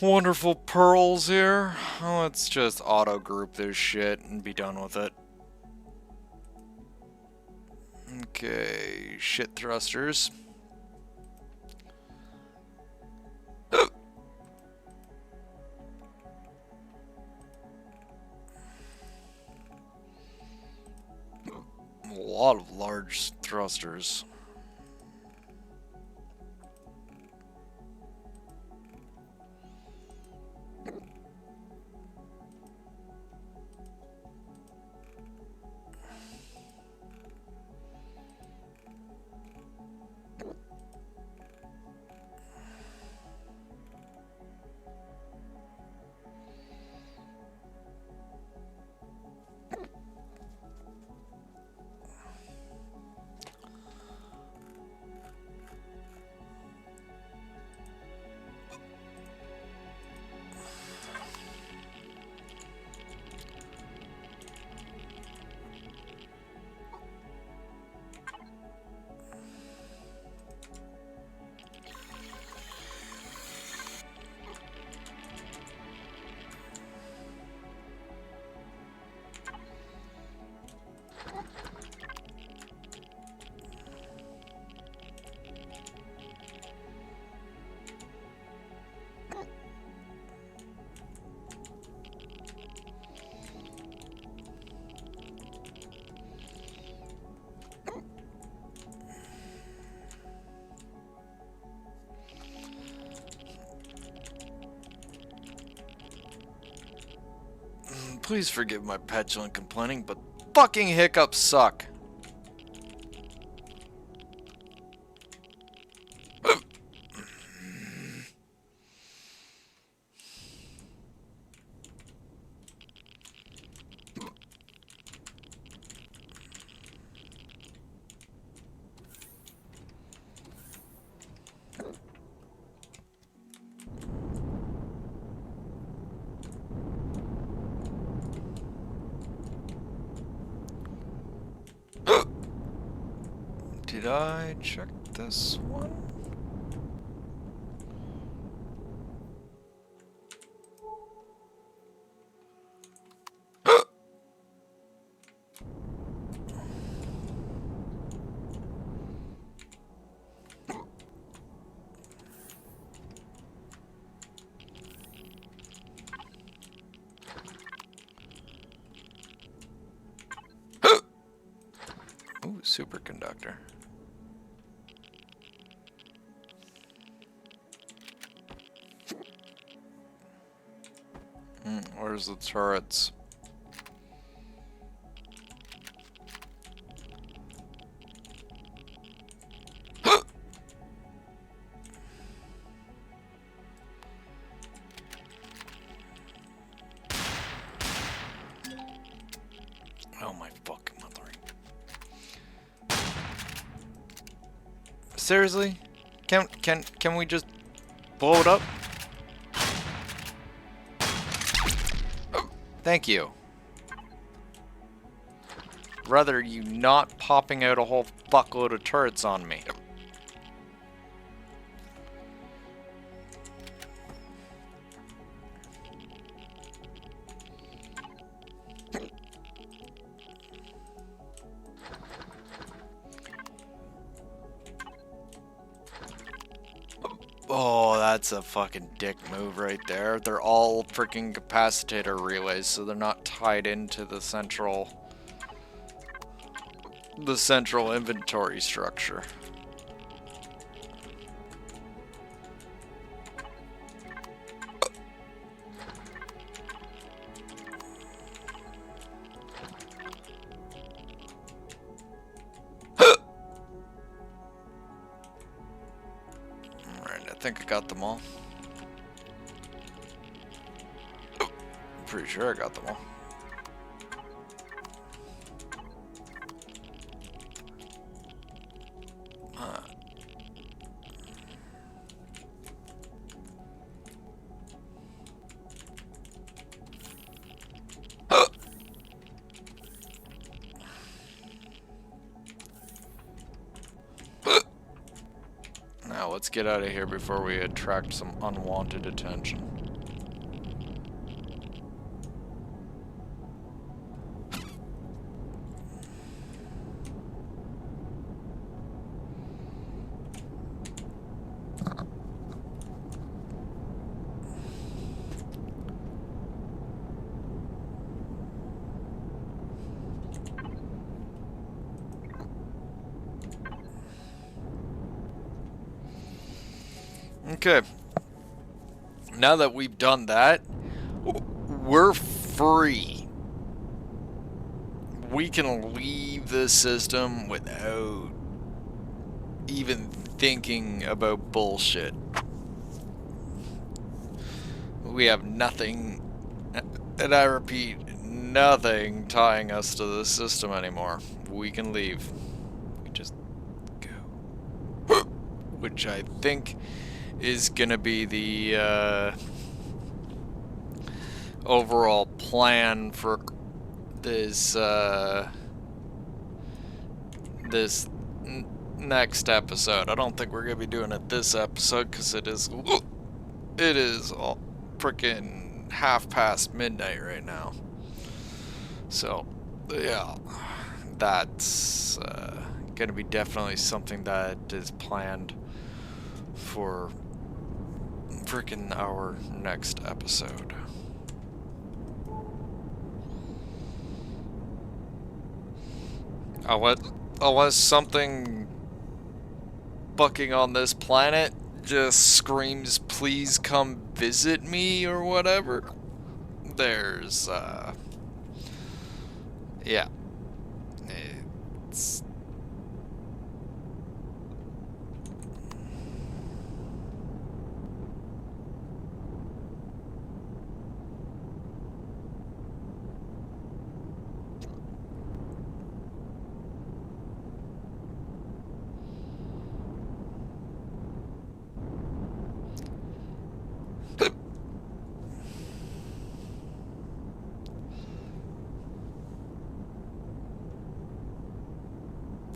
wonderful pearls here? Let's just auto group this shit and be done with it. Okay, shit thrusters. lot of large thrusters. Please forgive my petulant complaining, but fucking hiccups suck. Did I check this one? Ooh, superconductor. Where's the turrets? Oh my fucking mother. Seriously? Can we just blow it up? Thank you. Rather you not popping out a whole fuckload of turrets on me. Oh, that's a fucking dick move right there. They're all freaking capacitor relays, so they're not tied into the central inventory structure. Alright, I think I got them all. Pretty sure I got them all. Now let's get out of here before we attract some unwanted attention. Okay, now that we've done that, we're free. We can leave the system without even thinking about bullshit. We have nothing, and I repeat, nothing tying us to the system anymore. We can leave. We just go. Which I think is gonna be the overall plan for this this next episode. I don't think we're gonna be doing it this episode because it is all freaking half past midnight right now. So yeah, that's gonna be definitely something that is planned for freaking our next episode. Unless something bucking on this planet just screams, please come visit me or whatever, there's, yeah. It's...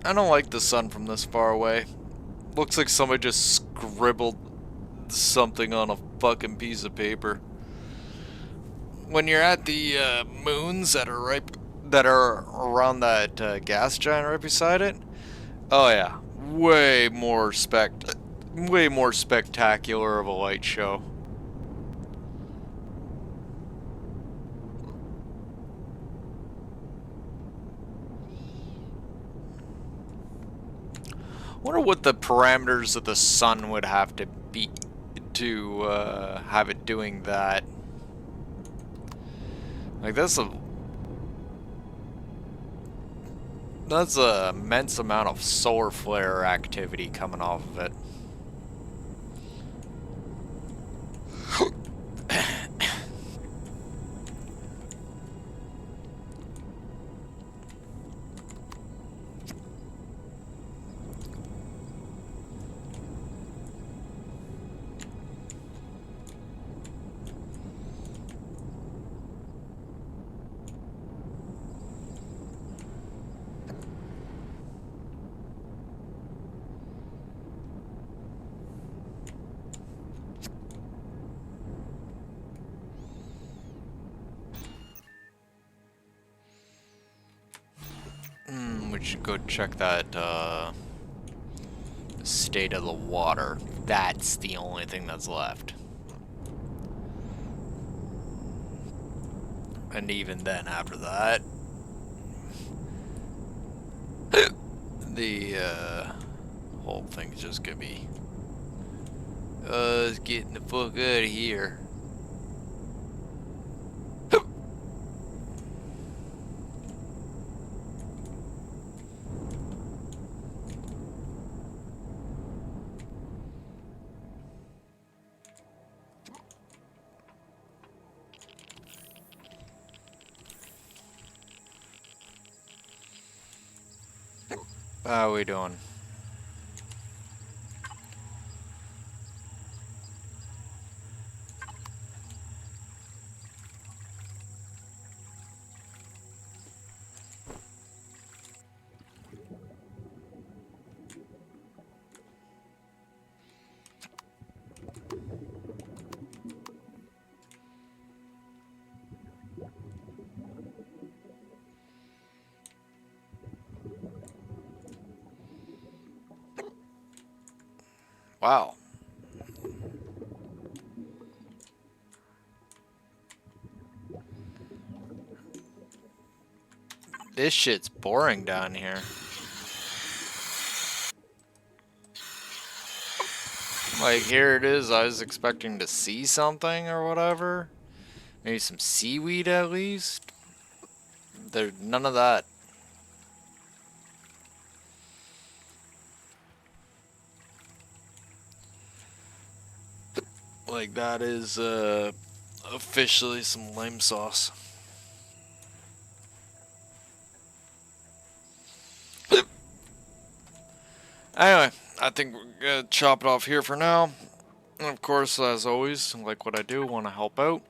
I don't like the sun from this far away. Looks like somebody just scribbled something on a fucking piece of paper. When you're at the moons that are around that gas giant right beside it, oh yeah, way more spectacular of a light show. Wonder what the parameters of the sun would have to be to have it doing that. Like that's a immense amount of solar flare activity coming off of it. We should go check that state of the water. That's the only thing that's left. And even then, after that, the whole thing's just gonna be us getting the fuck out of here. How are we doing? Wow. This shit's boring down here. Like, here it is, I was expecting to see something or whatever. Maybe some seaweed at least. There's none of that. Like, that is, officially some lame sauce. Anyway, I think we're gonna chop it off here for now. And of course, as always, like what I do, want to help out.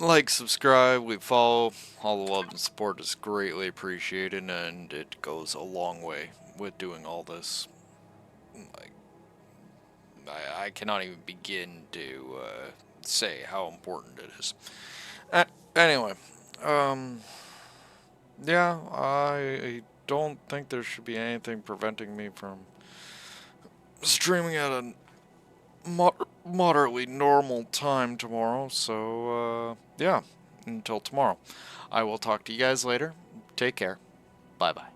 Like, subscribe, leave follow. All the love and support is greatly appreciated, and it goes a long way with doing all this. Like, I cannot even begin to say how important it is. Anyway, um, yeah, I don't think there should be anything preventing me from streaming at a moderately normal time tomorrow. So, yeah, until tomorrow. I will talk to you guys later. Take care. Bye bye.